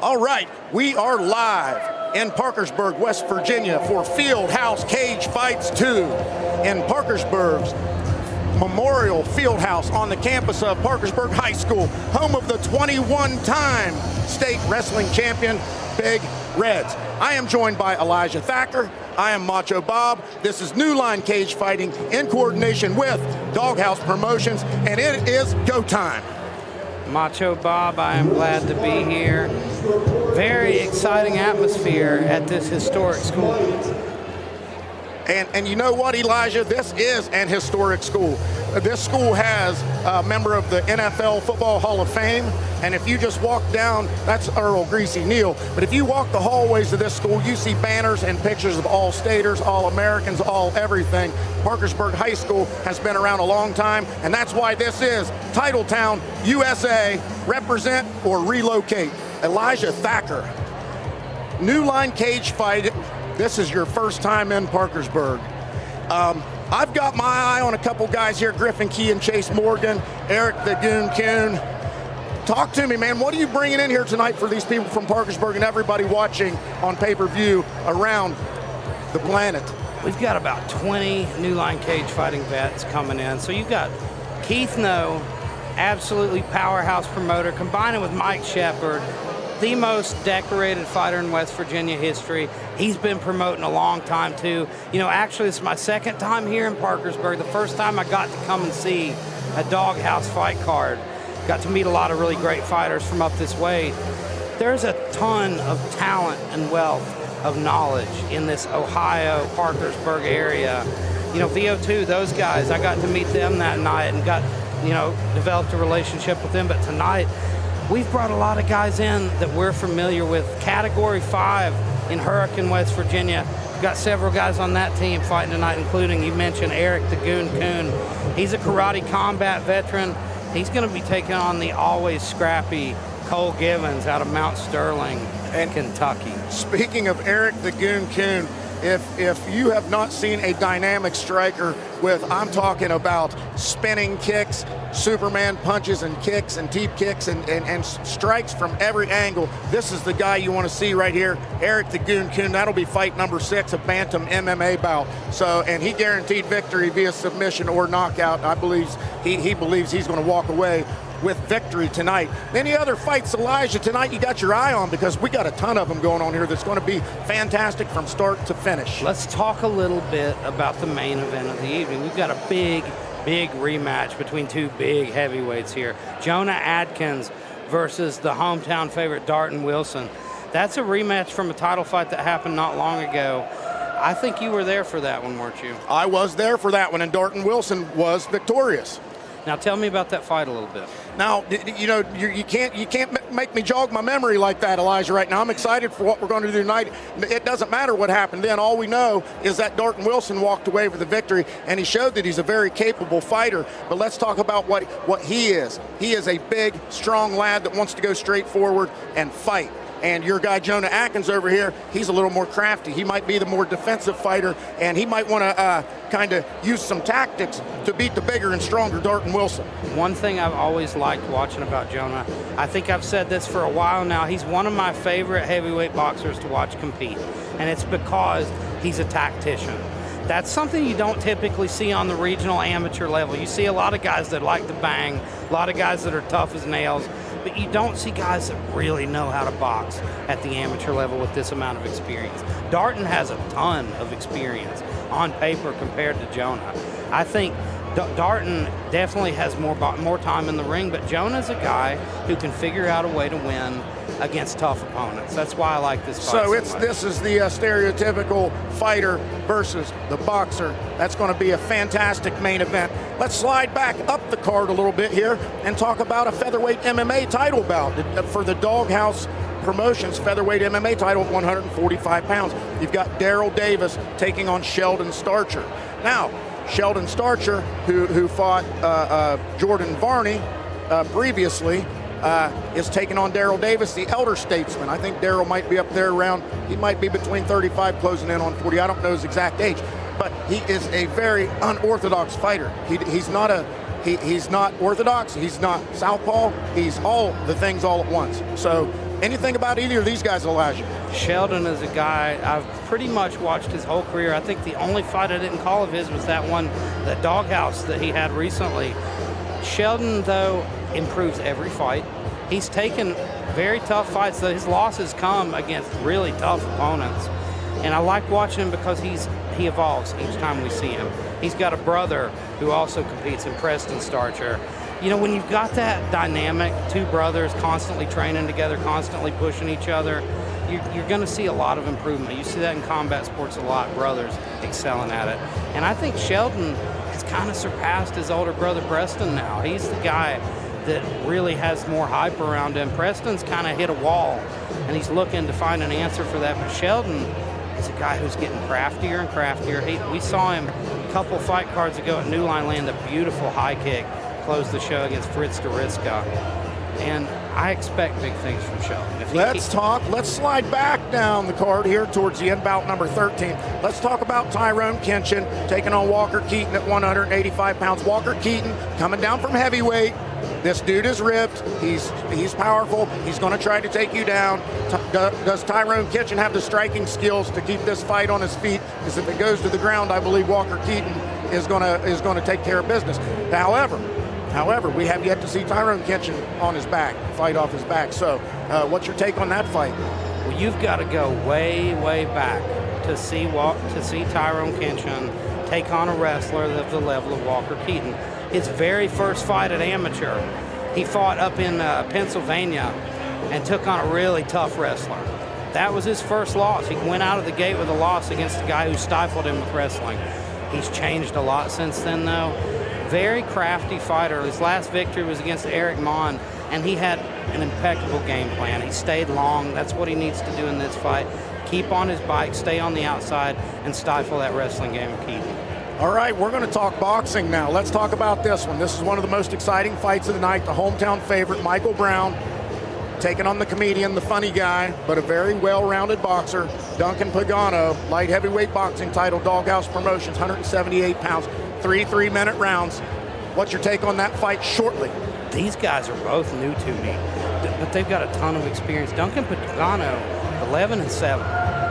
All right, we are live in Parkersburg, West Virginia for Fieldhouse Cage Fights 2 in Parkersburg's Memorial Fieldhouse on the campus of Parkersburg High School, home of the 21-time state wrestling champion, Big Reds. I am joined by Elijah Thacker. I am Macho Bob. This is New Line Cage Fighting in coordination with Dawghouse Promotions, and it is go time. Macho Bob, I am glad to be here. Very exciting atmosphere at this historic school. And you know what, Elijah? This is an historic school. This school has a member of the NFL Football Hall of Fame, and if you just walk down, that's Earl Greasy Neal, but if you walk the hallways of this school, you see banners and pictures of all staters, all Americans, all everything. Parkersburg High School has been around a long time, and that's why this is Titletown, USA, represent or relocate. Elijah Thacker, New Line Cage Fight. This is your first time in Parkersburg. I've got my eye on a couple guys here, Griffin Key and Chase Morgan, Eric the Goon Coon. Talk to me, man. What are you bringing in here tonight for these people from Parkersburg and everybody watching on pay-per-view around the planet? We've got about 20 New Line Cage Fighting vets coming in. So you've got Keith No, absolutely powerhouse promoter, combining with Mike Shepard, the most decorated fighter in West Virginia history. He's been promoting a long time too. You know, actually this is my second time here in Parkersburg. The first time I got to come and see a Dawghouse fight card. Got to meet a lot of really great fighters from up this way. There's a ton of talent and wealth of knowledge in this Ohio, Parkersburg area. You know, VO2, those guys, I got to meet them that night and got, you know, developed a relationship with them. But tonight, we've brought a lot of guys in that we're familiar with. Category 5 in Hurricane, West Virginia. We've got several guys on that team fighting tonight, including, you mentioned Eric the Goon Coon. He's a karate combat veteran. He's going to be taking on the always scrappy Cole Givens out of Mount Sterling and Kentucky. Speaking of Eric the Goon Coon, if you have not seen a dynamic striker with, I'm talking about spinning kicks, Superman punches and kicks and teep kicks and strikes from every angle, this is the guy you want to see right here, Eric the Goon Coon. That'll be fight number 6, a Bantam MMA bout. So, and he guaranteed victory via submission or knockout. I believe he believes he's going to walk away with victory tonight. Any other fights, Elijah, tonight you got your eye on, because we got a ton of them going on here that's going to be fantastic from start to finish. Let's talk a little bit about the main event of the evening. We've got a big rematch between two big heavyweights here. Jonah Atkins versus the hometown favorite Darton Wilson. That's a rematch from a title fight that happened not long ago. I think you were there for that one, weren't you? I was there for that one, and Darton Wilson was victorious. Now tell me about that fight a little bit. Now, you know, you can't make me jog my memory like that, Elijah, right now. I'm excited for what we're going to do tonight. It doesn't matter what happened then. All we know is that Darton Wilson walked away with the victory, and he showed that he's a very capable fighter. But let's talk about what he is. He is a big, strong lad that wants to go straight forward and fight. And your guy, Jonah Atkins, over here, he's a little more crafty. He might be the more defensive fighter, and he might want to kind of use some tactics to beat the bigger and stronger Darton Wilson. One thing I've always liked watching about Jonah, I think I've said this for a while now, he's one of my favorite heavyweight boxers to watch compete. And it's because he's a tactician. That's something you don't typically see on the regional amateur level. You see a lot of guys that like to bang, a lot of guys that are tough as nails, but you don't see guys that really know how to box at the amateur level with this amount of experience. Darton has a ton of experience on paper compared to Jonah. I think Darton definitely has more time in the ring, but Jonah's a guy who can figure out a way to win against tough opponents. That's why I like this fight so much. This is the stereotypical fighter versus the boxer. That's going to be a fantastic main event. Let's slide back up the card a little bit here and talk about a featherweight MMA title bout for the Dawghouse Promotions featherweight MMA title at 145 pounds. You've got Daryl Davis taking on Sheldon Starcher. Now, Sheldon Starcher, who fought Jordan Varney previously, is taking on Daryl Davis, the elder statesman. I think Daryl might be up there around, he might be between 35, closing in on 40. I don't know his exact age, but he is a very unorthodox fighter. He's not orthodox, he's not southpaw, he's all the things all at once. So Anything about either of these guys, Elijah? Sheldon is a guy I've pretty much watched his whole career. I think the only fight I didn't call of his was that one, the Dawghouse that he had recently. Sheldon, though, improves every fight. He's taken very tough fights, though his losses come against really tough opponents. And I like watching him because he evolves each time we see him. He's got a brother who also competes in Preston Starcher. You know, when you've got that dynamic, two brothers constantly training together, constantly pushing each other, you're going to see a lot of improvement. You see that in combat sports a lot, brothers excelling at it. And I think Sheldon has kind of surpassed his older brother Preston now. He's the guy that really has more hype around him. Preston's kind of hit a wall, and he's looking to find an answer for that. But Sheldon is a guy who's getting craftier and craftier. We saw him a couple fight cards ago at New Line land a beautiful high kick, close the show against Fritz Dariska. And I expect big things from Sheldon. Let's slide back down the card here towards the end, bout number 13. Let's talk about Tyrone Kenchin taking on Walker Keaton at 185 pounds. Walker Keaton coming down from heavyweight. This dude is ripped. He's powerful. He's going to try to take you down. Does Tyrone Kenchin have the striking skills to keep this fight on his feet? Because if it goes to the ground, I believe Walker Keaton is going to take care of business. However, we have yet to see Tyrone Kenchin on his back, fight off his back. So what's your take on that fight? Well, you've got to go way, way back to see Tyrone Kenchin take on a wrestler of the level of Walker Keaton. His very first fight at amateur, he fought up in Pennsylvania and took on a really tough wrestler. That was his first loss. He went out of the gate with a loss against a guy who stifled him with wrestling. He's changed a lot since then, though. Very crafty fighter. His last victory was against Eric Mon, and he had an impeccable game plan. He stayed long. That's what he needs to do in this fight. Keep on his bike, stay on the outside, and stifle that wrestling game of Keaton. All right, we're going to talk boxing now. Let's talk about this one. This is one of the most exciting fights of the night. The hometown favorite, Michael Brown, taking on the comedian, the funny guy, but a very well-rounded boxer, Duncan Pagano, light heavyweight boxing title, Dawghouse Promotions, 178 pounds, 3 3-minute rounds. What's your take on that fight shortly? These guys are both new to me, but they've got a ton of experience. Duncan Pagano, 11-7.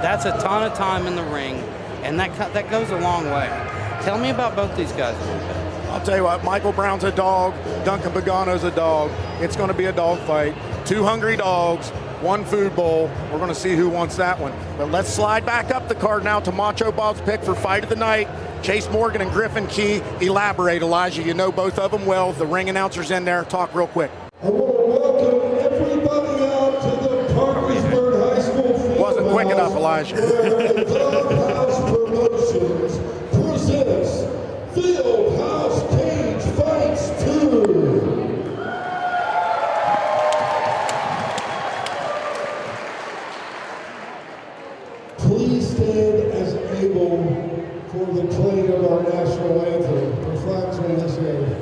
That's a ton of time in the ring, and that goes a long way. Tell me about both these guys a little bit. I'll tell you what, Michael Brown's a dog, Duncan Pagano's a dog. It's going to be a dog fight. Two hungry dogs, one food bowl. We're going to see who wants that one. But let's slide back up the card now to Macho Bob's pick for fight of the night. Chase Morgan and Griffin Key. Elaborate, Elijah. You know both of them well. The ring announcer's in there. Talk real quick. I want to welcome everybody out to the Parkersburg High School Fieldhouse. Wasn't quick enough, Elijah. Where Dawghouse Promotions presents Fieldhouse Cage Fights 2. Please stand as able for the playing of our national anthem. The flags are necessary.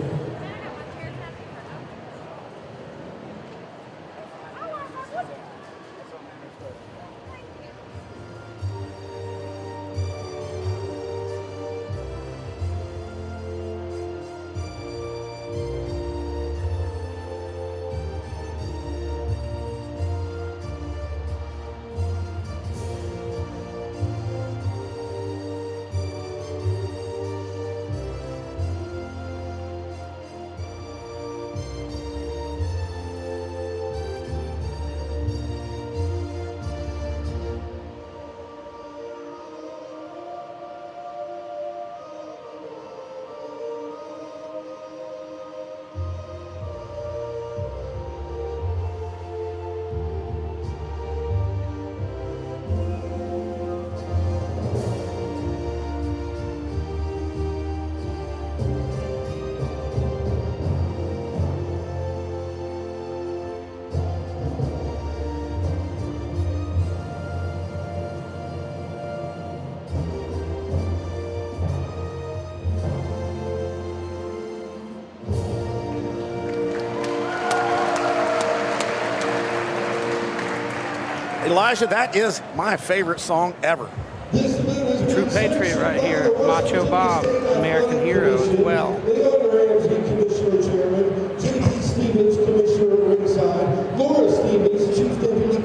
Elijah, that is my favorite song ever. True patriot right here. Macho Bob, American hero as well. Arens Commissioner Chairman, J.P. Stevens, Commissioner at ringside, Laura Stevens, Chief Deputy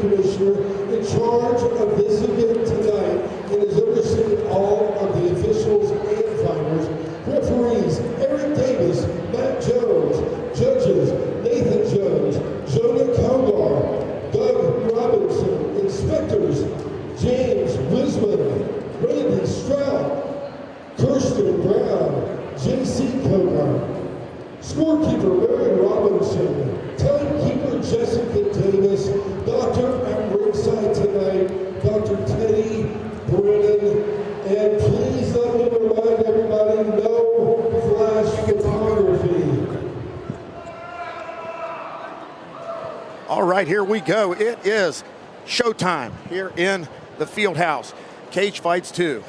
All right, here we go. It is showtime here in the Fieldhouse. Cage Fights 2.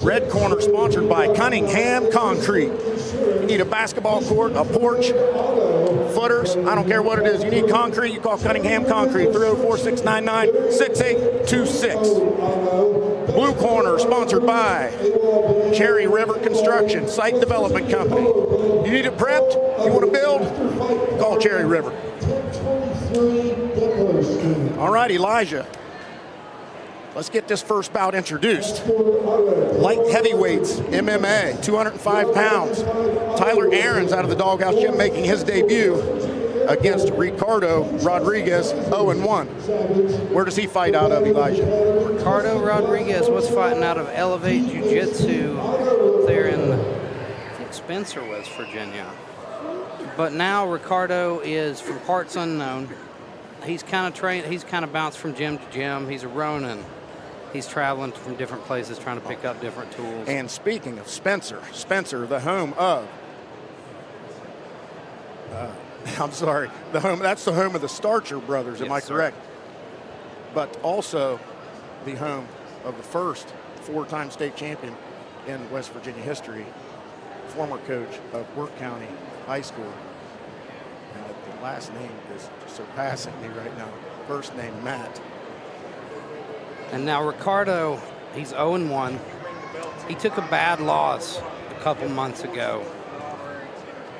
Red corner sponsored by Cunningham Concrete. You need a basketball court, a porch, footers, I don't care what it is. You need concrete, you call Cunningham Concrete, 304-699-6826. Blue corner sponsored by Cherry River Construction, Site Development Company. You need it prepped, you want to build, call Cherry River. All right, Elijah. Let's get this first bout introduced. Light heavyweights, MMA, 205 pounds. Tyler Arens out of the Dawghouse gym making his debut against Ricardo Rodriguez, 0-1. Where does he fight out of, Elijah? Ricardo Rodriguez was fighting out of Elevate Jiu-Jitsu there in, I think Spencer, West Virginia. But now Ricardo is from parts unknown. He's kind of trained, he's kind of bounced from gym to gym. He's a Ronin. He's traveling from different places trying to pick up different tools. And speaking of Spencer, the home of, that's the home of the Starcher brothers, am I correct? But also the home of the first four-time state champion in West Virginia history, former coach of Work County High School. The last name is surpassing me right now. First name, Matt. And now Ricardo, he's 0-1. He took a bad loss a couple months ago.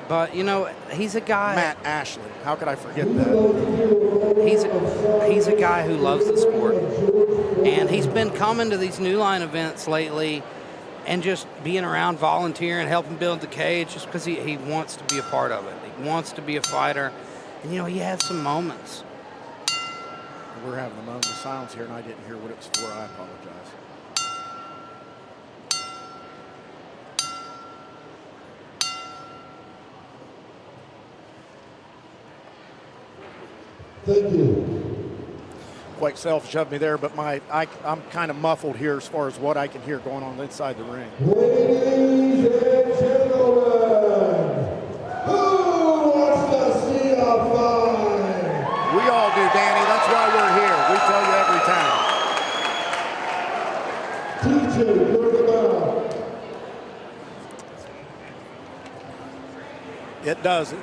But, you know, he's a guy... Matt Ashley. How could I forget that? He's a guy who loves the sport. And he's been coming to these New Line events lately and just being around, volunteering, helping build the cage just because he wants to be a part of it. He wants to be a fighter. And, you know, he has some moments. We're having a moment of silence here, and I didn't hear what it was for. I apologize. Thank you. Quite selfish of me there, but I'm kind of muffled here as far as what I can hear going on inside the ring. Ladies and gentlemen, who wants to see a fight? We all do, Danny. That's why we're here. We tell you every time. TJ, you're the bout. It does.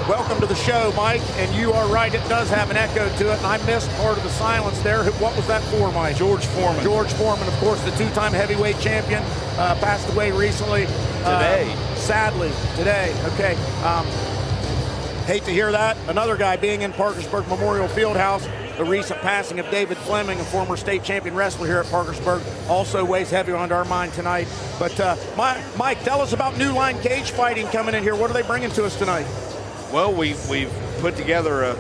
Welcome to the show, Mike. And you are right, it does have an echo to it. And I missed part of the silence there. What was that for, Mike? George Foreman. George Foreman, of course, the two-time heavyweight champion, passed away recently. Today. Sadly, today. Okay. Hate to hear that. Another guy being in Parkersburg Memorial Fieldhouse. The recent passing of David Fleming, a former state champion wrestler here at Parkersburg, also weighs heavy on our mind tonight. But Mike, tell us about New Line Cage Fighting coming in here. What are they bringing to us tonight? Well, we've put together a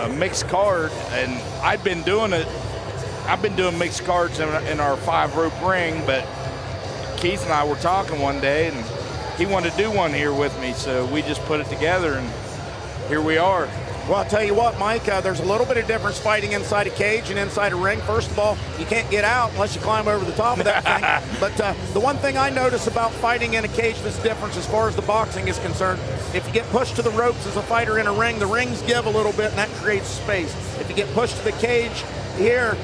mixed card, and I've been doing mixed cards in our 5-rope ring, but Keith and I were talking one day, and he wanted to do one here with me, so we just put it together, and here we are. Well, I'll tell you what, Mike, there's a little bit of difference fighting inside a cage and inside a ring. First of all, you can't get out unless you climb over the top of that thing. But the one thing I notice about fighting in a cage that's different as far as the boxing is concerned, if you get pushed to the ropes as a fighter in a ring, the rings give a little bit and that creates space. If you get pushed to the cage here,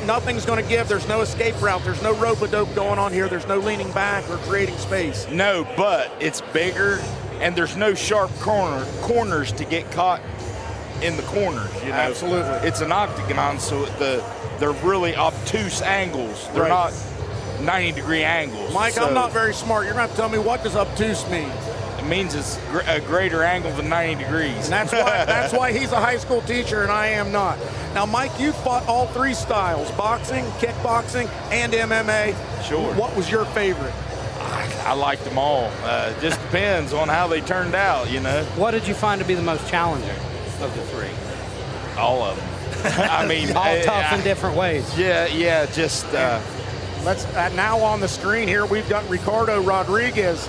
nothing's going to give. There's no escape route. There's no rope-a-dope going on here. There's no leaning back or creating space. No, but it's bigger, and there's no sharp corners to get caught in the corners, you know. Absolutely. It's an octagon, so they're really obtuse angles. They're Right. not 90-degree angles. Mike, so I'm not very smart. You're going to have to tell me, what does obtuse mean? it means it's a greater angle than 90 degrees. And that's why he's a high school teacher and I am not. Now, Mike, you fought all three styles, boxing, kickboxing, and MMA. Sure. What was your favorite? I liked them all. Just depends on how they turned out, you know. What did you find to be the most challenging of the three? All of them. I mean, all tough in different ways. Yeah, just. Let's now on the screen here, we've got Ricardo Rodriguez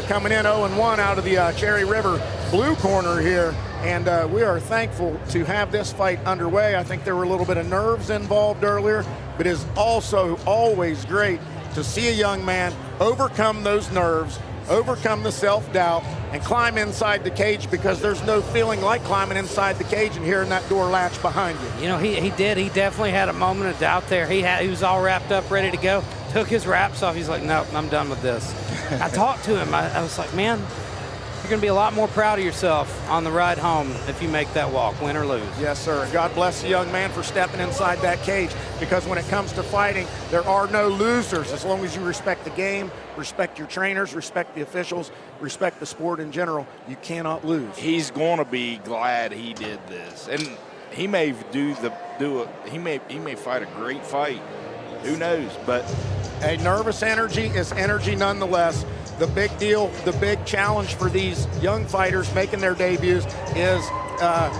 coming in 0-1 out of the Cherry River blue corner here. And we are thankful to have this fight underway. I think there were a little bit of nerves involved earlier, but it is also always great to see a young man overcome those nerves, overcome the self-doubt, and climb inside the cage, because there's no feeling like climbing inside the cage and hearing that door latch behind you. You know, he did. He definitely had a moment of doubt there. He was all wrapped up, ready to go. Took his wraps off. He's like, nope, I'm done with this. I talked to him. I was like, man, you're going to be a lot more proud of yourself on the ride home if you make that walk, win or lose. Yes, sir. God bless the young man for stepping inside that cage, because when it comes to fighting, there are no losers. As long as you respect the game, respect your trainers, respect the officials, respect the sport in general, you cannot lose. He's going to be glad he did this, and he may he may fight a great fight. Who knows? But a nervous energy is energy nonetheless. The big deal, the big challenge for these young fighters making their debuts is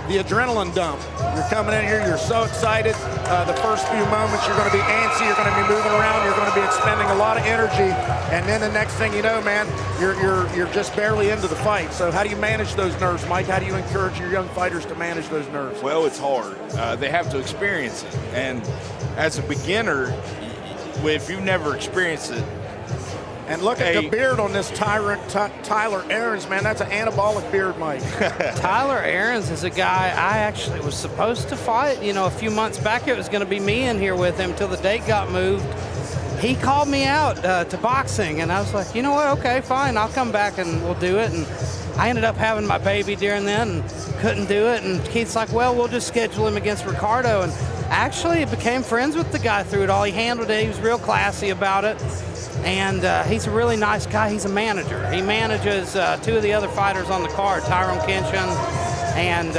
the adrenaline dump. You're coming in here, you're so excited. The first few moments, you're going to be antsy, you're going to be moving around, you're going to be expending a lot of energy, and then the next thing you know, man, you're just barely into the fight. So how do you manage those nerves, Mike? How do you encourage your young fighters to manage those nerves? Well, it's hard. They have to experience it, and as a beginner, if you've never experienced it. And look at the beard on this tyrant, Tyler Arens, man. That's an anabolic beard, Mike. Tyler Arens is a guy I actually was supposed to fight. You know, a few months back, it was going to be me in here with him until the date got moved. He called me out to boxing, and I was like, you know what, okay, fine, I'll come back and we'll do it. And I ended up having my baby during then and couldn't do it. And Keith's like, well, we'll just schedule him against Ricardo. And actually became friends with the guy through it all. He handled it. He was real classy about it. And he's a really nice guy. He's a manager. He manages two of the other fighters on the card, Tyrone Kenchin and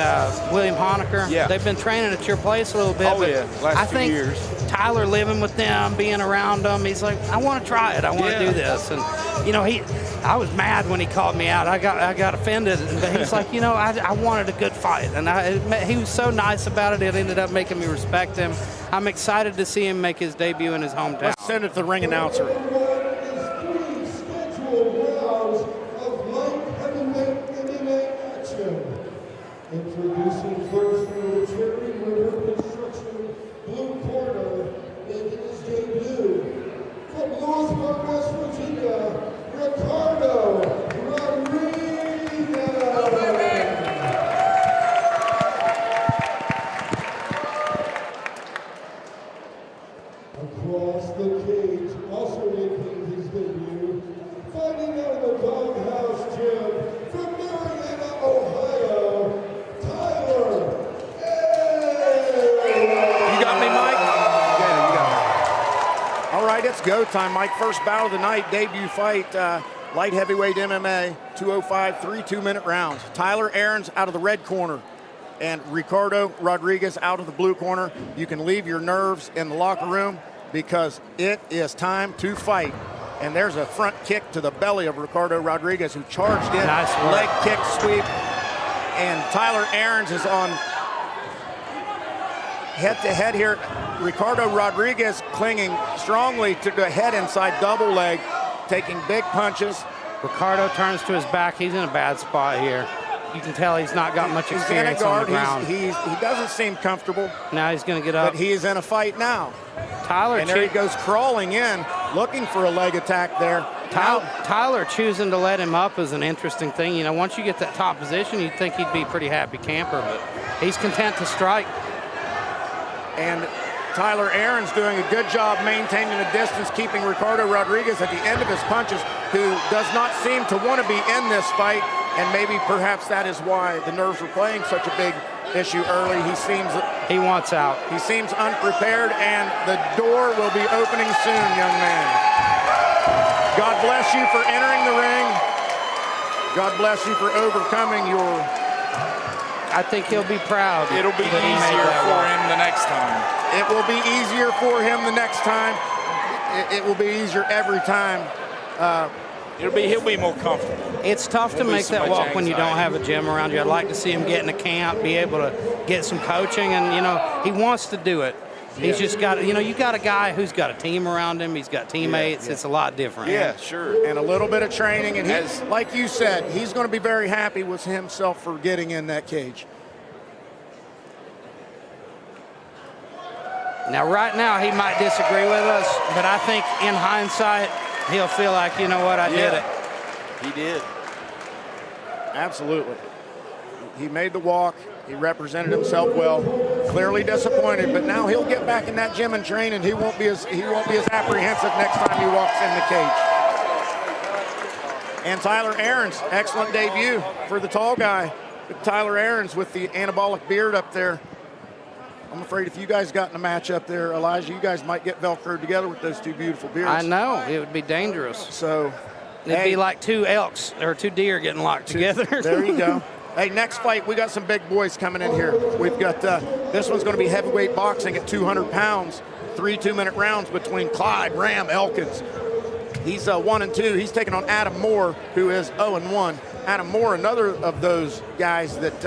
William Honecker. Yeah. They've been training at your place a little bit. Oh, but yeah, last few years. Tyler living with them, being around them, he's like, I want to try it. I want to do this. And, you know, I was mad when he called me out. I got offended. But he's like, you know, I wanted a good fight. And he was so nice about it, it ended up making me respect him. I'm excited to see him make his debut in his hometown. Let's send it to the ring announcer. Introducing first from the Cherry River Construction blue corner, making his debut from Lewisburg, West Virginia, Ricardo Rodriguez. Across the cage, also making his debut, fighting out of the Dawghouse gym from Marietta, Ohio. It's go time, Mike. First bout of the night, debut fight, light heavyweight MMA, 205, 3 2-minute rounds. Tyler Arens out of the red corner and Ricardo Rodriguez out of the blue corner. You can leave your nerves in the locker room because it is time to fight. And there's a front kick to the belly of Ricardo Rodriguez, who charged in. Nice work. Leg kick sweep. And Tyler Arens is on head-to-head here. Ricardo Rodriguez clinging strongly to the head inside double leg, taking big punches. Ricardo turns to his back. He's in a bad spot here. You can tell he's not got much experience he's in a guard. On the ground. He doesn't seem comfortable. Now he's going to get up. But he is in a fight now. And there he goes crawling in, looking for a leg attack there. Tyler choosing to let him up is an interesting thing. You know, once you get that top position, you'd think he'd be a pretty happy camper, but he's content to strike. And Tyler Arens doing a good job maintaining the distance, keeping Ricardo Rodriguez at the end of his punches, who does not seem to want to be in this fight, and maybe perhaps that is why the nerves were playing such a big issue early. He wants out. He seems unprepared, and the door will be opening soon, young man. God bless you for entering the ring. God bless you for overcoming your... I think he'll be proud. It'll be easier for him the next time. It will be easier for him the next time. It will be easier every time. He'll be more comfortable. It's tough to make that walk when you don't have a gym around you. I'd like to see him get in a camp, be able to get some coaching, and, you know, he wants to do it. He's just got, you know, you got a guy who's got a team around him. He's got teammates. It's a lot different. Yeah, sure. And a little bit of training. And like you said, he's going to be very happy with himself for getting in that cage. Now, right now, he might disagree with us, but I think in hindsight, he'll feel like, you know what, I did it. He did. Absolutely. He made the walk. He represented himself well. Clearly disappointed, but now he'll get back in that gym and train, and he won't be as apprehensive next time he walks in the cage. And Tyler Arens, excellent debut for the tall guy. Tyler Arens with the anabolic beard up there. I'm afraid if you guys got in a match up there, Elijah, you guys might get Velcroed together with those two beautiful beards. I know, it would be dangerous. So, it'd be like two elks or two deer getting locked together. There you go. Hey, next fight, we got some big boys coming in here. We've got, this one's going to be heavyweight boxing at 200 pounds, 3 2-minute rounds between Clyde Ram Elkins. He's 1-2. He's taking on Adam Moore, who is 0-1. Adam Moore, another of those guys that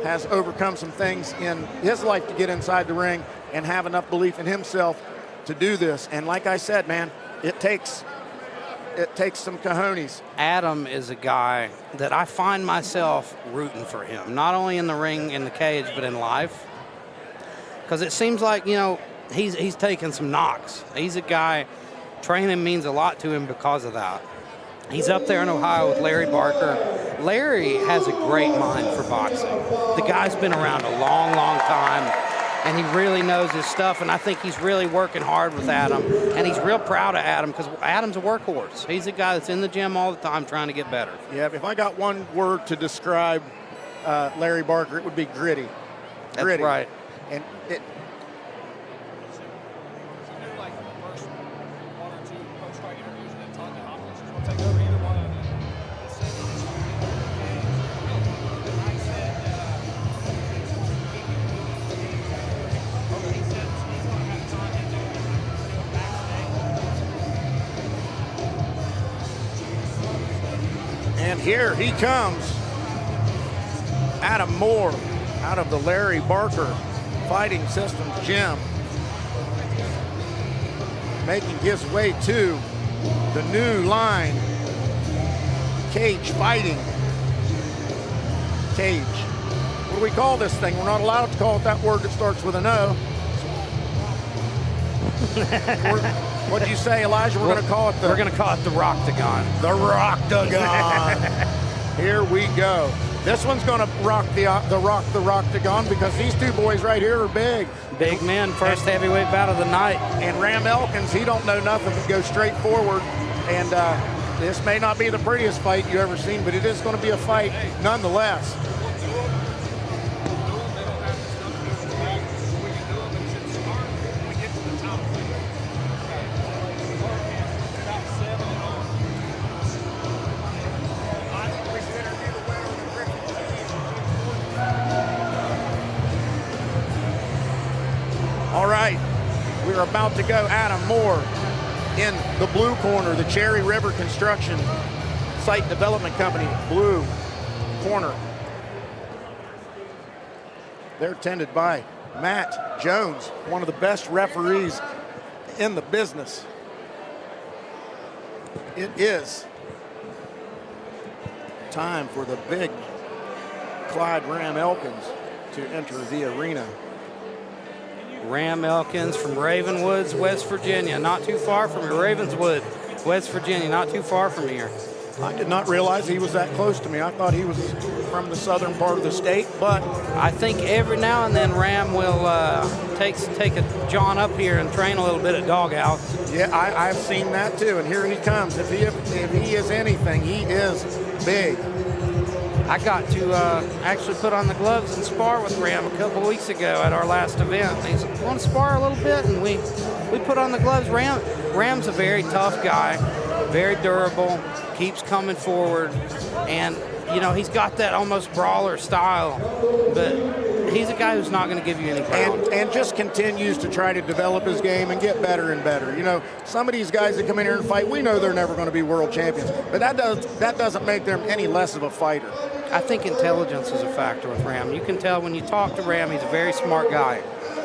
has overcome some things in his life to get inside the ring and have enough belief in himself to do this. And like I said, man, it takes some cojones. Adam is a guy that I find myself rooting for him, not only in the ring, in the cage, but in life. Because it seems like, you know, he's taken some knocks. He's a guy, training means a lot to him because of that. He's up there in Ohio with Larry Barker. Larry has a great mind for boxing. The guy's been around a long, long time, and he really knows his stuff, and I think he's really working hard with Adam, and he's real proud of Adam because Adam's a workhorse. He's a guy that's in the gym all the time trying to get better. Yeah, if I got one word to describe Larry Barker, it would be gritty. That's right. And it, and here he comes, Adam Moore, out of the Larry Barker Fighting Systems gym, making his way to the new line, Cagefighting. Cage. What do we call this thing? We're not allowed to call it that word that starts with an O. What did you say, Elijah? We're going to call it the... We're going to call it the Roctagon. The Roctagon. Here we go. This one's going to rock the Roctagon because these two boys right here are big. Big men, first heavyweight bout of the night. And Ram Elkins, he don't know nothing but go straight forward. And this may not be the prettiest fight you ever seen, but it is going to be a fight nonetheless. All right, we're about to go. Adam Moore in the blue corner, the Cherry River Construction Site Development Company, blue corner. They're tended by Matt Jones, one of the best referees in the business. It is time for the big Clyde Ram Elkins to enter the arena. Ram Elkins from Ravenwoods, West Virginia, not too far from here. Ravenswood, West Virginia, not too far from here. I did not realize he was that close to me. I thought he was from the southern part of the state, but I think every now and then Ram will take a John up here and train a little bit at Dawghouse. Yeah, I've seen that too, and here he comes. If he is anything, he is big. I got to actually put on the gloves and spar with Ram a couple weeks ago at our last event. He said, "Want to spar a little bit?" And we put on the gloves. Ram's a very tough guy, very durable, keeps coming forward, and you know he's got that almost brawler style, but he's a guy who's not going to give you any ground. And just continues to try to develop his game and get better and better. You know, some of these guys that come in here and fight, we know they're never going to be world champions, but that doesn't make them any less of a fighter. I think intelligence is a factor with Ram. You can tell when you talk to Ram, he's a very smart guy.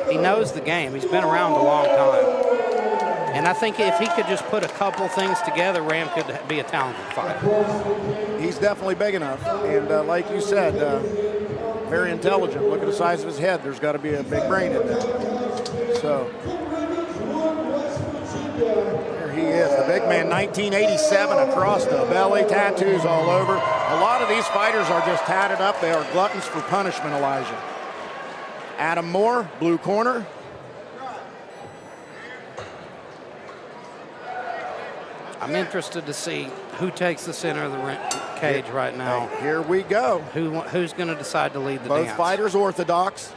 He knows the game. He's been around a long time. And I think if he could just put a couple things together, Ram could be a talented fighter. He's definitely big enough. And like you said, very intelligent. Look at the size of his head. There's got to be a big brain in there. So here he is. The big man, 1987 across the belly, tattoos all over. A lot of these fighters are just tatted up. They are gluttons for punishment, Elijah. Adam Moore, blue corner. I'm interested to see who takes the center of the cage right now. Here we go. Who's going to decide to lead the dance? Both fighters orthodox.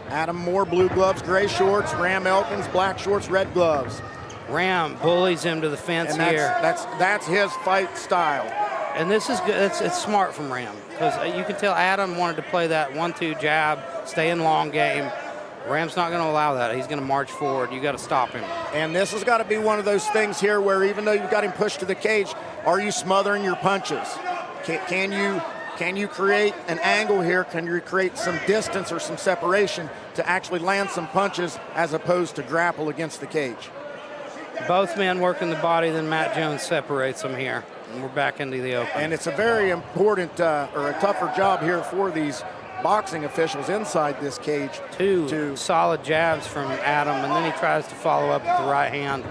Adam Moore, blue gloves, gray shorts. Ram Elkins, black shorts, red gloves. Ram bullies him to the fence And here. that's his fight style. And this is good. It's smart from Ram, because you can tell Adam wanted to play that 1-2 jab, stay in long game. Ram's not going to allow that. He's going to march forward. You got to stop him. And this has got to be one of those things here where even though you've got him pushed to the cage, are you smothering your punches? Can you create an angle here? Can you create some distance or some separation to actually land some punches as opposed to grapple against the cage? Both men working the body, then Matt Jones separates them here. And we're back into the open. And it's a very important or a tougher job here for these boxing officials inside this cage. Two solid jabs from Adam, and then he tries to follow up with the right hand.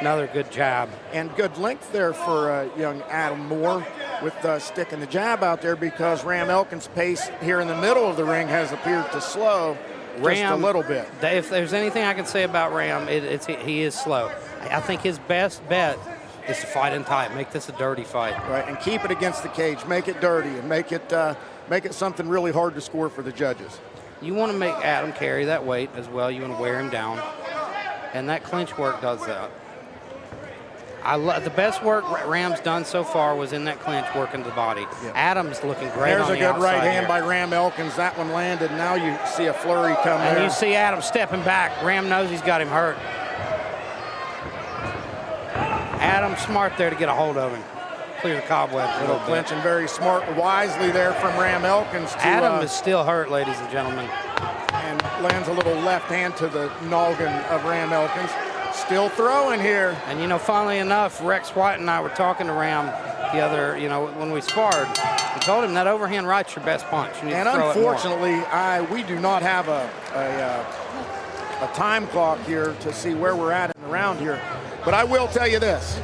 Another good jab. And good length there for young Adam Moore with sticking the jab out there, because Ram Elkins' pace here in the middle of the ring has appeared to slow just a little bit. If there's anything I can say about Ram, he is slow. I think his best bet is to fight in tight, make this a dirty fight. Right, and keep it against the cage, make it dirty, and make it something really hard to score for the judges. You want to make Adam carry that weight as well. You want to wear him down, and that clinch work does that. The best work Ram's done so far was in that clinch, working the body. Yeah. Adam's looking great. There's on a the good right hand here. by Ram Elkins. That one landed. Now you see a flurry come and there. You see Adam stepping back. Ram knows he's got him hurt. Adam's smart there to get a hold of him. Clear the cobwebs a little bit. Clinching very smart, wisely there from Ram Elkins. Adam is still hurt, ladies and gentlemen. And lands a little left hand to the noggin of Ram Elkins. Still throwing here. And, funnily enough, Rex White and I were talking to Ram the other, when we sparred. He told him that overhand right's your best punch. You need and to throw unfortunately, we do not have a time clock here to see where we're at in the round here. But I will tell you this.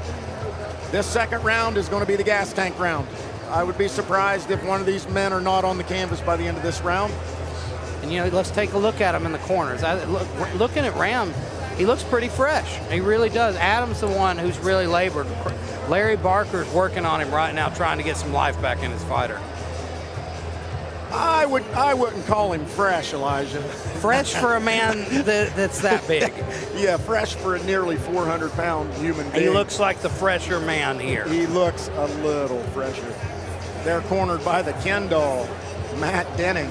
This second round is going to be the gas tank round. I would be surprised if one of these men are not on the canvas by the end of this round. And, let's take a look at him in the corners. Looking at Ram, he looks pretty fresh. He really does. Adam's the one who's really labored. Larry Barker's working on him right now, trying to get some life back in his fighter. I wouldn't call him fresh, Elijah. Fresh for a man that's that big. Yeah, fresh for a nearly 400-pound human being. He looks like the fresher man here. He looks a little fresher. They're cornered by the Ken doll, Matt Denning.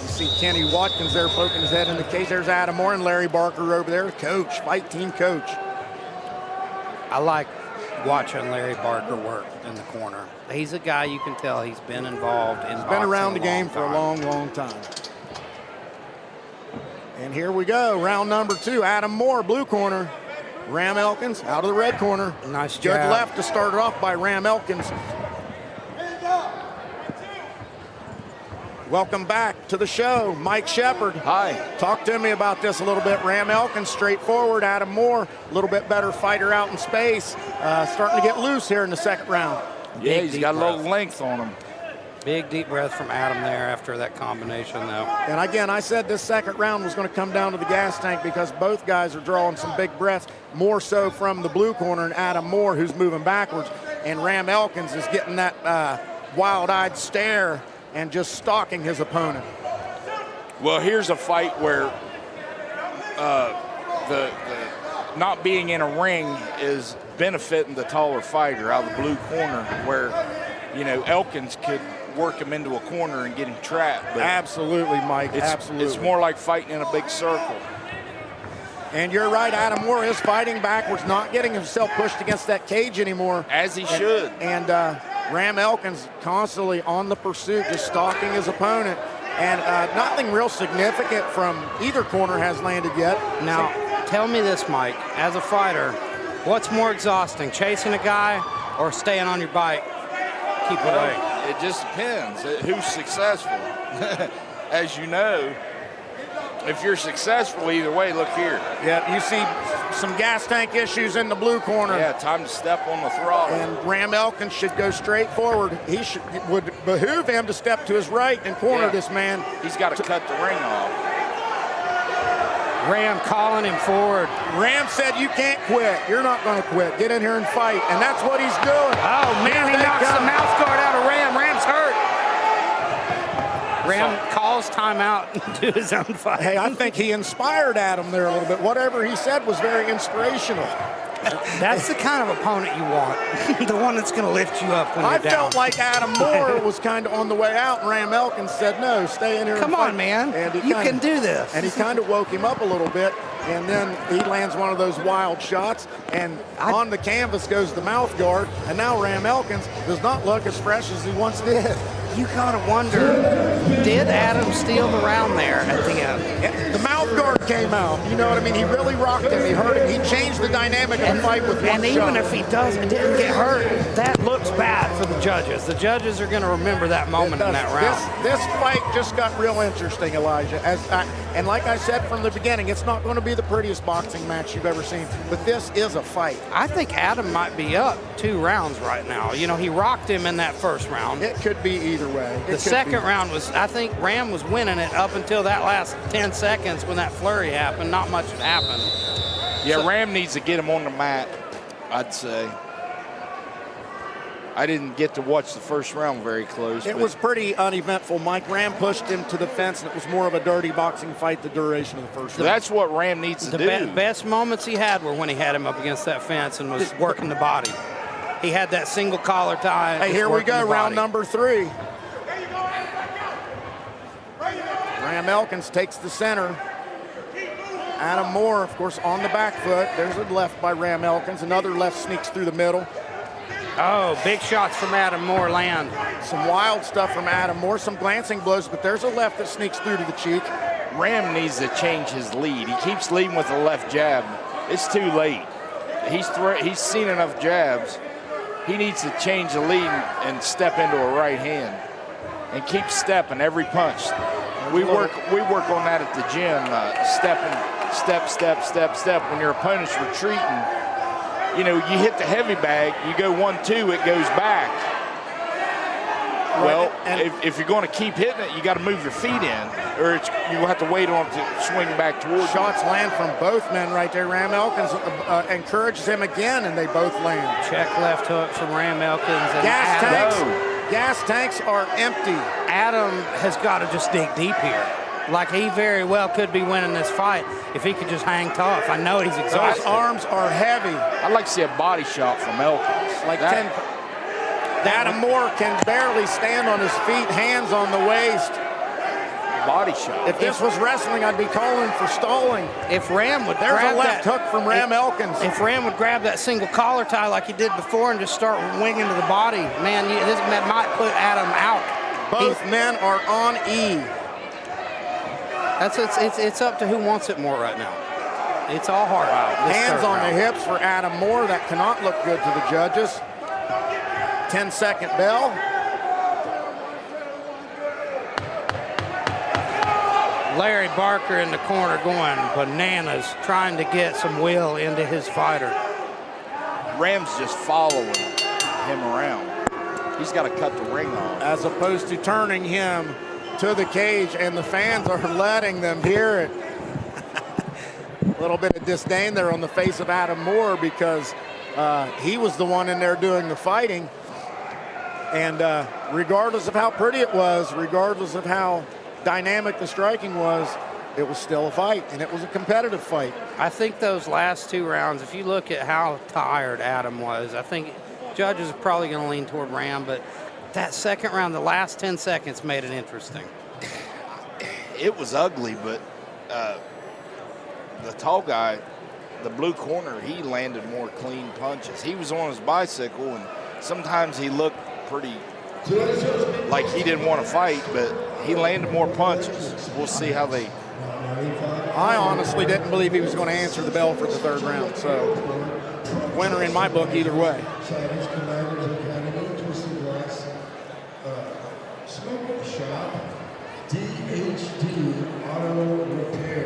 You see Kenny Watkins there poking his head in the cage. There's Adam Moore and Larry Barker over there, coach, fight team coach. I like watching Larry Barker work in the corner. He's a guy you can tell he's been involved in boxing. He's been around the game for a long, long time. And here we go, round number 2. Adam Moore, blue corner. Ram Elkins out of the red corner. Nice job. Good left to start it off by Ram Elkins. Welcome back to the show, Mike Shepard. Hi. Talk to me about this a little bit. Ram Elkins, straightforward. Adam Moore, a little bit better fighter out in space. Starting to get loose here in the second round. Yeah, he's got a little length on him. Big deep breath from Adam there after that combination, though. And again, I said this second round was going to come down to the gas tank because both guys are drawing some big breaths, more so from the blue corner and Adam Moore, who's moving backwards. And Ram Elkins is getting that wild-eyed stare and just stalking his opponent. Well, here's a fight where the not being in a ring is benefiting the taller fighter out of the blue corner, where Elkins could work him into a corner and get him trapped. But absolutely, Mike. Absolutely. It's more like fighting in a big circle. And you're right, Adam Moore is fighting backwards, not getting himself pushed against that cage anymore. As he should. And Ram Elkins constantly on the pursuit, just stalking his opponent. And nothing real significant from either corner has landed yet. Now, tell me this, Mike, as a fighter, what's more exhausting, chasing a guy or staying on your bike? Keep away. It just depends who's successful. As you know, if you're successful either way, look here. Yeah, you see some gas tank issues in the blue corner. Yeah, time to step on the throttle. And Ram Elkins should go straight forward. Would behoove him to step to his right and corner this man. He's got to cut the ring off. Ram calling him forward. Ram said, you can't quit. You're not going to quit. Get in here and fight. And that's what he's doing. Oh, man, he knocks the mouth guard out of Ram. Ram's hurt. Ram calls timeout to his own fight. Hey, I think he inspired Adam there a little bit. Whatever he said was very inspirational. That's the kind of opponent you want. The one that's going to lift you up when you're down. I felt like Adam Moore was kind of on the way out, and Ram Elkins said, no, stay in here. Come on, man. And you can do this. And he kind of woke him up a little bit, and then he lands one of those wild shots, and on the canvas goes the mouth guard, and now Ram Elkins does not look as fresh as he once did. You gotta wonder, did Adam steal the round there at the end? The mouth guard came out. You know what I mean? He really rocked him. He hurt him. He changed the dynamic of the fight with one And even shot. if he didn't get hurt, that looks bad for the judges. The judges are going to remember that moment in that round. This fight just got real interesting, Elijah. And like I said from the beginning, it's not going to be the prettiest boxing match you've ever seen, but this is a fight. I think Adam might be up 2 rounds right now. You know, he rocked him in that first round. It could be either way. The second round was, I think Ram was winning it up until that last 10 seconds when that flurry happened. Not much had happened. Yeah, Ram needs to get him on the mat, I'd say. I didn't get to watch the first round very close. It was pretty uneventful. Mike Ram pushed him to the fence, and it was more of a dirty boxing fight the duration of the first round. That's what Ram needs to do. The best moments he had were when he had him up against that fence and was working the body. He had that single collar tie. Hey, here we go, round number 3. Ram Elkins takes the center. Adam Moore, of course, on the back foot. There's a left by Ram Elkins. Another left sneaks through the middle. Oh, big shots from Adam Moore land. Some wild stuff from Adam Moore, some glancing blows, but there's a left that sneaks through to the cheek. Ram needs to change his lead. He keeps leading with the left jab. It's too late. He's seen enough jabs. He needs to change the lead and step into a right hand and keep stepping every punch. We work on that at the gym, stepping, step. When your opponent's retreating, you know, you hit the heavy bag, you go 1-2, it goes back. Well, if you're going to keep hitting it, you got to move your feet in, or you'll have to wait on it to swing back towards you. Shots land from both men right there. Ram Elkins encourages him again, and they both land. Check left hook from Ram Elkins. And Gas tanks are empty. Adam has got to just dig deep here. Like, he very well could be winning this fight if he could just hang tough. I know he's exhausted. Those arms are heavy. I'd like to see a body shot from Elkins. Like 10. Adam Moore can barely stand on his feet, hands on the waist. Body shot. If this was wrestling, I'd be calling for stalling. If Ram would There's grab a left hook from Ram Elkins. If Ram would grab that single collar tie like he did before and just start winging to the body, man, this might put Adam out. Both men are on E. It's up to who wants it more right now. It's all hard. Wow. Hands on the hips for Adam Moore. That cannot look good to the judges. 10-second bell. Larry Barker in the corner going bananas, trying to get some will into his fighter. Ram's just following him around. He's got to cut the ring off. As opposed to turning him to the cage, and the fans are letting them hear it. A little bit of disdain there on the face of Adam Moore because he was the one in there doing the fighting. And regardless of how pretty it was, regardless of how dynamic the striking was, it was still a fight, and it was a competitive fight. I think those last 2 rounds, if you look at how tired Adam was, I think judges are probably going to lean toward Ram, but that second round, the last 10 seconds made it interesting. It was ugly, but the tall guy, the blue corner, he landed more clean punches. He was on his bicycle, and sometimes he looked pretty like he didn't want to fight, but he landed more punches. We'll see how they... I honestly didn't believe he was going to answer the bell for the 3rd round, so winner in my book either way. Smoke Shop, DHD Auto Repair.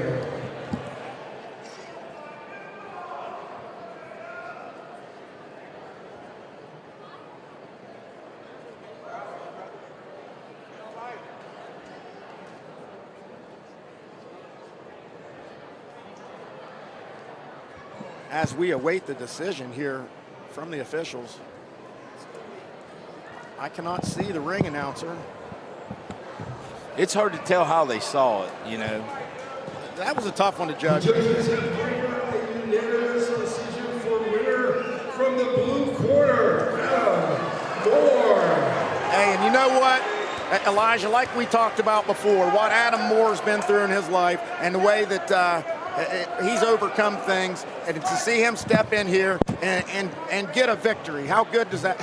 as we await the decision here from the officials. I cannot see the ring announcer. It's hard to tell how they saw it, you know. That was a tough one to judge. Judges have rendered a unanimous decision for winner from the blue corner, Adam Moore. Hey, and you know what, Elijah, like we talked about before, what Adam Moore's been through in his life and the way that he's overcome things, and to see him step in here and get a victory, how good is that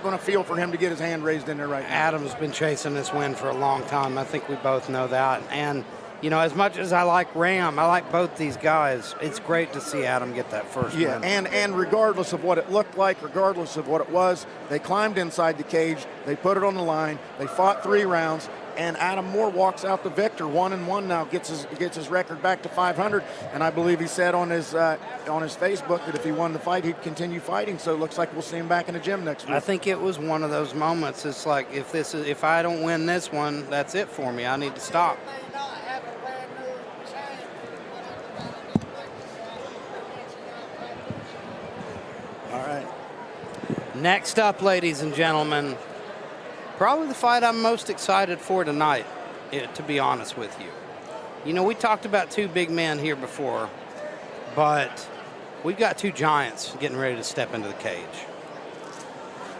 going to feel for him to get his hand raised in there right now? Adam's been chasing this win for a long time. I think we both know that. And, you know, as much as I like Ram, I like both these guys. It's great to see Adam get that first win. And regardless of what it looked like, regardless of what it was, they climbed inside the cage, they put it on the line, they fought 3 rounds, and Adam Moore walks out the victor, 1-1 now, gets his record back to 500. And I believe he said on his Facebook that if he won the fight, he'd continue fighting. So it looks like we'll see him back in the gym next week. I think it was one of those moments. It's like if I don't win this one, that's it for me. I need to stop. All right. Next up, ladies and gentlemen, probably the fight I'm most excited for tonight, to be honest with you. You know, we talked about 2 big men here before, but we've got 2 giants getting ready to step into the cage.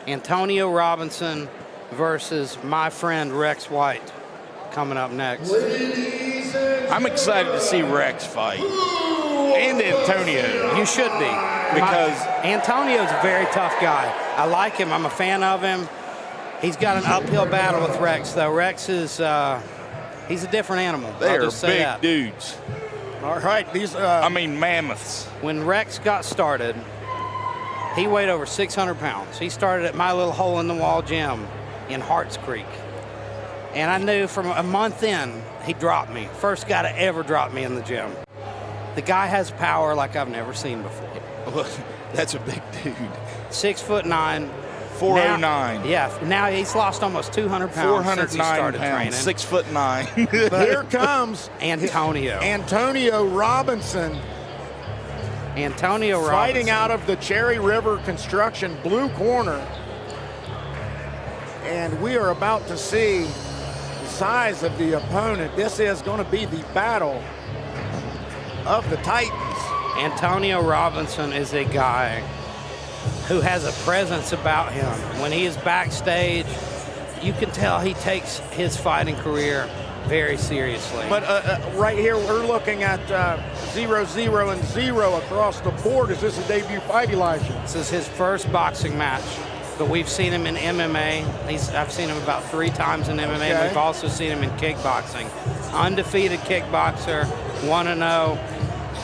Antonio Robinson versus my friend Rex White coming up next. I'm excited to see Rex fight. And Antonio. You should be. Because Antonio's a very tough guy. I like him. I'm a fan of him. He's got an uphill battle with Rex, though. Rex is, he's a different animal. they I'll are just say big that. dudes. All right. These. I mean, mammoths. When Rex got started, he weighed over 600 pounds. He started at my little hole-in-the-wall gym in Harts Creek. And I knew from a month in, he dropped me. First guy to ever drop me in the gym. The guy has power like I've never seen before. That's a big dude. 6'9". 409. Now, yeah, now he's lost almost 200 pounds since he 409 started training. pounds, 6'9". Here comes Antonio Robinson. Antonio Robinson. Fighting out of the Cherry River Construction blue corner. And we are about to see the size of the opponent. This is going to be the battle of the Titans. Antonio Robinson is a guy who has a presence about him. When he is backstage, you can tell he takes his fighting career very seriously. But right here, we're looking at 0, 0, and 0 across the board. Is this a debut fight, Elijah? This is his first boxing match, but we've seen him in MMA. I've seen him about 3 times in MMA. Okay. We've also seen him in kickboxing. Undefeated kickboxer, 1-0.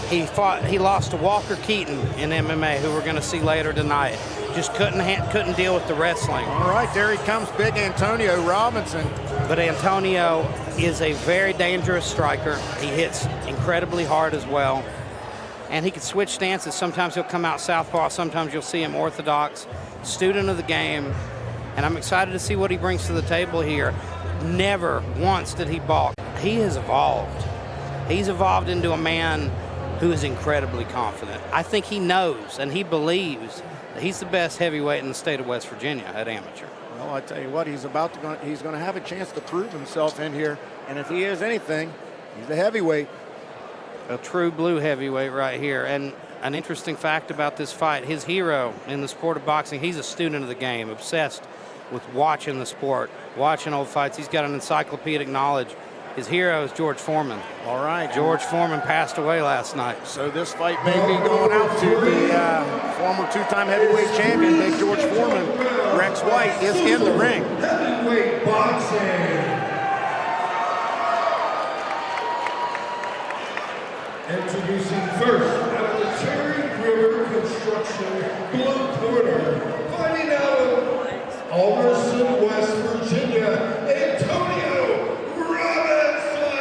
He lost to Walker Keaton in MMA, who we're going to see later tonight. Just couldn't deal with the wrestling. All right, there he comes, big Antonio Robinson. But Antonio is a very dangerous striker. He hits incredibly hard as well. And he can switch stances. Sometimes he'll come out southpaw. Sometimes you'll see him orthodox. Student of the game. And I'm excited to see what he brings to the table here. Never once did he balk. He has evolved. He's evolved into a man who is incredibly confident. I think he knows and he believes that he's the best heavyweight in the state of West Virginia at amateur. Well, I tell you what, he's going to have a chance to prove himself in here. And if he is anything, he's a heavyweight. A true blue heavyweight right here. And an interesting fact about this fight, his hero in the sport of boxing, he's a student of the game, obsessed with watching the sport, watching old fights. He's got an encyclopedic knowledge. His hero is George Foreman. All right. George Foreman passed away last night. So this fight may be going out to the former 2-time heavyweight champion, Big George Foreman. Rex White is in the ring. Heavyweight boxing. Introducing first, out of the Cherry River Construction blue corner, fighting out of Alderson, West Virginia, Antonio Robinson.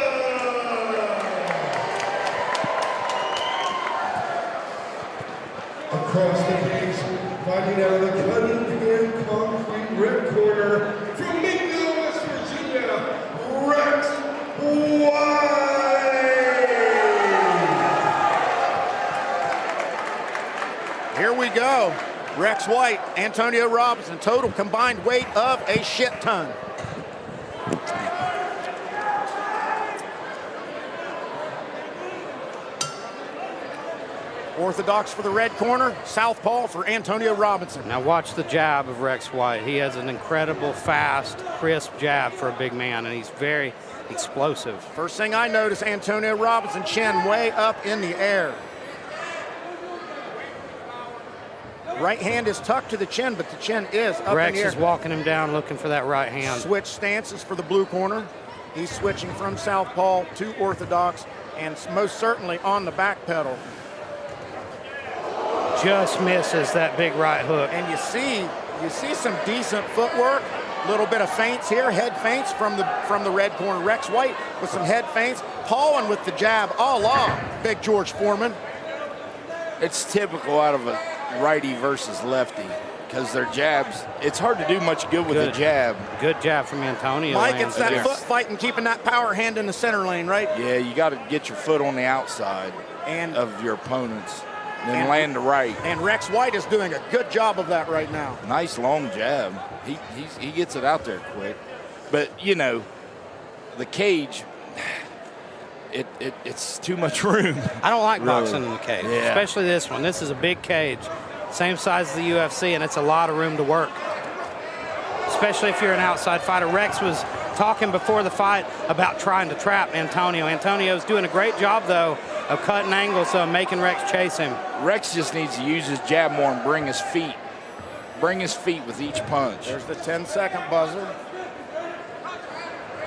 Across the cage, fighting out of the Cunningham Concrete red corner, from Mingo, West Virginia, Rex White. Rex White, Antonio Robinson, total combined weight of a shit ton. Orthodox for the red corner, southpaw for Antonio Robinson. Now watch the jab of Rex White. He has an incredible, fast, crisp jab for a big man, and he's very explosive. First thing I notice, Antonio Robinson, chin way up in the air. Right hand is tucked to the chin, but the chin is up Rex in the air. is walking him down, looking for that right hand. Switch stances for the blue corner. He's switching from southpaw to orthodox, and most certainly on the back pedal. Just misses that big right hook. And you see some decent footwork. A little bit of feints here, head feints from the red corner. Rex White with some head feints. Pawing with the jab, a la Big George Foreman. It's typical out of a righty versus lefty because their jabs, it's hard to do much good with a jab. Good jab from Antonio. Mike, it's that foot fight and keeping that power hand in the center lane, right? Yeah, you got to get your foot on the outside of your opponents. And land the right. And Rex White is doing a good job of that right now. Nice long jab. He gets it out there quick. But, you know, the cage, it's too much room. I don't like boxing in the cage, especially this one. This is a big cage, same size as the UFC, and it's a lot of room to work, especially if you're an outside fighter. Rex was talking before the fight about trying to trap Antonio. Antonio's doing a great job, though, of cutting angles, so making Rex chase him. Rex just needs to use his jab more and bring his feet with each punch. There's the 10-second buzzer.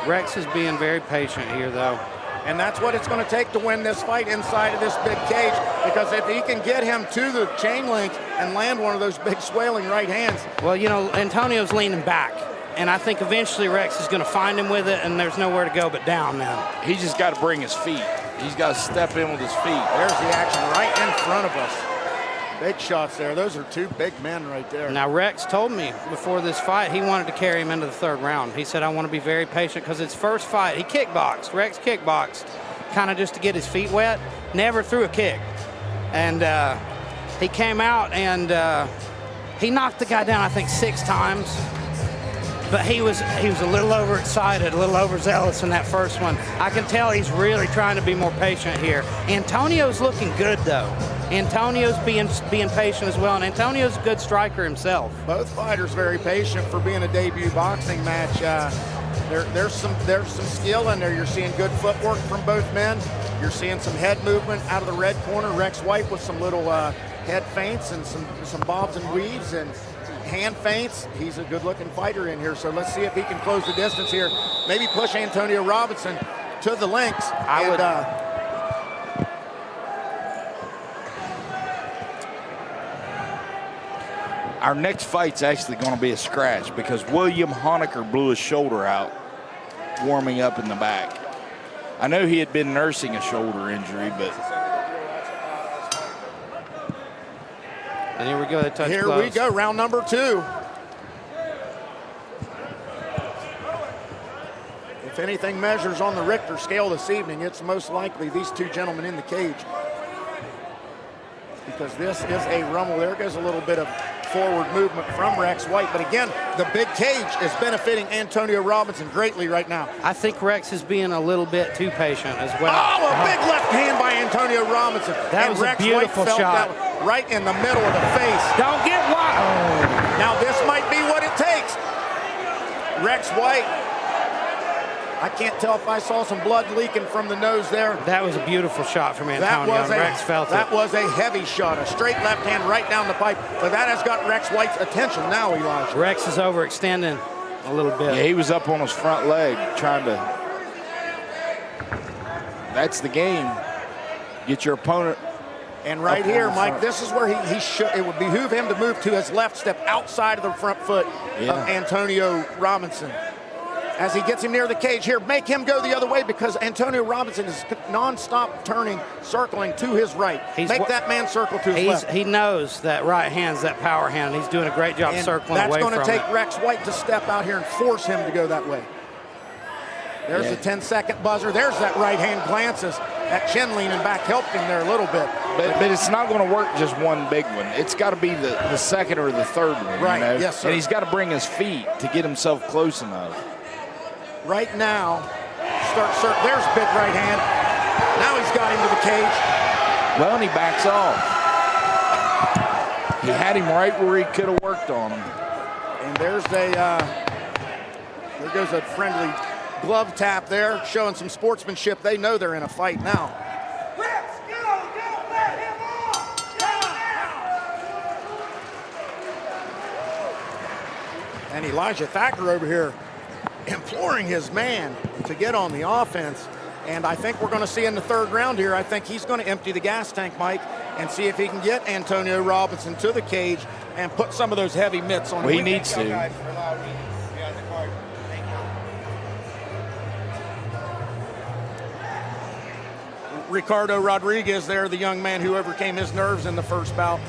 Rex is being very patient here, though. And that's what it's going to take to win this fight inside of this big cage, because if he can get him to the chain link and land one of those big swailing right hands. Well, you know, Antonio's leaning back, and I think eventually Rex is going to find him with it, and there's nowhere to go but down now. He just got to bring his feet. He's got to step in with his feet. There's the action right in front of us. Big shots there. Those are two big men right there. Now, Rex told me before this fight he wanted to carry him into the third round. He said, I want to be very patient because his first fight, he kickboxed. Rex kickboxed, kind of just to get his feet wet. Never threw a kick. And he came out and he knocked the guy down, I think, 6 times. But he was a little overexcited, a little overzealous in that first one. I can tell he's really trying to be more patient here. Antonio's looking good, though. Antonio's being patient as well, and Antonio's a good striker himself. Both fighters very patient for being a debut boxing match. There's some skill in there. You're seeing good footwork from both men. You're seeing some head movement out of the red corner. Rex White with some little head feints and some bobs and weaves and hand feints. He's a good-looking fighter in here, so let's see if he can close the distance here. Maybe push Antonio Robinson to the links. Our next fight's actually going to be a scratch because William Honecker blew his shoulder out warming up in the back. I know he had been nursing a shoulder injury, but... And here we go, they touch Here gloves. we go, round number 2. If anything measures on the Richter scale this evening, it's most likely these two gentlemen in the cage. Because this is a rumble. There goes a little bit of forward movement from Rex White. But again, the big cage is benefiting Antonio Robinson greatly right now. I think Rex is being a little bit too patient as well. Oh, a big left hand by Antonio Robinson. That was Rex a beautiful White felt shot. That right in the middle of the face. Don't get wild. Oh. Now this might be what it takes. Rex White. I can't tell if I saw some blood leaking from the nose there. That was a beautiful shot from Antonio, and Rex felt it. That was a heavy shot, a straight left hand right down the pipe. But that has got Rex White's attention now, Elijah. Rex is overextending a little bit. Yeah, he was up on his front leg trying to... That's the game. Get your opponent... And right here, Mike, this is where he should. It would behoove him to move to his left, step outside of the front foot of Antonio Robinson. As he gets him near the cage here, make him go the other way because Antonio Robinson is nonstop turning, circling to his right. Make that man circle to his left. He knows that right hand's that power hand, and he's doing a great job circling away from it. That's going to take Rex White to step out here and force him to go that way. There's the 10-second buzzer. There's that right hand glances. That chin leaning back helped him there a little bit. But it's not going to work just one big one. It's got to be the second or the third one. Right, You know? yes, sir. And he's got to bring his feet to get himself close enough. Right now, there's big right hand. Now he's got him to the cage. Well, and he backs off. He had him right where he could have worked on him. And there's there goes a friendly glove tap there, showing some sportsmanship. They know they're in a fight now. And Elijah Thacker over here imploring his man to get on the offense. And I think we're going to see in the third round here, I think he's going to empty the gas tank, Mike, and see if he can get Antonio Robinson to the cage and put some of those heavy mitts on him. Well, he needs to. Ricardo Rodriguez there, the young man who overcame his nerves in the first bout,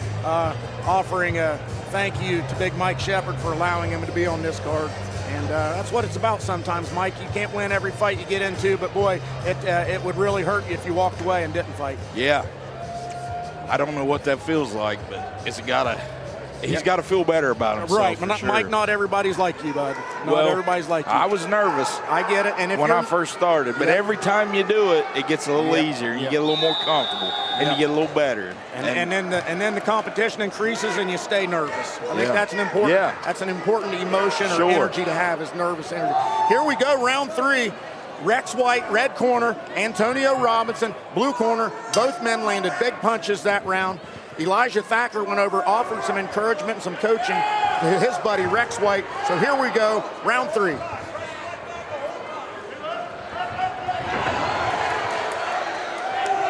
offering a thank you to Big Mike Shepard for allowing him to be on this card. And that's what it's about sometimes, Mike. You can't win every fight you get into, but boy, it would really hurt you if you walked away and didn't fight. Yeah. I don't know what that feels like, but he's got to feel better about himself. Right, for sure. Mike, not everybody's like you, bud. Not everybody's like you. I was nervous. I get it. And if when I first started, but every time you do it, it gets a little easier. You get a little more comfortable, and you get a little better. And then the competition increases, and you stay nervous. I think that's an important emotion or energy to have, is nervous energy. Here we go, round 3. Rex White, red corner, Antonio Robinson, blue corner. Both men landed big punches that round. Elijah Thacker went over, offered some encouragement and some coaching to his buddy Rex White. So here we go, round 3.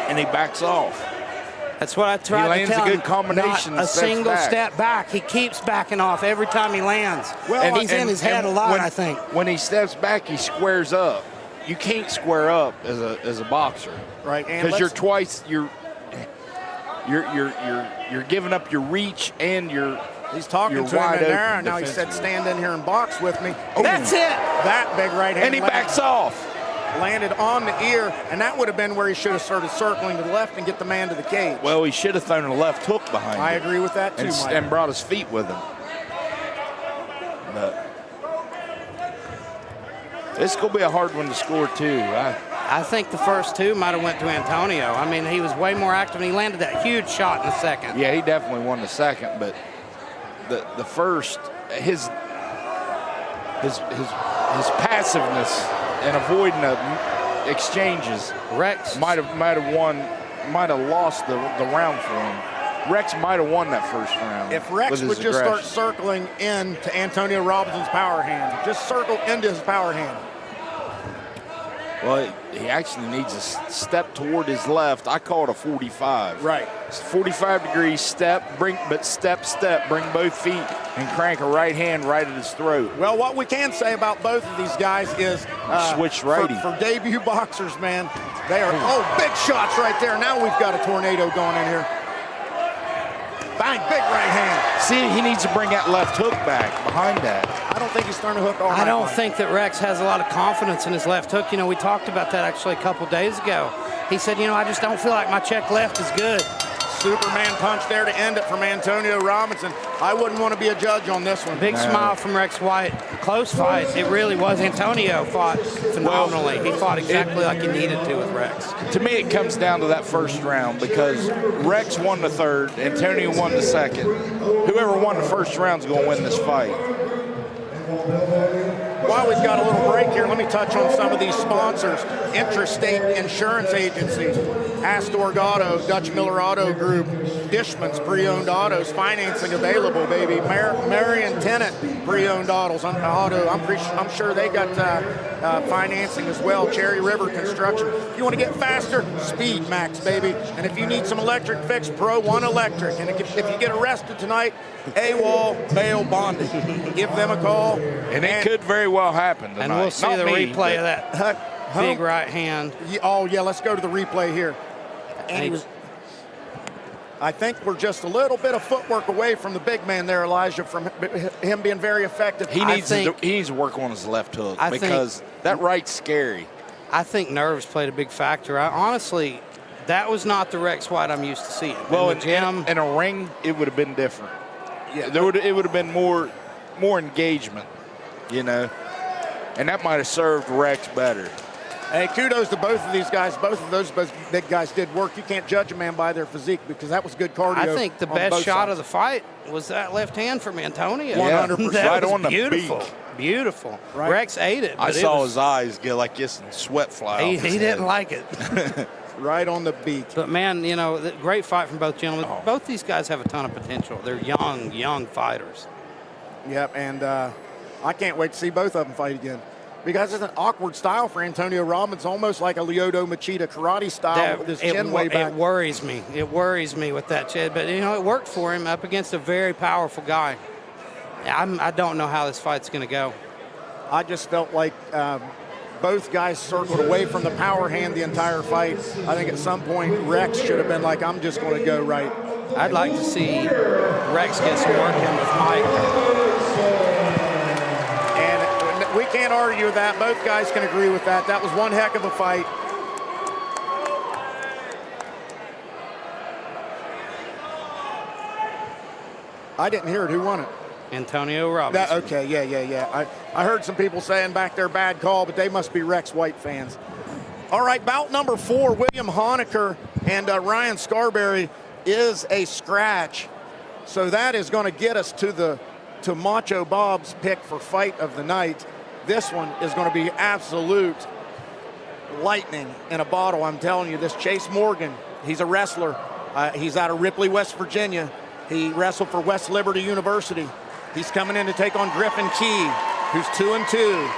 And he backs off. That's what I tried to tell him. He lands a good combination. Not a single step back. He keeps backing off every time he lands. Well, he's in his head a lot, I think. When he steps back, he squares up. You can't square up as a boxer, right? Because you're giving up your reach and your. He's talking to him in there, and now he said, "Stand in here and box with me." Oh, that's it. That big right hand. And he backs off. Landed on the ear, and that would have been where he should have started circling to the left and get the man to the cage. Well, he should have thrown a left hook behind him. I agree with that too, Mike. And brought his feet with him. But this is going to be a hard one to score, too. I think the first 2 might have went to Antonio. I mean, he was way more active, and he landed that huge shot in the second. Yeah, he definitely won the second, but the first, his passiveness and avoiding exchanges, Rex might have lost the round for him. Rex might have won that first round. If Rex would just start circling in to Antonio Robinson's power hand, just circle into his power hand. Well, he actually needs a step toward his left. I call it a 45. Right. It's 45 degrees step, bring both feet and crank a right hand right at his throat. Well, what we can say about both of these guys is switch righty. For debut boxers, man, they are, big shots right there. Now we've got a tornado going in here. Bang, big right hand. See, he needs to bring that left hook back behind that. I don't think he's throwing a hook all right. I don't think that Rex has a lot of confidence in his left hook. You know, we talked about that actually a couple days ago. He said, I just don't feel like my check left is good. Superman punch there to end it from Antonio Robinson. I wouldn't want to be a judge on this one. Big smile from Rex White. Close fight. It really was. Antonio fought phenomenally. He fought exactly like he needed to with Rex. To me, it comes down to that first round because Rex won the third, Antonio won the second. Whoever won the first round is going to win this fight. While we've got a little break here, let me touch on some of these sponsors. Interstate Insurance Agency, Astor Auto, Dutch Miller Auto Group, Dishman's Pre-Owned Autos, financing available, baby. Marion Tennant Pre-Owned Autos. I'm sure they got financing as well. Cherry River Construction. If you want to get faster, Speed Max, baby. And if you need some electric fix, Pro One Electric. And if you get arrested tonight, AWOL bail bonding. Give them a call. And it could very well happen tonight. And we'll see the replay of that big right hand. Oh, yeah, let's go to the replay here. And he was... I think we're just a little bit of footwork away from the big man there, Elijah, from him being very effective. He needs to work on his left hook because that right's scary. I think nerves played a big factor. Honestly, that was not the Rex White I'm used to seeing. Well, in the gym, in a ring, it would have been different. Yeah, it would have been more engagement, you know, and that might have served Rex better. Hey, kudos to both of these guys. Both of those big guys did work. You can't judge a man by their physique because that was good cardio. I think the best shot of the fight was that left hand from Antonio. 100%. That right was on the beautiful. beak. Beautiful. Right. Rex ate it. I saw his eyes get like this and sweat fly off his He head. didn't like it. Right on the beak. But, man, you know, great fight from both gentlemen. Oh. Both these guys have a ton of potential. They're young fighters. Yep, and I can't wait to see both of them fight again. Because it's an awkward style for Antonio Robbins, almost like a Lyoto Machida karate style with his chin way back. It worries me. It worries me with that chin. But, you know, it worked for him up against a very powerful guy. I don't know how this fight's going to go. I just felt like both guys circled away from the power hand the entire fight. I think at some point Rex should have been like, I'm just going to go right. I'd like to see Rex get some work in with Mike. And we can't argue with that. Both guys can agree with that. That was one heck of a fight. I didn't hear it. Who won it? Antonio Robbins. Okay, yeah. I heard some people saying back there, bad call, but they must be Rex White fans. All right, bout number 4, William Honecker and Ryan Scarberry is a scratch. So that is going to get us to Macho Bob's pick for fight of the night. This one is going to be absolute lightning in a bottle. I'm telling you, this Chase Morgan, he's a wrestler. He's out of Ripley, West Virginia. He wrestled for West Liberty University. He's coming in to take on Griffin Key, who's 2-2.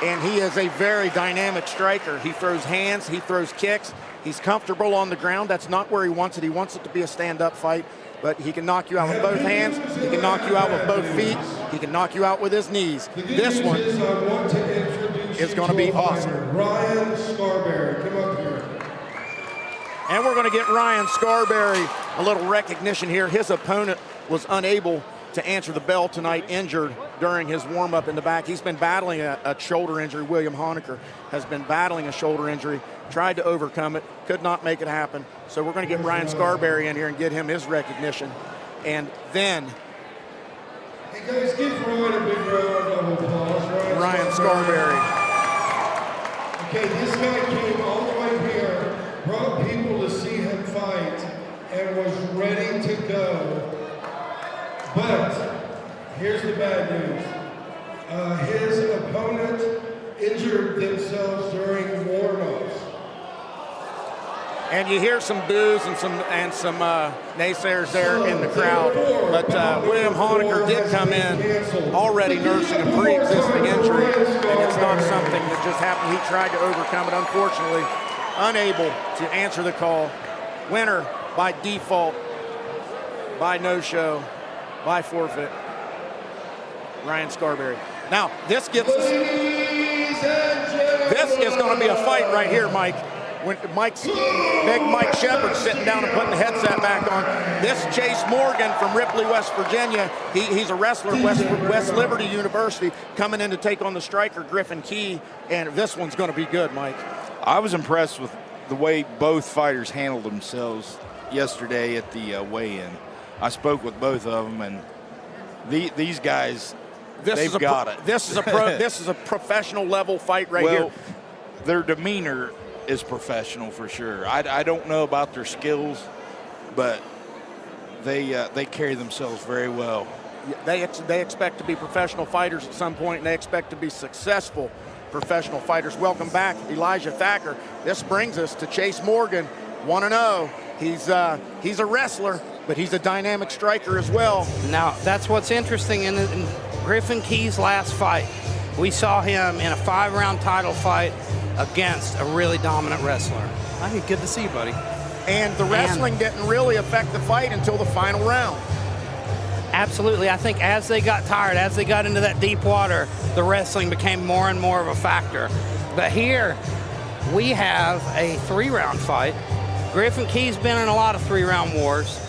And he is a very dynamic striker. He throws hands, he throws kicks. He's comfortable on the ground. That's not where he wants it. He wants it to be a stand-up fight. But he can knock you out with both hands. He can knock you out with both feet. He can knock you out with his knees. This one is going to be awesome. Ryan Scarberry, come up here. And we're going to get Ryan Scarberry a little recognition here. His opponent was unable to answer the bell tonight, injured during his warm-up in the back. He's been battling a shoulder injury. William Honecker has been battling a shoulder injury, tried to overcome it, could not make it happen. So we're going to get Ryan Scarberry in here and get him his recognition. And then Hey guys, give Ryan a big round of applause. Ryan Scarberry. Okay, this guy came all the way here, brought people to see him fight, and was ready to go. But here's the bad news. His opponent injured themselves during warm-ups. And you hear some boos and some naysayers there in the crowd. But William Honecker did come in already nursing a pre-existing injury, and it's not something that just happened. He tried to overcome it, unfortunately, unable to answer the call. Winner by default, by no-show, by forfeit, Ryan Scarberry. Now, this gets us, this is going to be a fight right here, Mike. When big Mike Shepard sitting down and putting the headset back on. This Chase Morgan from Ripley, West Virginia, he's a wrestler at West Liberty University, coming in to take on the striker Griffin Key, and this one's going to be good, Mike. I was impressed with the way both fighters handled themselves yesterday at the weigh-in. I spoke with both of them, and these guys, they've got it. This is a professional level fight right here. Their demeanor is professional for sure. I don't know about their skills, but they carry themselves very well. They expect to be professional fighters at some point, and they expect to be successful professional fighters. Welcome back, Elijah Thacker. This brings us to Chase Morgan, 1-0. He's a wrestler, but he's a dynamic striker as well. Now, that's what's interesting in Griffin Key's last fight. We saw him in a 5-round title fight against a really dominant wrestler. Good to see you, buddy. And the wrestling didn't really affect the fight until the final round. Absolutely. I think as they got tired, as they got into that deep water, the wrestling became more and more of a factor. But here, we have a 3-round fight. Griffin Key's been in a lot of 3-round wars.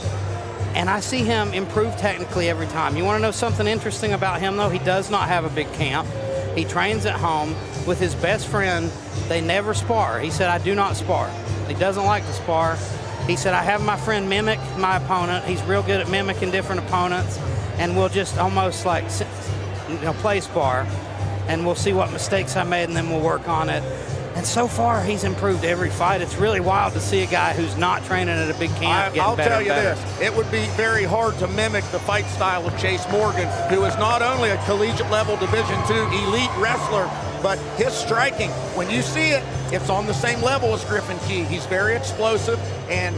And I see him improve technically every time. You want to know something interesting about him, though? He does not have a big camp. He trains at home with his best friend. They never spar. He said, I do not spar. He doesn't like to spar. He said, I have my friend mimic my opponent. He's real good at mimicking different opponents. And we'll just almost like, play spar. And we'll see what mistakes I made, and then we'll work on it. And so far, he's improved every fight. It's really wild to see a guy who's not training at a big camp getting better and better. I'll tell you this, it would be very hard to mimic the fight style of Chase Morgan, who is not only a collegiate level Division II elite wrestler, but his striking, when you see it, it's on the same level as Griffin Key. He's very explosive, and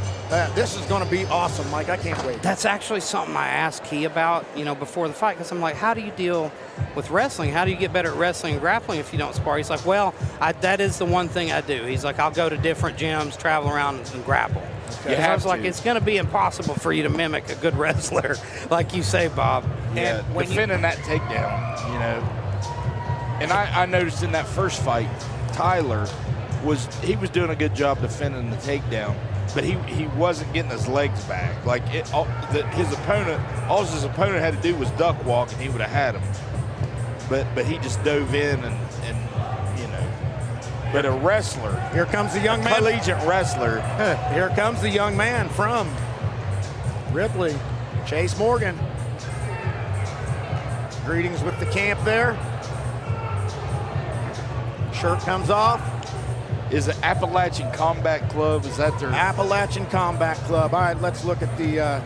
this is going to be awesome, Mike. I can't wait. That's actually something I asked Key about, before the fight, because I'm like, how do you deal with wrestling? How do you get better at wrestling and grappling if you don't spar? He's like, well, that is the one thing I do. He's like, I'll go to different gyms, travel around, and grapple. Okay. I was like, it's going to be impossible for you to mimic a good wrestler, like you say, Bob. Yeah, and when defending that takedown, And I noticed in that first fight, Tyler was doing a good job defending the takedown, but he wasn't getting his legs back. Like his opponent had to do was duck walk, and he would have had him. But he just dove in and. But a wrestler. Here comes the young man. Collegiate wrestler. Here comes the young man from Ripley, Chase Morgan. Greetings with the camp there. Shirt comes off. Is it Appalachian Combat Club? Is that their... Appalachian Combat Club. All right, let's look at the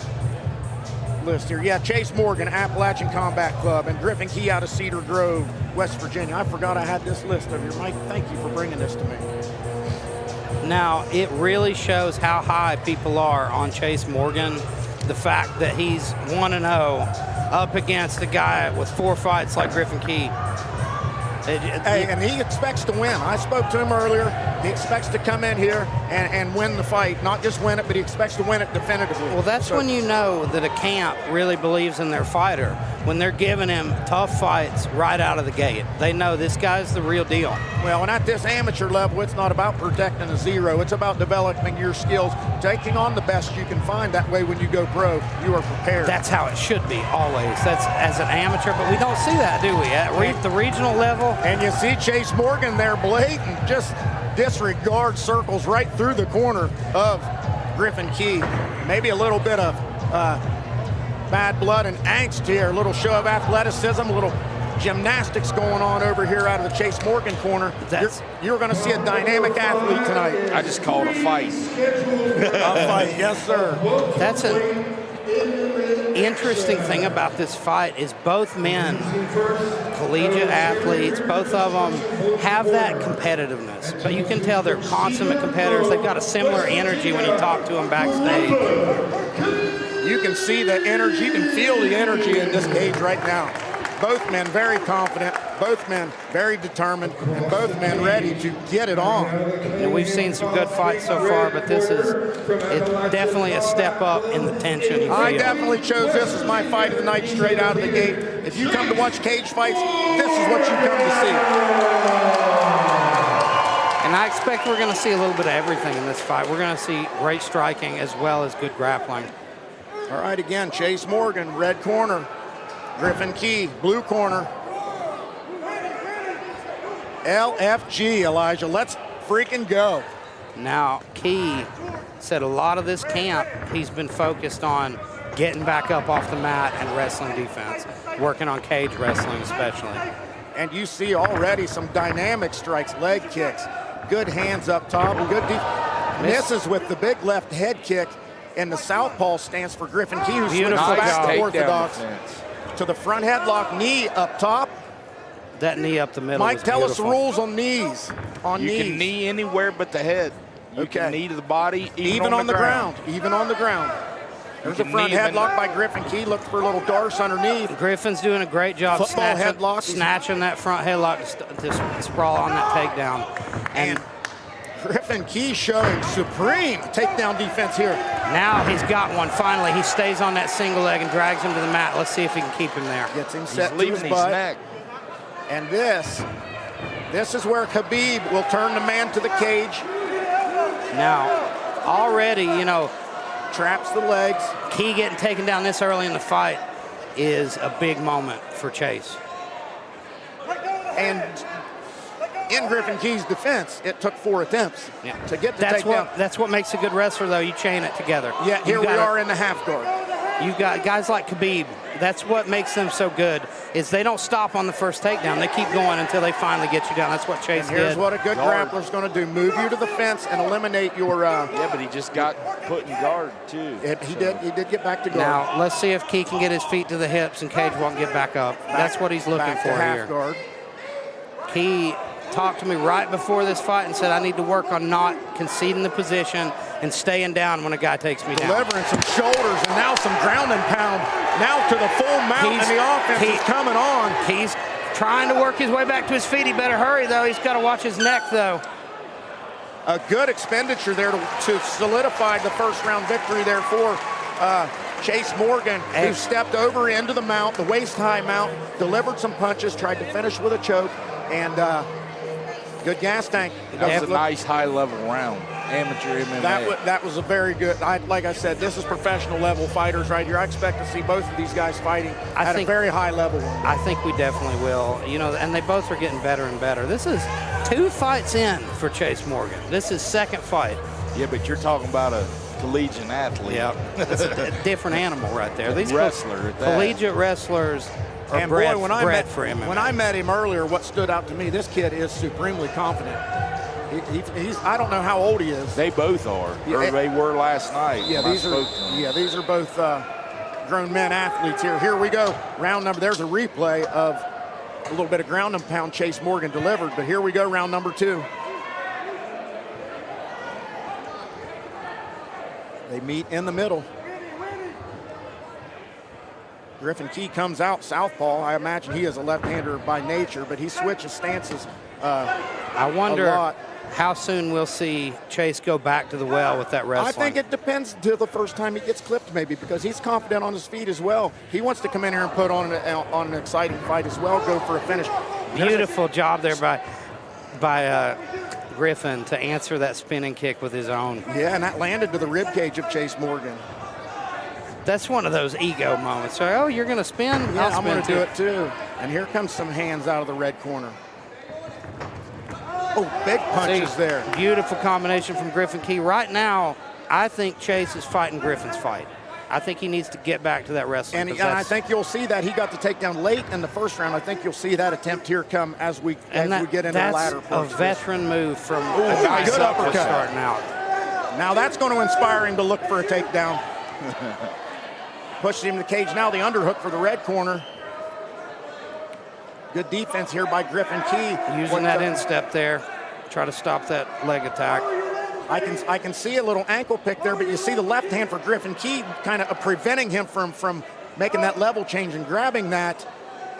list here. Yeah, Chase Morgan, Appalachian Combat Club, and Griffin Key out of Cedar Grove, West Virginia. I forgot I had this list over here. Mike, thank you for bringing this to me. Now, it really shows how high people are on Chase Morgan. The fact that he's 1-0 up against a guy with 4 fights like Griffin Key. And he expects to win. I spoke to him earlier. He expects to come in here and win the fight. Not just win it, but he expects to win it definitively. Well, that's when you know that a camp really believes in their fighter. When they're giving him tough fights right out of the gate. They know this guy's the real deal. Well, and at this amateur level, it's not about protecting a zero. It's about developing your skills, taking on the best you can find. That way, when you go pro, you are prepared. That's how it should be, always. That's as an amateur, but we don't see that, do we? At the regional level. And you see Chase Morgan there blatant, just disregard circles right through the corner of Griffin Key. Maybe a little bit of bad blood and angst here, a little show of athleticism, a little gymnastics going on over here out of the Chase Morgan corner. You're going to see a dynamic athlete tonight. I just called a fight. A fight, yes, sir. That's an interesting thing about this fight is both men, collegiate athletes, both of them have that competitiveness. But you can tell they're consummate competitors. They've got a similar energy when you talk to them backstage. You can see the energy, you can feel the energy in this cage right now. Both men very confident, both men very determined, and both men ready to get it on. And we've seen some good fights so far, but it's definitely a step up in the tension. I definitely chose this as my fight of the night straight out of the gate. If you come to watch cage fights, this is what you come to see. And I expect we're going to see a little bit of everything in this fight. We're going to see great striking as well as good grappling. All right, again, Chase Morgan, red corner. Griffin Key, blue corner. LFG, Elijah. Let's freaking go. Now, Key said a lot of this camp, he's been focused on getting back up off the mat and wrestling defense, working on cage wrestling especially. And you see already some dynamic strikes, leg kicks, good hands up top, and good misses with the big left head kick in the southpaw stance for Griffin Key, who's beautiful back to orthodox. To the front headlock, knee up top. That knee up the middle. Mike, tell us the rules on knees. You can knee anywhere but the head. You can knee to the body, even on the ground. Even on the ground. There's a front headlock by Griffin Key. Look for a little darce underneath. Griffin's doing a great job snatching that front headlock to sprawl on that takedown. And Griffin Key showing supreme takedown defense here. Now he's got one, finally. He stays on that single leg and drags him to the mat. Let's see if he can keep him there. Gets him set to his butt. And this is where Khabib will turn the man to the cage. Now, already, traps the legs. Key getting taken down this early in the fight is a big moment for Chase. And in Griffin Key's defense, it took 4 attempts to get the takedown. That's what makes a good wrestler, though. You chain it together. Yeah, here we are in the half guard. You've got guys like Khabib. That's what makes them so good, is they don't stop on the first takedown. They keep going until they finally get you down. That's what Chase did. Here's what a good grappler's going to do. Move you to the fence and eliminate your... yeah, but he just got put in guard, too. He did get back to guard. Now, let's see if Key can get his feet to the hips and Cage won't get back up. That's what he's looking for here. Guard. Key talked to me right before this fight and said, I need to work on not conceding the position and staying down when a guy takes me down. Delivering some shoulders and now some ground and pound. Now to the full mount, and the offense is coming on. He's trying to work his way back to his feet. He better hurry, though. He's got to watch his neck, though. A good expenditure there to solidify the first round victory there for Chase Morgan, who stepped over into the mount, the waist-high mount, delivered some punches, tried to finish with a choke, and good gas tank. That was a nice high-level round, amateur MMA. That was a very good, like I said, this is professional level fighters right here. I expect to see both of these guys fighting at a very high level. I think we definitely will. You know, and they both are getting better and better. This is 2 fights in for Chase Morgan. This is second fight. Yeah, but you're talking about a collegiate athlete. Yeah, it's a different animal right there. These wrestler, collegiate wrestlers are bred for MMA. When I met him earlier, what stood out to me, this kid is supremely confident. He's I don't know how old he is. They both are. Or they were last night. Yeah, these are both grown men athletes here. Here we go. Round number. There's a replay of a little bit of ground and pound Chase Morgan delivered, but here we go, round number 2. They meet in the middle. Griffin Key comes out southpaw. I imagine he is a left-hander by nature, but he switches stances I wonder how soon we'll see Chase go back to the well with that wrestling. I think it depends until the first time he gets clipped, maybe, because he's confident on his feet as well. He wants to come in here and put on an exciting fight as well, go for a finish. Beautiful job there by Griffin to answer that spinning kick with his own. Yeah, and that landed to the rib cage of Chase Morgan. That's one of those ego moments. So, oh, you're going to spin? Yeah, I'm going to do it too. And here comes some hands out of the red corner. Oh, big punches there. Beautiful combination from Griffin Key. Right now, I think Chase is fighting Griffin's fight. I think he needs to get back to that wrestling. And I think you'll see that. He got the takedown late in the first round. I think you'll see that attempt here come as we get into the latter part. That's a veteran move from a guy good uppercut starting out. Now that's going to inspire him to look for a takedown. Pushes him to the cage. Now the underhook for the red corner. Good defense here by Griffin Key. Using that instep there. Try to stop that leg attack. I can see a little ankle pick there, but you see the left hand for Griffin Key kind of preventing him from making that level change and grabbing that.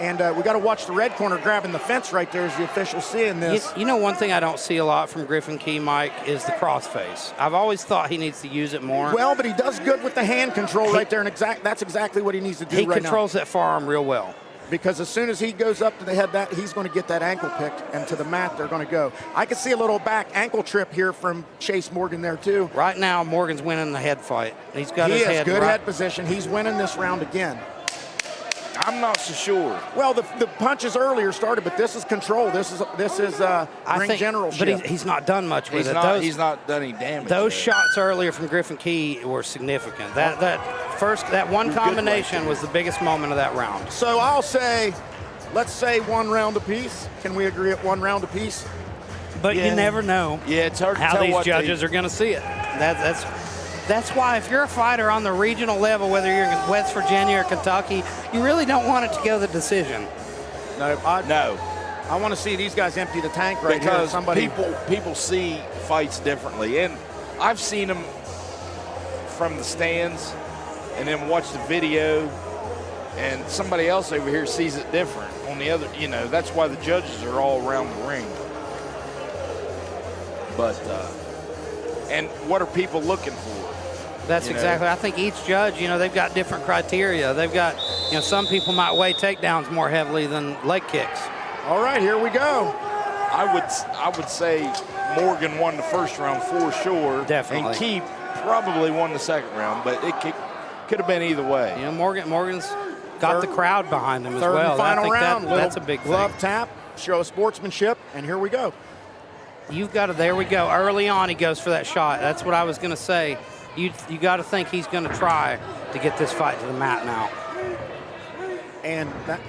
And we got to watch the red corner grabbing the fence right there as the official seeing this. You know, one thing I don't see a lot from Griffin Key, Mike, is the crossface. I've always thought he needs to use it more. Well, but he does good with the hand control right there, and that's exactly what he needs to do right now. He controls that forearm real well. Because as soon as he goes up to the head, he's going to get that ankle picked, and to the mat they're going to go. I can see a little back ankle trip here from Chase Morgan there too. Right now, Morgan's winning the head fight. He's got his head. He has good head position. He's winning this round again. I'm not so sure. Well, the punches earlier started, but this is control. This is ring generalship. But he's not done much with it. He's not done any damage. Those shots earlier from Griffin Key were significant. That one combination was the biggest moment of that round. So I'll say, let's say 1 round apiece. Can we agree at 1 round apiece? But you never know. Yeah, it's hard to how tell these judges are going to see it. That's why if you're a fighter on the regional level, whether you're in West Virginia or Kentucky, you really don't want it to go the decision. No. I want to see these guys empty the tank right here. Because people see fights differently. And I've seen them from the stands and then watch the video, and somebody else over here sees it different on the other. You know, that's why the judges are all around the ring. But, and what are people looking for? That's exactly. I think each judge, they've got different criteria. They've got, some people might weigh takedowns more heavily than leg kicks. All right, here we go. I would say Morgan won the first round for sure. Definitely. And Key probably won the second round, but it could have been either way. You know, Morgan's got the crowd behind him as Third well. and final round. That's a big glove thing. tap, show of sportsmanship, and here we go. You've got to, there we go. Early on, he goes for that shot. That's what I was going to say. You got to think he's going to try to get this fight to the mat now. And that,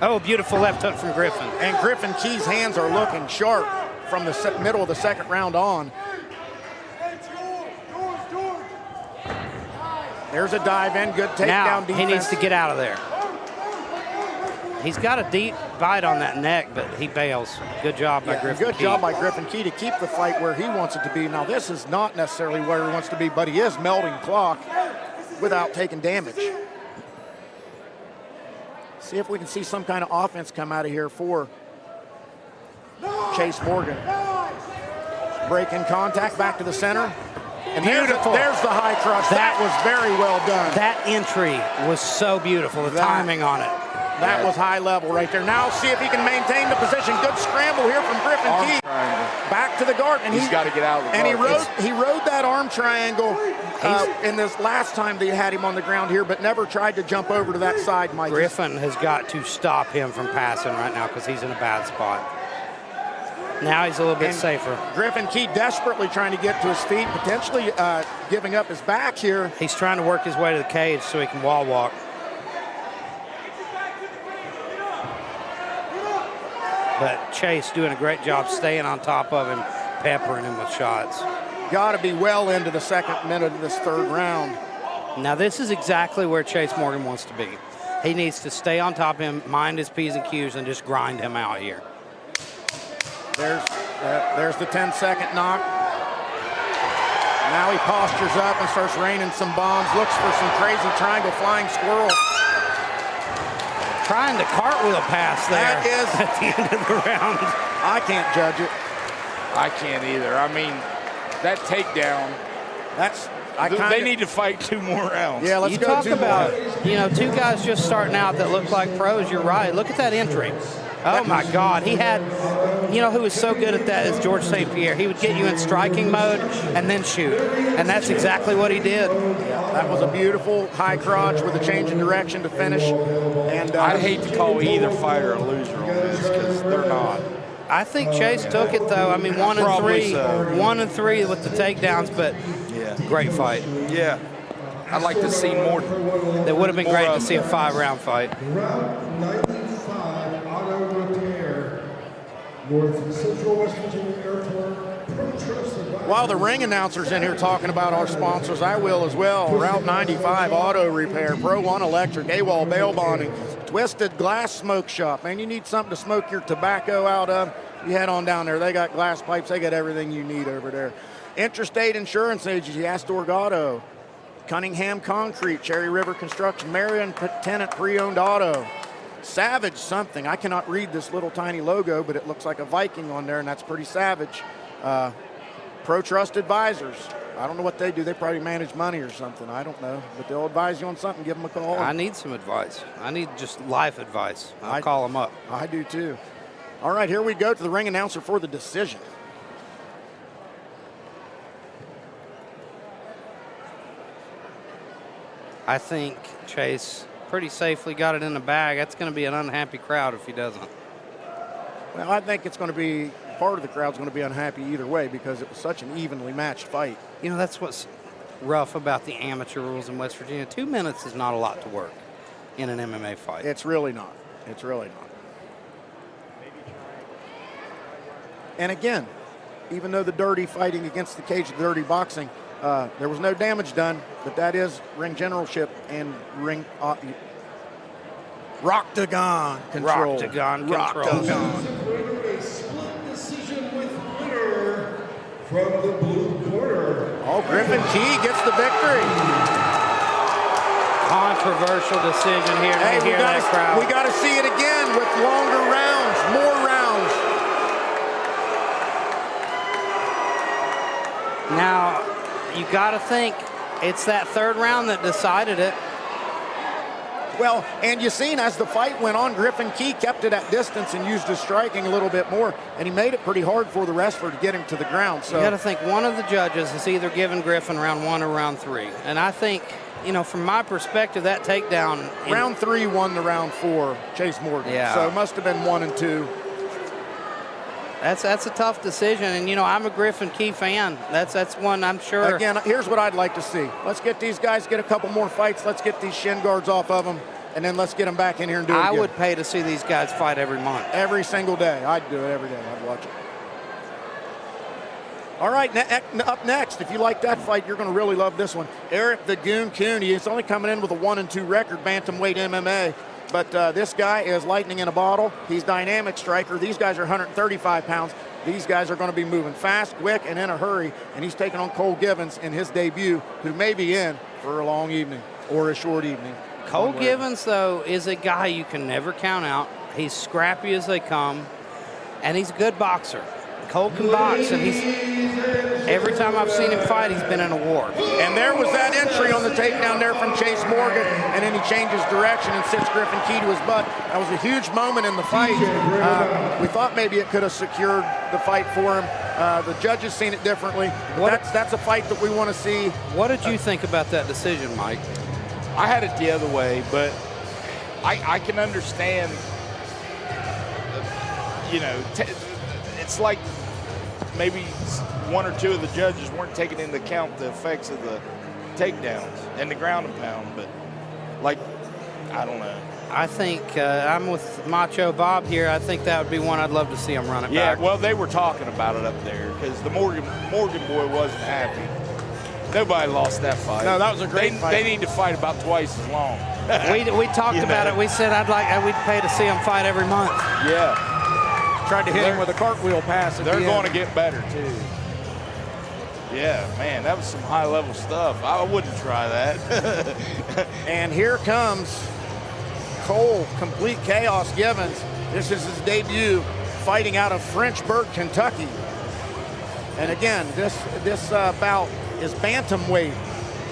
oh, beautiful left hook from Griffin. and Griffin Key's hands are looking sharp from the middle of the second round on. There's a dive in, good takedown Now defense. he needs to get out of there. He's got a deep bite on that neck, but he bails. Good job by Griffin Good Key. job by Griffin Key to keep the fight where he wants it to be. Now, this is not necessarily where he wants to be, but he is melting clock without taking damage. See if we can see some kind of offense come out of here for Chase Morgan. Breaking contact back to the center. And Beautiful. There's the high crotch. That was very well done. That entry was so beautiful, the timing on it. That was high level right there. Now see if he can maintain the position. Good scramble here from Griffin Key. Back to the guard. And He's got to get out of the And guard. he rode that arm triangle in this last time they had him on the ground here, but never tried to jump over to that side, Mike. Griffin has got to stop him from passing right now because he's in a bad spot. Now he's a little bit safer. Griffin Key desperately trying to get to his feet, potentially giving up his back here. He's trying to work his way to the cage so he can wall walk. But Chase doing a great job staying on top of him, peppering him with shots. Got to be well into the second minute of this third round. Now this is exactly where Chase Morgan wants to be. He needs to stay on top of him, mind his P's and Q's, and just grind him out here. There's the 10-second knock. Now he postures up and starts raining some bombs, looks for some crazy triangle flying squirrel. Trying to cartwheel pass there That is at the end of the round. I can't judge it. I can't either. I mean, that takedown, they need to fight 2 more rounds. Yeah, let's You go talk 2 about, more. you know, 2 guys just starting out that look like pros. You're right. Look at that entry. Oh, my God. He had, you know, who was so good at that is George St. Pierre. He would get you in striking mode and then shoot. And that's exactly what he did. That was a beautiful high crotch with a change in direction to finish. And I'd hate to call either fighter a loser on this because they're not. I think Chase took it, though. I mean, 1 and 3. Probably so. 1 and 3 with the takedowns, but great fight. Yeah. I'd like to see more. It would have been great to see a 5-round fight. Route 95, auto repair, North Central West Virginia Airport, Pro-Trust Advisor. while the ring announcer's in here talking about our sponsors, I will as well. Route 95 Auto Repair, Pro One Electric, AWOL Bail Bonding, Twisted Glass Smoke Shop. Man, you need something to smoke your tobacco out of, you head on down there. They got glass pipes. They got everything you need over there. Interstate Insurance Agency, Astor Auto, Cunningham Concrete, Cherry River Construction, Marion Tenant Pre-Owned Auto, Savage something. I cannot read this little tiny logo, but it looks like a Viking on there, and that's pretty savage. Pro Trust Advisors. I don't know what they do. They probably manage money or something. I don't know. But they'll advise you on something. Give them a call. I need some advice. I need just life advice. I'll call them up. I do too. All right, here we go to the ring announcer for the decision. I think Chase pretty safely got it in the bag. That's going to be an unhappy crowd if he doesn't. Well, I think it's going to be, part of the crowd's going to be unhappy either way because it was such an evenly matched fight. You know, that's what's rough about the amateur rules in West Virginia. 2 minutes is not a lot to work in an MMA fight. It's really not. It's really not. And again, even though the dirty fighting against the cage, the dirty boxing, there was no damage done, but that is ring generalship and ring Roctagon control. Roctagon control. Roctagon. A split decision with winner from the blue corner. Oh, Griffin Key gets the victory. Controversial decision here. Hey, To hear that crowd. we got to see it again with longer rounds, more rounds. Now, you got to think it's that third round that decided it. Well, and you seen as the fight went on, Griffin Key kept it at distance and used his striking a little bit more, and he made it pretty hard for the wrestler to get him to the ground. So you got to think one of the judges is either giving Griffin round 1 or round 3, and I think, you know, from my perspective, that takedown. Round 3 won the round 4, Chase Morgan. Yeah. So it must have been 1 and 2. That's a tough decision, and you know I'm a Griffin Key fan. That's one I'm sure. Again, here's what I'd like to see. Let's get these guys, get a couple more fights. Let's get these shin guards off of them, and then let's get them back in here and do it I again. would pay to see these guys fight every month. Every single day. I'd do it every day. I'd watch it. All right, up next, if you like that fight, you're going to really love this one. Eric the Goon Cooney. He's only coming in with a 1-2 record, bantamweight MMA. But this guy is lightning in a bottle. He's dynamic striker. These guys are 135 pounds. These guys are going to be moving fast, quick, and in a hurry. And he's taking on Cole Givens in his debut, who may be in for a long evening or a short evening. Cole Givens, though, is a guy you can never count out. He's scrappy as they come, and he's a good boxer. Cole can box, and every time I've seen him fight, he's been in a war. And there was that entry on the takedown there from Chase Morgan, and then he changes direction and sits Griffin Key to his butt. That was a huge moment in the fight. We thought maybe it could have secured the fight for him. The judges seen it differently. That's a fight that we want to see. What did you think about that decision, Mike? I had it the other way, but I can understand, you know, it's like maybe 1 or 2 of the judges weren't taking into account the effects of the takedowns and the ground and pound, but like, I don't know. I think I'm with Macho Bob here. I think that would be one I'd love to see him run it back. Yeah, well, they were talking about it up there because the Morgan boy wasn't happy. Nobody lost that fight. No, that was a great fight. They need to fight about twice as long. We talked about it. We said we'd pay to see him fight every month. Yeah. Tried to hit him with a cartwheel pass. They're going to get better, too. Yeah, man, that was some high-level stuff. I wouldn't try that. And here comes Cole, Complete Chaos Givens. This is his debut fighting out of Frenchburg, Kentucky. And again, this bout is bantamweight,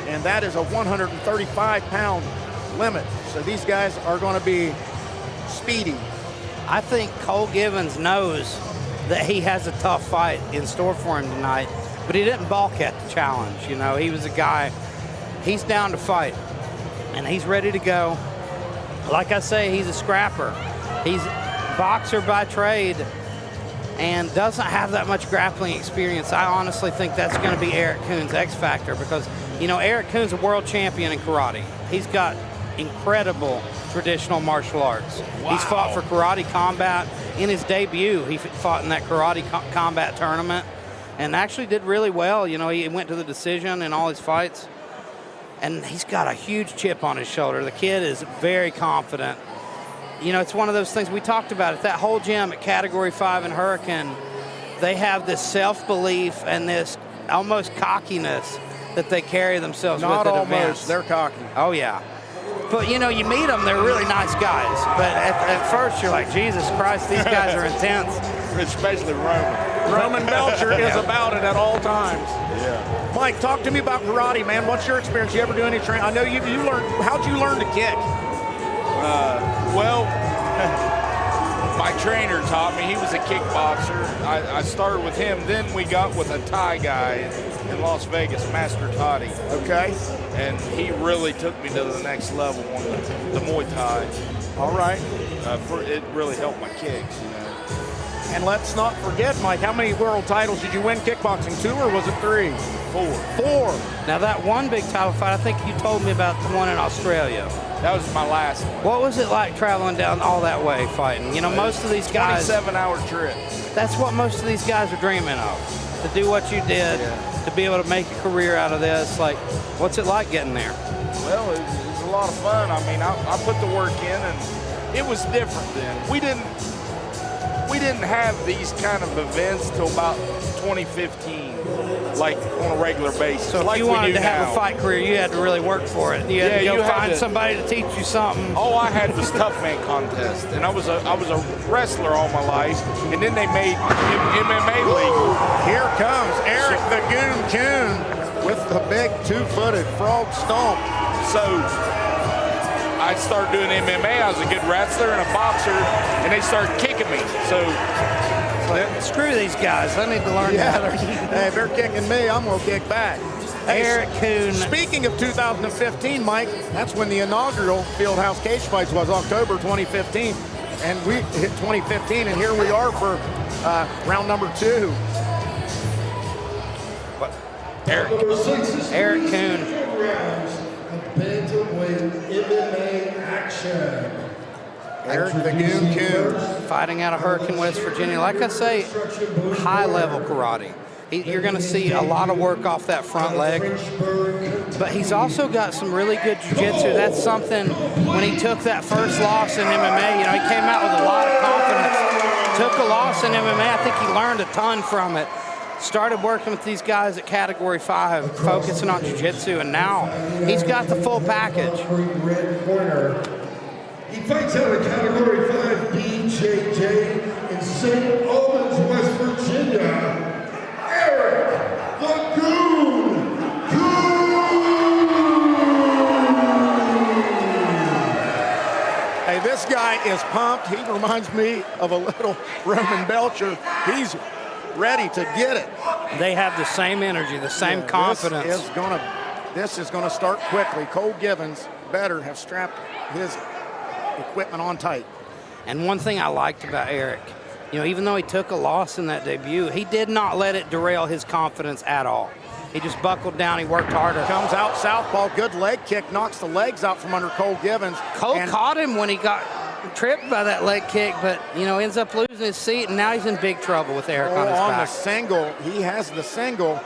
and that is a 135-pound limit. So these guys are going to be speedy. I think Cole Givens knows that he has a tough fight in store for him tonight, but he didn't balk at the challenge. You know, he was a guy, he's down to fight, and he's ready to go. Like I say, he's a scrapper. He's a boxer by trade and doesn't have that much grappling experience. I honestly think that's going to be Eric Kuhn's X factor because, you know, Eric Kuhn's a world champion in karate. He's got incredible traditional martial arts. Wow. He's fought for Karate Combat. In his debut, he fought in that Karate Combat tournament and actually did really well. You know, he went to the decision in all his fights. And he's got a huge chip on his shoulder. The kid is very confident. You know, it's one of those things we talked about. At that whole gym at Category 5 in Hurricane, they have this self-belief and this almost cockiness that they carry themselves with at events. They're cocky. Oh, yeah. But, you know, you meet them, they're really nice guys. But at first, you're like, Jesus Christ, these guys are intense. Especially Roman. Roman Belcher is about it at all times. Yeah. Mike, talk to me about karate, man. What's your experience? You ever do any training? I know you learned. How'd you learn to kick? Well, my trainer taught me. He was a kickboxer. I started with him. Then we got with a Thai guy in Las Vegas, Master Toddy. Okay. And he really took me to the next level on the Muay Thai. All right. It really helped my kicks, you know. And let's not forget, Mike, how many world titles did you win kickboxing? 2 or was it 3? 4. Now, that one big title fight, I think you told me about the one in Australia. That was my last one. What was it like traveling down all that way fighting? You know, most of these guys... 27-hour trip. That's what most of these guys are dreaming of. To do what you did, to be able to make a career out of this. Like, what's it like getting there? Well, it was a lot of fun. I mean, I put the work in, and it was different then. We didn't have these kind of events till about 2015, like on a regular basis. So if you wanted to have a fight career, you had to really work for it. You had to go find somebody to teach you something. All I had was Tough Man contest, and I was a wrestler all my life, and then they made MMA legal. Here comes Eric the Goon Coon with the big 2-footed frog stomp. So I started doing MMA. I was a good wrestler and a boxer, and they started kicking me. So screw these guys. I need to learn better. Hey, if they're kicking me, I'm going to kick back. Hey, Eric Coon. Speaking of 2015, Mike, that's when the inaugural Fieldhouse Cage Fights was, October 2015. And we hit 2015, and here we are for round number 2. Eric Coon. Eric the Goon Coon. Fighting out of Hurricane, West Virginia. Like I say, high-level karate. You're going to see a lot of work off that front leg. But he's also got some really good jiu-jitsu. That's something, when he took that first loss in MMA, you know, he came out with a lot of confidence. Took a loss in MMA. I think he learned a ton from it. Started working with these guys at Category 5, focusing on jiu-jitsu, and now he's got the full package. He fights out of Category 5 BJJ in St. Albans, West Virginia. Eric the Goon Hey, this guy is pumped. He reminds me of a little Roman Belcher. He's ready to get it. They have the same energy, the same confidence. This is gonna start quickly. Cole Givens better have strapped his equipment on tight. And one thing I liked about Eric, you know, even though he took a loss in that debut, he did not let it derail his confidence at all. He just buckled down, he worked harder. Comes out southpaw, good leg kick, knocks the legs out from under Cole Givens. Cole caught him when he got tripped by that leg kick, but, you know, ends up losing his seat, and now he's in big trouble with Eric on his back. On the single, he has the single.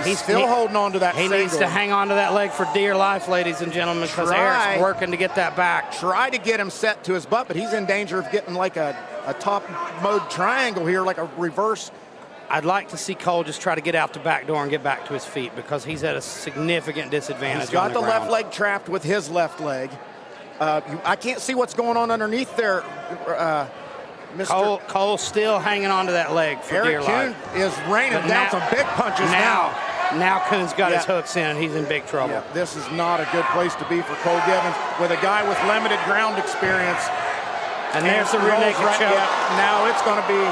He's still holding on to that single. He needs to hang on to that leg for dear life, ladies and gentlemen, because Eric's working to get that back. Try to get him set to his butt, but he's in danger of getting like a top mode triangle here, like a reverse. I'd like to see Cole just try to get out the back door and get back to his feet, because he's at a significant disadvantage. He's got on the left leg trapped with his left leg. I can't see what's going on underneath there, Mr. Cole's still hanging on to that leg for dear life. Eric Coon is raining down some big punches now. Now Coon's got his hooks in, and he's in big trouble. Yeah, this is not a good place to be for Cole Givens with a guy with limited ground experience. And there's the rear naked choke. Yeah, now it's going to be.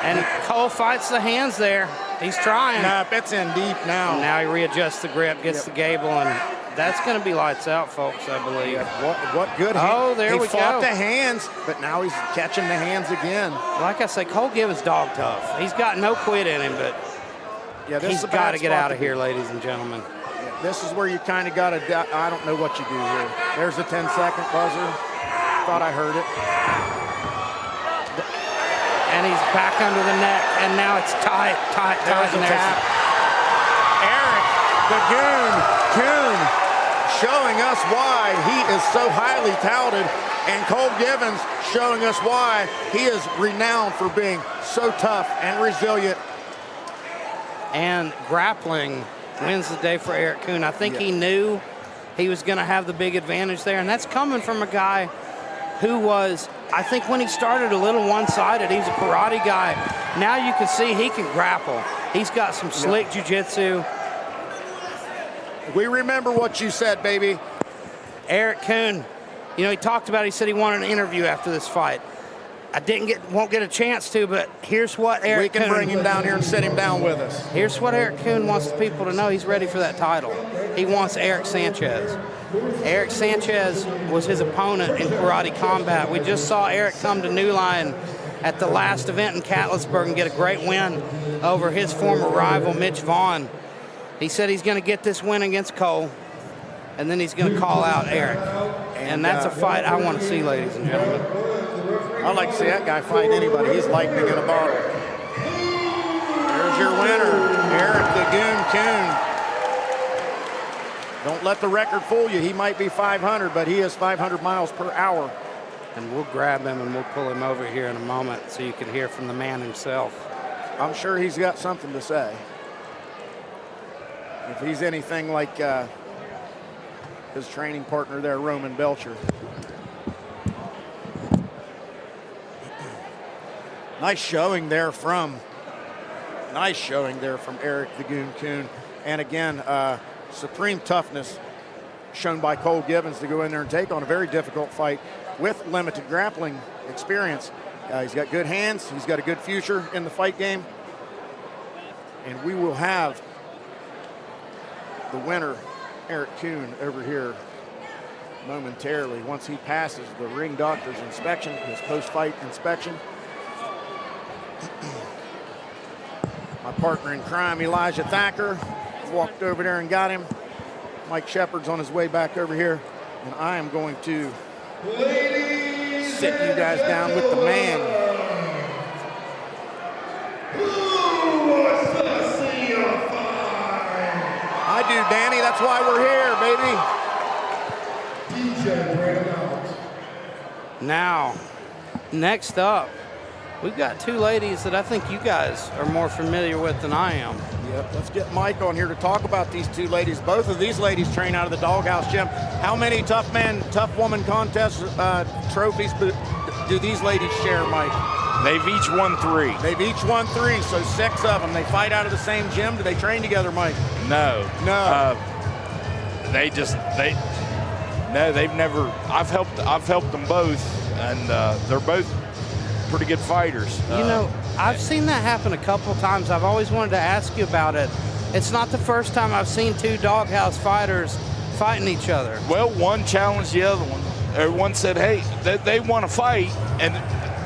And Cole fights the hands there. He's trying. Nah, it's in deep now. And now he readjusts the grip, gets the gable, and that's going to be lights out, folks, I believe. Yeah, what good. He fought the hands, but now he's catching the hands again. Like I say, Cole Givens dog tough. He's got no quit in him, but he's got to get out of here, ladies and gentlemen. Yeah, this is where you kind of got to, I don't know what you do here. There's the 10-second buzzer. Thought I heard it. And he's back under the neck, and now it's tight. There's a tap. Eric the Goon Coon showing us why he is so highly touted, and Cole Givens showing us why he is renowned for being so tough and resilient. And grappling wins the day for Eric Coon. I think he knew he was going to have the big advantage there, and that's coming from a guy who was, I think when he started, a little one-sided. He's a karate guy. Now you can see he can grapple. He's got some slick jiu-jitsu. We remember what you said, baby. Eric Coon, you know, he talked about, he said he wanted an interview after this fight. I won't get a chance to, but here's what Eric Coon. We can bring him down here and sit him down with us. Here's what Eric Coon wants the people to know. He's ready for that title. He wants Eric Sanchez. Eric Sanchez was his opponent in karate combat. We just saw Eric come to New Line at the last event in Catlettsburg and get a great win over his former rival, Mitch Vaughn. He said he's going to get this win against Cole, and then he's going to call out Eric. And that's a fight I want to see, ladies and gentlemen. I'd like to see that guy fight anybody. He's lightning in a bottle. There's your winner, Eric the Goon Coon. Don't let the record fool you. He might be 500, but he is 500 miles per hour. And we'll grab him and we'll pull him over here in a moment so you can hear from the man himself. I'm sure he's got something to say. If he's anything like his training partner there, Roman Belcher. Nice showing there from Eric the Goon Coon. And again, supreme toughness shown by Cole Givens to go in there and take on a very difficult fight with limited grappling experience. He's got good hands. He's got a good future in the fight game. And we will have the winner, Eric Kuhn, over here momentarily once he passes the ring doctor's inspection, his post-fight inspection. My partner in crime, Elijah Thacker, walked over there and got him. Mike Shepard's on his way back over here, and I am going to sit you guys down with the man. Who wants to see a fight? I do, Danny. That's why we're here, baby. DJ Reynolds. Now, next up, we've got two ladies that I think you guys are more familiar with than I am. Yep, let's get Mike on here to talk about these two ladies. Both of these ladies train out of the Dawghouse gym. How many tough man, tough woman contest trophies do these ladies share, Mike? They've each won 3. They've each won 3, so 6 of them. They fight out of the same gym. Do they train together, Mike? No. No. They've never. I've helped them both, and they're both pretty good fighters. You know, I've seen that happen a couple times. I've always wanted to ask you about it. It's not the first time I've seen two Dawghouse fighters fighting each other. Well, one challenged the other one. One said, hey, they want to fight, and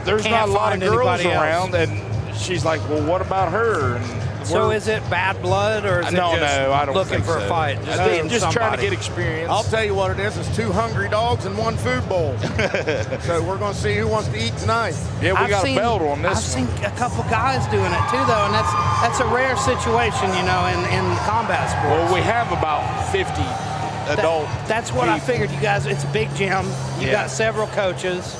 there's Can't not a lot of find girls anybody around. else. And she's like, well, what about her? And So is it bad blood, or is it no, just I don't looking think for so. a fight? Just, beating Just trying to somebody? get experience. I'll tell you what it is. It's 2 hungry dogs and 1 food bowl. So we're going to see who wants to eat tonight. Yeah, we got a belt on this I've one. seen a couple guys doing it too, though, and that's a rare situation, you know, in combat sports. Well, we have about 50 adult. That's what I people. figured. You guys, it's a big gym. You got several coaches,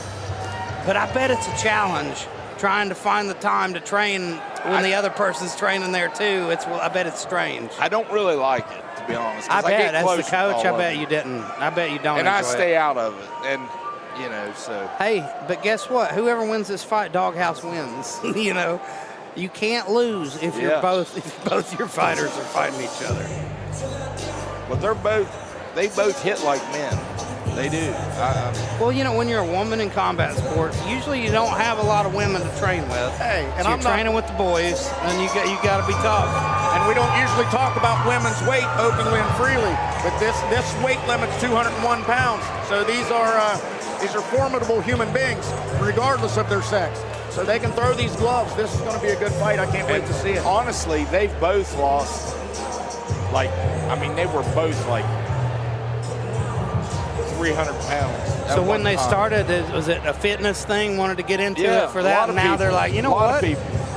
but I bet it's a challenge trying to find the time to train when the other person's training there too. I bet it's strange. I don't really like it, to be honest. I 'cause bet get as close the to coach, all I of bet them. you didn't. I bet you don't. And I enjoy stay it. out of it, and so. Hey, but guess what? Whoever wins this fight, Dawghouse wins. You know, you can't lose if you're both your fighters are fighting each other. Well, they both hit like men. They do. Well, you know, when you're a woman in combat sports, usually you don't have a lot of women to train with. Hey, and so I'm you're training with the boys, and you got to be tough. And we don't usually talk about women's weight openly and freely, but this weight limit's 201 pounds. So these are formidable human beings, regardless of their sex. So they can throw these gloves. This is going to be a good fight. I can't wait to see it. Honestly, they've both lost. They were both like 300 pounds. So when they started, was it a fitness thing? Wanted to get into it for that, and now they're like, you know what?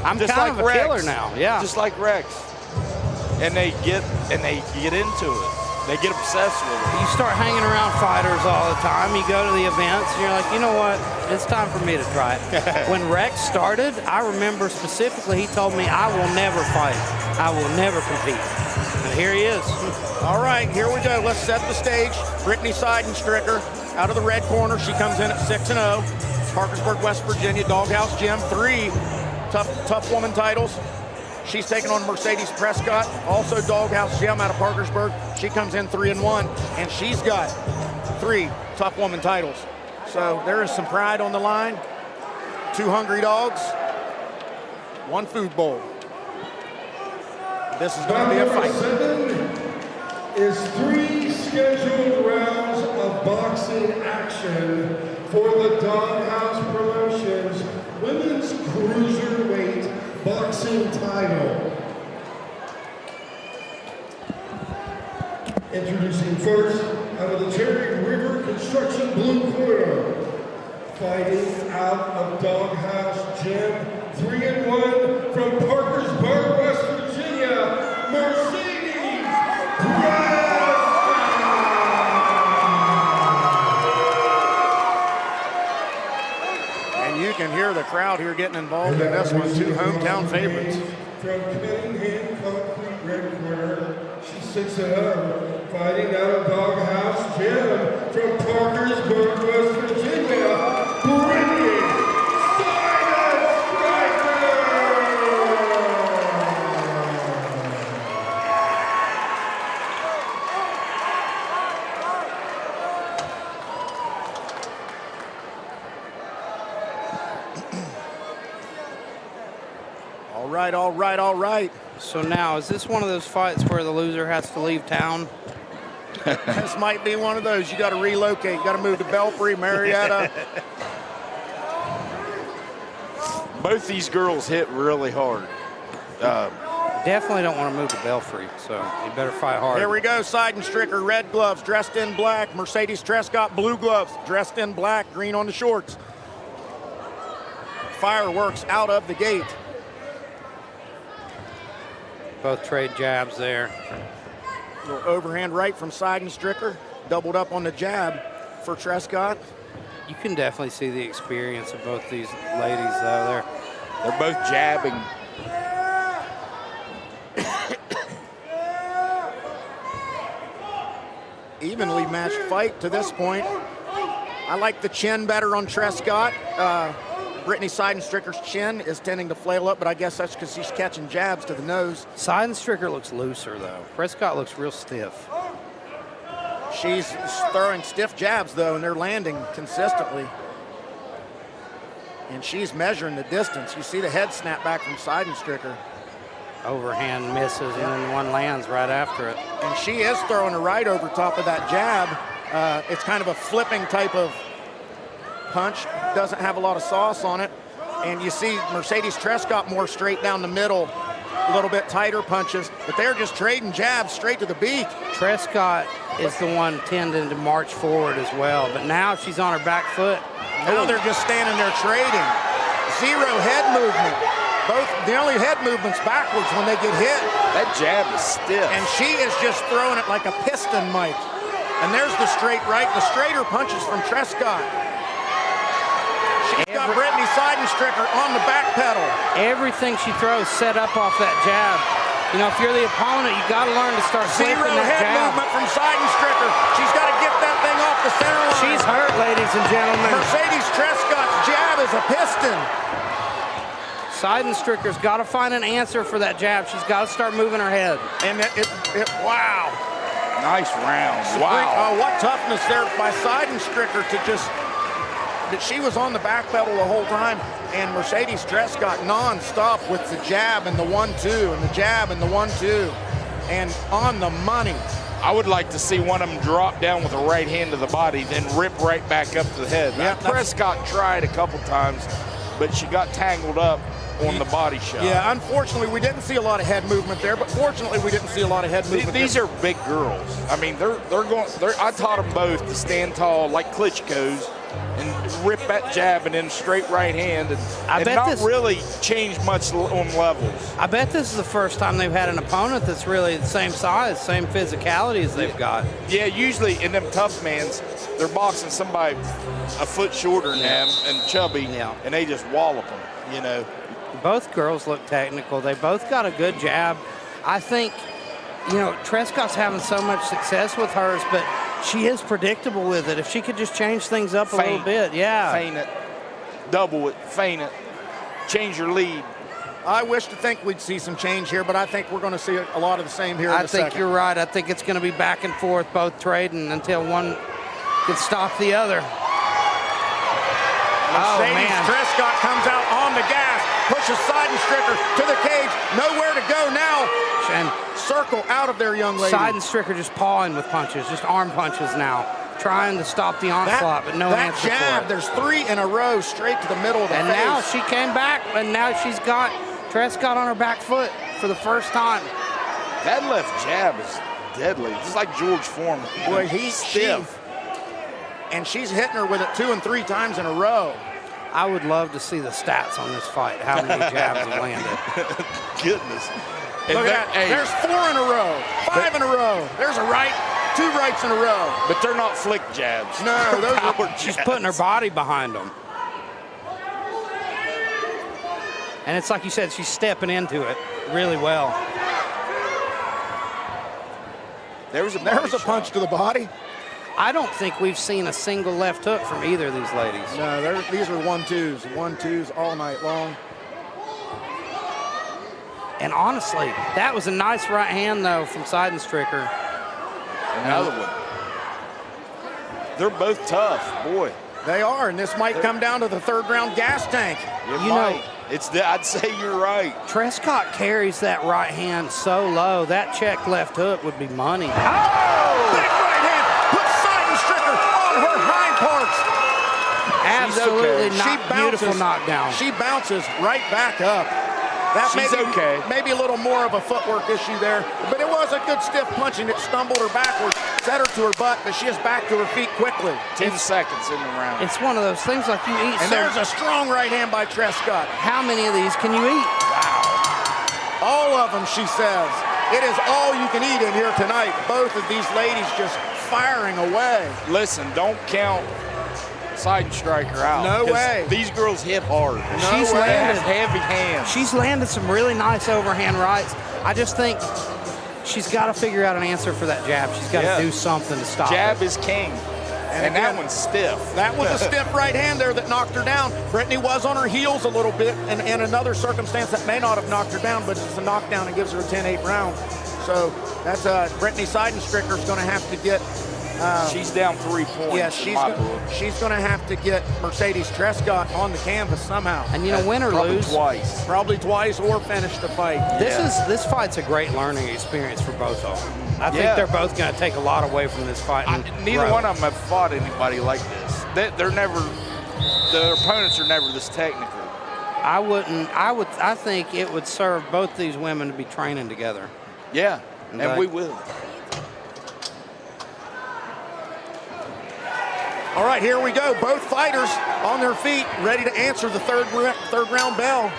I'm just kind like of a Rex. killer now. Yeah. Just like Rex. And they get into it. They get obsessed with it. You start hanging around fighters all the time. You go to the events, and you're like, you know what? It's time for me to try it. When Rex started, I remember specifically he told me, I will never fight. I will never compete. And here he is. All right, here we go. Let's set the stage. Brittany Stricker out of the red corner. She comes in at 6-0. Parkersburg, West Virginia, Dawghouse Gym. 3 tough woman titles. She's taking on Mercedes Trescott, also Dawghouse Gym out of Parkersburg. She comes in 3-1, and she's got 3 tough woman titles. So there is some pride on the line. 2 hungry dogs, 1 food bowl. This is going to be a fight. 7 is 3 scheduled rounds of boxing action for the Dawghouse Promotions Women's Cruiserweight Boxing title. Introducing first, out of the Cherry River Construction blue corner, fighting out of Dawghouse Gym, 3-1 from Parkersburg, West Virginia, Mercedes Trescott. And you can hear the crowd here getting involved in this one. 2 hometown favorites. From Cunningham Concrete Red Corner, she's 6-0, fighting out of Dawghouse Gym from Parkersburg, West Virginia, Brittany Stricker. right, all right, all right. So now, is this one of those fights where the loser has to leave town? This might be one of those. You got to relocate. You got to move to Belfry, Marietta. Both these girls hit really hard. Definitely don't want to move to Belfry, so you better fight hard. Here we go, Stricker, red gloves, dressed in black. Mercedes Trescott, blue gloves, dressed in black, green on the shorts. Fireworks out of the gate. Both trade jabs there. Little overhand right from Stricker, doubled up on the jab for Trescott. You can definitely see the experience of both these ladies, though. They're both jabbing. Evenly matched fight to this point. I like the chin better on Trescott. Brittany Seidenstricker's chin is tending to flail up, but I guess that's because she's catching jabs to the nose. Seidenstricker looks looser, though. Trescott looks real stiff. She's throwing stiff jabs, though, and they're landing consistently. And she's measuring the distance. You see the head snap back from Seidenstricker. Overhand misses, and then one lands right after it. And she is throwing a right over top of that jab. It's kind of a flipping type of punch. Doesn't have a lot of sauce on it. And you see Mercedes Trescott more straight down the middle, a little bit tighter punches, but they're just trading jabs straight to the beak. Trescott is the one tending to march forward as well, but now she's on her back foot. Now they're just standing there trading. Zero head movement. The only head movement's backwards when they get hit. That jab is stiff. And she is just throwing it like a piston, Mike. And there's the straight right, the straighter punches from Trescott. She's got Brittany Seidenstricker on the back pedal. Everything she throws set up off that jab. You know, if you're the opponent, you got to learn to start Zero flipping that head jab. movement from Seidenstricker. She's got to get that thing off the center line. She's hurt, ladies and gentlemen. Mercedes Trescott's jab is a piston. Seidenstricker's got to find an answer for that jab. She's got to start moving her head. And wow. Nice round. Wow. Oh, what toughness there by Seidenstricker to just, that she was on the back pedal the whole time, and Mercedes Trescott non-stop with the jab and the 1-2 and the jab and the 1-2 and on the money. I would like to see one of them drop down with a right hand to the body, then rip right back up to the head. Yeah, Prescott tried a couple times, but she got tangled up on the body shot. Yeah, unfortunately, we didn't see a lot of head movement there, but fortunately, we didn't see a lot of head movement. These are big girls. I mean, I taught them both to stand tall like Klitschko's and rip that jab and then straight right hand and not really change much on levels. I bet this is the first time they've had an opponent that's really the same size, same physicality as they've got. Yeah, usually in them tough mans, they're boxing somebody a foot shorter than them and chubby, and they just wallop them, you know. Both girls look technical. They both got a good jab. I think, you know, Trescott's having so much success with hers, but she is predictable with it. If she could just change things up a little bit, yeah. Feint it, double it, feint it, change your lead. I wish to think we'd see some change here, but I think we're going to see a lot of the same here in a second. I think you're right. I think it's going to be back and forth, both trading until one can stop the other. Mercedes Trescott comes out on the gas, pushes Seidenstricker to the cage, nowhere to go now. And circle out of there, young lady. Seidenstricker just pawing with punches, just arm punches now, trying to stop the onslaught, but no answer jab, for it. there's 3 in a row straight to the middle of the face. And now she came back, and now she's got Trescott on her back foot for the first time. That left jab is deadly, just like George Foreman. Boy, he's stiff. And she's hitting her with it 2 and 3 times in a row. I would love to see the stats on this fight, how many jabs have landed. Goodness. Look at that. Hey, there's 4 in a row, 5 in a row. There's a right, 2 rights in a row. But they're not flick jabs. No, those are power jabs. She's putting her body behind them. And it's like you said, she's stepping into it really well. There was a punch to the body. I don't think we've seen a single left hook from either of these ladies. No, these are 1-2s. 1-2s all night long. And honestly, that was a nice right hand, though, from Seidenstricker. Another one. They're both tough, boy. They are, and this might come down to the third round gas tank. You know, I'd say you're right. Trescott carries that right hand so low, that check left hook would be money. Oh! Big right hand puts Stricker on her hind parts. Absolutely Okay. not beautiful knockdown. She bounces right back up. That She's okay. Maybe a little more of a footwork issue there, but it was a good stiff punch, and it stumbled her backwards, set her to her butt, but she is back to her feet quickly. 10 seconds in the round. It's one of those things like you eat. And there's a strong right hand by Trescott. How many of these can you eat? Wow. All of them, she says. It is all you can eat in here tonight. Both of these ladies just firing away. Listen, don't count Stricker out. No way. These girls hit hard. She's landed heavy hands. She's landed some really nice overhand rights. I just think she's got to figure out an answer for that jab. She's got to do something to stop Jab it. is king. again, And that one's stiff. That was a stiff right hand there that knocked her down. Brittany was on her heels a little bit, and in another circumstance that may not have knocked her down, but it's a knockdown and gives her a 10-8 round. So that's Brittany Seidenstricker's going to have to get. She's down 3 points. Yeah, she's going to have to get Mercedes Trescott on the canvas somehow. And win or Probably lose, twice. Probably twice or finish the fight. This fight's a great learning experience for both of them. I think they're both going to take a lot away from this fight. Neither one of them have fought anybody like this. They're never. The opponents are never this technical. I think it would serve both these women to be training together. Yeah, and we will. All right, here we go. Both fighters on their feet, ready to answer the third round bell.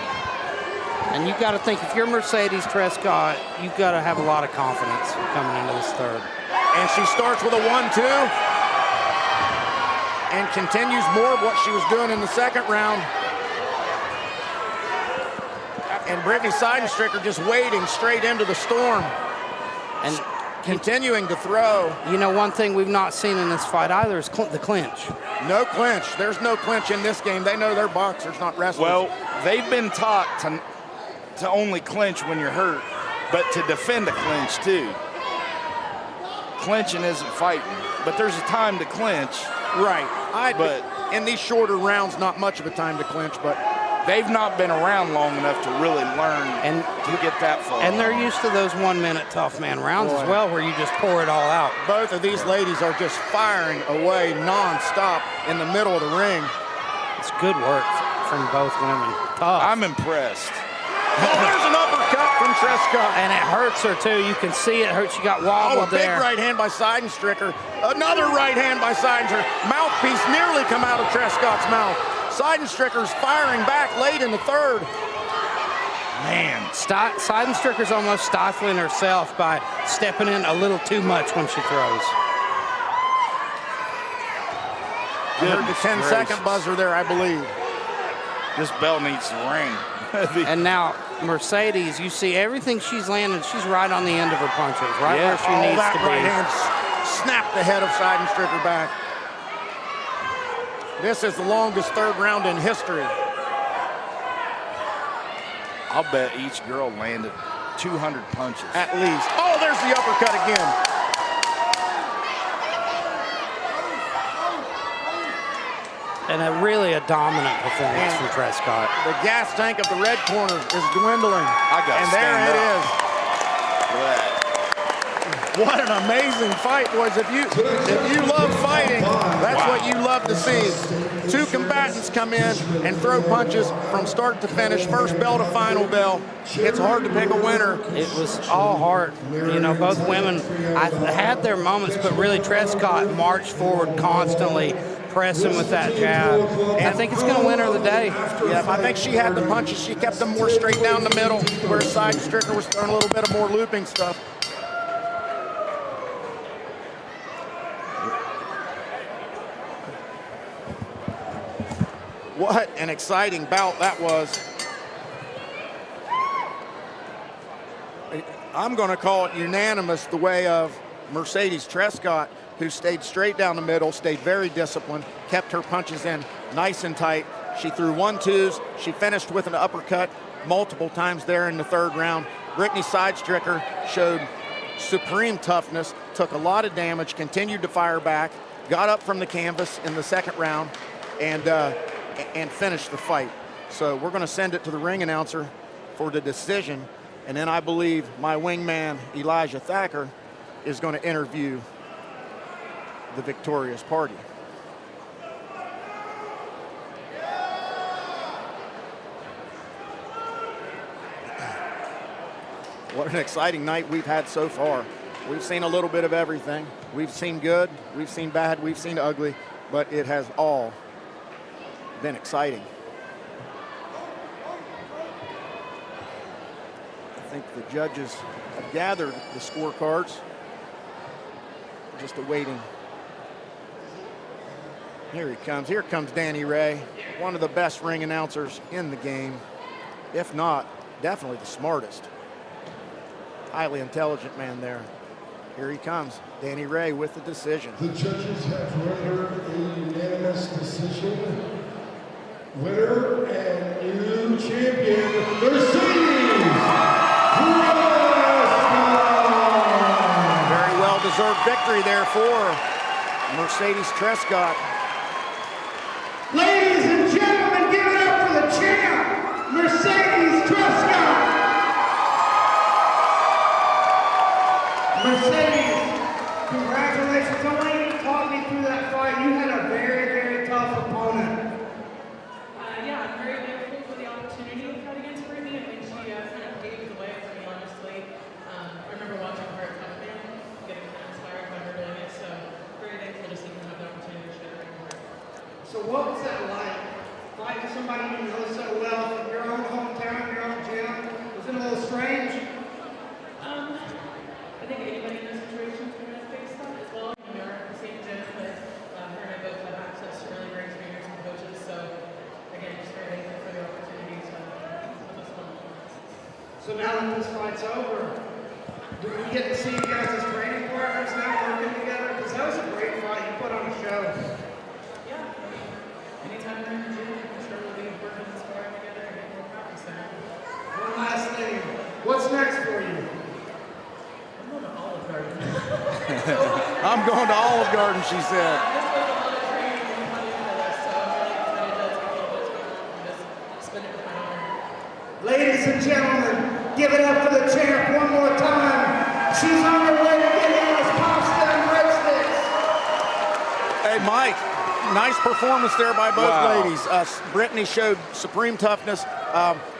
And you've got to think, if you're Mercedes Trescott, you've got to have a lot of confidence coming into this third. And she starts with a 1-2 and continues more of what she was doing in the second round. And Brittany Seidenstricker just wading straight into the storm. And continuing to throw. One thing we've not seen in this fight either is the clinch. No clinch. There's no clinch in this game. They know they're boxers, not wrestlers. Well, they've been taught to only clinch when you're hurt, but to defend a clinch too. Clinching isn't fighting, but there's a time to clinch. Right. But in these shorter rounds, not much of a time to clinch, but they've not been around long enough to really learn and to get that far. And they're used to those 1 minute tough man rounds as well, where you just pour it all out. Both of these ladies are just firing away nonstop in the middle of the ring. It's good work from both women. Tough. I'm impressed. Oh, there's an uppercut from Trescott. And it hurts her too. You can see it hurts. She got wobbled there. A big right hand by Seidenstricker. Another right hand by Seidenstricker. Mouthpiece nearly come out of Trescott's mouth. Seidenstricker's firing back late in the third. Man, Seidenstricker's almost stifling herself by stepping in a little too much when she throws. I heard the 10-second buzzer there, I believe. This bell needs to ring. And now Mercedes, you see everything she's landed. She's right on the end of her punches, right where she needs to be. Right hand snapped the head of Seidenstricker back. This is the longest third round in history. I'll bet each girl landed 200 punches. At least. Oh, there's the uppercut again. And really a dominant performance from Trescott. The gas tank of the red corner is dwindling. And there it is. Right. What an amazing fight, boys. If you love fighting, that's what you love to see. Two combatants come in and throw punches from start to finish, first bell to final bell. It's hard to pick a winner. It was all heart. Both women had their moments, but really Trescott marched forward constantly, pressing with that jab. And I think it's going to win her the day. Yeah, I think she had the punches. She kept them more straight down the middle, where Seidenstricker was throwing a little bit of more looping stuff. What an exciting bout that was. I'm going to call it unanimous the way of Mercedes Trescott, who stayed straight down the middle, stayed very disciplined, kept her punches in nice and tight. She threw 1-2s. She finished with an uppercut multiple times there in the third round. Brittany Seidenstricker showed supreme toughness, took a lot of damage, continued to fire back, got up from the canvas in the second round, and finish the fight. So we're going to send it to the ring announcer for the decision, and then I believe my wingman, Elijah Thacker, is going to interview the victorious party. What an exciting night we've had so far. We've seen a little bit of everything. We've seen good, we've seen bad, we've seen ugly, but it has all been exciting. I think the judges have gathered the scorecards, just awaiting. Here he comes. Here comes Danny Ray, one of the best ring announcers in the game, if not, definitely the smartest. Highly intelligent man there. Here he comes, Danny Ray with the decision. The judges have rendered a unanimous decision. Winner and new champion, Mercedes Trescott. Very well-deserved victory there for Mercedes Trescott. Ladies and gentlemen, give it up for the champ, Mercedes Trescott. Mercedes, congratulations. I want you to talk me through that fight. You had a very, very tough opponent. Yeah, I'm very grateful for the opportunity to fight against Brittany. I think she kind of paved the way for me, honestly. I remember watching her at Pitman, getting kind of inspired by her doing it, so very thankful to see her have the opportunity to share her ring. So what was that like? Fighting somebody you know so well from your own hometown, your own gym? Was it a little strange? I think anybody in those situations would have faced that as well. We are at the same gym, but her and I both have access to really great trainers and coaches, so again, just very thankful for the opportunity to have this one. So now that this fight's over, do we get to see you guys as training partners now working together? Because that was a great fight. You put on a show. Yeah, I mean, anytime we're in the gym, I'm sure we'll be working and sparring together and getting more practice in. One last thing. What's next for you? I'm going to Olive Garden. I'm going to Olive Garden, she said. This was a lot of training and putting into this, so I'm really excited to take a little bit of time and just spend it with my daughter. Ladies and gentlemen, give it up for the champ one more time. She's on her way to getting us pasta and breadsticks. Hey, Mike, nice performance there by both Wow. ladies. Brittany showed supreme toughness.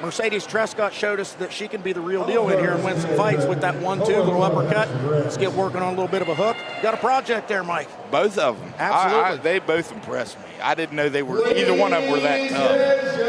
Mercedes Trescott showed us that she can be the real deal in here and win some fights with that 1-2 little uppercut. Let's get working on a little bit of a hook. Got a project there, Mike. Both of them. Absolutely. They both impressed me. I didn't know they were, either one of them were that tough.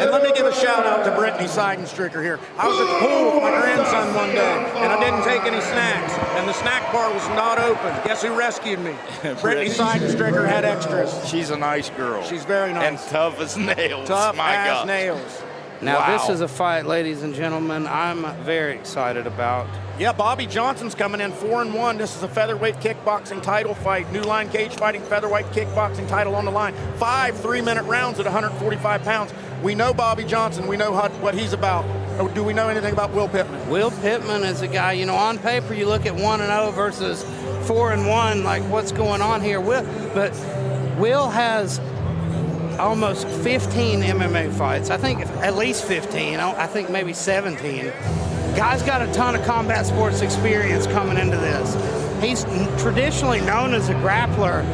And let me give a shout out to Brittany Seidenstricker here. I was at the pool with my grandson one day, and I didn't take any snacks, and the snack bar was not open. Guess who rescued me? Brittany Seidenstricker had extras. She's a nice girl. She's very nice. And tough as nails. Tough My as God. nails. Now, Wow. this is a fight, ladies and gentlemen, I'm very excited about. Yeah, Bobby Johnson's coming in 4-1. This is a featherweight kickboxing title fight. New line cage fighting featherweight kickboxing title on the line. 5 3-minute rounds at 145 pounds. We know Bobby Johnson. We know what he's about. Or do we know anything about Will Pitman? Will Pitman is a guy, you know, on paper you look at 1-0 versus 4-1, like what's going on here? But Will has almost 15 MMA fights. I think at least 15. I think maybe 17. Guy's got a ton of combat sports experience coming into this. He's traditionally known as a grappler,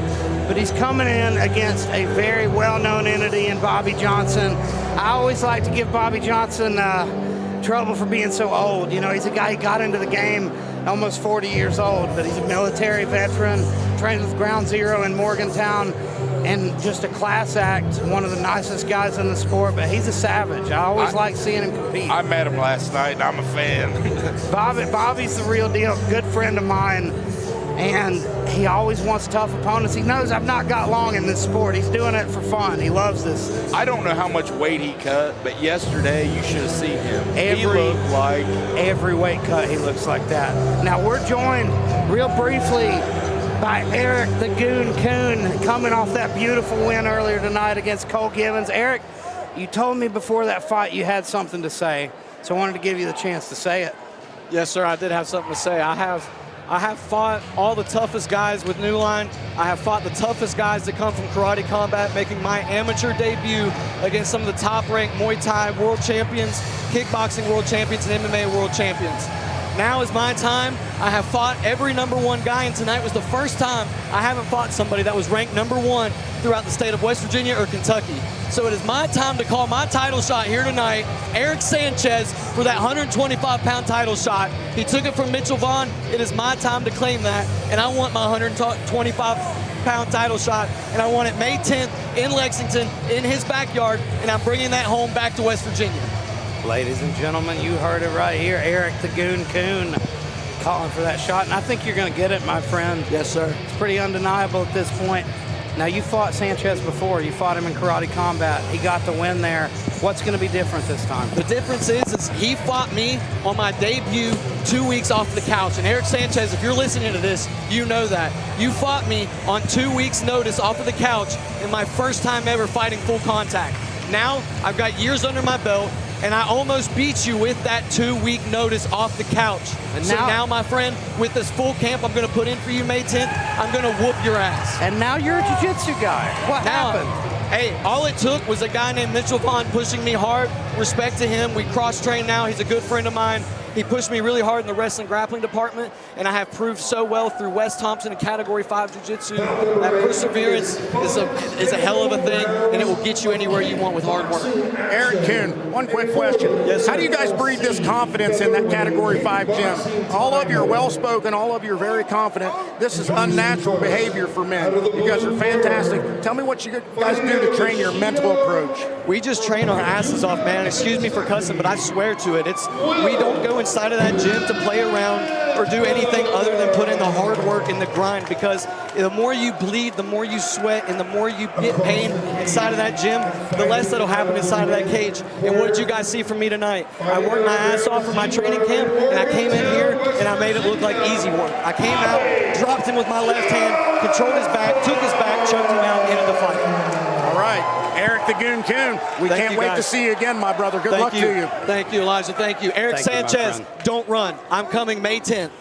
but he's coming in against a very well-known entity in Bobby Johnson. I always like to give Bobby Johnson trouble for being so old. You know, he's a guy who got into the game almost 40 years old, but he's a military veteran, trained with Ground Zero in Morgantown, and just a class act, one of the nicest guys in the sport, but he's a savage. I always like seeing him compete. I met him last night, and I'm a fan. Bobby's the real deal, good friend of mine, and he always wants tough opponents. He knows I've not got long in this sport. He's doing it for fun. He loves this. I don't know how much weight he cut, but yesterday you should have seen him. He Every- looked like Every weight cut, he looks like that. Now, we're joined real briefly by Eric the Goon Coon, coming off that beautiful win earlier tonight against Cole Gibbons. Eric, you told me before that fight you had something to say, so I wanted to give you the chance to say it. Yes, sir, I did have something to say. I I have fought all the toughest guys with New Line. I have fought the toughest guys that come from karate combat, making my amateur debut against some of the top-ranked Muay Thai world champions, kickboxing world champions, and MMA world champions. Now is my time. I have fought every #1 guy, and tonight was the first time I haven't fought somebody that was ranked #1 throughout the state of West Virginia or Kentucky. So it is my time to call my title shot here tonight. Eric Sanchez for that 125-pound title shot. He took it from Mitchell Vaughn. It is my time to claim that, and I want my 125-pound title shot, and I want it May 10th in Lexington, in his backyard, and I'm bringing that home back to West Virginia. Ladies and gentlemen, you heard it right here. Eric the Goon Coon calling for that shot, and I think you're going to get it, my friend. Yes, sir. It's pretty undeniable at this point. Now, you fought Sanchez before. You fought him in karate combat. He got the win there. What's going to be different this time? The difference is he fought me on my debut 2 weeks off the couch. And Eric Sanchez, if you're listening to this, you know that. You fought me on 2 weeks' notice off of the couch in my first time ever fighting full contact. Now, I've got years under my belt, and I almost beat you with that 2-week notice off the couch. And so now, my friend, with this full camp I'm going to put in for you May 10th, I'm going to whoop your ass. And now you're a jiu-jitsu guy. What happened? Hey, all it took was a guy named Mitchell Vaughn pushing me hard. Respect to him. We cross-train now. He's a good friend of mine. He pushed me really hard in the wrestling grappling department, and I have proved so well through Wes Thompson and Category 5 Jiu-Jitsu that perseverance is a hell of a thing, and it will get you anywhere you want with hard work. Aaron Kuhn, one quick question. Yes, sir. How do you guys breed this confidence in that Category 5 gym? All of you are well-spoken, all of you are very confident. This is unnatural behavior for men. You guys are fantastic. Tell me what you guys do to train your mental approach. We just train our asses off, man. Excuse me for cussing, but I swear to it. We don't go inside of that gym to play around or do anything other than put in the hard work and the grind, because the more you bleed, the more you sweat, and the more you get pain inside of that gym, the less that'll happen inside of that cage. And what did you guys see from me tonight? I worked my ass off for my training camp, and I came in here and I made it look like easy work. I came out, dropped him with my left hand, controlled his back, took his back, choked him out, ended the fight. All right, Eric the Goon Coon, we can't wait to see you again, my brother. Good luck to you. Thank you, Elijah. Thank you. Eric Sanchez, don't run. I'm coming May 10th.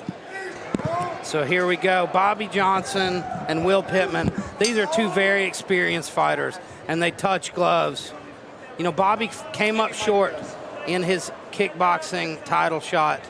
So here we go. Bobby Johnson and Will Pitman. These are two very experienced fighters, and they touch gloves. You know, Bobby came up short in his kickboxing title shot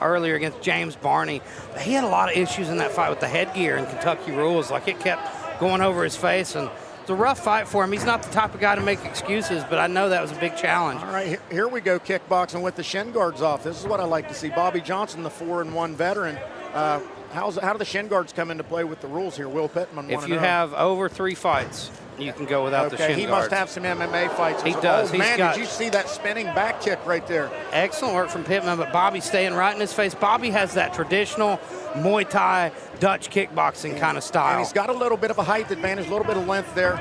earlier against James Barney. He had a lot of issues in that fight with the headgear and Kentucky rules. Like, it kept going over his face, and it's a rough fight for him. He's not the type of guy to make excuses, but I know that was a big challenge. All right, here we go, kickboxing with the shin guards off. This is what I like to see. Bobby Johnson, the 4-1 veteran. How do the shin guards come into play with the rules here? Will Pitman, if you have over 3 fights, you can go without the shin guards. He must have some MMA fights. He does. Oh, man, did you see that spinning back kick right there? Excellent work from Pitman, but Bobby staying right in his face. Bobby has that traditional Muay Thai, Dutch kickboxing kind of style. And he's got a little bit of a height advantage, a little bit of length there.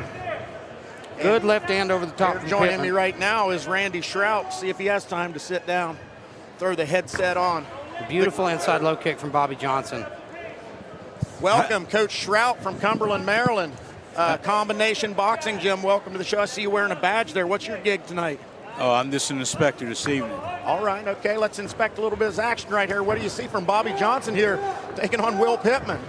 Good left hand over the top. Joining me right now is Randy Shrout. See if he has time to sit down. Throw the headset on. Beautiful inside low kick from Bobby Johnson. Welcome, Coach Shrout from Cumberland, Maryland. Combination Boxing Gym. Welcome to the show. I see you wearing a badge there. What's your gig tonight? Oh, I'm just an inspector this evening. All right, okay. Let's inspect a little bit of action right here. What do you see from Bobby Johnson here taking on Will Pitman?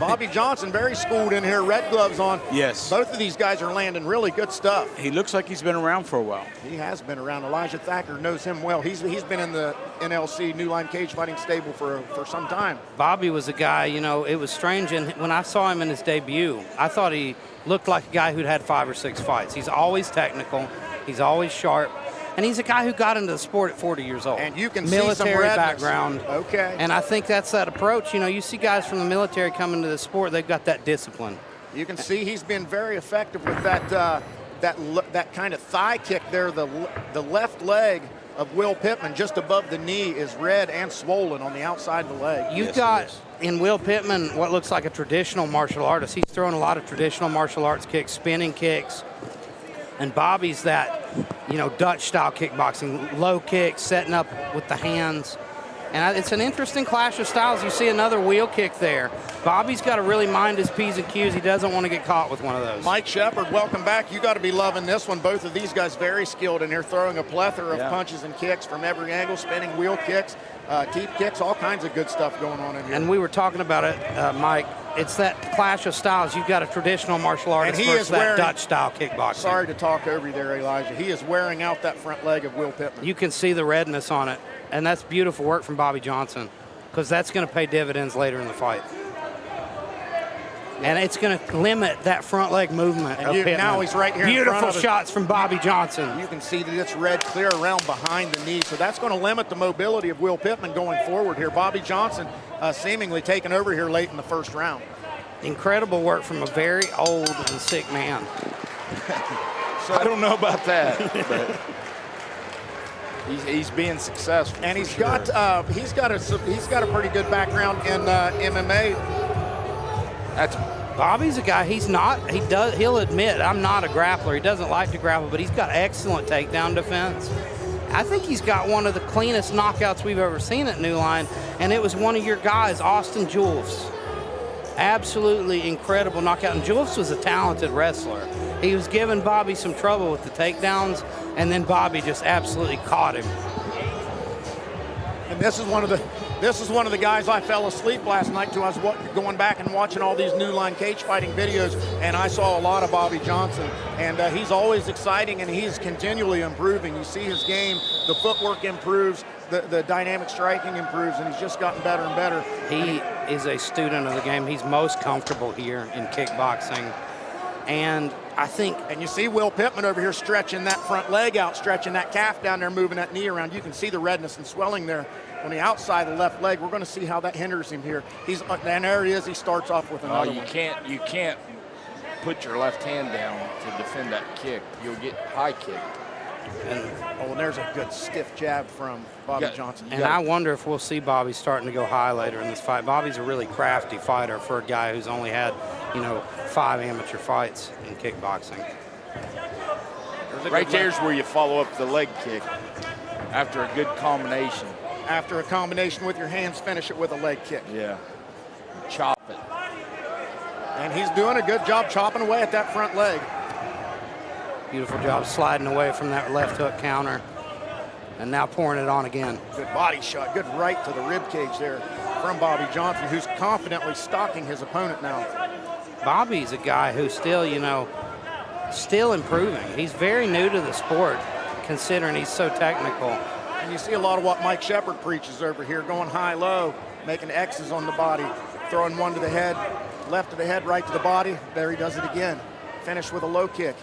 Bobby Johnson, very schooled in here, red gloves on. Yes. Both of these guys are landing really good stuff. He looks like he's been around for a while. He has been around. Elijah Thacker knows him well. He's been in the NLC, New Line Cage Fighting stable for some time. Bobby was a guy, you know, it was strange. And when I saw him in his debut, I thought he looked like a guy who'd had 5 or 6 fights. He's always technical. He's always sharp. And he's a guy who got into the sport at 40 years old. And you can see military some redness. background. Okay. And I think that's that approach. You know, you see guys from the military come into the sport, they've got that discipline. You can see he's been very effective with that kind of thigh kick there. The left leg of Will Pitman just above the knee is red and swollen on the outside of the leg. You've got in Will Pitman what looks like a traditional martial artist. He's throwing a lot of traditional martial arts kicks, spinning kicks. And Bobby's that, you know, Dutch-style kickboxing, low kicks, setting up with the hands. And it's an interesting clash of styles. You see another wheel kick there. Bobby's got to really mind his P's and Q's. He doesn't want to get caught with one of those. Mike Shepard, welcome back. You got to be loving this one. Both of these guys very skilled, and they're throwing a plethora of punches and kicks from every angle, spinning wheel kicks, teep kicks, all kinds of good stuff going on in here. And we were talking about it, Mike. It's that clash of styles. You've got a traditional martial artist versus that Dutch-style kickboxing. Sorry to talk over you there, Elijah. He is wearing out that front leg of Will Pitman. You can see the redness on it, and that's beautiful work from Bobby Johnson, because that's going to pay dividends later in the fight. And it's going to limit that front leg movement of Pitman. Now he's right here Beautiful in front of shots from Bobby Johnson. You can see that it's red clear around behind the knee, so that's going to limit the mobility of Will Pitman going forward here. Bobby Johnson seemingly taking over here late in the first round. Incredible work from a very old and sick man. So I don't know about that, but he's being successful. And he's got a pretty good background in MMA. That's Bobby's a guy. He'll admit, I'm not a grappler. He doesn't like to grapple, but he's got excellent takedown defense. I think he's got one of the cleanest knockouts we've ever seen at New Line, and it was one of your guys, Austin Jules. Absolutely incredible knockout. And Jules was a talented wrestler. He was giving Bobby some trouble with the takedowns, and then Bobby just absolutely caught him. And this is one of the guys I fell asleep last night to. I was going back and watching all these New Line cage fighting videos, and I saw a lot of Bobby Johnson. And he's always exciting, and he's continually improving. You see his game, the footwork improves, the dynamic striking improves, and he's just gotten better and better. He is a student of the game. He's most comfortable here in kickboxing. And I think... And you see Will Pitman over here stretching that front leg out, stretching that calf down there, moving that knee around. You can see the redness and swelling there on the outside of the left leg. We're going to see how that hinders him here. And there he is. He starts off with another one. You can't put your left hand down to defend that kick. You'll get high kicked. And there's a good stiff jab from Bobby Johnson. And I wonder if we'll see Bobby starting to go high later in this fight. Bobby's a really crafty fighter for a guy who's only had, 5 amateur fights in kickboxing. Right there's where you follow up the leg kick after a good combination. After a combination with your hands, finish it with a leg kick. Yeah. Chop it. And he's doing a good job chopping away at that front leg. Beautiful job sliding away from that left hook counter. And now pouring it on again. Good body shot, good right to the rib cage there from Bobby Johnson, who's confidently stalking his opponent now. Bobby's a guy who's still, still improving. He's very new to the sport, considering he's so technical. And you see a lot of what Mike Shepard preaches over here, going high-low, making X's on the body, throwing one to the head, left to the head, right to the body. There he does it again. Finish with a low kick.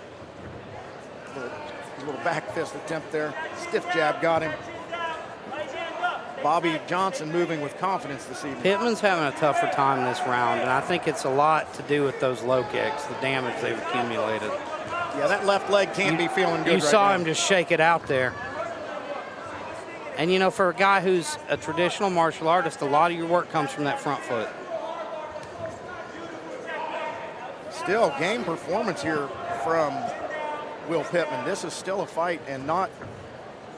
A little back fist attempt there. Stiff jab got him. Bobby Johnson moving with confidence this evening. Pitman's having a tougher time this round, and I think it's a lot to do with those low kicks, the damage they've accumulated. Yeah, that left leg can't be feeling good. You saw him just shake it out there. And for a guy who's a traditional martial artist, a lot of your work comes from that front foot. Still, game performance here from Will Pitman. This is still a fight and not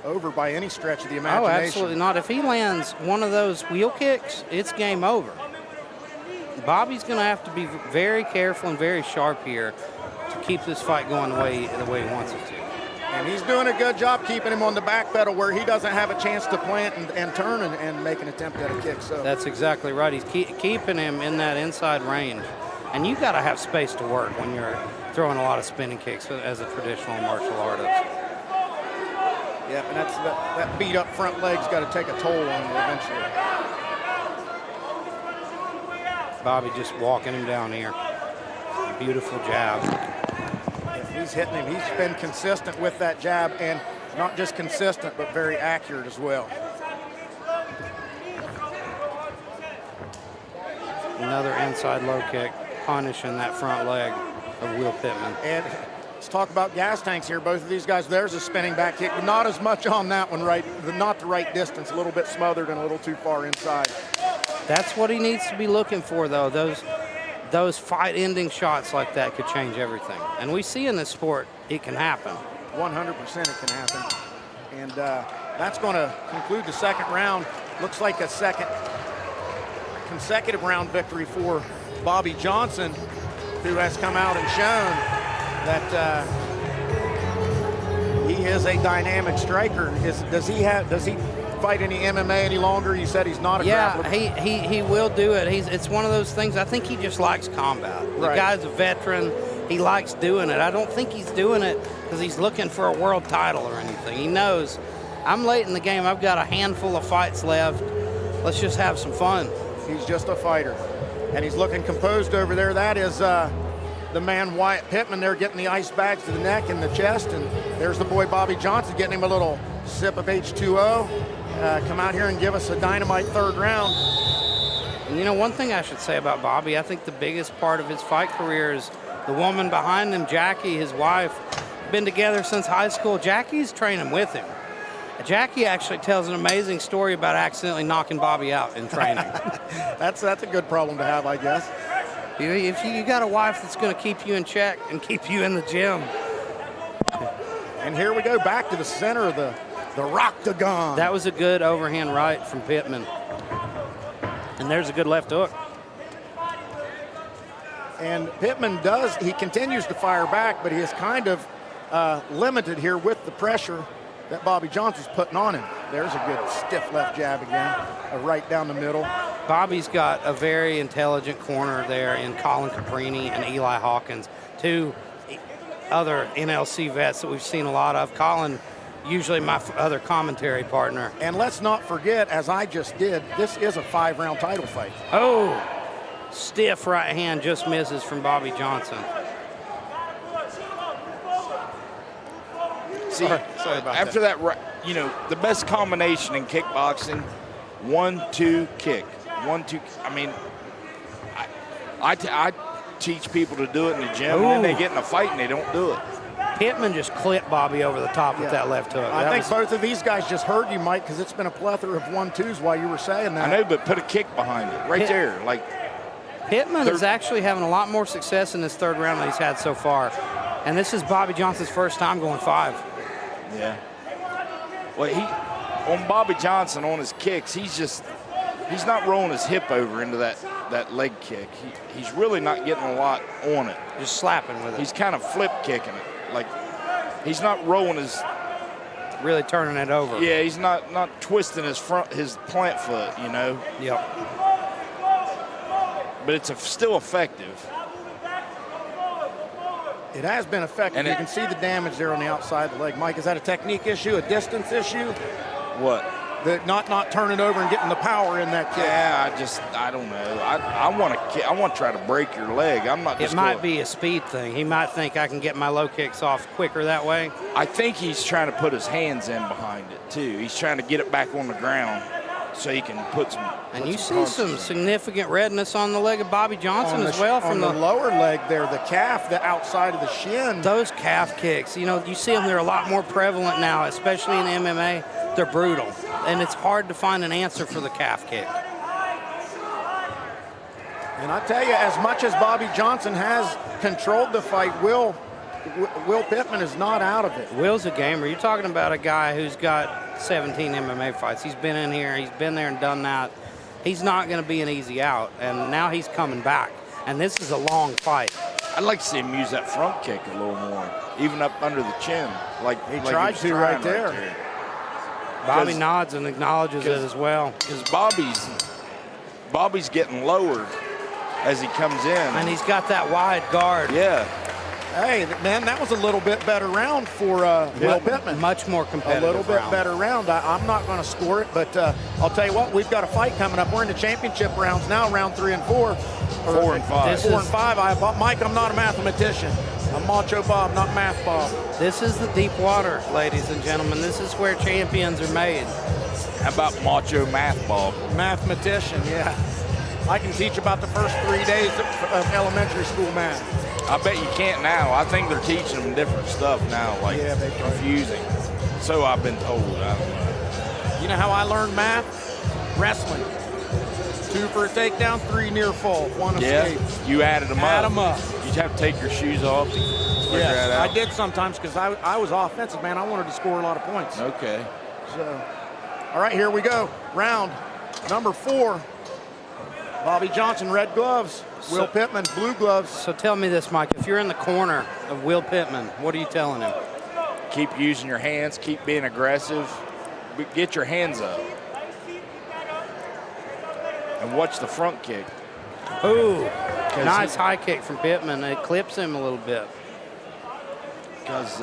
over by any stretch of the imagination. Oh, absolutely not. If he lands one of those wheel kicks, it's game over. Bobby's going to have to be very careful and very sharp here to keep this fight going the way he wants it to. And he's doing a good job keeping him on the back pedal where he doesn't have a chance to plant and turn and make an attempt at a kick. So that's exactly right. He's keeping him in that inside range. And you've got to have space to work when you're throwing a lot of spinning kicks as a traditional martial artist. Yep, and that beat up front leg's got to take a toll on him eventually. Bobby just walking him down here. Beautiful jab. If he's hitting him, he's been consistent with that jab, and not just consistent, but very accurate as well. Another inside low kick, punishing that front leg of Will Pitman. And let's talk about gas tanks here. Both of these guys, there's a spinning back kick, but not as much on that one, not the right distance, a little bit smothered and a little too far inside. That's what he needs to be looking for, though. Those fight-ending shots like that could change everything. And we see in this sport, it can happen. 100% it can happen. And that's going to conclude the second round. looks like a second consecutive round victory for Bobby Johnson, who has come out and shown that he is a dynamic striker. Does he fight any MMA any longer? You said he's not a grappler. Yeah, he will do it. It's one of those things. I think he just likes combat. The guy's a veteran. He likes doing it. I don't think he's doing it because he's looking for a world title or anything. He knows, I'm late in the game. I've got a handful of fights left. Let's just have some fun. He's just a fighter. And he's looking composed over there. That is the man Wyatt Pitman there, getting the ice bags to the neck and the chest. And there's the boy Bobby Johnson getting him a little sip of H2O. Come out here and give us a dynamite third round. And you know, one thing I should say about Bobby, I think the biggest part of his fight career is the woman behind him, Jackie, his wife. Been together since high school. Jackie's training with him. Jackie actually tells an amazing story about accidentally knocking Bobby out in training. That's a good problem to have, I guess. If you got a wife that's going to keep you in check and keep you in the gym. And here we go back to the center of the Roctagon. That was a good overhand right from Pitman. And there's a good left hook. And Pitman he continues to fire back, but he is kind of limited here with the pressure that Bobby Johnson's putting on him. There's a good stiff left jab again, a right down the middle. Bobby's got a very intelligent corner there in Colin Caprini and Eli Hawkins, two other NLC vets that we've seen a lot of. Colin, usually my other commentary partner. And let's not forget, as I just did, this is a 5-round title fight. Oh, stiff right hand just misses from Bobby Johnson. See, sorry about after that, you know, the best combination in kickboxing, 1-2 kick. 1-2. I mean, I teach people to do it in the gym, and then they get in a fight and they don't do it. Pitman just clipped Bobby over the top with that left hook. I think both of these guys just heard you, Mike, because it's been a plethora of 1-2s while you were saying that. I know, but put a kick behind it, right there. Like Pitman is actually having a lot more success in this third round than he's had so far. And this is Bobby Johnson's first time going 5. Yeah. Well, on Bobby Johnson, on his kicks, he's not rolling his hip over into that leg kick. He's really not getting a lot on it. Just slapping with it. He's kind of flip kicking it. Like, he's not rolling his... Really turning it over. Yeah, he's not twisting his plant foot, you know? Yep. But it's still effective. It has been effective. And you can see the damage there on the outside of the leg. Mike, is that a technique issue, a distance issue? What? That not turning over and getting the power in that kick. Yeah, I don't know. I want to try to break your leg. I'm not. It might be a speed thing. He might think I can get my low kicks off quicker that way. I think he's trying to put his hands in behind it too. He's trying to get it back on the ground so he can put some. And you see some significant redness on the leg of Bobby Johnson as well from the lower leg there, the calf, the outside of the shin. Those calf kicks, you know, you see them. They're a lot more prevalent now, especially in MMA. They're brutal, and it's hard to find an answer for the calf kick. And I tell you, as much as Bobby Johnson has controlled the fight, Will Pitman is not out of it. Will's a gamer. You're talking about a guy who's got 17 MMA fights. He's been in here. He's been there and done that. He's not going to be an easy out, and now he's coming back. And this is a long fight. I'd like to see him use that front kick a little more, even up under the chin. Like he tried to right there. Bobby nods and acknowledges it as well. Because Bobby's getting lowered as he comes in. And he's got that wide guard. Yeah. Hey, man, that was a little bit better round for Will Pitman. Much more competitive. A little bit better round. I'm not going to score it, but I'll tell you what, we've got a fight coming up. We're in the championship rounds now, round 3 and 4. 4 and 5. 4 and 5. Mike, I'm not a mathematician. I'm Macho Bob, not Math Bob. This is the deep water, ladies and gentlemen. This is where champions are made. How about Macho Math Bob? Mathematician, yeah. I can teach about the first 3 days of elementary school math. I bet you can't now. I think they're teaching them different stuff now, like confusing. So I've been told. I don't know. You know how I learned math? Wrestling. 2 for a takedown, 3 near fall, 1 escape. You added them up. Add them up. You'd have to take your shoes off to figure that out. I did sometimes because I was offensive, man. I wanted to score a lot of points. Okay. So, All right, here we go. Round number 4. Bobby Johnson, red gloves. Will Pitman, blue gloves. So tell me this, Mike. If you're in the corner of Will Pitman, what are you telling him? Keep using your hands. Keep being aggressive. Get your hands up. And watch the front kick. Ooh, nice high kick from Pitman. It clips him a little bit. Because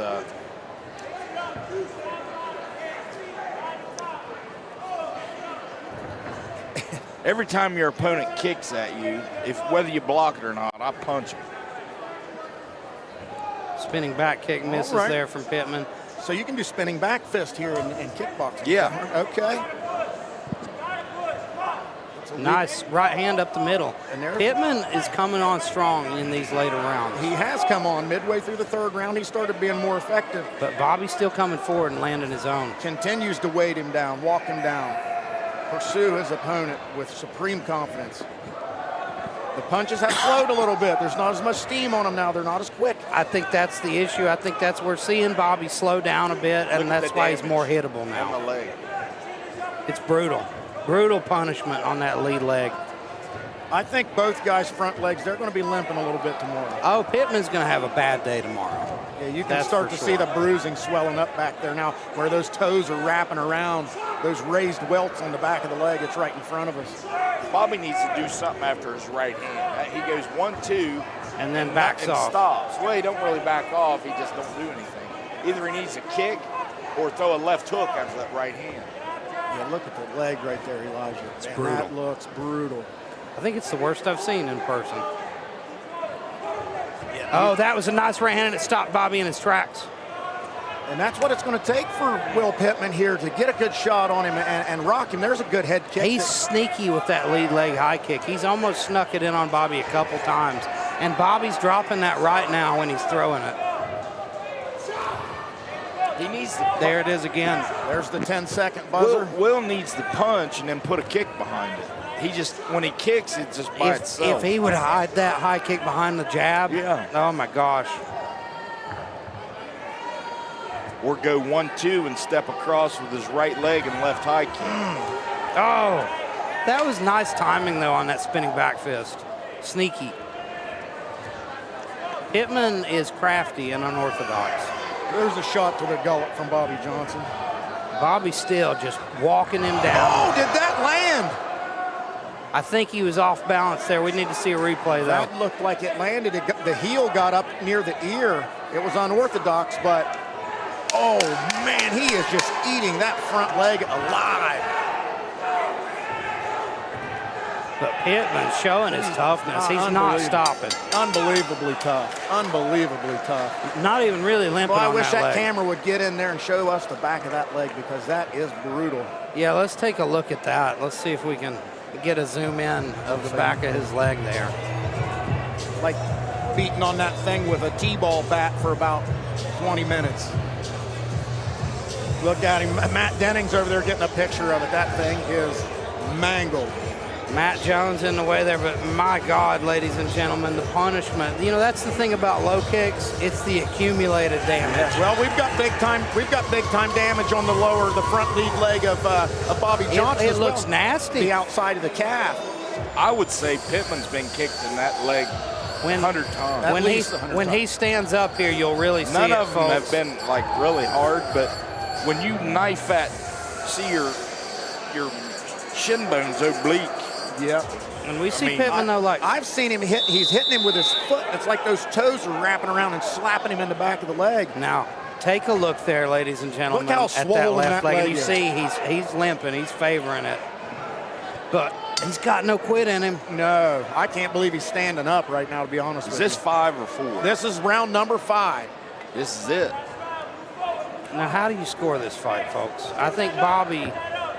every time your opponent kicks at you, whether you block it or not, I punch him. Spinning back kick misses there from Pitman. So you can do spinning back fist here in kickboxing. Yeah. Okay. Nice right hand up the middle. And there, Pitman is coming on strong in these later rounds. he has come on midway through the 3rd round. He started being more effective. But Bobby's still coming forward and landing his own. Continues to weight him down, walk him down, pursue his opponent with supreme confidence. The punches have slowed a little bit. There's not as much steam on them now. They're not as quick. I think that's the issue. I think that's we're seeing Bobby slow down a bit, and that's why he's more hittable now. On the leg. It's brutal. Brutal punishment on that lead leg. I think both guys' front legs, they're going to be limping a little bit tomorrow. Oh, Pitman's going to have a bad day tomorrow. Yeah, you can That's start to for see sure. the bruising swelling up back there now, where those toes are wrapping around, those raised welts on the back of the leg. It's right in front of us. Bobby needs to do something after his right hand. He goes 1-2 and then backs and off. stops. Well, he don't really back off. He just don't do anything. Either he needs a kick or throw a left hook after that right hand. Yeah, look at the leg right there, Elijah. It's brutal. That looks brutal. I think it's the worst I've seen in person. Oh, that was a nice right hand, and it stopped Bobby in his tracks. And that's what it's going to take for Will Pitman here to get a good shot on him and rock him. There's a good head kick. He's sneaky with that lead leg high kick. He's almost snuck it in on Bobby a couple times. And Bobby's dropping that right now when he's throwing it. He needs to. There it is again. There's the 10-second buzzer. Will needs to punch and then put a kick behind it. He just, when he kicks, it's just by itself. If he would hide that high kick behind the jab, Yeah. oh my gosh. Or go 1-2 and step across with his right leg and left high kick. Oh, that was nice timing though on that spinning back fist. Sneaky. Pitman is crafty and unorthodox. There's a shot to the gullet from Bobby Johnson. Bobby still just walking him down. Oh, did that land? I think he was off balance there. We need to see a replay though. That looked like it landed. The heel got up near the ear. It was unorthodox, but oh man, he is just eating that front leg alive. But Pitman showing his toughness. He's not stopping. Unbelievably tough. Unbelievably tough. Not even really limping Well, I on wish that leg. camera would get in there and show us the back of that leg because that is brutal. Yeah, let's take a look at that. Let's see if we can get a zoom in of the back of his leg there. Like beating on that thing with a T-ball bat for about 20 minutes. Look at him. Matt Denning's over there getting a picture of it. That thing is mangled. Matt Jones in the way there, but my God, ladies and gentlemen, the punishment. You know, that's the thing about low kicks. It's the accumulated damage. Well, we've got big time damage on the front lead leg of Bobby Johnson. It looks nasty. The outside of the calf. I would say Pitman's been kicked in that leg 100 times. When he stands up here, you'll really see None it, of them folks. have been like really hard, but when you knife at, see your shin bones oblique. Yep. And we see Pitman though, like I've seen him hit. He's hitting him with his foot. It's like those toes are wrapping around and slapping him in the back of the leg. now. Take a look there, ladies and gentlemen, Look how at that swollen left that leg. leg And you is. see he's limping. He's favoring it, but he's got no quit in him. No, I can't believe he's standing up right now, to be honest Is with this you. 5 or 4? This is round number 5. This is it. Now, how do you score this fight, folks? I think Bobby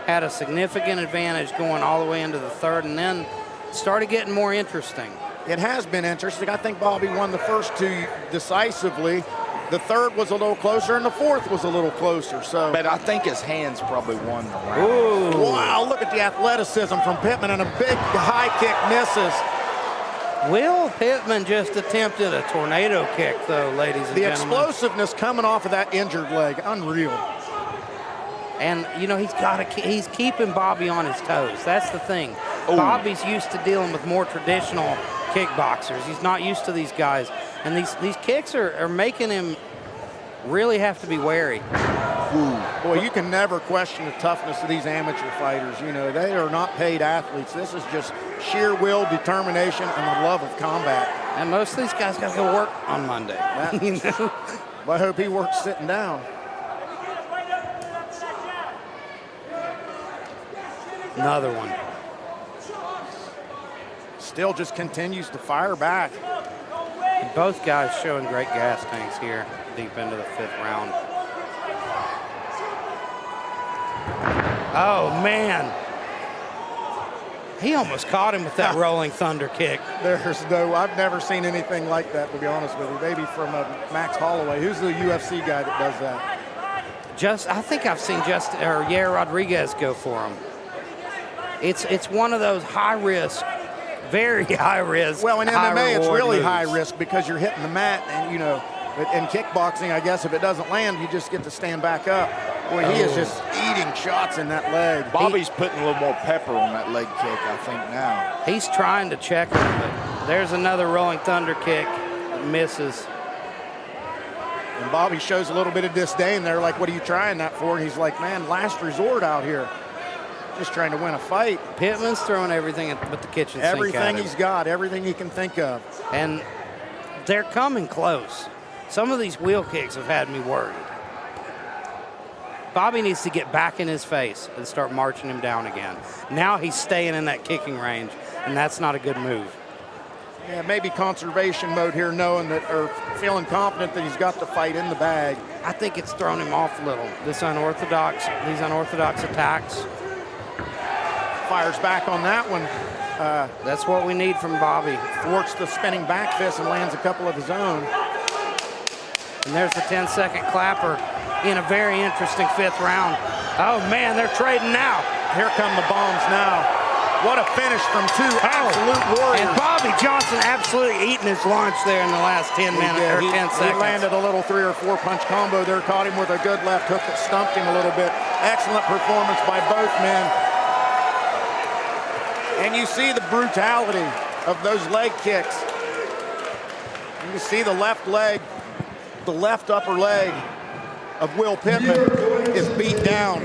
had a significant advantage going all the way into the third, and then started getting more interesting. It has been interesting. I think Bobby won the first 2 decisively. The third was a little closer, and the fourth was a little closer. So, But I think his hands probably won the round. Ooh. wow, look at the athleticism from Pitman, and a big high kick misses. Will Pitman just attempted a tornado kick, though, ladies and The gentlemen. explosiveness coming off of that injured leg, unreal. And, you know, he's keeping Bobby on his toes. That's the thing. Bobby's used to dealing with more traditional kickboxers. He's not used to these guys. And these kicks are making him really have to be wary. Boy, you can never question the toughness of these amateur fighters. You know, they are not paid athletes. This is just sheer will, determination, and the love of combat. And most of these guys got to go work on Monday. You know? Well, I hope he works sitting down. Another one. Still just continues to fire back. Both guys showing great gas tanks here deep into the 5th round. Oh, man. He almost caught him with that rolling thunder kick. I've never seen anything like that, to be honest with you. Maybe from Max Holloway. Who's the UFC guy that does that? I think I've seen Yair Rodriguez go for him. It's one of those high risk, very high risk. Well, in MMA, it's really moves. high risk because you're hitting the mat, and you know, in kickboxing, I guess if it doesn't land, you just get to stand back up. Boy, he is just eating shots in that leg. Bobby's putting a little more pepper on that leg kick, I think, now. He's trying to check him, but there's another rolling thunder kick. Misses. And Bobby shows a little bit of disdain there, like, what are you trying that for? And he's like, man, last resort out here. Just trying to win a fight. Pitman's throwing everything but the kitchen sink. Everything he's got, everything he can think of. And they're coming close. Some of these wheel kicks have had me worried. Bobby needs to get back in his face and start marching him down again. Now he's staying in that kicking range, and that's not a good move. Yeah, maybe conservation mode here, knowing that, or feeling confident that he's got the fight in the bag. I think it's thrown him off a little. These unorthodox attacks. Fires back on that one. That's what we need from Bobby. Thwarts the spinning back fist and lands a couple of his own. And there's the 10-second clapper in a very interesting 5th round. Oh, man, they're trading now. Here come the bombs now. What a finish from two absolute warriors. And Bobby Johnson absolutely eating his lunch there in the last 10 minutes or 10 seconds. He landed a little 3 or 4 punch combo there, caught him with a good left hook that stumped him a little bit. Excellent performance by both men. And you see the brutality of those leg kicks. You see the left leg, the left upper leg of Will Pitman is beat down.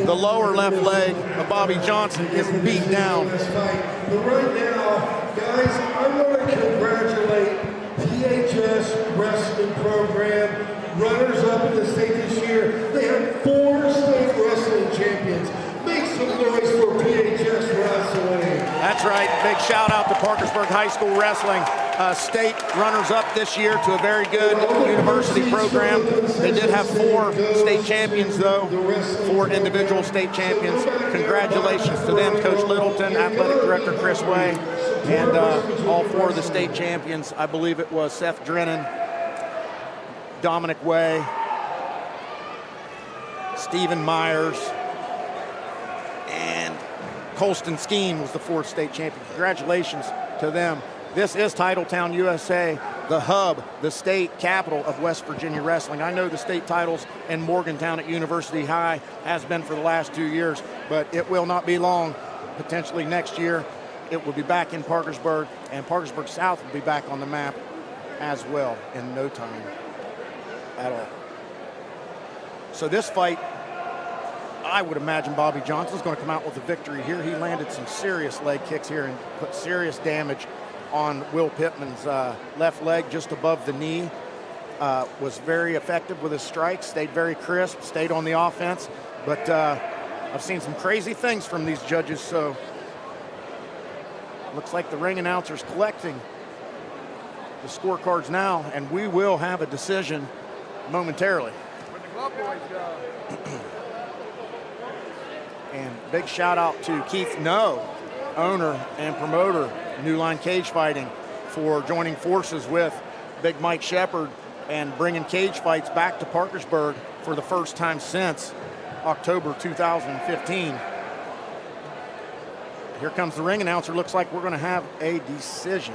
The lower left leg of Bobby Johnson is beat down. But right now, guys, I want to congratulate PHS Wrestling Program, runners-up in the state this year. They have 4 state wrestling champions. Make some noise for PHS Wrestling. That's right. Big shout out to Parkersburg High School Wrestling. State runners-up this year to a very good university program. They did have 4 state champions, though, 4 individual state champions. Congratulations to them, Coach Littleton, Athletic Director Chris Way, and all 4 of the state champions. I believe it was Seth Drennan, Dominic Way, Stephen Myers, and Colston Skeen was the 4th state champion. Congratulations to them. This is Titletown, USA, the hub, the state capital of West Virginia wrestling. I know the state titles in Morgantown at University High has been for the last 2 years, but it will not be long. Potentially next year, it will be back in Parkersburg, and Parkersburg South will be back on the map as well in no time at all. So this fight, I would imagine Bobby Johnson's going to come out with a victory here. He landed some serious leg kicks here and put serious damage on Will Pitman's left leg just above the knee. Was very effective with his strikes, stayed very crisp, stayed on the offense. But I've seen some crazy things from these judges, so looks like the ring announcer's collecting the scorecards now, and we will have a decision momentarily. Where the glove boys go. And big shout out to Keith No, owner and promoter, New Line Cage Fighting, for joining forces with Big Mike Shepard and bringing cage fights back to Parkersburg for the first time since October 2015. Here comes the ring announcer. Looks like we're going to have a decision.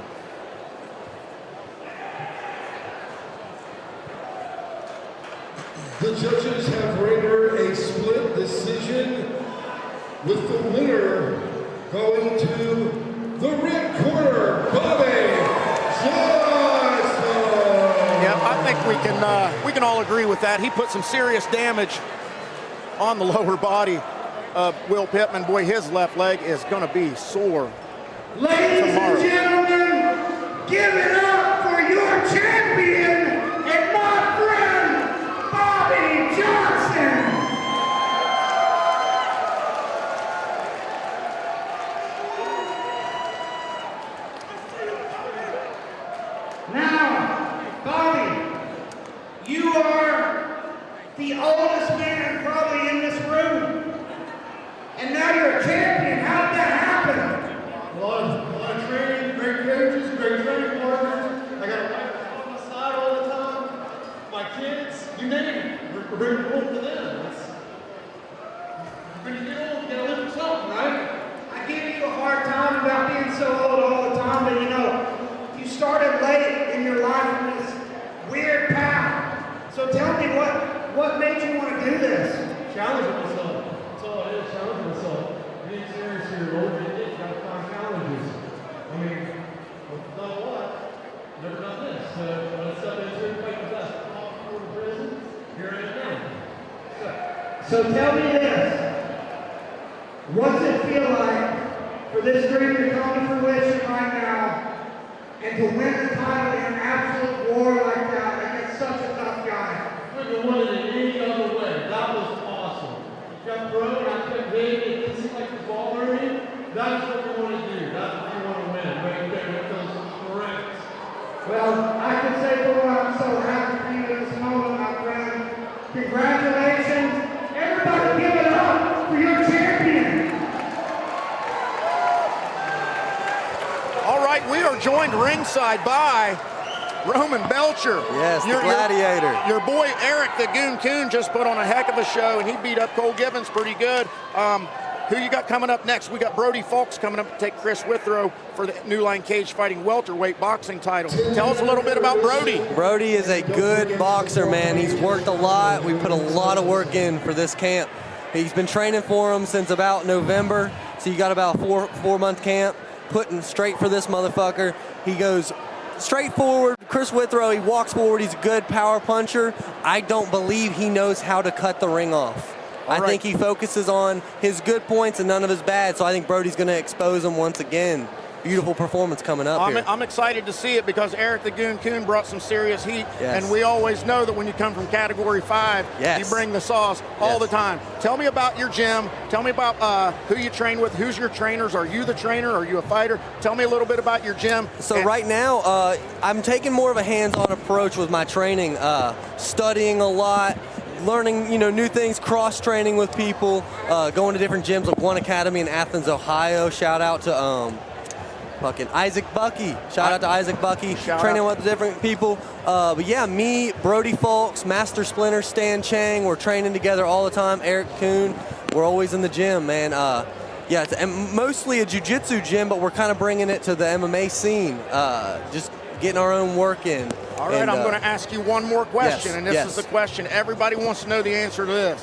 The judges have rendered a split with the winner going to the red corner, Bobby Johnson. Yeah, I think we can all agree with that. He put some serious damage on the lower body of Will Pitman. Boy, his left leg is going to be sore. Ladies and gentlemen, give it up for your champion and my friend, Bobby Johnson. Now, Bobby, you are the oldest man probably in this room. And now you're a champion. How did that happen? A lot of training, great coaches, great training partners. I got a wife on my side all the time. My kids, you name it. We're bringing home to them. When you get old, you gotta live for something, right? I give you a hard time about being so old all the time, but you know, you started late in your life in this weird path. So tell me what made you want to do this? Challenging myself. That's all it is, challenging myself. Being serious here, the older you get, you gotta find challenges. I mean, I've done a lot. Never done this. So when I stepped into it, fight the best. Off from prison, here I am now. So tell me this. What's it feel like for this dream to come to fruition right now and to win the title in an absolute war like that against such a tough guy? I couldn't have won it in any other way. That was awesome. You got thrown, I kept waiting, it didn't seem like the ball early. That's what we want to do. That's what we want to win. Right there with those correct. Well, I can say for what I'm so happy for you in this moment, my friend. Congratulations. Everybody give it up for your champion. All right, we are joined ringside by Roman Belcher. Yes, the gladiator. Your boy Eric the Goon Coon just put on a heck of a show, and he beat up Cole Gibbons pretty good. Who you got coming up next? We got Brody Fulks coming up to take Chris Withrow for the New Line Cage Fighting welterweight boxing title. Tell us a little bit about Brody. Brody is a good boxer, man. He's worked a lot. We put a lot of work in for this camp. He's been training for him since about November, so you got about a four-month camp, putting straight for this motherfucker. He goes straight forward. Chris Withrow, he walks forward. He's a good power puncher. I don't believe he knows how to cut the ring off. I think he focuses on his good points and none of his bad, so I think Brody's going to expose him once again. Beautiful performance coming up here. I'm excited to see it because Eric the Goon Coon brought some serious heat, Yes. and we always know that when you come from Category 5, Yes. you bring the sauce all Yes. the time. Tell me about your gym. Tell me about who you train with. Who's your trainers? Are you the trainer? Are you a fighter? Tell me a little bit about your gym. So right now, I'm taking more of a hands-on approach with my training, studying a lot, learning, new things, cross-training with people, going to different gyms like One Academy in Athens, Ohio. Shout out to fucking Isaac Bucky. Shout out to Isaac Bucky. Training with different people. But yeah, me, Brody Fulks, Master Splinter, Stan Chang, we're training together all the time. Eric Kuhn, we're always in the gym, man. Yeah, it's mostly a jiu-jitsu gym, but we're kind of bringing it to the MMA scene. Just getting our own work in. All right, I'm going to ask you one more question, yes, and this yes. is the question. Everybody wants to know the answer to this.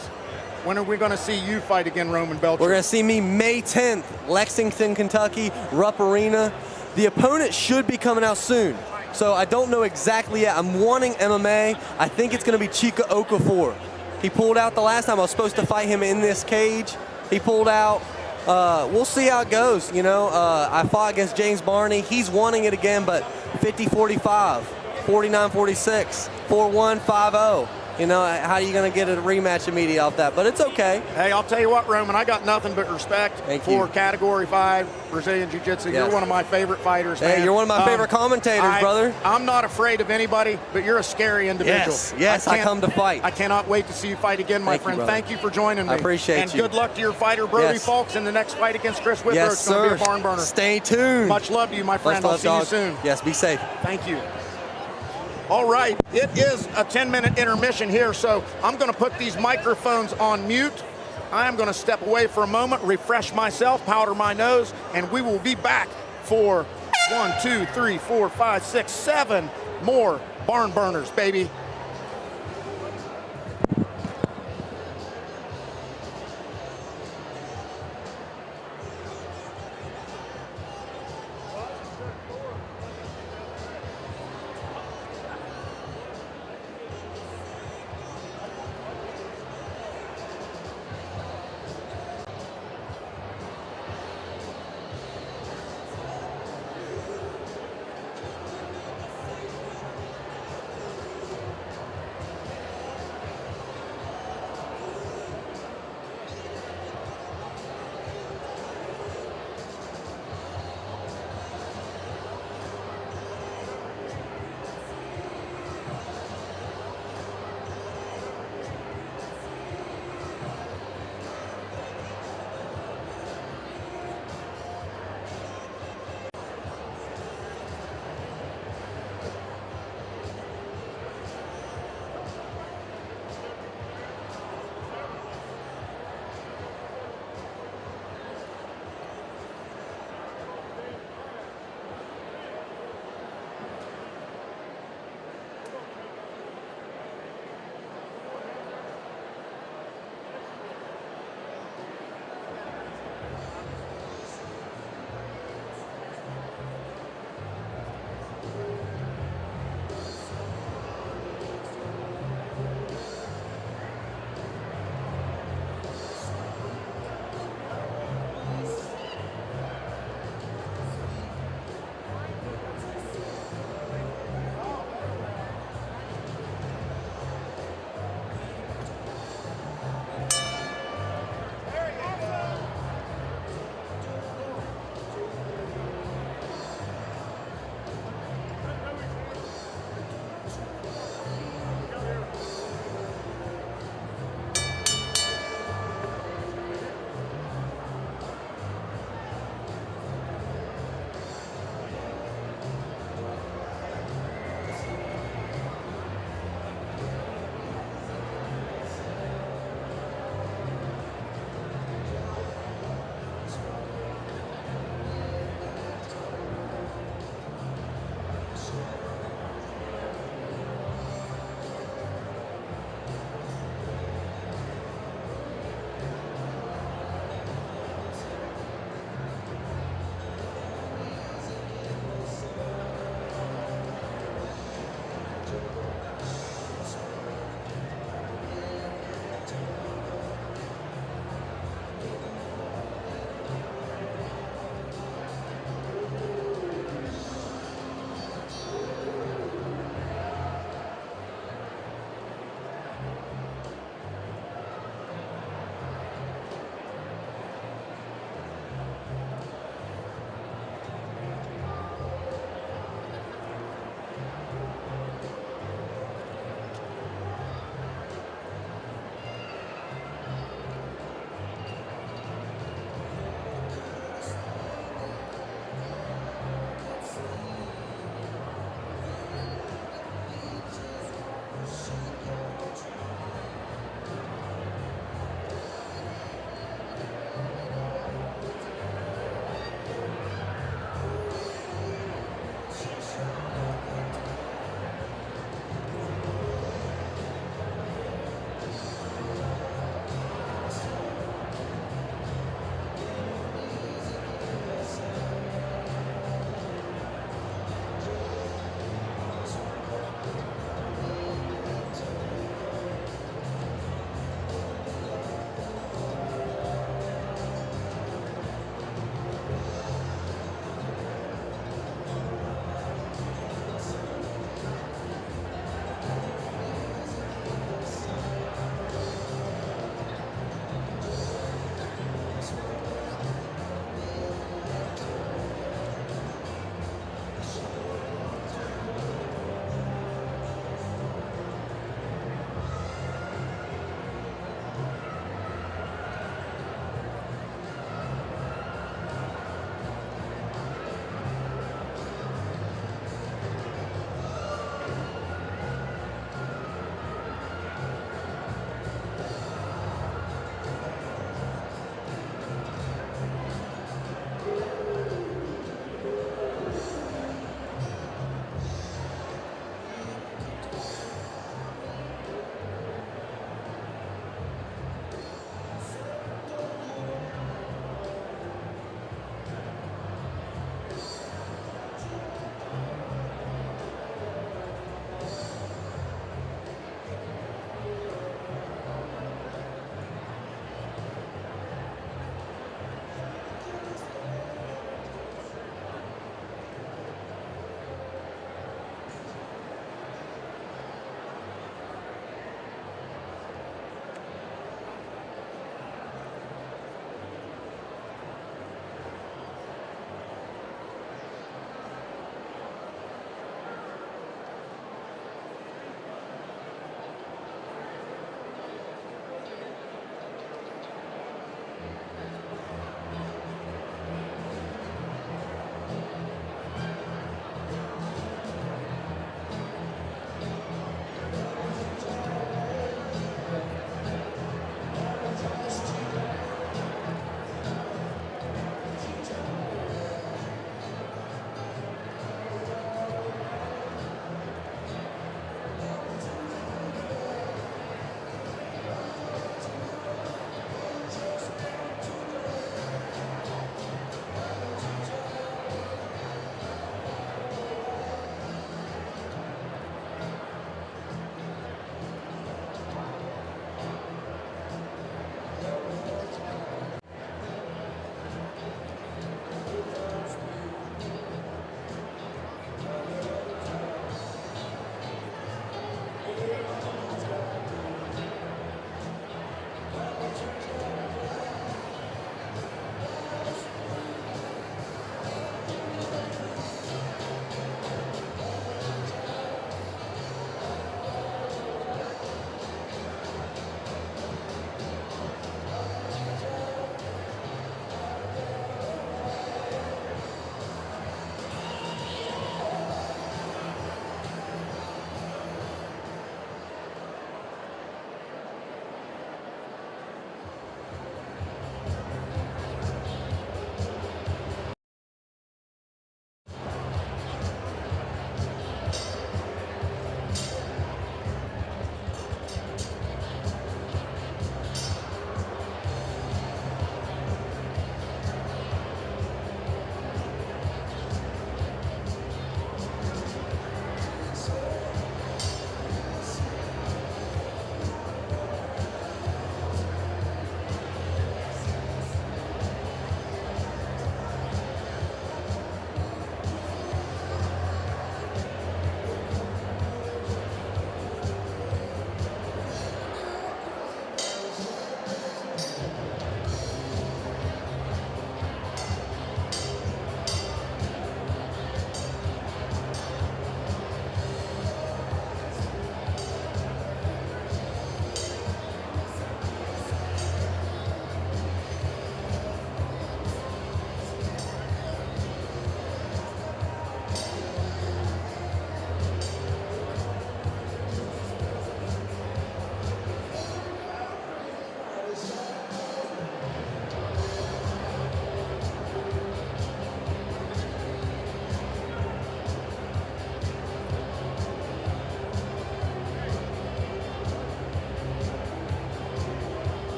When are we going to see you fight again, Roman Belcher? We're going to see me May 10th, Lexington, Kentucky, Rupp Arena. The opponent should be coming out soon, so I don't know exactly yet. I'm wanting MMA. I think it's going to be Chika Okafor. He pulled out the last time. I was supposed to fight him in this cage. He pulled out. We'll see how it goes. I fought against James Barney. He's wanting it again, but 50-45, 49-46, 4-1, 5-0. How are you going to get a rematch immediately off that? But it's okay. Hey, I'll tell you what, Roman, I got nothing but respect for Category 5 Brazilian Jiu-Jitsu. Yes. You're one of my favorite fighters, Hey, man. you're one of my favorite commentators, brother. I'm not afraid of anybody, but you're a scary individual. Yes, I come to fight. I cannot wait to see you fight again, my friend. Thank you for joining me. I appreciate and you. good luck to your fighter, Brody Fulks, in the next fight against Chris Withrow. Yes, it's going to be a barn burner. Stay tuned. Much love to you, my friend. Much I'll love, see you soon. Yes, be safe. Thank you. All right, it is a 10-minute intermission here, so I'm going to put these microphones on mute. I am going to step away for a moment, refresh myself, powder my nose, and we will be back for 1, 2, 3, 4, 5, 6, 7 more barn burners, baby.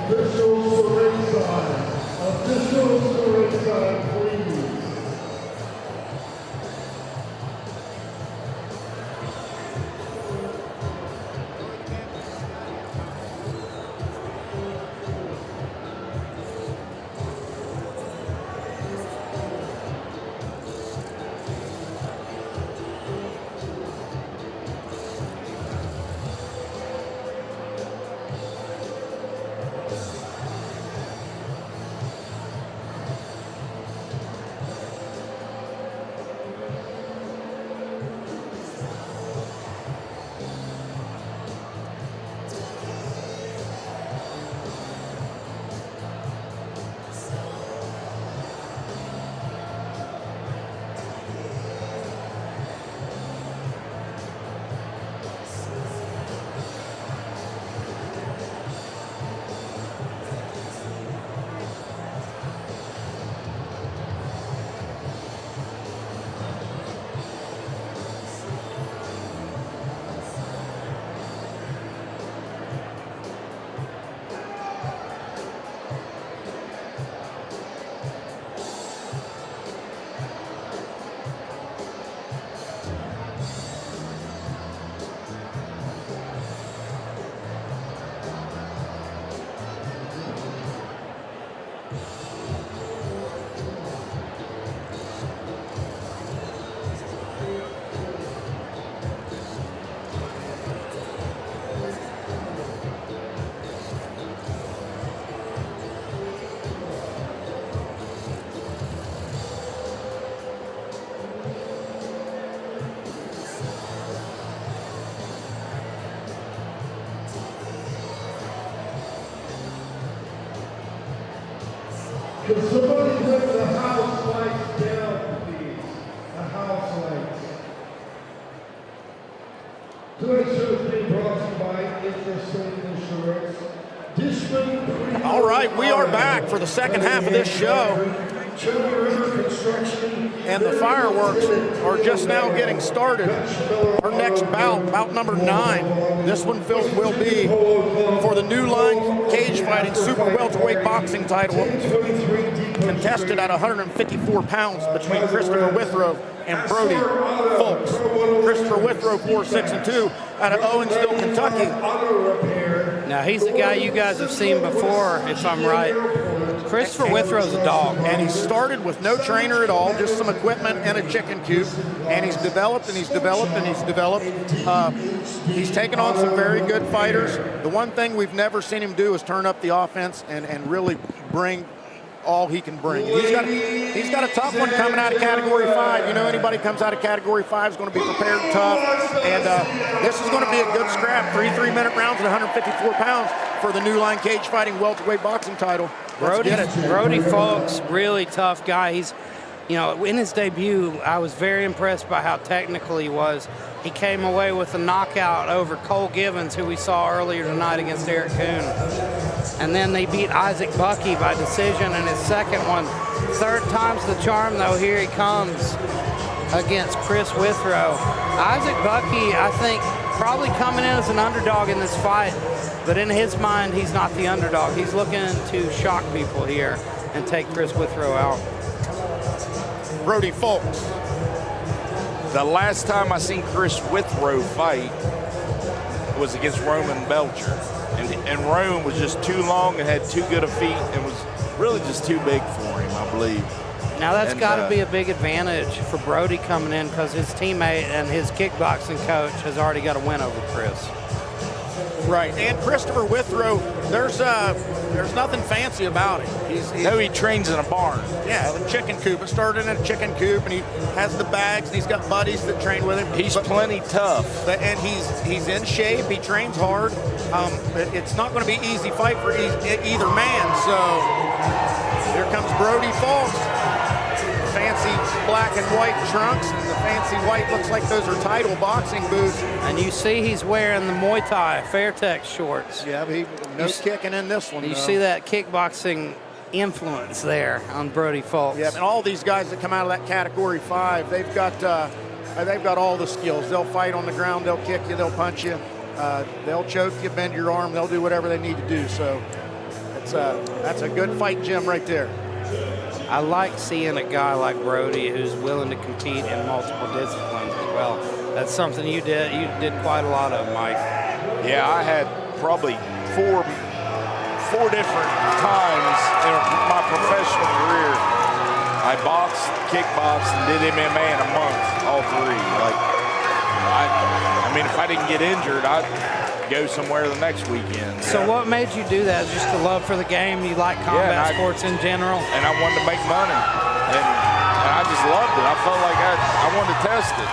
Officials to ringside. Officials to ringside, please. Can somebody put the house lights down, please? The house lights. Tonight's show is being brought to you by Interstate Insurance. All right, we are back for the second half of this show. And the fireworks are just now getting started. Our next bout number 9. This one, Phil, will be for the New Line Cagefighting Super Welterweight boxing title, contested at 154 pounds between Christopher Withrow and Brody Folks. Christopher Withrow 4-6-2 out of Owensville, Kentucky. Now, he's the guy you guys have seen before, if I'm right. Christopher Withrow's a dog. And he started with no trainer at all, just some equipment and a chicken coop. And he's developed and he's developed and he's developed. He's taken on some very good fighters. The one thing we've never seen him do is turn up the offense and really bring all he can bring. And he's got a tough one coming out of Category 5. You know, anybody comes out of Category 5 is going to be prepared tough. And this is going to be a good scrap. 3 3-minute rounds at 154 pounds for the New Line Cagefighting welterweight boxing title. Brody Folks, really tough guy. He's, you know, in his debut, I was very impressed by how technical he was. He came away with a knockout over Cole Givens, who we saw earlier tonight against Eric Coon. And then they beat Isaac Buckey by decision in his second one. Third time's the charm, though. Here he comes against Chris Withrow. Isaac Buckey, I think, probably coming in as an underdog in this fight, but in his mind, he's not the underdog. He's looking to shock people here and take Chris Withrow out. Brody Folks. The last time I seen Chris Withrow fight was against Roman Belcher. And Rome was just too long and had too good a feet and was really just too big for him, I believe. Now that's got to be a big advantage for Brody coming in, because his teammate and his kickboxing coach has already got a win over Chris. Right, and Christopher Withrow, there's nothing fancy about him. He trains in a barn. Yeah, the chicken coop. It started in a chicken coop, and he has the bags, and he's got buddies that train with him. He's plenty tough. And he's in shape. He trains hard. It's not going to be an easy fight for either man. So here comes Brody Folks. Fancy black and white trunks, and the fancy white looks like those are title boxing boots. And you see he's wearing the Muay Thai Fairtex shorts. Yeah, no kicking in this one. You see that kickboxing influence there on Brody Folks. Yeah, and all these guys that come out of that Category 5, they've got all the skills. They'll fight on the ground, they'll kick you, they'll punch you, they'll choke you, bend your arm, they'll do whatever they need to do. So That's a good fight, Jim, right there. I like seeing a guy like Brody who's willing to compete in multiple disciplines as well. That's something you did. You did quite a lot of, Mike. Yeah, I had probably four different times in my professional career. I boxed, kickboxed, and did MMA in a month, all three. Like, I mean, if I didn't get injured, I'd go somewhere the next weekend. So what made you do that? Just the love for the game? You like combat sports in general? And I wanted to make money. And I just loved it. I felt like I wanted to test it.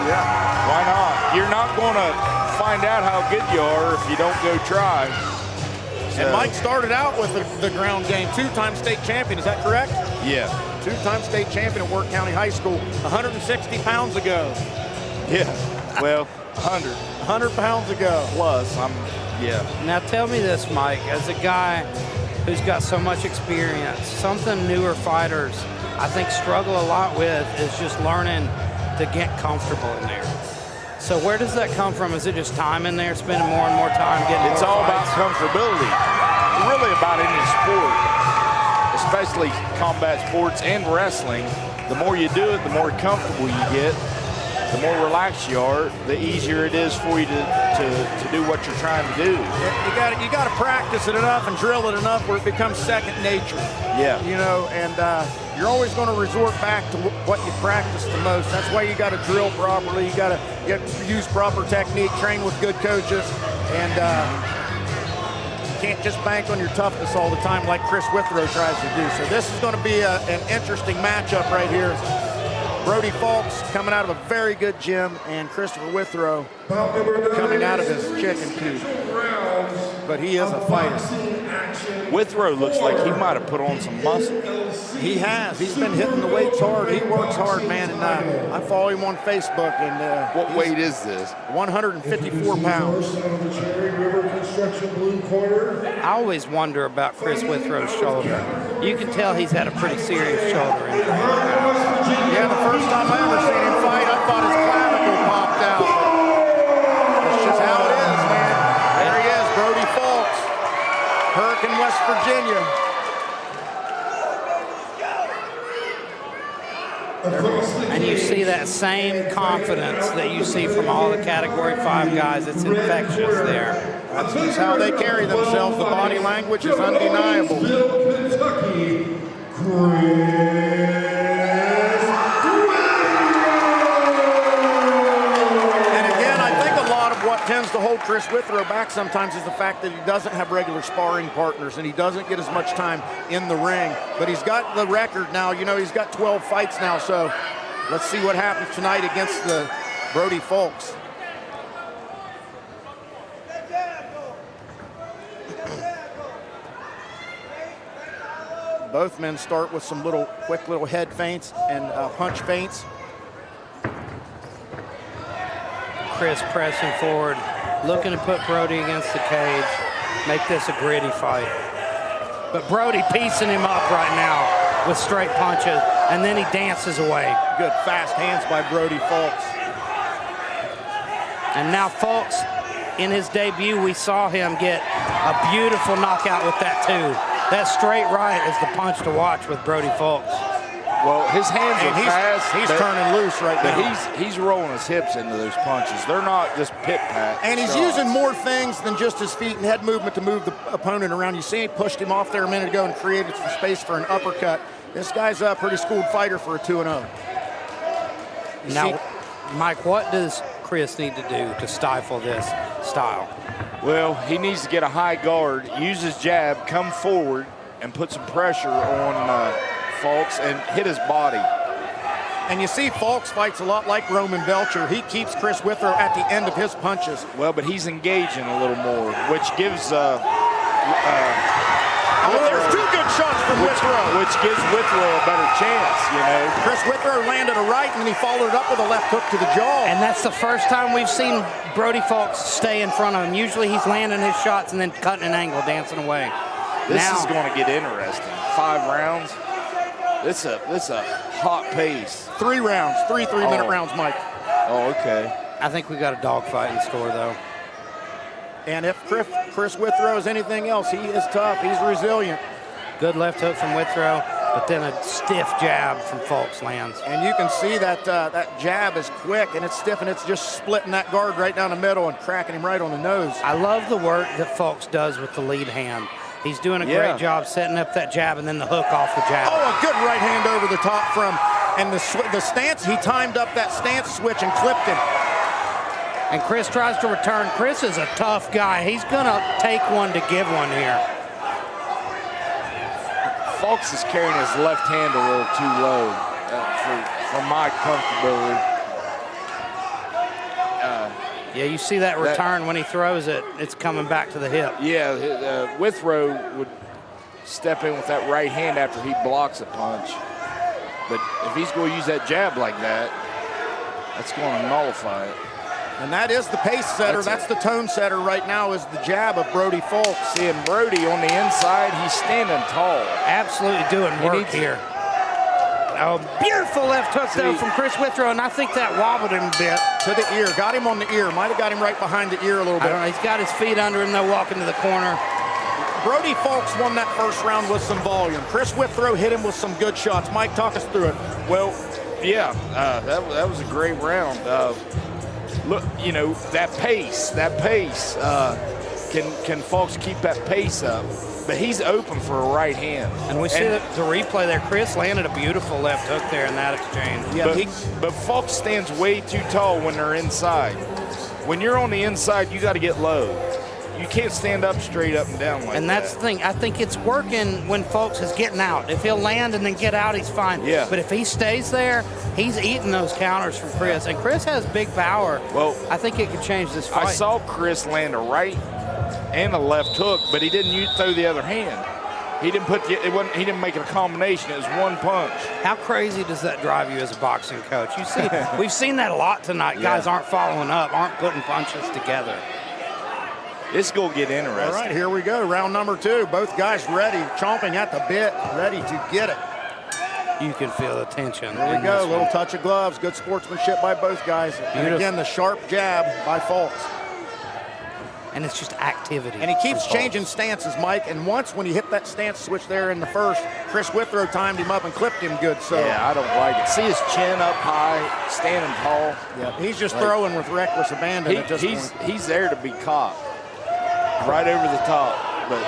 Yeah. Why not? You're not going to find out how good you are if you don't go try. And Mike started out with the ground game, two-time state champion, is that correct? Yeah. Two-time state champion at Work County High School, 160 pounds ago. Yeah, well, 100 pounds ago. Plus, yeah. Now tell me this, Mike, as a guy who's got so much experience, something newer fighters, I think, struggle a lot with is just learning to get comfortable in there. So where does that come from? Is it just time in there, spending more and more time getting It's more all fights? about comfortability. Really about any sport, especially combat sports and wrestling. The more you do it, the more comfortable you get, the more relaxed you are, the easier it is for you to do what you're trying to do. You got to practice it enough and drill it enough where it becomes second nature. Yeah. You know, and you're always going to resort back to what you practice the most. That's why you got to drill properly. You got to use proper technique, train with good coaches, and you can't just bank on your toughness all the time like Chris Withrow tries to do. So this is going to be an interesting matchup right here. Brody Falks coming out of a very good gym, and Christopher Withrow coming out of his chicken coop. But he is a fighter. Withrow looks like he might have put on some muscle. He has. He's been hitting the weights hard. He works hard, man. And I follow him on Facebook. And what weight is this? 154 pounds. I always wonder about Chris Withrow's shoulder. You can tell he's had a pretty serious shoulder injury. Yeah, the first time I ever seen him fight, I thought his clavicle popped out. That's just how it is, man. There he is, Brody Falks, Hurricane, West Virginia. And you see that same confidence that you see from all the Category 5 guys. It's infectious there. That's just how they carry themselves. The body language is undeniable. What tends to hold Chris Withrow back sometimes is the fact that he doesn't have regular sparring partners and he doesn't get as much time in the ring. But he's got the record now. You know, he's got 12 fights now. So let's see what happens tonight against the Brody Falks. Both men start with some quick little head feints and punch feints. Chris pressing forward, looking to put Brody against the cage, make this a gritty fight. But Brody piecing him up right now with straight punches, and then he dances away. Good fast hands by Brody Falks. And now Falks, in his debut, we saw him get a beautiful knockout with that too. That straight right is the punch to watch with Brody Falks. Well, his hands are fast. He's turning loose right now. He's rolling his hips into those punches. They're not just pit-pat. And he's using more things than just his feet and head movement to move the opponent around. You see he pushed him off there a minute ago and created some space for an uppercut. This guy's a pretty schooled fighter for a 2-0. Now, Mike, what does Chris need to do to stifle this style? Well, he needs to get a high guard, use his jab, come forward, and put some pressure on Falks and hit his body. And you see Falks fights a lot like Roman Belcher. He keeps Chris Withrow at the end of his punches. Well, but he's engaging a little more, which gives there's two good shots from Withrow. Which gives Withrow a better chance, you know. Chris Withrow landed a right, and then he followed it up with a left hook to the jaw. And that's the first time we've seen Brody Falks stay in front of him. Usually he's landing his shots and then cutting an angle, dancing away. This is going to get interesting. 5 rounds. It's a hot pace. 3 rounds, three minute rounds, Mike. Oh, okay. I think we got a dogfight in store, though. And if Chris Withrow is anything else. He is tough. He's resilient. Good left hook from Withrow, but then a stiff jab from Fulks lands. And you can see that that jab is quick and it's stiff, and it's just splitting that guard right down the middle and cracking him right on the nose. I love the work that Fulks does with the lead hand. He's doing a great job setting up that jab and then the hook off the jab. Oh, a good right hand over the top from, and the stance, he timed up that stance switch and clipped him. And Chris tries to return. Chris is a tough guy. He's gonna take one to give one here. Fulks is carrying his left hand a little too low for my comfortability. Yeah, you see that return when he throws it, it's coming back to the hip. Yeah, Withrow would step in with that right hand after he blocks a punch. But if he's going to use that jab like that, that's going to nullify it. And that is the pace setter. That's the tone setter right now, is the jab of Brody Fulks. Seeing Brody on the inside, he's standing tall. Absolutely doing work here. Oh, beautiful left hook, though, from Chris Withrow, and I think that wobbled him a bit. To the ear. Got him on the ear. Might have got him right behind the ear a little bit. I don't know. He's got his feet under him, though, walking to the corner. Brody Fulks won that first round with some volume. Chris Withrow hit him with some good shots. Mike, talk us through it. Well, yeah, that was a great round. Look, you know, that pace, can Fulks keep that pace up? But he's open for a right hand. And we see the replay there. Chris landed a beautiful left hook there in that exchange. Yeah, but Fulks stands way too tall when they're inside. When you're on the inside, you got to get low. You can't stand up straight up and down like that. And that's the thing. I think it's working when Fulks is getting out. If he'll land and then get out, he's fine. Yeah. But if he stays there, he's eating those counters from Chris. And Chris has big power. Well, I think it could change this fight. I saw Chris land a right and a left hook, but he didn't throw the other hand. He didn't he didn't make it a combination. It was one punch. How crazy does that drive you as a boxing coach? You see, we've seen that a lot tonight. Guys aren't following up, aren't putting punches together. It's going to get interesting. All right, here we go. Round number 2. Both guys ready, chomping at the bit, ready to get it. You can feel the tension. Here we go. A little touch of gloves. Good sportsmanship by both guys. And again, the sharp jab by Fulks. And it's just activity. And he keeps changing stances, Mike. And once when he hit that stance switch there in the first, Chris Withrow timed him up and clipped him good. So yeah, I don't like it. See his chin up high, standing tall. Yeah, he's just throwing with reckless abandon at this point. He's there to be caught. Right over the top. But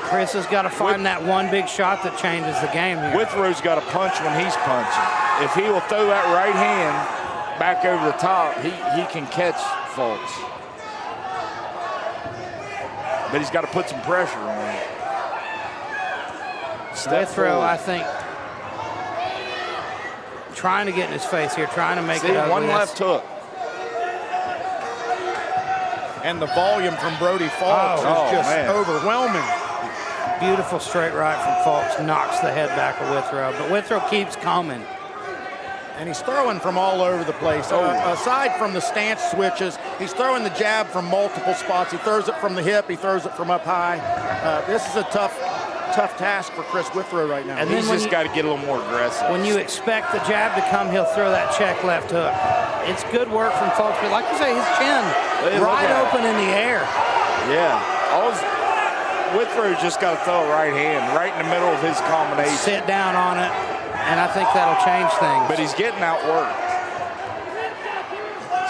Chris has got to find that one big shot that changes the game here. Withrow's got to punch when he's punching. If he will throw that right hand back over the top, he can catch Fulks. But he's got to put some pressure on him. Withrow, I think, trying to get in his face here, trying to make it ugly. One left hook. And the volume from Brody Fulks is just overwhelming. Beautiful straight right from Fulks, knocks the head back of Withrow, but Withrow keeps coming. And he's throwing from all over the place. Aside from the stance switches, he's throwing the jab from multiple spots. He throws it from the hip, he throws it from up high. This is a tough task for Chris Withrow right now. And he's just got to get a little more aggressive. When you expect the jab to come, he'll throw that check left hook. It's good work from Fulks, but like you say, his chin right open in the air. Yeah. Withrow just got to throw a right hand right in the middle of his combination. Sit down on it, and I think that'll change things. But he's getting outworked.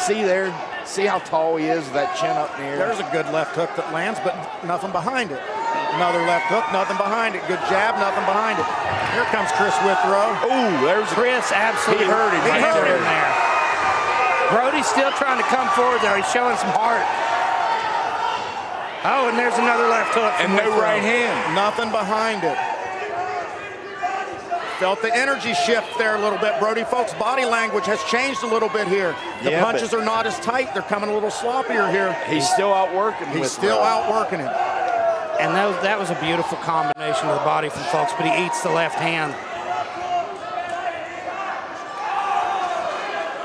See there? See how tall he is with that chin up in the air? There's a good left hook that lands, but nothing behind it. Another left hook, nothing behind it. Good jab, nothing behind it. Here comes Chris Withrow. Ooh, there's Chris absolutely hurt him. He hurt him there. Brody's still trying to come forward there. He's showing some heart. Oh, and there's another left hook. And no right hand. Nothing behind it. Felt the energy shift there a little bit. Brody Fulks' body language has changed a little bit here. The punches are not as tight. They're coming a little sloppier here. He's still outworking him. He's still outworking him. And that was a beautiful combination of the body from Fulks, but he eats the left hand.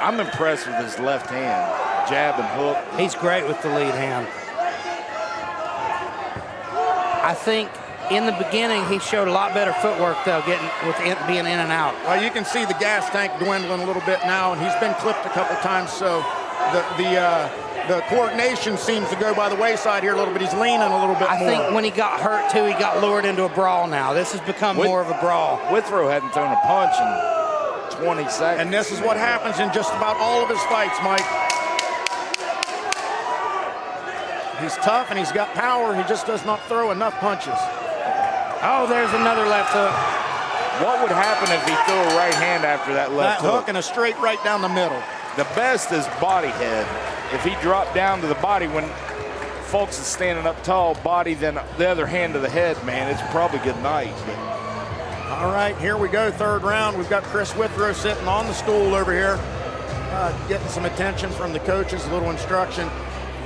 I'm impressed with his left hand. Jab and hook. He's great with the lead hand. I think in the beginning, he showed a lot better footwork, though, being in and out. Well, you can see the gas tank dwindling a little bit now, and he's been clipped a couple times, so the coordination seems to go by the wayside here a little bit. He's leaning a little bit more. I think when he got hurt, too, he got lured into a brawl now. This has become more of a brawl. Withrow hadn't thrown a punch in 20 seconds. And this is what happens in just about all of his fights, Mike. He's tough and he's got power. He just does not throw enough punches. Oh, there's another left hook. What would happen if he threw a right hand after that left That hook and a straight right down the middle. The best is body head. If he dropped down to the body when Folks is standing up tall, body, then the other hand to the head, man, it's probably good night. All right, here we go, third round. We've got Chris Withrow sitting on the stool over here, getting some attention from the coaches, a little instruction.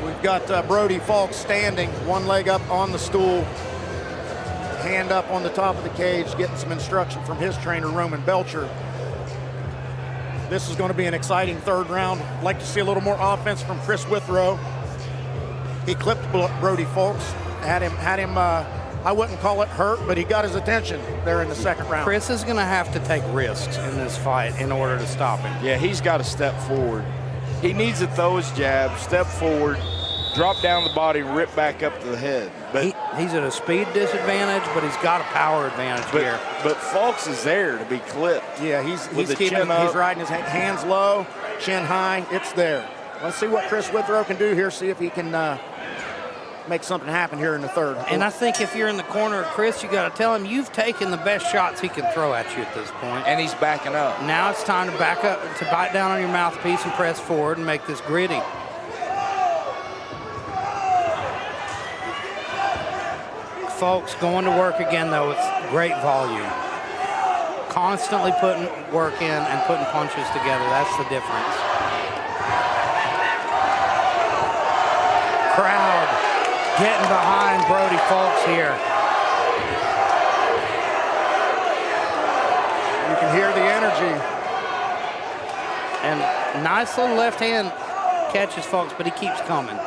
We've got Brody Falk standing, one leg up on the stool, hand up on the top of the cage, getting some instruction from his trainer, Roman Belcher. This is going to be an exciting third round. I'd like to see a little more offense from Chris Withrow. He clipped Brody Falks, had him. I wouldn't call it hurt, but he got his attention there in the second round. Chris is going to have to take risks in this fight in order to stop him. Yeah, he's got to step forward. He needs to throw his jab, step forward, drop down the body, rip back up to the head. But he's at a speed disadvantage, but he's got a power advantage here. But Falks is there to be clipped. Yeah, he's riding his hands low, chin high. It's there. Let's see what Chris Withrow can do here. See if he can make something happen here in the third. And I think if you're in the corner of Chris, you got to tell him you've taken the best shots he can throw at you at this point. And he's backing up. Now it's time to back up, to bite down on your mouthpiece and press forward and make this gritty. Folks, going to work again, though, with great volume. Constantly putting work in and putting punches together. That's the difference. Crowd getting behind Brody Falks here. You can hear the energy. And nice little left hand catches Falks, but he keeps coming.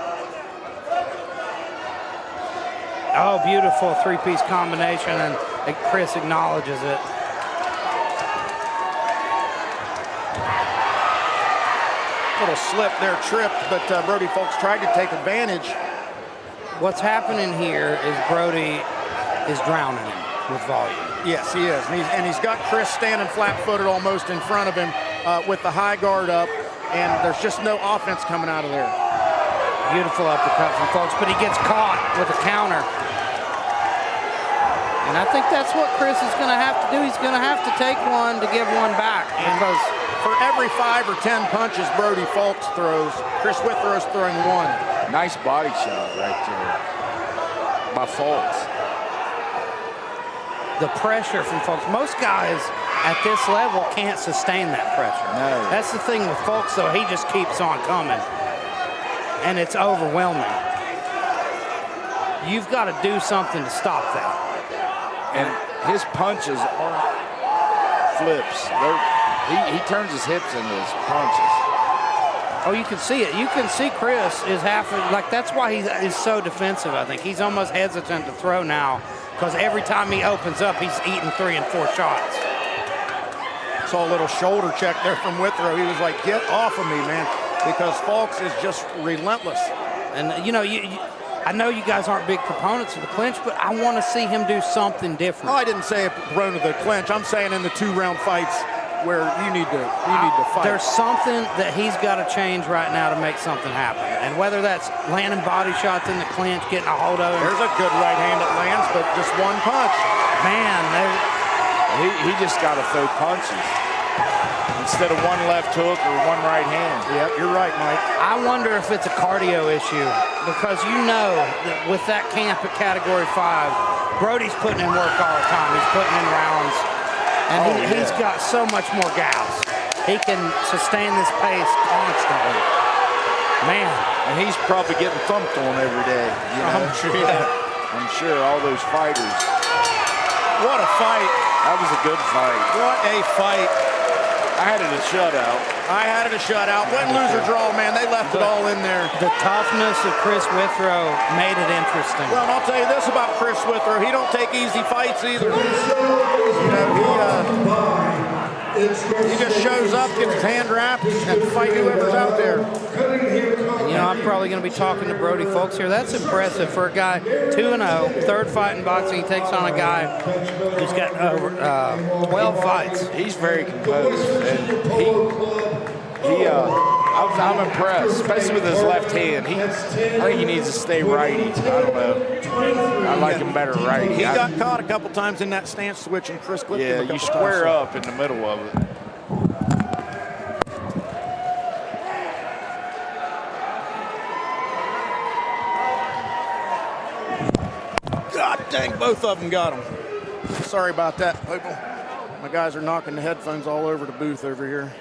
Oh, beautiful three-piece combination, and Chris acknowledges it. Little slip there, tripped, but Brody Falks tried to take advantage. What's happening here is Brody is drowning him with volume. Yes, he is. And he's got Chris standing flat-footed almost in front of him with the high guard up, and there's just no offense coming out of there. Beautiful uppercut from Falks, but he gets caught with a counter. And I think that's what Chris is going to have to do. He's going to have to take one to give one back. Because for every 5 or 10 punches Brody Falks throws, Chris Withrow's throwing one. Nice body shot right there by Falks. The pressure from Falks. Most guys at this level can't sustain that pressure. No. That's the thing with Falks, though. He just keeps on coming. And it's overwhelming. You've got to do something to stop that. And his punches aren't flips. He turns his hips into his punches. Oh, you can see it. You can see Chris is that's why he is so defensive, I think. He's almost hesitant to throw now because every time he opens up, he's eating 3 and 4 shots. Saw a little shoulder check there from Withrow. He was like, get off of me, man. Because Falks is just relentless. And, you know, I know you guys aren't big proponents of the clinch, but I want to see him do something different. No, I didn't say a proponent of the clinch. I'm saying in the 2-round fights where you need to fight. There's something that he's got to change right now to make something happen. And whether that's landing body shots in the clinch, getting a hold of him. There's a good right hand that lands, but just one punch. Man, he just got to throw punches instead of one left hook or one right hand. Yep, you're right, Mike. I wonder if it's a cardio issue because you know that with that camp at Category 5, Brody's putting in work all the time. He's putting in rounds, and he's got so much more gas. He can sustain this pace constantly. Man. And he's probably getting thumped on every day. You know? I'm sure all those fighters. What a fight. That was a good fight. What a fight. I had it a shutout. I had it a shutout. Win, lose, or draw, man. They left it all in there. The toughness of Chris Withrow made it interesting. Well, and I'll tell you this about Chris Withrow. He don't take easy fights either. You know, He just shows up, gets his hand wrapped, and fight whoever's out there. And, you know, I'm probably going to be talking to Brody Folks here. That's impressive for a guy 2-0, third fight in boxing. He takes on a guy who's got over 12 fights. He's very composed, and I'm impressed, especially with his left hand. I think he needs to stay righty. I don't know. I like him better righty. He got caught a couple times in that stance switch, and Chris clipped him a couple you square times. up in the middle of it. God dang, both of them got him. Sorry about that, people. My guys are knocking the headphones all over the booth over here.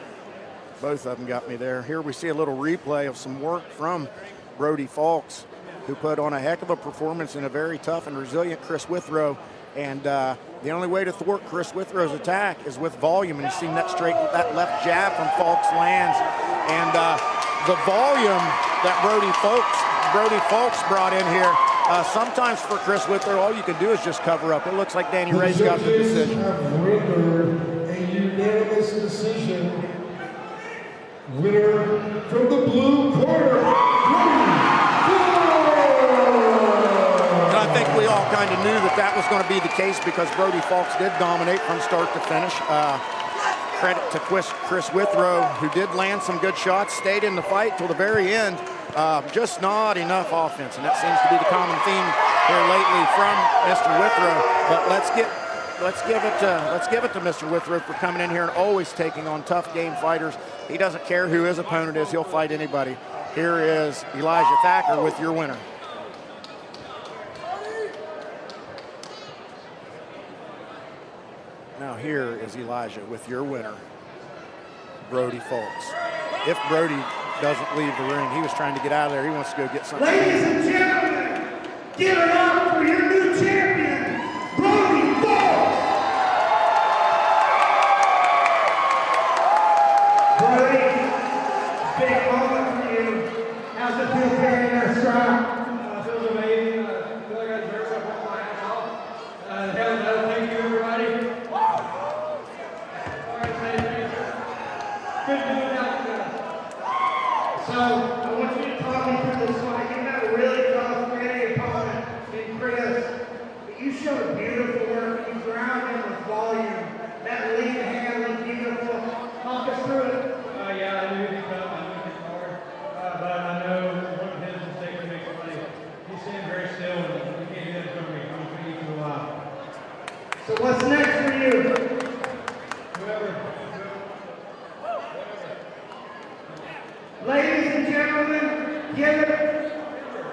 Both of them got me there. Here we see a little replay of some work from Brody Folks, who put on a heck of a performance in a very tough and resilient Chris Withrow. And the only way to thwart Chris Withrow's attack is with volume. And you've seen that that left jab from Folks lands. And the volume that Brody Folks brought in here, sometimes for Chris Withrow, all you can do is just cover up. It looks like Danny Ray's got the decision. Have rendered a unanimous decision. Winner from the blue corner, And I think we all kind of knew that was going to be the case because Brody Folks did dominate from start to finish. Credit to Chris Withrow, who did land some good shots, stayed in the fight till the very end. Just not enough offense, and that seems to be the common theme here lately from Mr. Withrow. But let's give it to Mr. Withrow for coming in here and always taking on tough game fighters. He doesn't care who his opponent is; he'll fight anybody. Here is Elijah Thacker with your winner. Now here is Elijah with your winner, Brody Folks. If Brody doesn't leave the ring, he was trying to get out of there. He wants to go get something. Ladies and gentlemen, give it up for your new champion, Brody Folks. Brody, big moment for you. How's it feel carrying that strap? Feels amazing. I feel like I deserve to put my hat off. Hell no, thank you, everybody. All right, thank you. Good doing that. So, I want you to talk me through this fight. You had a really tough, ready opponent in Chris, but you showed beautiful work. You ground him with volume. That lead hand looked beautiful. Talk us through it. Yeah, I knew he'd come. I knew he'd hard. But I know one of his mistakes makes money. He's sitting very still, and he can't get it from me. I'm going to eat for a while. So, what's next for you? Ladies and gentlemen, give it.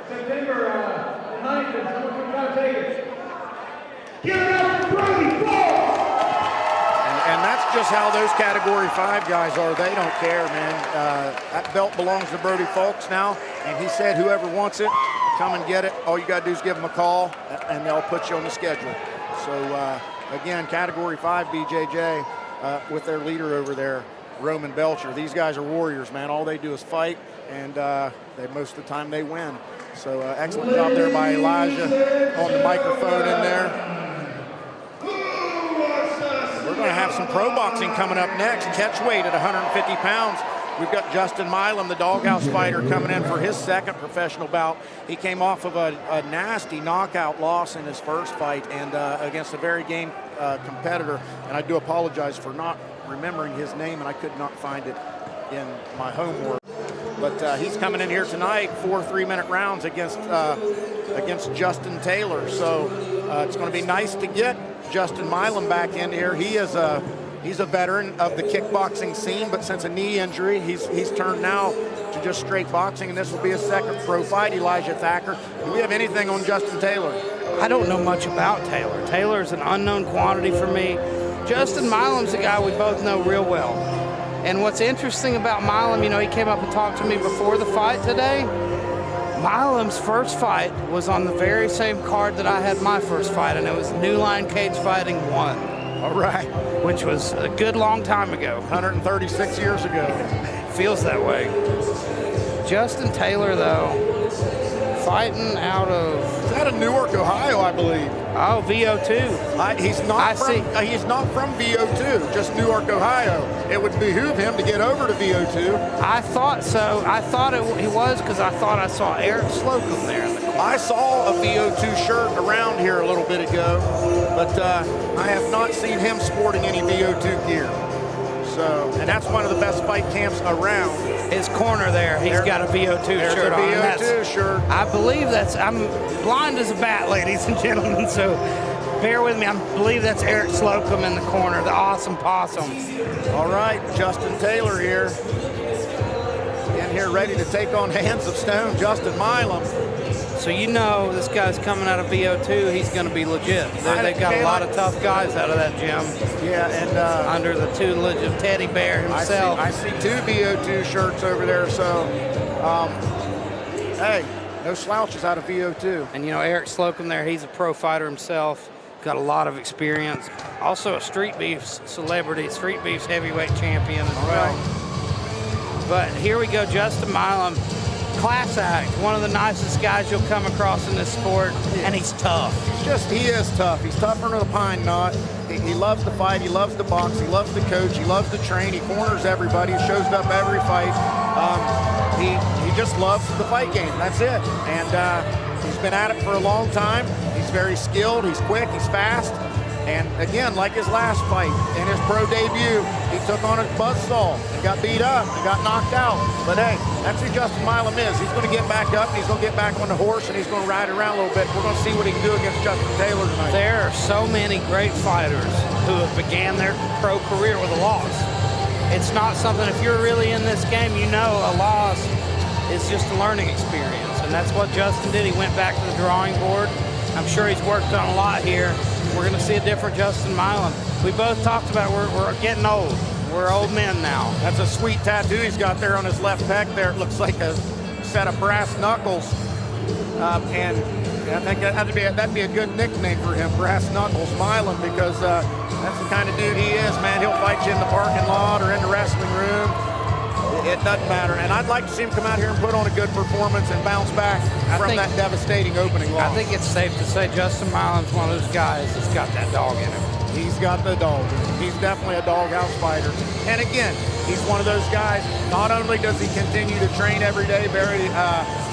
September in Huntington. Someone try to take it. Give it up for Brody Folks. And that's just how those Category 5 guys are. They don't care, man. That belt belongs to Brody Folks now, and he said whoever wants it, come and get it. All you got to do is give them a call, and they'll put you on the schedule. So, again, Category 5 BJJ with their leader over there, Roman Belcher. These guys are warriors, man. All they do is fight, and most of the time they win. So excellent job there by Elijah on the microphone in there. We're going to have some pro boxing coming up next. Catch weight at 150 pounds. We've got Justin Milum, the Dawghouse fighter, coming in for his second professional bout. He came off of a nasty knockout loss in his first fight and against a very game competitor. And I do apologize for not remembering his name, and I could not find it in my homework. But he's coming in here tonight, 4 3-minute rounds against Justin Taylor. So it's going to be nice to get Justin Milum back in here. He's a veteran of the kickboxing scene, but since a knee injury, he's turned now to just straight boxing, and this will be his second pro fight. Elijah Thacker, do we have anything on Justin Taylor? I don't know much about Taylor. Taylor's an unknown quantity for me. Justin Milum's a guy we both know real well. And what's interesting about Milum, you know, he came up and talked to me before the fight today. Milum's first fight was on the very same card that I had my first fight, and it was New Line Cagefighting 1. All right. Which was a good long time ago. 136 years ago. Feels that way. Justin Taylor, though, fighting out of... Is that in Newark, Ohio, I believe? Oh, VO2. He's not from VO2, just Newark, Ohio. It would behoove him to get over to VO2. I thought so. I thought he was because I thought I saw Eric Slocum there in the corner. I saw a VO2 shirt around here a little bit ago, but I have not seen him sporting any VO2 gear. So, and that's one of the best fight camps around. His corner there, he's got a VO2 shirt on. VO2 shirt. I believe I'm blind as a bat, ladies and gentlemen, so bear with me. I believe that's Eric Slocum in the corner, the awesome possum. All right, Justin Taylor here. In here ready to take on Hands of Stone, Justin Milum. So you know this guy's coming out of VO2, he's going to be legit. They've got a lot of tough guys out of that gym. Yeah, and under the tutelage of Teddy Bear himself. I see 2 VO2 shirts over there, so hey, no slouches out of VO2. And you know, Eric Slocum there, he's a pro fighter himself, got a lot of experience. Also a Street Beefs celebrity, Street Beefs heavyweight champion as well. Right. But here we go, Justin Milum. Class act, one of the nicest guys you'll come across in this sport, and he's tough. He is tough. He's tougher than a pine knot. He loves to fight, he loves to box, he loves to coach, he loves to train, he corners everybody, he shows up every fight. He just loves the fight game, that's it. And he's been at it for a long time. He's very skilled, he's quick, he's fast. And again, like his last fight, in his pro debut, he took on a buzzsaw and got beat up and got knocked out. But hey, that's who Justin Milum is. He's going to get back up, he's going to get back on the horse, and he's going to ride around a little bit. We're going to see what he can do against Justin Taylor tonight. There are so many great fighters who have began their pro career with a loss. It's not something, if you're really in this game, you know a loss is just a learning experience. And that's what Justin did. He went back to the drawing board. I'm sure he's worked on a lot here. We're going to see a different Justin Milum. We both talked about we're getting old. We're old men now. That's a sweet tattoo he's got there on his left pec there. It looks like a set of brass knuckles. And I think that'd be a good nickname for him, Brass Knuckles Milum, because that's the kind of dude he is, man. He'll fight you in the parking lot or in the wrestling room. It doesn't matter. And I'd like to see him come out here and put on a good performance and bounce back from that devastating opening loss. I think it's safe to say Justin Milum's one of those guys that's got that dog in him. He's got the dog. He's definitely a doghouse fighter. And again, he's one of those guys, not only does he continue to train every day very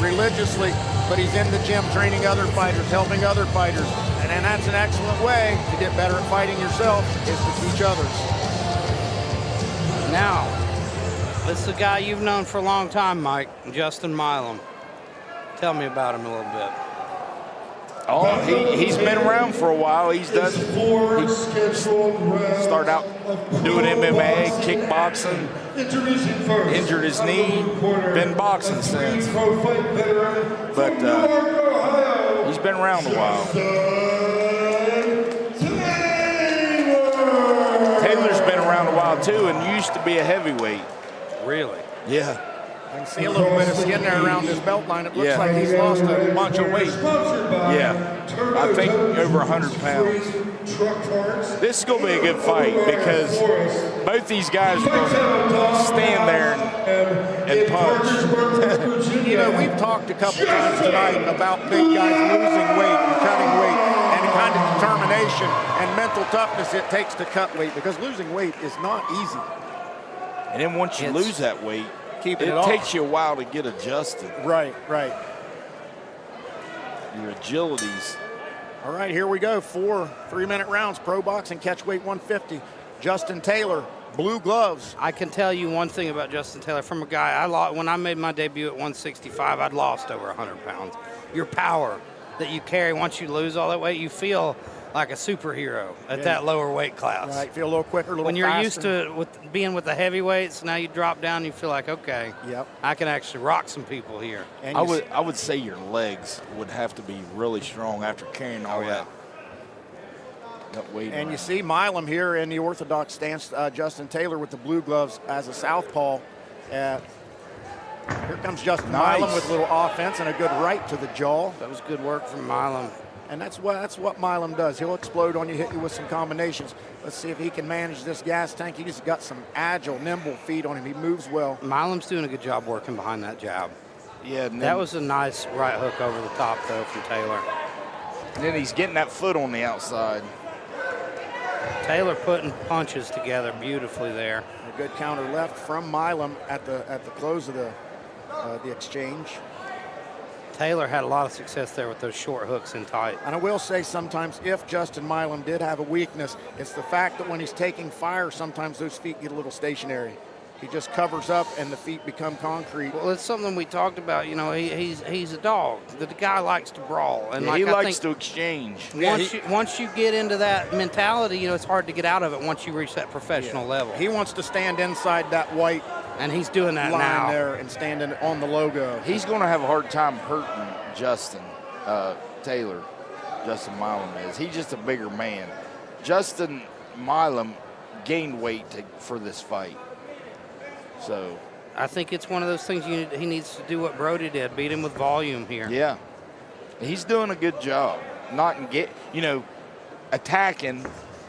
religiously, but he's in the gym training other fighters, helping other fighters. And that's an excellent way to get better at fighting yourself, is to teach others. Now, this is a guy you've known for a long time, Mike, Justin Milum. Tell me about him a little bit. Oh, he's been around for a while. He started out doing MMA, kickboxing, injured his knee, been boxing since. But he's been around a while. Taylor's been around a while too, and used to be a heavyweight. Really? Yeah. I can see a little bit of skin there around his belt line. It looks like he's lost a bunch of weight. Yeah, I think over 100 pounds. This is going to be a good fight because both these guys are going to stand there and punch. You know, we've talked a couple times tonight about big guys losing weight and cutting weight, and the kind of determination and mental toughness it takes to cut weight, because losing weight is not easy. And then once you lose that weight, it takes you a while to get adjusted. Right, right. Your agilities. All right, here we go. 4 3-minute rounds, pro boxing, catch weight 150. Justin Taylor, blue gloves. I can tell you one thing about Justin Taylor. From a guy, when I made my debut at 165, I'd lost over 100 pounds. Your power that you carry, once you lose all that weight, you feel like a superhero at that lower weight class. Right, feel a little quicker, a little when you're faster. used to being with the heavyweights, now you drop down, you feel like, okay, I can actually rock some people here. And I would say your legs would have to be really strong after carrying all that weight. And you see Milum here in the orthodox stance, Justin Taylor with the blue gloves as a southpaw. Here comes Justin Milum with a little offense and a good right to the jaw. That was good work from Milum. And that's what Milum does. He'll explode on you, hit you with some combinations. Let's see if he can manage this gas tank. He's got some agile, nimble feet on him. He moves well. Milum's doing a good job working behind that jab. Yeah, that was a nice right hook over the top, though, from Taylor. And then he's getting that foot on the outside. Taylor putting punches together beautifully there. A good counter left from Milm at the close of the exchange. Taylor had a lot of success there with those short hooks in tight. And I will say sometimes if Justin Milm did have a weakness, it's the fact that when he's taking fire, sometimes those feet get a little stationary. He just covers up and the feet become concrete. Well, it's something we talked about. You know, he's a dog. The guy likes to brawl, and Yeah, he likes to exchange. Once you get into that mentality, you know, it's hard to get out of it once you reach that professional level. He wants to stand inside that white and he's doing that line now. there and standing on the logo. He's going to have a hard time hurting Justin Taylor. Justin Milm is. He's just a bigger man. Justin Milm gained weight for this fight. So I think it's one of those things he needs to do what Brody did, beat him with volume here. Yeah, he's doing a good job, not attacking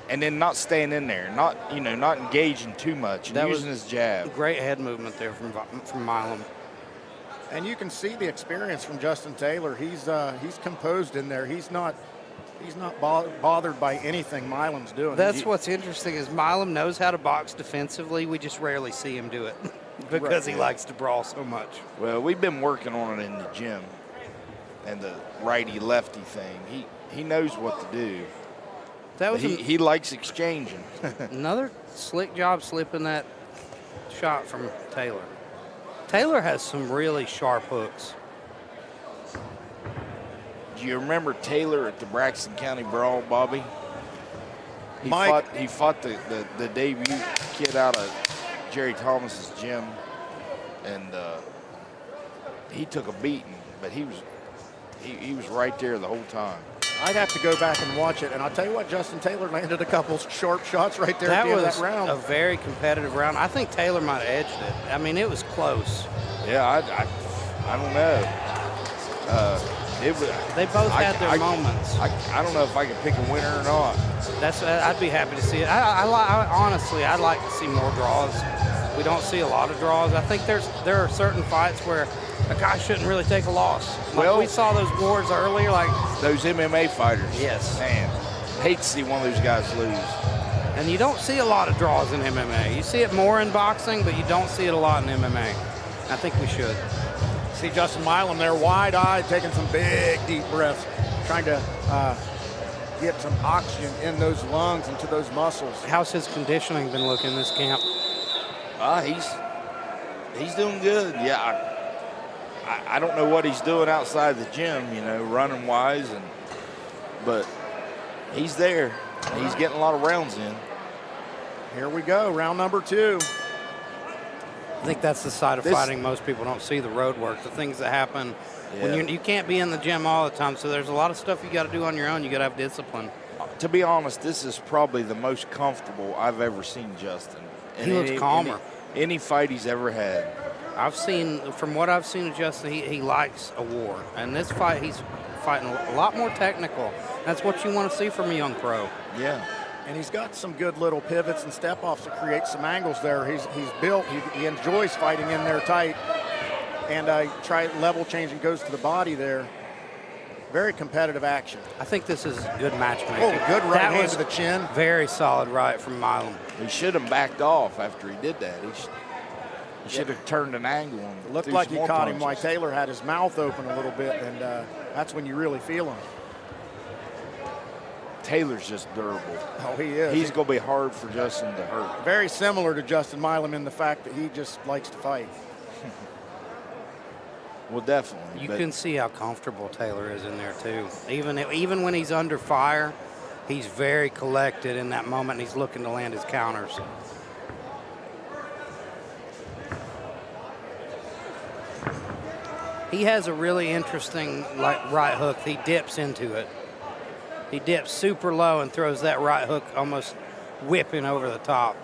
and then not staying in there, not engaging too much and using his jab. Great head movement there from Milm. And you can see the experience from Justin Taylor. He's composed in there. He's not bothered by anything Milum's doing. That's what's interesting is Milm knows how to box defensively. We just rarely see him do it because he likes to brawl so much. Well, we've been working on it in the gym, and the righty-lefty thing. He knows what to do. He likes exchanging. Another slick job slipping that shot from Taylor. Taylor has some really sharp hooks. Do you remember Taylor at the Braxton County Brawl, Bobby? He fought the debut kid out of Jerry Thomas's gym, and he took a beating, but he was right there the whole time. I'd have to go back and watch it, and I'll tell you what, Justin Taylor landed a couple sharp shots right there at the end of that round. That was a very competitive round. I think Taylor might have edged it. I mean, it was close. Yeah, I don't know. They both had their moments. I don't know if I can pick a winner or not. I'd be happy to see it. Honestly, I'd like to see more draws. We don't see a lot of draws. I think there are certain fights where a guy shouldn't really take a loss. Like we saw those wars earlier, like those MMA fighters. Yes. Man, hate to see one of those guys lose. And you don't see a lot of draws in MMA. You see it more in boxing, but you don't see it a lot in MMA. I think we should. See Justin Milm there, wide-eyed, taking some big, deep breaths, trying to get some oxygen in those lungs and to those muscles. How's his conditioning been looking this camp? He's doing good. Yeah, I don't know what he's doing outside the gym, running wise, but he's there. He's getting a lot of rounds in. Here we go, round number 2. I think that's the side of fighting most people don't see, the road work, the things that happen when you can't be in the gym all the time. So there's a lot of stuff you got to do on your own. You got to have discipline. To be honest, this is probably the most comfortable I've ever seen Justin. He looks calmer. Any fight he's ever had. From what I've seen of Justin, he likes a war. And this fight, he's fighting a lot more technical. That's what you want to see from a young pro. Yeah. And he's got some good little pivots and step-offs to create some angles there. He's built. He enjoys fighting in there tight. And level change and goes to the body there. Very competitive action. I think this is good matchmaking. Oh, good right hand to the chin. Very solid right from Milm. He should have backed off after he did that. He should have turned an angle. It looked like he caught him while Taylor had his mouth open a little bit, and that's when you really feel him. Taylor's just durable. Oh, he is. He's going to be hard for Justin to hurt. Very similar to Justin Milm in the fact that he just likes to fight. Well, definitely. You can see how comfortable Taylor is in there, too. Even when he's under fire, he's very collected in that moment, and he's looking to land his counters. He has a really interesting right hook. He dips into it. He dips super low and throws that right hook almost whipping over the top.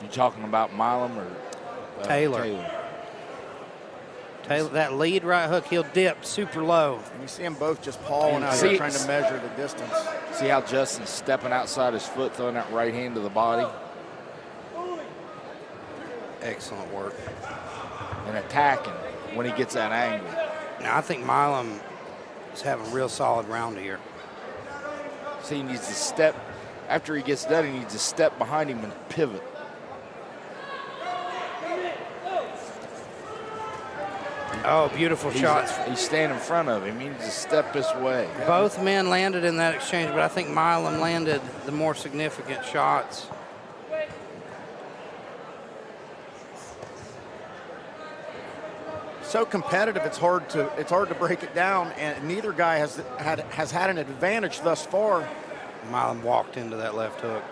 You talking about Milm or Taylor? Taylor, that lead right hook, he'll dip super low. And you see them both just pawing out here trying to measure the distance. See how Justin's stepping outside his foot, throwing that right hand to the body? Excellent work. And attacking when he gets that angle. Now, I think Milm is having a real solid round here. So he needs to step, after he gets done, he needs to step behind him and pivot. Oh, beautiful shots. He's standing in front of him. He needs to step this way. Both men landed in that exchange, but I think Milm landed the more significant shots. So competitive, it's hard to break it down, and neither guy has had an advantage thus far. Milm walked into that left hook.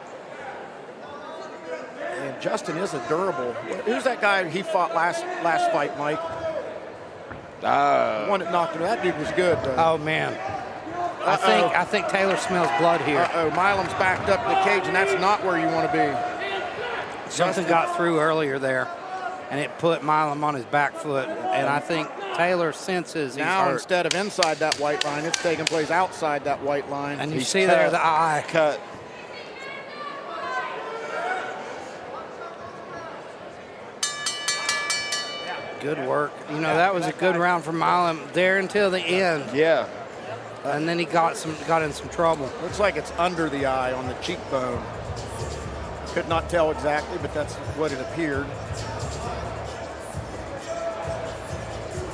And Justin is a durable. Who's that guy he fought last fight, Mike? The one that knocked him. That dude was good. Oh man. I think Taylor smells blood here. Milum's backed up in the cage, and that's not where you want to be. Something got through earlier there, and it put Milm on his back foot. And I think Taylor senses he's now hurt. Instead of inside that white line, it's taking place outside that white line. And you see there the eye. Cut. Good work. You know, that was a good round for Milm there until the end. Yeah. And then he got in some trouble. Looks like it's under the eye on the cheekbone. Could not tell exactly, but that's what it appeared.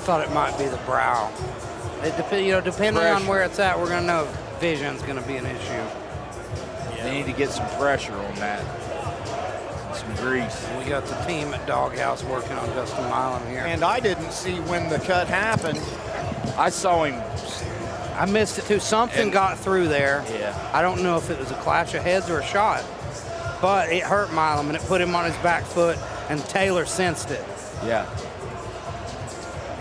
Thought it might be the brow. Depending on where it's at, we're gonna know if vision's gonna be an issue. They need to get some pressure on that. Some grease. We got the team at Dawghouse working on Justin Milm here. And I didn't see when the cut happened. I saw him. I missed it too. Something got through there. Yeah. I don't know if it was a clash of heads or a shot, but it hurt Milm and it put him on his back foot, and Taylor sensed it. Yeah.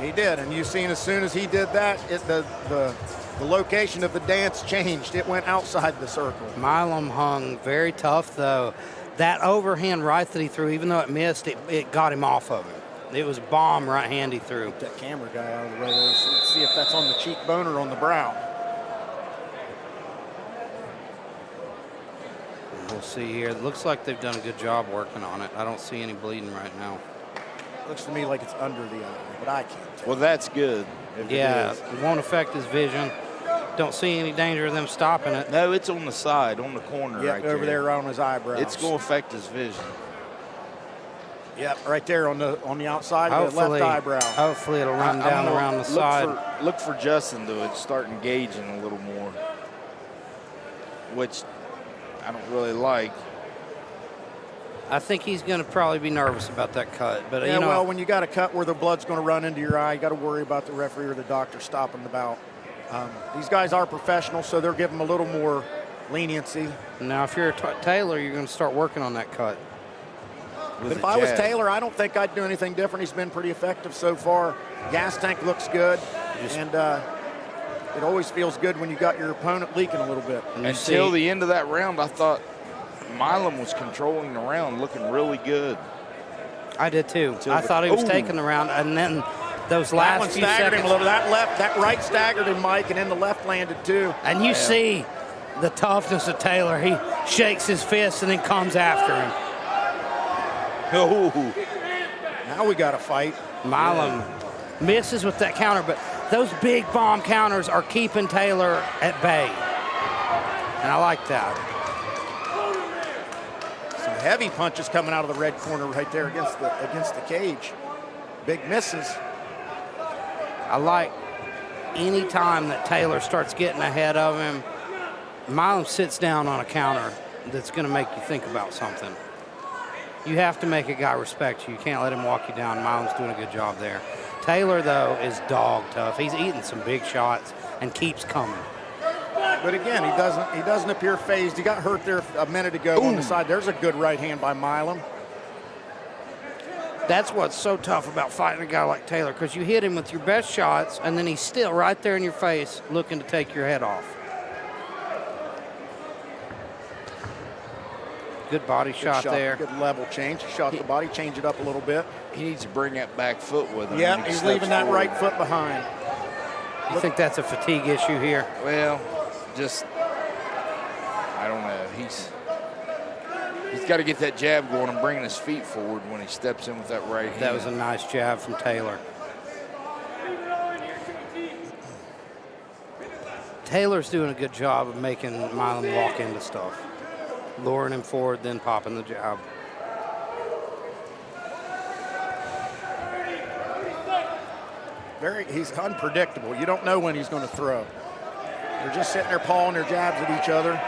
He did, and you seen as soon as he did that, the location of the dance changed. It went outside the circle. Milm hung very tough though. That overhand right that he threw, even though it missed, it got him off of him. It was a bomb right hand he threw. Get that camera guy out of the way there. Let's see if that's on the cheekbone or on the brow. We'll see here. It looks like they've done a good job working on it. I don't see any bleeding right now. Looks to me like it's under the eye, but I can't tell. Well, that's good. Yeah, it won't affect his vision. Don't see any danger of them stopping it. No, it's on the side, on the corner right there. Over there on his eyebrows. It's going to affect his vision. Yep, right there on the outside of the left eyebrow. Hopefully it'll run down around the side. Look for Justin to start engaging a little more, which I don't really like. I think he's going to probably be nervous about that cut. But yeah, you know, well, when you got a cut where the blood's going to run into your eye, you got to worry about the referee or the doctor stopping the bout. These guys are professionals, so they're giving them a little more leniency. Now, if you're Taylor, you're going to start working on that cut. But if I was Taylor, I don't think I'd do anything different. He's been pretty effective so far. Gas tank looks good, and it always feels good when you got your opponent leaking a little bit. Until the end of that round, I thought Milm was controlling the round, looking really good. I did too. I thought he was taking the round, and then those last few staggered seconds. him a little. That right staggered him, Mike, and then the left landed too. And you see the toughness of Taylor. He shakes his fist and then comes after him. Oh, now we got to fight. Milm misses with that counter, but those big bomb counters are keeping Taylor at bay, and I like that. Some heavy punches coming out of the red corner right there against the cage. Big misses. I like any time that Taylor starts getting ahead of him, Milm sits down on a counter that's going to make you think about something. You have to make a guy respect you. You can't let him walk you down. Milum's doing a good job there. Taylor, though, is dog tough. He's eating some big shots and keeps coming. But again, he doesn't appear phased. He got hurt there a minute ago on the side. There's a good right hand by Milm. That's what's so tough about fighting a guy like Taylor, because you hit him with your best shots, and then he's still right there in your face looking to take your head off. Good body shot there. Good level change. He shot the body, change it up a little bit. He needs to bring that back foot with him. Yeah, he's leaving that right foot behind. You think that's a fatigue issue here? Well, just, I don't know. He's got to get that jab going and bringing his feet forward when he steps in with that right hand. That was a nice jab from Taylor. Taylor's doing a good job of making Milum walk into stuff. Luring him forward, then popping the jab. He's unpredictable. You don't know when he's going to throw. They're just sitting there pawing their jabs at each other.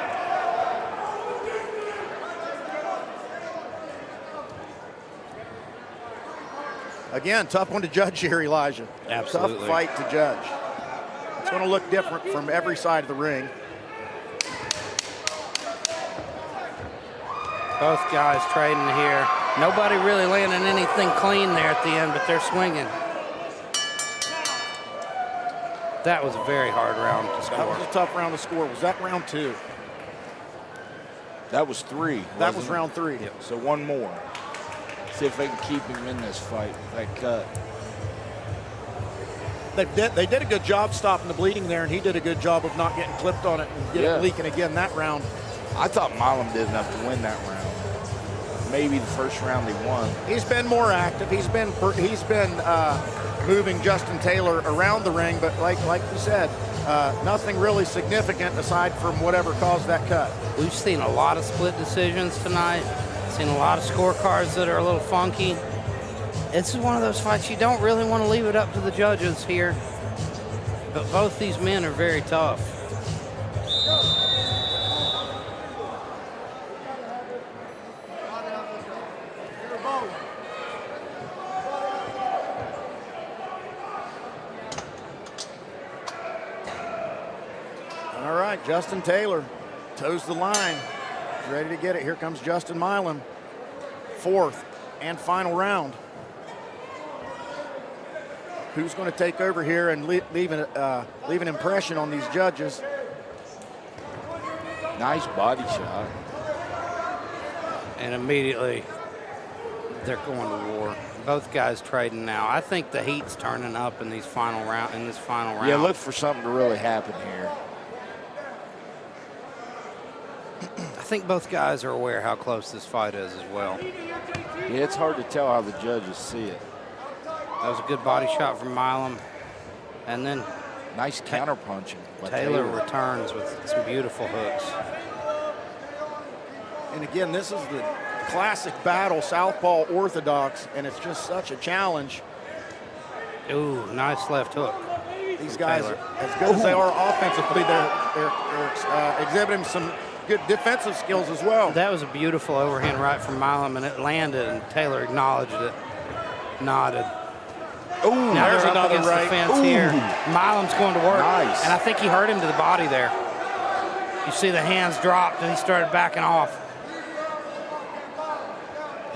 Again, tough one to judge here, Elijah. Absolutely. Tough fight to judge. It's going to look different from every side of the ring. Both guys trading here. Nobody really landing anything clean there at the end, but they're swinging. That was a very hard round to score. That was a tough round to score. Was that round 2? That was 3. That was round 3. Yep. So one more. See if they can keep him in this fight, that cut. They did a good job stopping the bleeding there, and he did a good job of not getting clipped on it and getting it leaking again that round. I thought Milum did enough to win that round. Maybe the first round he won. He's been more active. He's been moving Justin Taylor around the ring, but like you said, nothing really significant aside from whatever caused that cut. We've seen a lot of split decisions tonight. Seen a lot of scorecards that are a little funky. This is one of those fights you don't really want to leave it up to the judges here. But both these men are very tough. All right, Justin Taylor toes the line. He's ready to get it. Here comes Justin Milum. 4th and final round. Who's going to take over here and leave an impression on these judges? Nice body shot. And immediately they're going to war. Both guys trading now. I think the heat's turning up in this final round. Yeah, look for something to really happen here. I think both guys are aware how close this fight is as well. Yeah, it's hard to tell how the judges see it. That was a good body shot from Milum. And then nice counter punching. Taylor returns with some beautiful hooks. And again, this is the classic battle, southpaw orthodox, and it's just such a challenge. Ooh, nice left hook. These guys, as good as they are offensively, they're exhibiting some good defensive skills as well. That was a beautiful overhand right from Milum, and it landed, and Taylor acknowledged it, nodded. Ooh, now there's they're up another against right. the fence here. Milum's going to work. Nice. And I think he hurt him to the body there. You see the hands dropped, and he started backing off.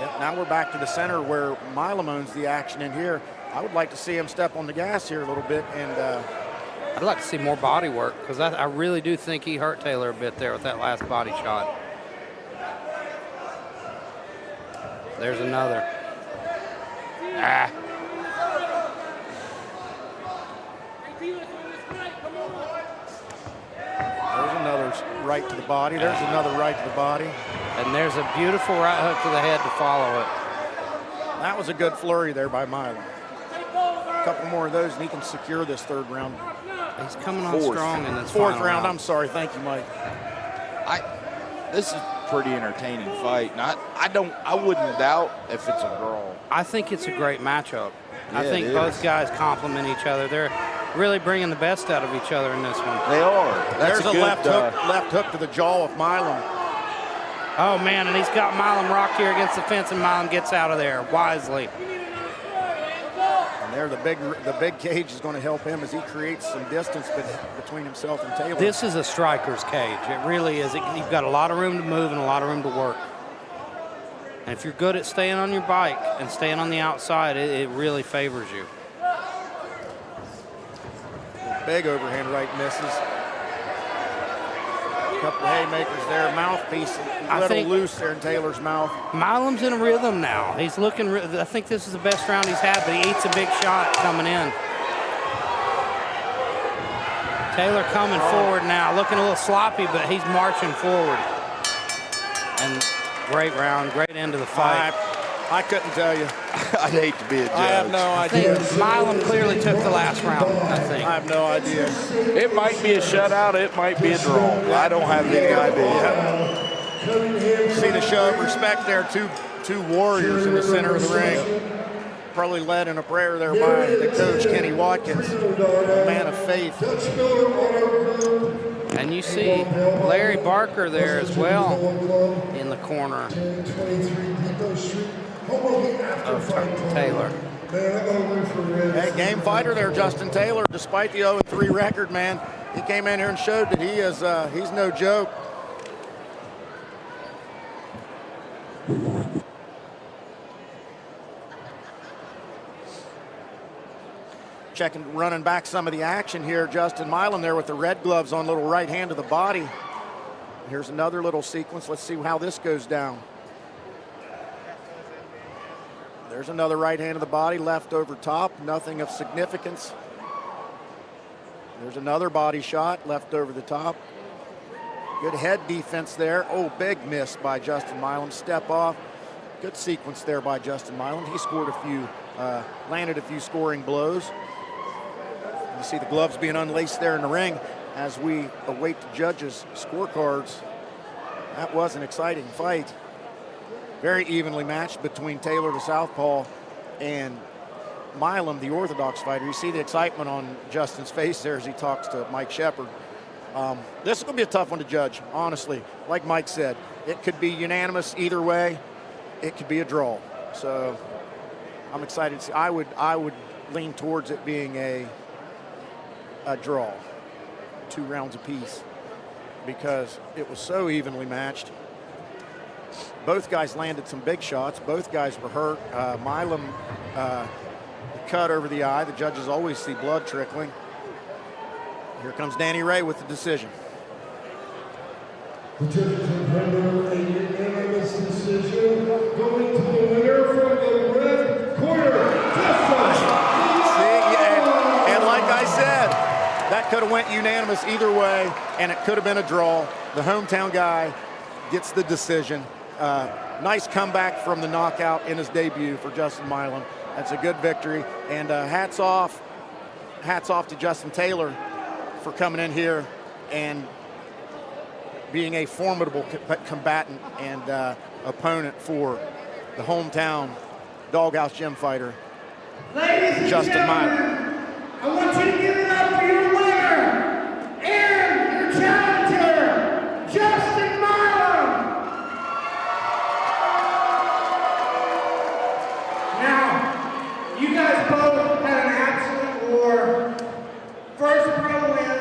Yep, now we're back to the center where Milum owns the action in here. I would like to see him step on the gas here a little bit. And I'd like to see more body work, because I really do think he hurt Taylor a bit there with that last body shot. There's another. Ah. There's another right to the body. There's another right to the body. And there's a beautiful right hook to the head to follow it. That was a good flurry there by Milum. A couple more of those and he can secure this 3rd round. He's coming on strong in this 4th final round. I'm sorry. Thank you, Mike. This is a pretty entertaining fight. And I wouldn't doubt if it's a girl. I think it's a great matchup. Yeah, I think both guys complement each other. They're really bringing the best out of each other in this one. They are. There's a left hook to the jaw of Milum. Oh, man, and he's got Milum rocked here against the fence, and Milum gets out of there wisely. And there, the big cage is going to help him as he creates some distance between himself and Taylor. This is a striker's cage. It really is. You've got a lot of room to move and a lot of room to work. And if you're good at staying on your bike and staying on the outside, it really favors you. Big overhand right misses. A couple of haymakers there. Mouthpiece a little loose there in Taylor's mouth. Milum's in a rhythm now. He's looking, I think this is the best round he's had, but he eats a big shot coming in. Taylor coming forward now, looking a little sloppy, but he's marching forward. And great round, great end of the fight. I couldn't tell you. I'd hate to be a judge. I have no I think idea. Milm clearly took the last round, I think. I have no idea. It might be a shutout. It might be a draw. I don't have any idea. See the show of respect there. Two warriors in the center of the ring. Probably led in a prayer there by the coach, Kenny Watkins, a man of faith. And you see Larry Barker there as well in the corner of Taylor. Hey, game fighter there, Justin Taylor. Despite the 0-3 record, man, he came in here and showed that he's no joke. Running back some of the action here. Justin Milm there with the red gloves on, little right hand to the body. Here's another little sequence. Let's see how this goes down. There's another right hand to the body, left over top, nothing of significance. There's another body shot, left over the top. Good head defense there. Oh, big miss by Justin Milm. Step off. Good sequence there by Justin Milm. He scored landed a few scoring blows. You see the gloves being unlaced there in the ring as we await the judges' scorecards. That was an exciting fight. Very evenly matched between Taylor, the southpaw, and Milm, the orthodox fighter. You see the excitement on Justin's face there as he talks to Mike Shepard. This is going to be a tough one to judge, honestly. Like Mike said, it could be unanimous either way. It could be a draw. So I'm excited to see. I would lean towards it being a draw, 2 rounds apiece, because it was so evenly matched. Both guys landed some big shots. Both guys were hurt. Milm cut over the eye. The judges always see blood trickling. Here comes Danny Ray with the decision. The judges have rendered a unanimous decision, going to the winner from the red corner, And like I said, that could have went unanimous either way, and it could have been a draw. The hometown guy gets the decision. Nice comeback from the knockout in his debut for Justin Milm. That's a good victory, and hats off to Justin Taylor for coming in here and being a formidable combatant and opponent for the hometown Dawghouse gym fighter, Justin Milm. I want you to give it up for your winner and your challenger, Justin Milm. Now, you guys both had an absolute war. First pro win.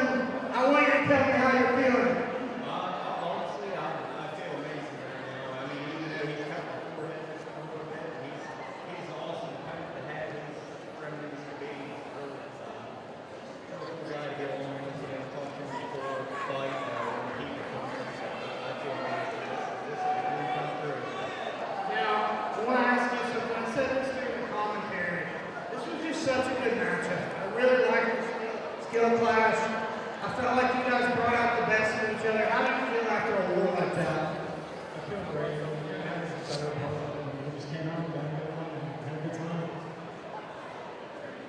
I want you to tell me how you're feeling. Honestly, I feel amazing right now. I mean, even though he's got the forehead, he's awesome. The hat is friendly as can be. Cool guy to get along with. Talked to him before the fight. He performed. I feel amazing. This is a dream come true. Now, I want to ask you something. I said this during the commentary. This was just such a good matchup. I really liked the skill clash. I felt like you guys brought out the best in each other. How do you feel after a war like that? I feel great. We're having some better opponent. We just came out and had a good time.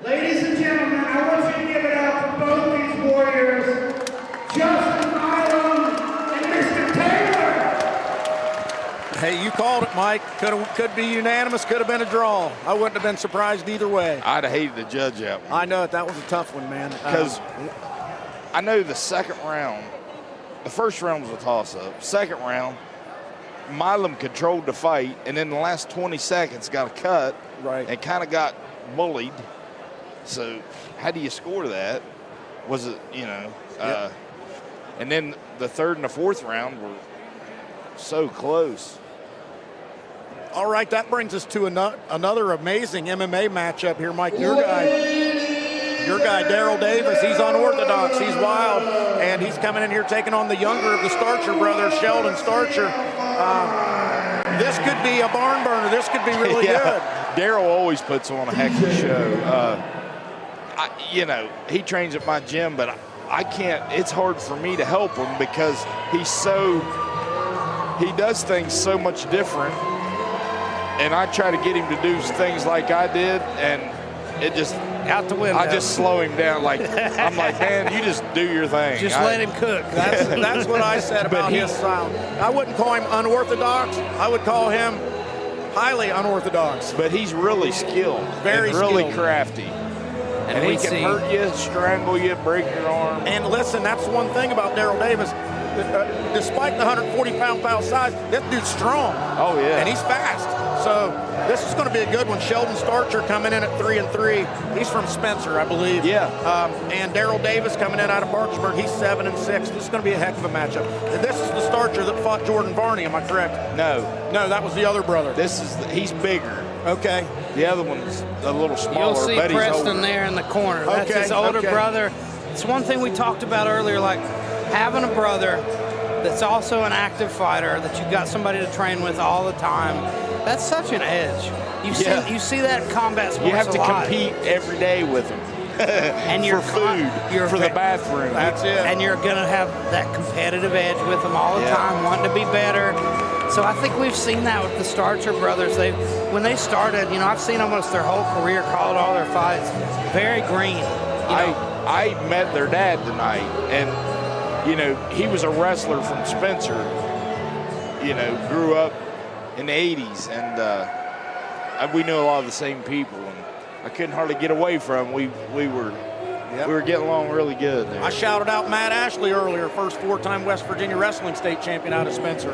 Ladies and gentlemen, I want you to give it up for both these warriors, Justin Milm and Mr. Taylor. Hey, you called it, Mike. Could be unanimous, could have been a draw. I wouldn't have been surprised either way. I'd have hated to judge that one. I know it. That was a tough one, man. Because I know the second round, the first round was a toss-up. Second round, Milm controlled the fight, and in the last 20 seconds got a cut, right, and kind of got bullied. So how do you score that? Was it, Yep. And then the third and the fourth round were so close. All right, that brings us to another amazing MMA matchup here, Mike. Your guy, Daryl Davis, he's unorthodox, he's wild, and he's coming in here taking on the younger of the Starcher brothers, Sheldon Starcher. This could be a barn burner. This could be really good. Daryl always puts on a heck of a show. He trains at my gym, but I can't. It's hard for me to help him because he does things so much different and I try to get him to do things like I did, and it just out the window. I just slow him down. Like I'm like, man, you just do your thing. Just let him cook. That's what I said about his style. I wouldn't call him unorthodox. I would call him highly unorthodox. But he's really skilled. Very and really skilled. crafty. And he can hurt you, strangle you, break your arm. And listen, that's one thing about Daryl Davis. Despite the 140-pound foul size, this dude's strong. Oh, yeah. And he's fast. So this is going to be a good one. Sheldon Starcher coming in at 3-3. He's from Spencer, I believe. Yeah. And Daryl Davis coming in out of Parkersburg. He's 7-6. This is going to be a heck of a matchup. And this is the Starcher that fought Jordan Varney. Am I correct? No, that was the other brother. He's bigger. Okay. The other one's a little smaller. You'll see but Preston he's older. there in the corner. That's Okay, his older okay. brother. It's one thing we talked about earlier, like having a brother that's also an active fighter that you've got somebody to train with all the time. That's such an edge. You see that in combat sports. You have to a lot. compete every day with him. And for food, for the bathroom. That's it. And you're going to have that competitive edge with them all the time, wanting to be better. So I think we've seen that with the Starcher brothers. When they started, I've seen almost their whole career, called all their fights, very green. I met their dad tonight, and he was a wrestler from Spencer. Grew up in the 80s, and we knew a lot of the same people, and I couldn't hardly get away from him. We were getting along really good there. I shouted out Matt Ashley earlier, first 4-time West Virginia wrestling state champion out of Spencer.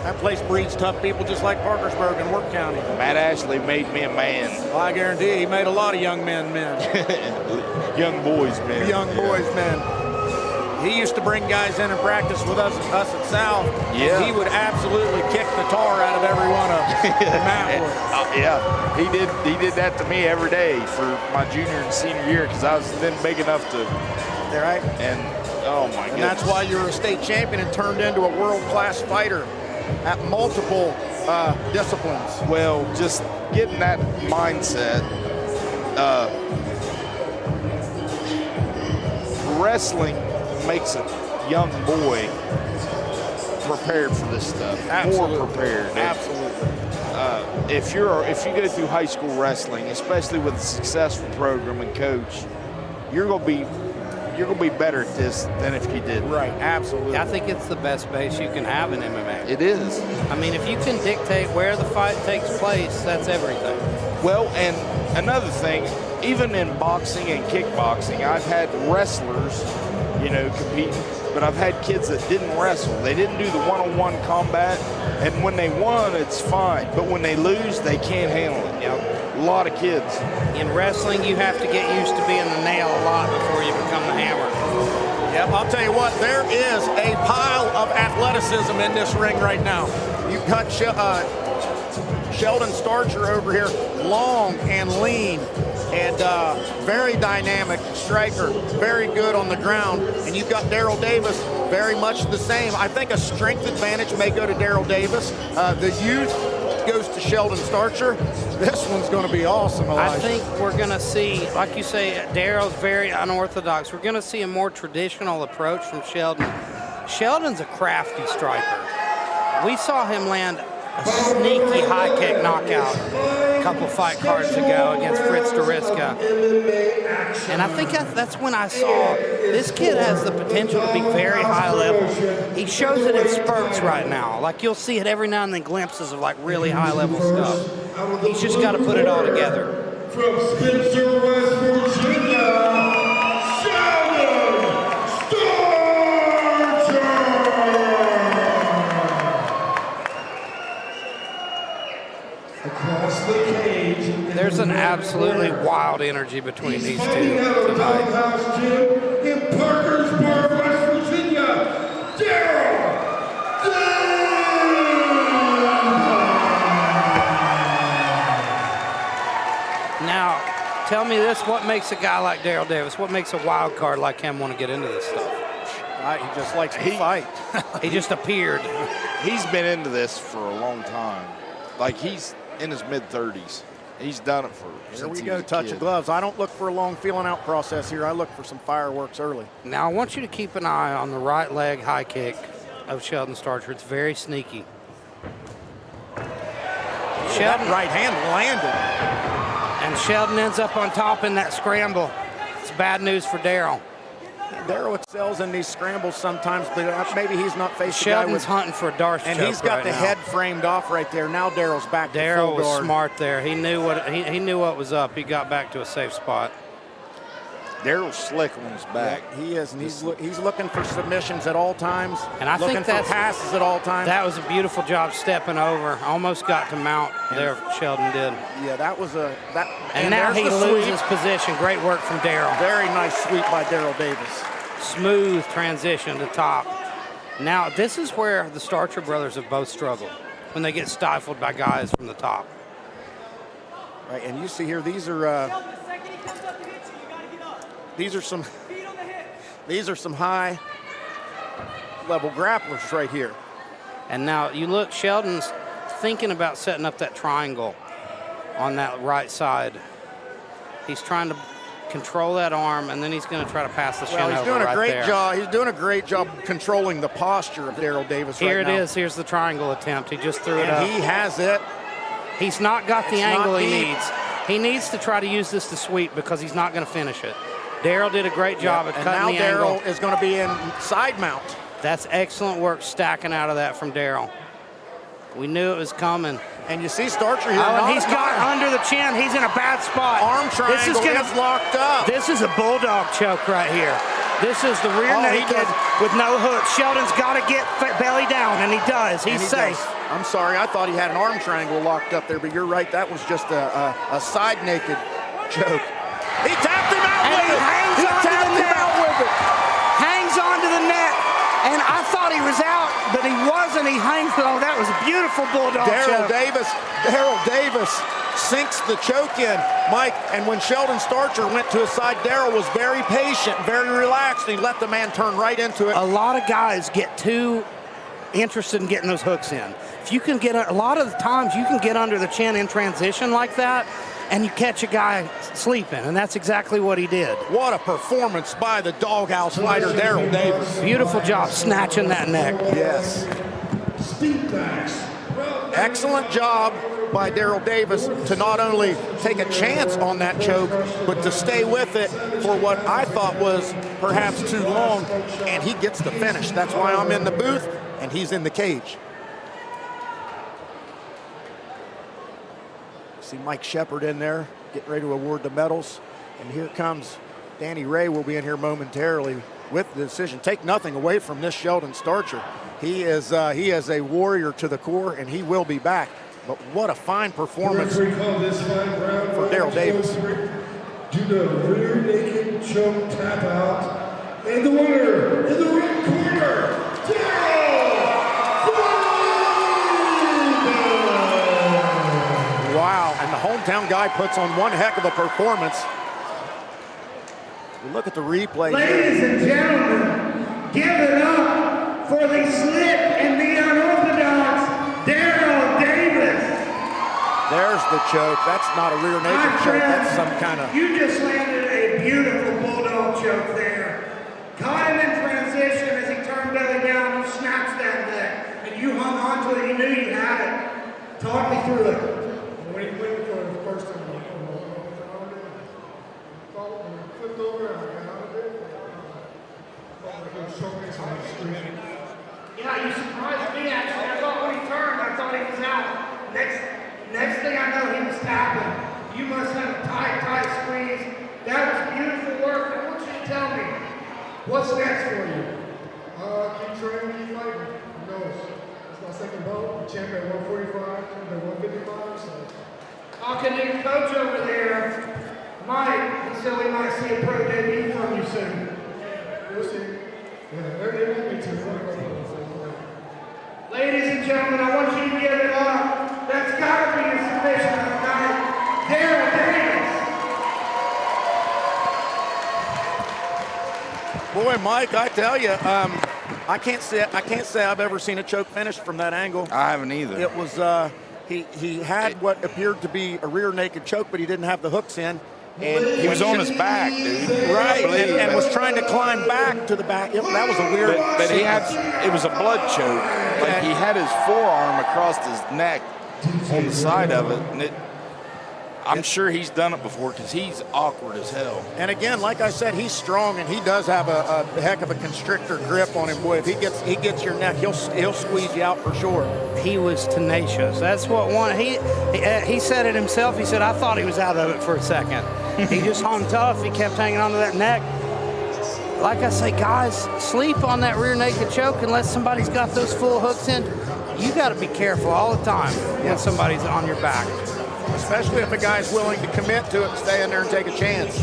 That place breeds tough people just like Parkersburg and Work County. Matt Ashley made me a man. Well, I guarantee he made a lot of young men. Young boys men. Young boys men. He used to bring guys in and practice with us at South. Yeah. He would absolutely kick the tar out of every one of them. Matt would. Yeah, he did that to me every day for my junior and senior year because I was then big enough to. Right. And oh my goodness. And that's why you were a state champion and turned into a world-class fighter at multiple disciplines. Well, just getting that mindset. Wrestling makes a young boy prepared for this stuff. Absolutely. More prepared. Absolutely. If you go through high school wrestling, especially with a successful program and coach, you're gonna be better at this than if you did. Right. Absolutely. I think it's the best base you can have in MMA. It is. I mean, if you can dictate where the fight takes place, that's everything. Well, and another thing, even in boxing and kickboxing, I've had wrestlers, compete, but I've had kids that didn't wrestle. They didn't do the one-on-one combat, and when they won, it's fine. But when they lose, they can't handle it. A lot of kids. In wrestling, you have to get used to being the nail a lot before you become the hammer. Yep, I'll tell you what, there is a pile of athleticism in this ring right now. You've got Sheldon Starcher over here, long and lean, and very dynamic striker, very good on the ground. And you've got Daryl Davis, very much the same. I think a strength advantage may go to Daryl Davis. The youth goes to Sheldon Starcher. This one's going to be awesome, Elijah. I think we're going to see, like you say, Daryl's very unorthodox. We're going to see a more traditional approach from Sheldon. Sheldon's a crafty striker. We saw him land a sneaky high kick knockout a couple fight cards ago against Fritz Deriska. And I think that's when I saw this kid has the potential to be very high level. He shows it in spurts right now. Like you'll see it every now and then, glimpses of like really high level stuff. He's just got to put it all together. From Spencer, West Virginia, Sheldon Starcher! Across the cage. There's an absolutely wild energy between these two Dawghouse tonight. Gym in Parkersburg, West Virginia, Daryl Now, tell me this, what makes a guy like Daryl Davis, what makes a wild card like him want to get into this stuff? He just likes to fight. He just appeared. He's been into this for a long time. Like he's in his mid-30s. He's done it for Here we go, touch of gloves. I don't look for a long feeling out process here. I look for some fireworks early. Now, I want you to keep an eye on the right leg high kick of Sheldon Starcher. It's very sneaky. Sheldon. That right hand landed. And Sheldon ends up on top in that scramble. It's bad news for Daryl. Daryl excels in these scrambles sometimes, but maybe he's not facing a guy Sheldon's hunting for a Darce and choke he's got right the now. head framed off right there. Now Daryl's back to Daryl full was guard. smart there. He knew what was up. He got back to a safe spot. Daryl's slick on his back. Yeah, he is, and he's looking for submissions at all times. And I looking think for that's passes at all times. That was a beautiful job stepping over. Almost got to mount there. Sheldon did. Yeah, that was a that. And now there's he the loses sweep. position. Great work from Daryl. Very nice sweep by Daryl Davis. Smooth transition to top. Now this is where the Starcher brothers have both struggled when they get stifled by guys from the top. Right, and you see here these are some high level grapplers right here. And now you look, Sheldon's thinking about setting up that triangle on that right side. He's trying to control that arm, and then he's going to try to pass the shin over He's doing a right great there. job. He's doing a great job controlling the posture of Daryl Davis Here right now. it is. Here's the triangle attempt. He just threw it And up. he has it. He's not got the It's angle not he deep. needs. He needs to try to use this to sweep because he's not going to finish it. Daryl did a great job at And cutting now the angle. Daryl is going to be in side mount. That's excellent work stacking out of that from Daryl. We knew it was coming. And you see Starcher here. Oh, and he's got under the chin. He's in a bad spot. Arm triangle gonna- is locked up. This is a bulldog choke right here. This is the rear Oh, he naked does. with no hook. Sheldon's got to get belly down, and he does. He's And he safe. does. I'm sorry, I thought he had an arm triangle locked up there, but you're right. That was just a side naked choke. He tapped him out And with he it. hangs He on to tapped the him net. out with it. Hangs on to the net, and I thought he was out, but he wasn't. He hangs. Oh, that was a beautiful bulldog choke. Daryl Davis sinks the choke in, Mike. And when Sheldon Starcher went to his side, Daryl was very patient, very relaxed. He let the man turn right into it. A lot of guys get too interested in getting those hooks in. If you can get a lot of the times you can get under the chin in transition like that, and you catch a guy sleeping, and that's exactly what he did. What a performance by the Dawghouse fighter, Daryl Davis. Beautiful job snatching that neck. Yes. Excellent job by Daryl Davis to not only take a chance on that choke, but to stay with it for what I thought was perhaps too long, and he gets the finish. That's why I'm in the booth, and he's in the cage. See Mike Shepard in there, getting ready to award the medals. And here comes Danny Ray will be in here momentarily with the decision. Take nothing away from this Sheldon Starcher. He is a warrior to the core, and he will be back. But what a fine performance The referee called this fight round for Daryl Davis. Due to rear naked choke tap out. And the winner in the red corner, Wow, and the hometown guy puts on one heck of a performance. Look at the replay Ladies here. and gentlemen, give it up for the slick and the unorthodox Daryl Davis. There's the choke. That's not a rear naked My choke. friend, That's some kind of... You just landed a beautiful bulldog choke there. Caught him in transition as he turned belly down. You snatched that neck, and you hung on to it. You knew you had it. Talk me through it. When he went for the first time, when he flipped over and I got out of it, I felt like he was choking on the screen. Yeah, you surprised me actually. I thought when he turned, I thought he was out. Next thing I know, he was tapping. You must have a tight squeeze. That was beautiful work. I want you to tell me, what's next for you? Keep training, keep fighting. Who knows? It's my second bout. I'm champ at 145, champ at 155, so. Talking to your coach over there, Mike, he said we might see a pro debut from you soon. We'll see. Yeah, they want me to. Ladies and gentlemen, I want you to give it up. That's got to be your submission of the night. Daryl Davis. Boy, Mike, I tell you, I can't say I've ever seen a choke finished from that angle. I haven't either. It was he had what appeared to be a rear naked choke, but he didn't have the hooks in. And He was on his back, dude. right, I believe and that. was trying to climb back to the back. That was a weird. But he had, it was a blood choke. Like he had his forearm across his neck, on the side of it. And I'm sure he's done it before because he's awkward as hell. And again, like I said, he's strong and he does have a heck of a constrictor grip on him. Boy, if he gets your neck, he'll squeeze you out for sure. He was tenacious. That's what one. He said it himself. He said, I thought he was out of it for a second. He just hung tough. He kept hanging onto that neck. Like I say, guys, sleep on that rear naked choke unless somebody's got those full hooks in. You got to be careful all the time when somebody's on your back. Especially if a guy's willing to commit to it and stay in there and take a chance.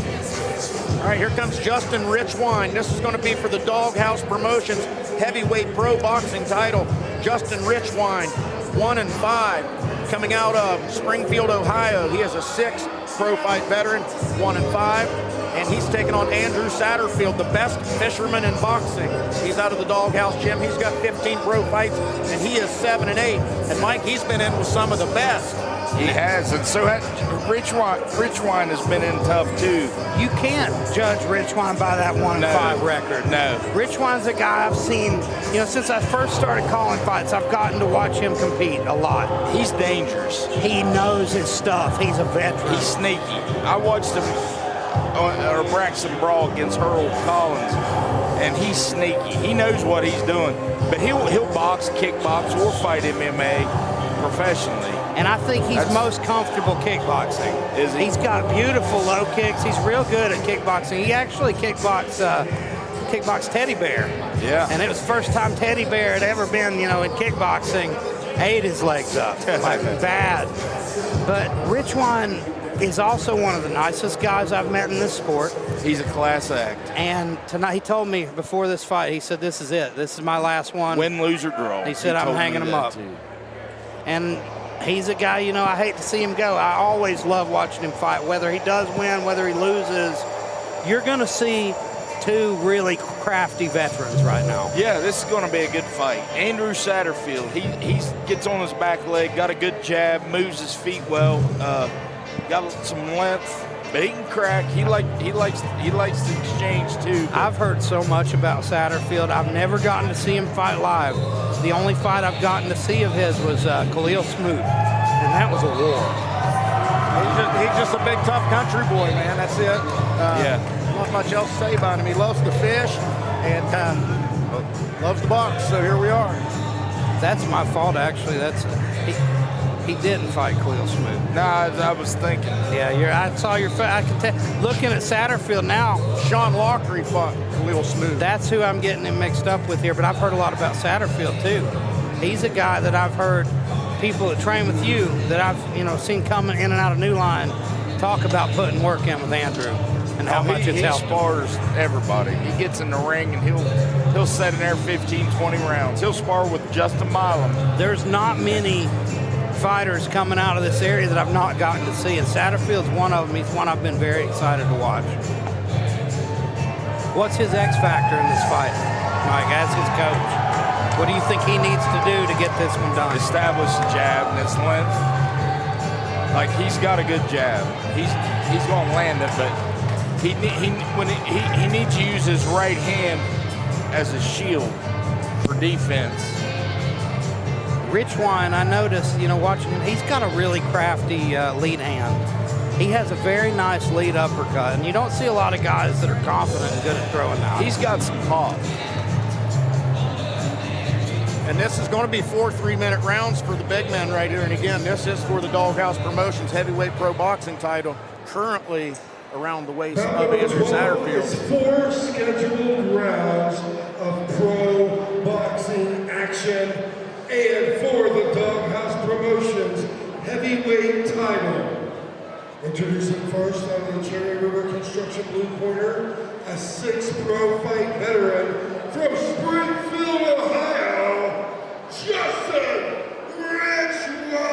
All right, here comes Justin Richwine. This is going to be for the Dawghouse Promotions Heavyweight Pro Boxing title. Justin Richwine, 1-5, coming out of Springfield, Ohio. He is a 6 pro fight veteran, 1-5. And he's taking on Andrew Satderfield, the best fisherman in boxing. He's out of the Dawghouse gym. He's got 15 pro fights, and he is 7-8. And Mike, he's been in with some of the best. He has, and so Richwine has been in tough too. You can't judge Richwine by that 1-5 record. No. Richwine's a guy I've seen, since I first started calling fights, I've gotten to watch him compete a lot. He's dangerous. He knows his stuff. He's a veteran. He's sneaky. I watched him a Braxton Brawl against Earl Collins, and he's sneaky. He knows what he's doing, but he'll box, kickbox, or fight MMA professionally. And I think he's most comfortable kickboxing. Is he? He's got beautiful low kicks. He's real good at kickboxing. He actually kickboxed Teddy Bear. Yeah. And it was the first time Teddy Bear had ever been, in kickboxing, ate his legs up. Like bad. But Richwine is also one of the nicest guys I've met in this sport. He's a class act. And tonight, he told me before this fight, he said, this is it. This is my last one. Win, lose, or draw. He said, I'm hanging him up. Too. And he's a guy, I hate to see him go. I always love watching him fight. Whether he does win, whether he loses, you're going to see two really crafty veterans right now. Yeah, this is going to be a good fight. Andrew Satderfield, he gets on his back leg, got a good jab, moves his feet well, got some length, but he can crack. He likes to exchange too. I've heard so much about Satderfield. I've never gotten to see him fight live. The only fight I've gotten to see of his was Khalil Smoot, and that was a war. He's just a big, tough country boy, man. That's it. Not much else to say about him. He loves to fish and loves to box, so here we are. That's my fault, actually. He didn't fight Khalil Smoot. No, I was thinking. Yeah, I saw your fight. I can tell. Looking at Satderfield now, Sean Lockery fought Khalil Smoot. That's who I'm getting him mixed up with here, but I've heard a lot about Satderfield too. He's a guy that I've heard people that train with you that I've seen coming in and out of New Line talk about putting work in with Andrew and how much it's helped. He spars everybody. He gets in the ring and he'll set in there 15, 20 rounds. He'll spar with Justin Milm. There's not many fighters coming out of this area that I've not gotten to see, and Satderfield's one of them. He's one I've been very excited to watch. What's his X factor in this fight, Mike, as his coach? What do you think he needs to do to get this one done? Establish the jab and its length. Like, he's got a good jab. He's going to land it, but he needs to use his right hand as a shield for defense. Richwine, I noticed, watching him, he's got a really crafty lead hand. He has a very nice lead uppercut, and you don't see a lot of guys that are confident and good at throwing that. He's got some pop. And this is going to be 4 3-minute rounds for the big men right here. And again, this is for the Dawghouse Promotions Heavyweight Pro Boxing title, currently around the waist of Andrew Satderfield. It's 4 scheduled rounds of pro boxing action. And for the Dawghouse Promotions Heavyweight title, introducing first on the Cherry River Construction blue corner, a 6 pro fight veteran from Springfield, Ohio, Justin Richwine.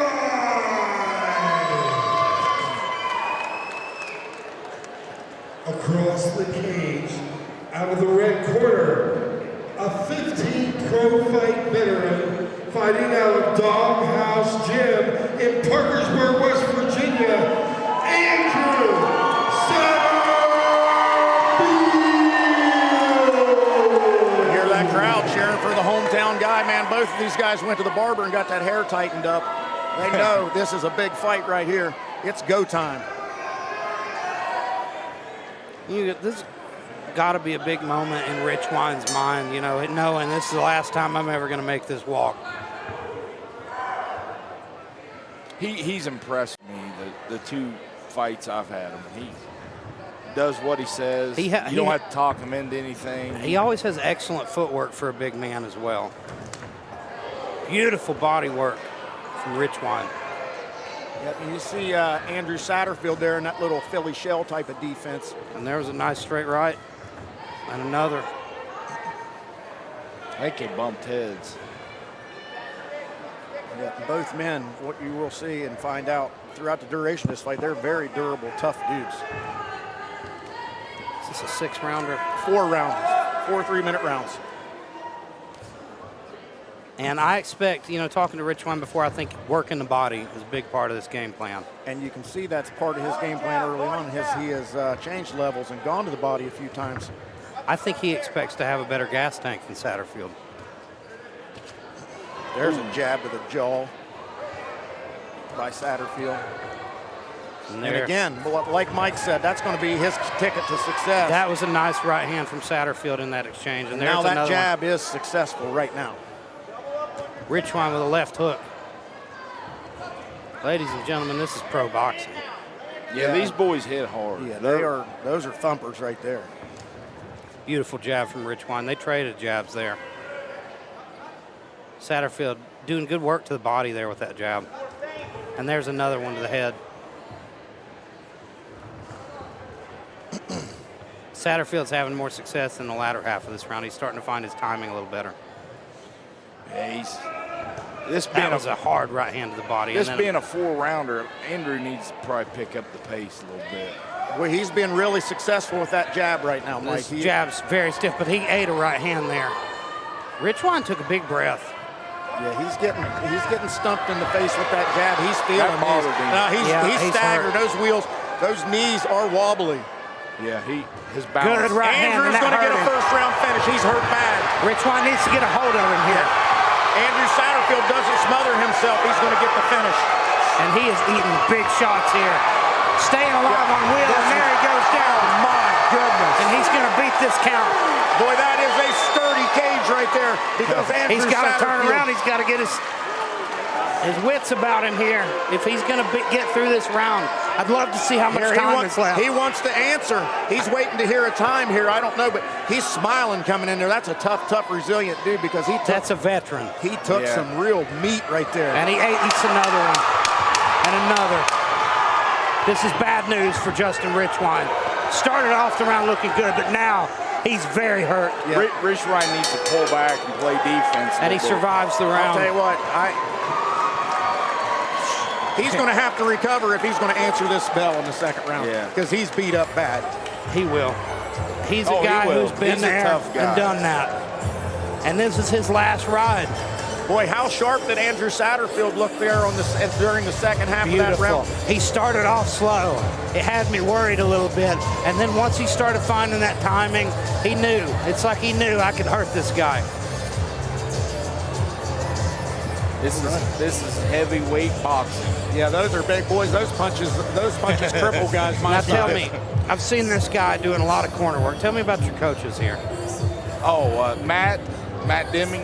Across the cage, out of the red corner, a 15 pro fight veteran fighting out of Dawghouse Gym in Parkersburg, West Virginia, Andrew Satderfield. Hear that crowd cheering for the hometown guy, man. Both of these guys went to the barber and got that hair tightened up. They know this is a big fight right here. It's go time. This got to be a big moment in Richwine's mind, knowing this is the last time I'm ever going to make this walk. He's impressed me, the 2 fights I've had him. He does what he says. You don't have to talk him into anything. He always has excellent footwork for a big man as well. Beautiful body work from Richwine. Yep, and you see Andrew Satderfield there in that little Philly shell type of defense. And there was a nice straight right. And another. I think they bumped heads. Yeah, both men, what you will see and find out throughout the duration of this fight, they're very durable, tough dudes. Is this a 6-rounder? 4 rounds, 4 3-minute rounds. And I expect, talking to Richwine before, I think working the body is a big part of this game plan. And you can see that's part of his game plan early on. He has changed levels and gone to the body a few times. I think he expects to have a better gas tank than Satderfield. There's a jab to the jaw by Satderfield. And again, like Mike said, that's going to be his ticket to success. That was a nice right hand from Satderfield in that exchange. And now that jab is successful right now. Richwine with a left hook. Ladies and gentlemen, this is pro boxing. Yeah, these boys hit hard. Yeah, those are thumpers right there. Beautiful jab from Richwine. They traded jabs there. Satderfield doing good work to the body there with that jab. And there's another one to the head. Satderfield's having more success in the latter half of this round. He's starting to find his timing a little better. Yeah, that was a hard right hand to the body. This being a 4-rounder, Andrew needs to probably pick up the pace a little bit. Well, he's been really successful with that jab right now, Mike. This jab's very stiff, but he ate a right hand there. Richwine took a big breath. Yeah, he's getting stumped in the face with that jab. He's feeling it. He's staggered. Those wheels, those knees are wobbly. Yeah, his balance. Good right hand. Andrew's going to get a first-round finish. He's hurt bad. Richwine needs to get a hold of him here. Andrew Satderfield doesn't smother himself. He's going to get the finish. And he is eating big shots here. Staying alive on wheel, and there he goes down. Oh, my goodness. And he's going to beat this count. Boy, that is a sturdy cage right there. Because he's got to turn around. He's got to get his wits about him here. If he's going to get through this round, I'd love to see how much time is left. He wants to answer. He's waiting to hear a time here. I don't know, but he's smiling coming in there. That's a tough, resilient dude because that's a veteran. He took some real meat right there. And he eats another one. And another. This is bad news for Justin Richwine. Started off the round looking good, but now he's very hurt. Yeah. Richwine needs to pull back and play defense. And he survives the round. I'll tell you what, he's going to have to recover if he's going to answer this bell in the second round. Yeah. Because he's beat up bad. He will. He's a guy who's been there and done that. And this is his last ride. Boy, how sharp did Andrew Satderfield look there during the second half of that round? He started off slow. It had me worried a little bit. And then once he started finding that timing, he knew. It's like he knew I could hurt this guy. This is heavyweight boxing. Yeah, those are big boys. Those punches cripple guys. Now tell me, I've seen this guy doing a lot of corner work. Tell me about your coaches here. Matt Deming,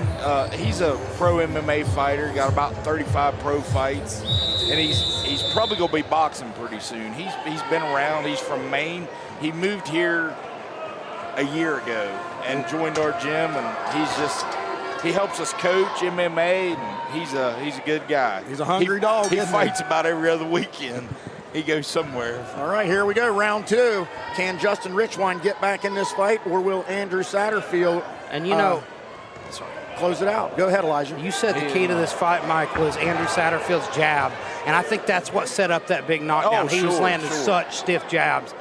he's a pro MMA fighter, got about 35 pro fights, and he's probably going to be boxing pretty soon. He's been around. He's from Maine. He moved here a year ago and joined our gym, and he helps us coach MMA, and he's a good guy. He's a hungry dog. He fights about every other weekend. He goes somewhere. All right, here we go, round 2. Can Justin Richwine get back in this fight, or will Andrew Satderfield? And close it out. Go ahead, Elijah. You said the key to this fight, Mike, was Andrew Satderfield's jab, and I think that's what set up that big knockdown. He was landing such stiff jabs.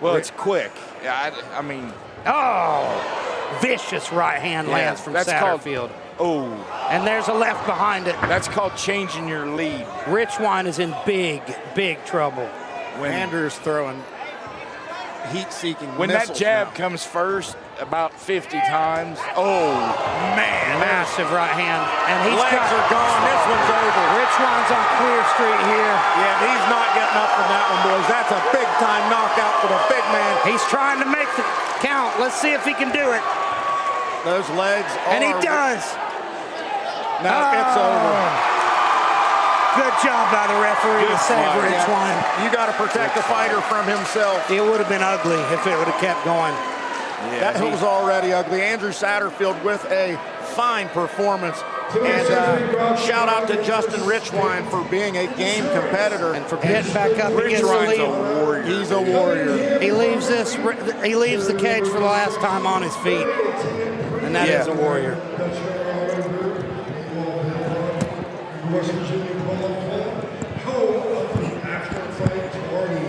Well, it's quick. I mean. Oh, vicious right hand lands from Satderfield. And there's a left behind it. That's called changing your lead. Richwine is in big, big trouble. When Andrew's throwing heat-seeking When that jab now. comes first, about 50 times. Oh, man. Massive right hand. And he's Legs are gone. This one's over. Richwine's on clear street here. Yeah, he's not getting up from that one, boys. That's a big-time knockout for the big man. He's trying to make the count. Let's see if he can do it. Those legs are... And he does. No, it's over. Good job by the referee to save Richwine. You got to protect the fighter from himself. It would have been ugly if it would have kept going. Yeah, that was already ugly. Andrew Satderfield with a fine performance. And shout out to Justin Richwine for being a game competitor and for getting back up against the Richwine's lead. a warrior. He's a warrior. He leaves the cage for the last time on his feet. And that is a warrior. West Virginia Polo Club, home of the National Fight Party,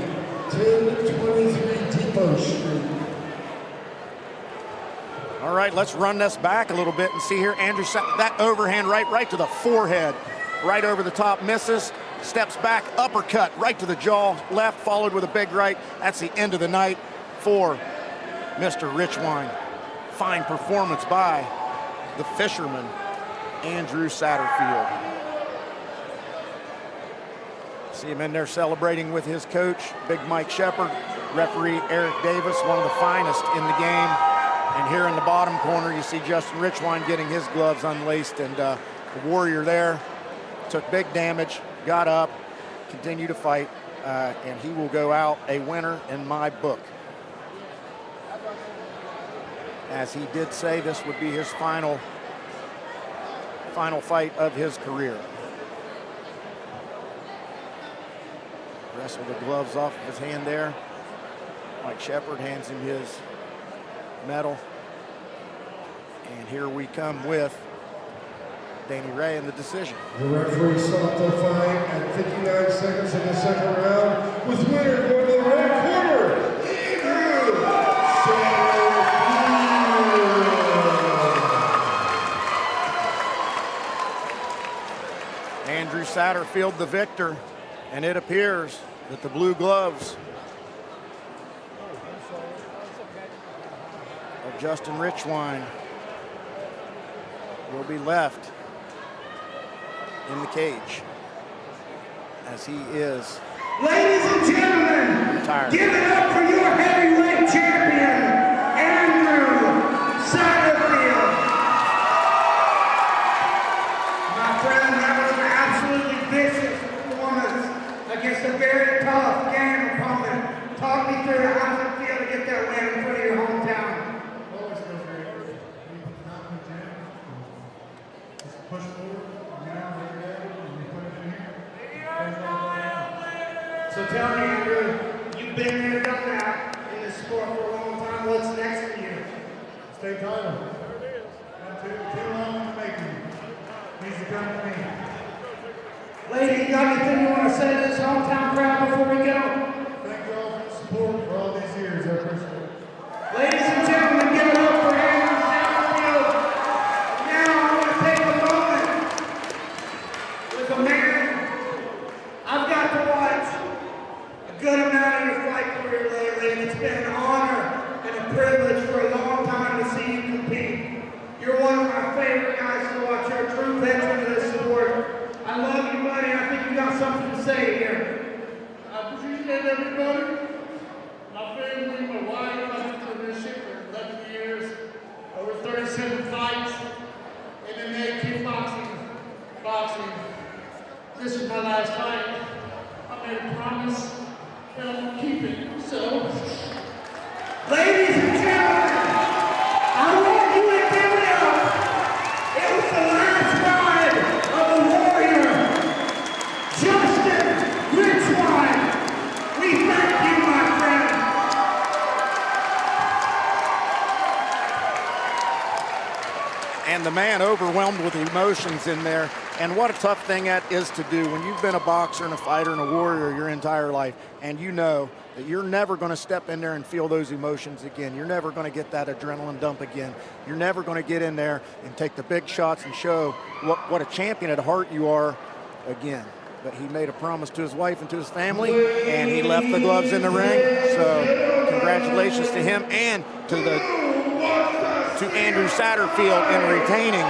1023 Depot Street. All right, let's run this back a little bit and see here. Andrew, that overhand right to the forehead, right over the top, misses, steps back, uppercut, right to the jaw, left, followed with a big right. That's the end of the night for Mr. Richwine. Fine performance by the fisherman, Andrew Satderfield. See him in there celebrating with his coach, Big Mike Shepard, referee Eric Davis, one of the finest in the game. And here in the bottom corner, you see Justin Richwine getting his gloves unlaced, and the warrior there took big damage, got up, continued to fight, and he will go out a winner in my book. As he did say, this would be his final fight of his career. Wrestle the gloves off of his hand there. Mike Shepard hands him his medal. And here we come with Danny Ray in the decision. The referee stopped the fight at 59 seconds in the second round, with winner going to the red corner, Andrew Satderfield. Andrew Satderfield, the victor. And it appears that the blue gloves of Justin Richwine will be left in the cage as he is Ladies and gentlemen, retired. give it up for your heavyweight champion, Andrew Satderfield. My friend, that was an absolutely vicious performance against a very tough game opponent. Talk me through it. How does it feel to get that win in front of your hometown? Always feels great. We not in the gym. Just push forward. Now every day, and we put it in here. So tell me, Andrew, you've been there, done that in this sport for a long time. What's next for you? State title. Not too long in the making. Needs to come to me. Lady, you got anything you want to say to this hometown crowd before we go? Thank you all for the support for all these years. I appreciate it. Ladies and gentlemen, give it up for Andrew Satderfield. Now I want to take a moment with a man I've got to watch a good amount of your fight career lately, and it's been an honor and a privilege for a long time to see you compete. You're one of my favorite guys to watch. You're a true veteran of this sport. I love you, buddy. I think you got something to say here. I appreciate everybody. My family, my wife, I've been through this shit for 11 years. Over 37 fights. MMA, kickboxing, boxing. This is my last fight. I made a promise and I'm gonna keep it. So, ladies and gentlemen, I want you to give it up. It was the last ride of the warrior, Justin Richwine. We thank you, my friend. And the man overwhelmed with emotions in there. And what a tough thing that is to do when you've been a boxer and a fighter and a warrior your entire life, and you know that you're never going to step in there and feel those emotions again. You're never going to get that adrenaline dump again. You're never going to get in there and take the big shots and show what a champion at heart you are again. But he made a promise to his wife and to his family, and he left the gloves in the ring. So congratulations to him and to the to Andrew Satderfield in retaining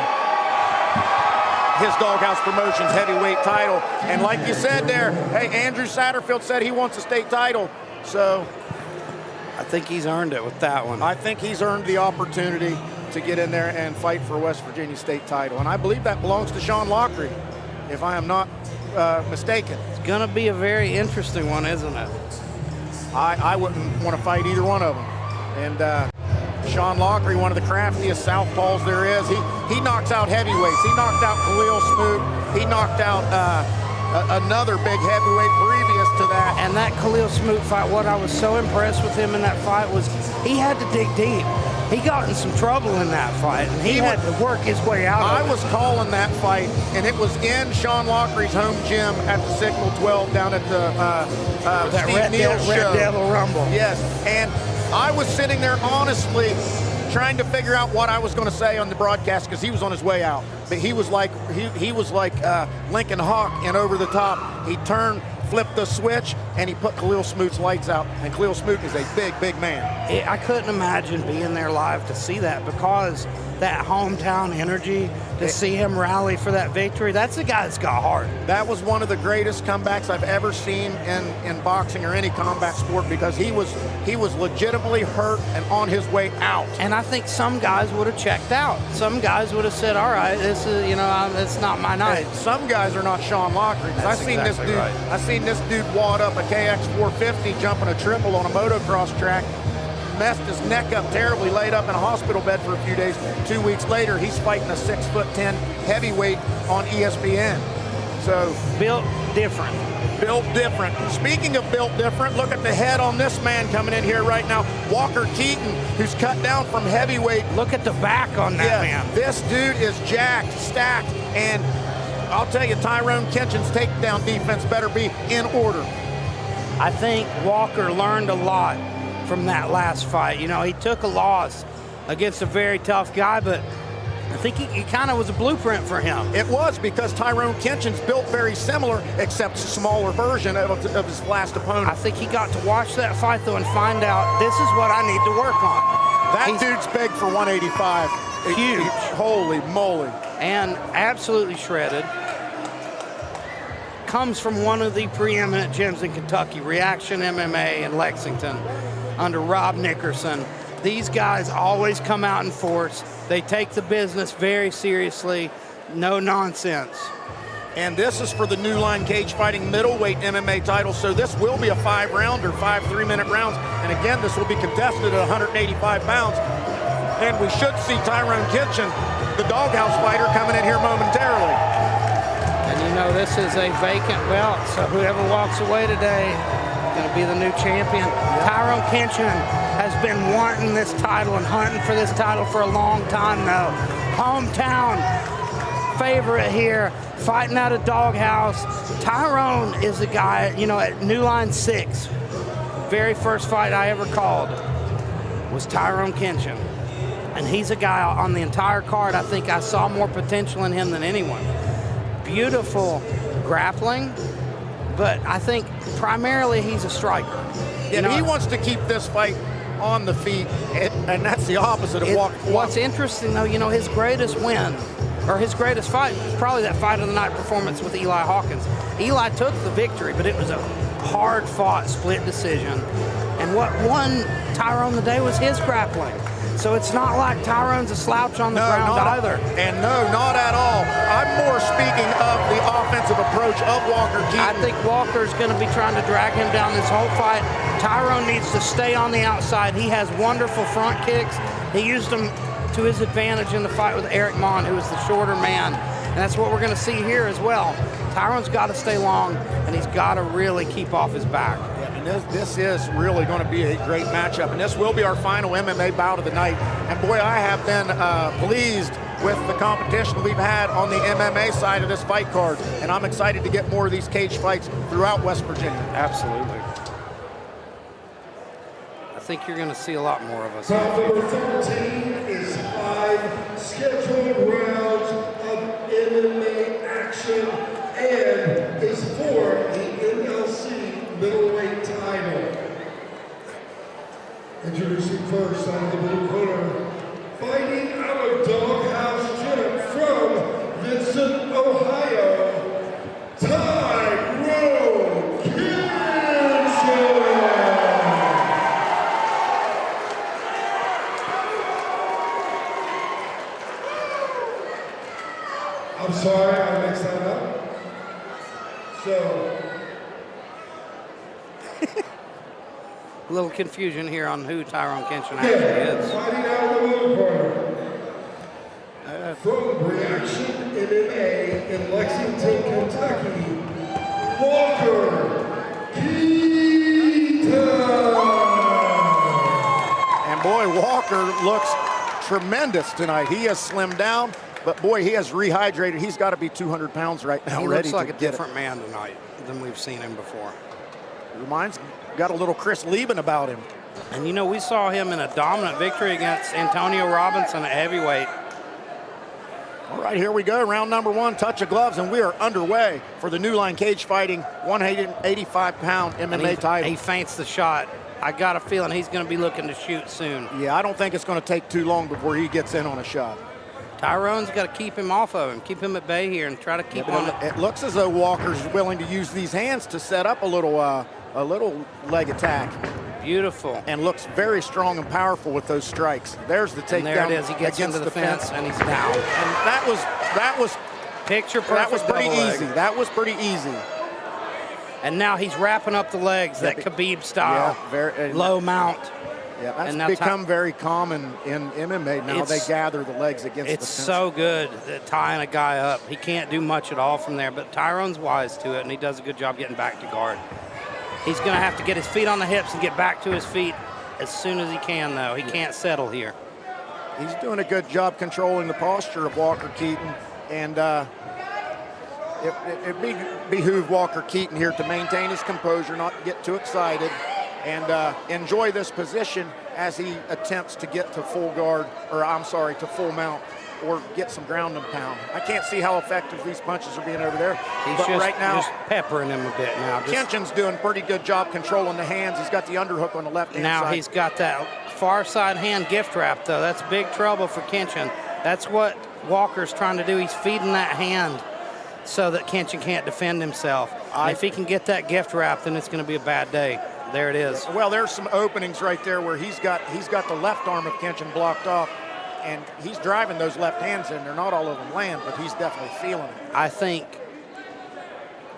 his Dawghouse Promotions heavyweight title. And like you said there, hey, Andrew Satderfield said he wants a state title. So I think he's earned it with that one. I think he's earned the opportunity to get in there and fight for West Virginia state title. And I believe that belongs to Sean Lockery, if I am not mistaken. It's gonna be a very interesting one, isn't it? I wouldn't want to fight either one of them. And Sean Lockery, one of the craftiest southpaws there is. He knocks out heavyweights. He knocked out Khalil Smoot. He knocked out another big heavyweight previous to that. And that Khalil Smoot fight, what I was so impressed with him in that fight was he had to dig deep. He got in some trouble in that fight, and he had to work his way out of it. I was calling that fight, and it was in Sean Lockery's home gym at the Signal 12 down at the Steve Neal show. Red Devil Rumble. Yes, and I was sitting there honestly trying to figure out what I was going to say on the broadcast because he was on his way out. But he was like Lincoln Hawk in Over the Top. He turned, flipped the switch, and he put Khalil Smoot's lights out. And Khalil Smoot is a big, big man. I couldn't imagine being there live to see that because that hometown energy, to see him rally for that victory, that's a guy that's got heart. That was one of the greatest comebacks I've ever seen in boxing or any combat sport because he was legitimately hurt and on his way out. And I think some guys would have checked out. Some guys would have said, all right, this is, it's not my night. Hey, some guys are not Sean Lockery. I've seen this dude wad up a KX 450 jumping a triple on a motocross track, messed his neck up terribly, laid up in a hospital bed for a few days. 2 weeks later, he's fighting a 6'10" heavyweight on ESPN. So built different. Built different. Speaking of built different, look at the head on this man coming in here right now. Walker Keaton, who's cut down from heavyweight. Look at the back on that man. This dude is jacked, stacked, and I'll tell you, Tyrone Kenchin's takedown defense better be in order. I think Walker learned a lot from that last fight. He took a loss against a very tough guy, but I think he kind of was a blueprint for him. It was because Tyrone Kenchin's built very similar, except smaller version of his last opponent. I think he got to watch that fight, though, and find out this is what I need to work on. He's dude's big for 185. Huge. Holy moly. And absolutely shredded. Comes from one of the preeminent gyms in Kentucky, Reaction MMA in Lexington, under Rob Nickerson. These guys always come out in force. They take the business very seriously, no nonsense. And this is for the New Line Cage Fighting middleweight MMA title, so this will be a 5-rounder, 5 3-minute rounds. And again, this will be contested at 185 pounds. And we should see Tyrone Kenchin, the Dawghouse fighter, coming in here momentarily. And this is a vacant belt, so whoever walks away today is going to be the new champion. Tyrone Kenchin has been wanting this title and hunting for this title for a long time now. Hometown favorite here, fighting out of Dawghouse. Tyrone is the guy, at New Line 6, very first fight I ever called was Tyrone Kenchin. And he's a guy on the entire card, I think I saw more potential in him than anyone. Beautiful grappling, but I think primarily he's a striker. He wants to keep this fight on the feet, and that's the opposite of What's interesting, though, his greatest win, or his greatest fight, was probably that fight of the night performance with Eli Hawkins. Eli took the victory, but it was a hard-fought split decision. And what won Tyrone the day was his grappling. So it's not like Tyrone's a slouch on the ground either. And no, not at all. I'm more speaking of the offensive approach of Walker Keaton. I think Walker's going to be trying to drag him down this whole fight. Tyrone needs to stay on the outside. He has wonderful front kicks. He used them to his advantage in the fight with Eric Mon, who was the shorter man. And that's what we're going to see here as well. Tyrone's got to stay long, and he's got to really keep off his back. This is really going to be a great matchup, and this will be our final MMA bout of the night. And boy, I have been pleased with the competition we've had on the MMA side of this fight card, and I'm excited to get more of these cage fights throughout West Virginia. Absolutely. I think you're going to see a lot more of us. Bout number 13 is 5 scheduled rounds of MMA action and is for the NLC middleweight title. Introducing first out of the blue corner, fighting out of Dawghouse Gym from Vincent, Ohio, Tyrone Keaton. I'm sorry, I mixed that up. So, A little confusion here on who Tyrone Kenchin actually is. fighting out of the blue corner. From Reaction MMA in Lexington, Kentucky, Walker Keaton. And boy, Walker looks tremendous tonight. He has slimmed down, but boy, he has rehydrated. He's got to be 200 pounds right now, He ready looks like to a get different man tonight than we've seen him before. Got a little Chris Lieben about him. And you know, we saw him in a dominant victory against Antonio Robinson at heavyweight. All right, here we go. Round number 1, touch of gloves, and we are underway for the New Line Cage Fighting 185-pound MMA title. He feints the shot. I got a feeling he's going to be looking to shoot soon. Yeah, I don't think it's going to take too long before he gets in on a shot. Tyrone's got to keep him off of him, keep him at bay here, and try to keep on. It looks as though Walker's willing to use these hands to set up a little leg attack. Beautiful. And looks very strong and powerful with those strikes. There's the takedown. And there it is. He gets against into the fence and he's down. And that was picture perfect. That was pretty double leg. easy. That was pretty easy. And now he's wrapping up the legs, that Khabib style, low mount. Yeah, that's become very common in MMA. Now they gather the legs against the fence. It's so good at tying a guy up. He can't do much at all from there, but Tyrone's wise to it, and he does a good job getting back to guard. He's going to have to get his feet on the hips and get back to his feet as soon as he can, though. He can't settle here. He's doing a good job controlling the posture of Walker Keaton, and it behoove Walker Keaton here to maintain his composure, not get too excited, and enjoy this position as he attempts to get to full guard, or I'm sorry, to full mount, or get some ground and pound. I can't see how effective these punches are being over there. He's but right now, just peppering him a bit now. Kenchin's doing a pretty good job controlling the hands. He's got the underhook on the left hand side. Now he's got that far side hand gift wrap, though. That's big trouble for Kenchin. That's what Walker's trying to do. He's feeding that hand so that Kenchin can't defend himself. If he can get that gift wrap, then it's going to be a bad day. There it is. Well, there's some openings right there where he's got the left arm of Kenchin blocked off, and he's driving those left hands in. They're not all of them land, but he's definitely feeling it. I think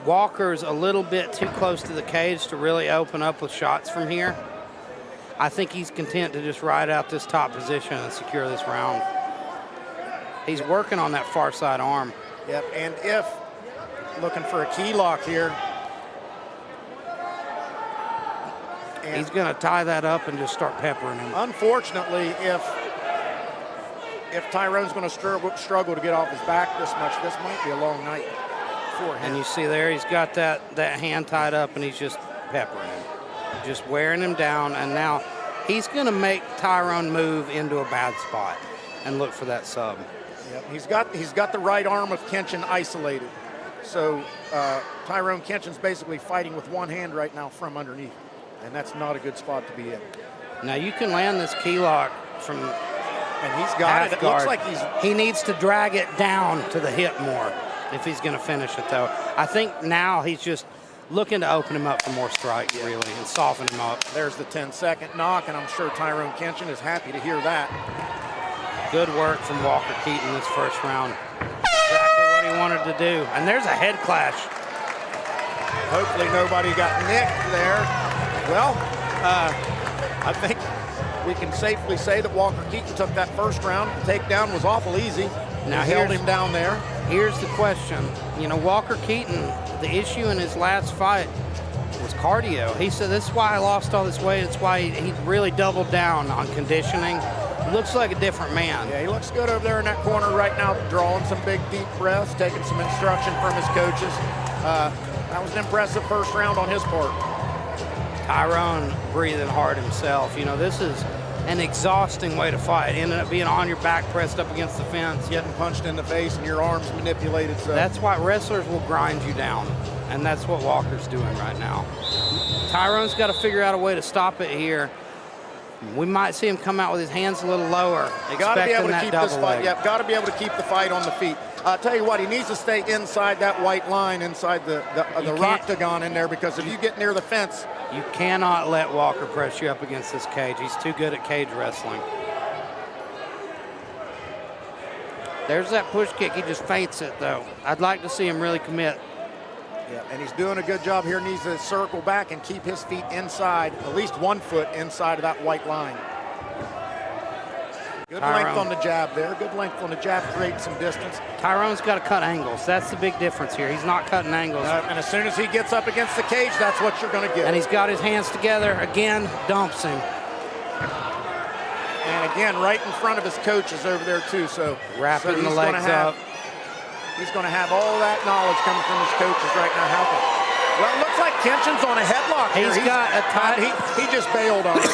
Walker's a little bit too close to the cage to really open up with shots from here. I think he's content to just ride out this top position and secure this round. He's working on that far side arm. Yep, and if looking for a key lock here. And he's going to tie that up and just start peppering him. Unfortunately, if Tyrone's going to struggle to get off his back this much, this might be a long night for him. And you see there, he's got that hand tied up, and he's just peppering him, just wearing him down. And now he's going to make Tyrone move into a bad spot and look for that sub. Yep, he's got the right arm of Kenchin isolated. So Tyrone Kenchin's basically fighting with one hand right now from underneath, and that's not a good spot to be in. Now you can land this key lock from and he's got it. It looks like he needs to drag it down to the hip more if he's going to finish it, though. I think now he's just looking to open him up for more strikes, really, and soften him up. There's the 10-second knock, and I'm sure Tyrone Kenchin is happy to hear that. Good work from Walker Keaton this first round. Exactly what he wanted to do. And there's a head clash. Hopefully nobody got nicked there. Well, I think we can safely say that Walker Keaton took that first round. The takedown was awful easy. Now he held him down there. Here's the question. You know, Walker Keaton, the issue in his last fight was cardio. He said, this is why I lost all this weight. It's why he really doubled down on conditioning. Looks like a different man. Yeah, he looks good over there in that corner right now, drawing some big, deep breaths, taking some instruction from his coaches. That was an impressive first round on his part. Tyrone breathing hard himself. You know, this is an exhausting way to fight. Ended up being on your back, pressed up against the fence. Getting punched in the face and your arms manipulated. So. That's why wrestlers will grind you down, and that's what Walker's doing right now. Tyrone's got to figure out a way to stop it here. We might see him come out with his hands a little lower. You got to be able to keep this fight. Leg. Yep, got to be able to keep the fight on the feet. I'll tell you what, he needs to stay inside that white line, inside the octagon in there, because if you get near the fence, you cannot let Walker press you up against this cage. He's too good at cage wrestling. There's that push kick. He just feints it, though. I'd like to see him really commit. Yeah, and he's doing a good job here. Needs to circle back and keep his feet inside, at least 1 foot inside of that white line. Good length on the jab there. Good length on the jab, create some distance. Tyrone's got to cut angles. That's the big difference here. He's not cutting angles. And as soon as he gets up against the cage, that's what you're going to get. And he's got his hands together. Again, dumps him. And again, right in front of his coaches over there, too. So wrapping the legs up. He's going to have all that knowledge coming from his coaches right now. Well, it looks like Kenchin's on a headlock here. He's got a tight. He just bailed on it.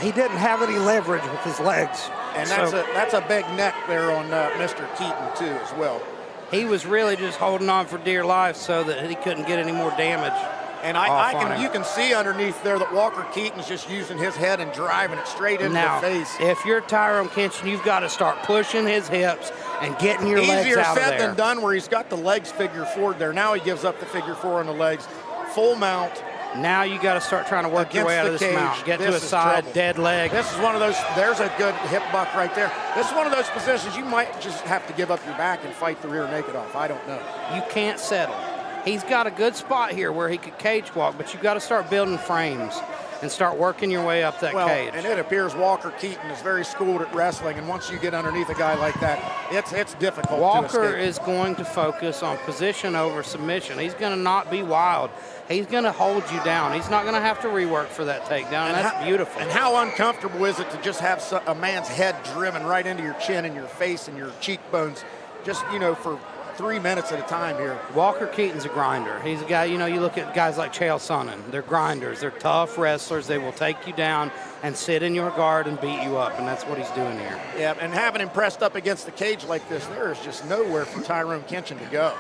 He didn't have any leverage with his legs. And that's a big neck there on Mr. Keaton, too, as well. He was really just holding on for dear life so that he couldn't get any more damage. And you can see underneath there that Walker Keaton's just using his head and driving it straight into the face. If you're Tyrone Kenchin, you've got to start pushing his hips and getting your legs Easier out of there. said than done, where he's got the legs figure four there. Now he gives up the figure four on the legs. Full mount. Now you got to start trying to work your way out of this mount. Get to a side, dead leg. This is one of those, there's a good hip buck right there. This is one of those positions you might just have to give up your back and fight the rear naked off. I don't know. You can't settle. He's got a good spot here where he could cage walk, but you've got to start building frames and start working your way up that cage. And it appears Walker Keaton is very schooled at wrestling, and once you get underneath a guy like that, it's difficult Walker to escape. is going to focus on position over submission. He's going to not be wild. He's going to hold you down. He's not going to have to rework for that takedown, and that's beautiful. And how uncomfortable is it to just have a man's head driven right into your chin and your face and your cheekbones, just, for 3 minutes at a time here. Walker Keaton's a grinder. He's a guy, you look at guys like Chael Sonnen. They're grinders. They're tough wrestlers. They will take you down and sit in your guard and beat you up, and that's what he's doing here. Yeah, and having him pressed up against the cage like this, there is just nowhere for Tyrone Kenchin to go.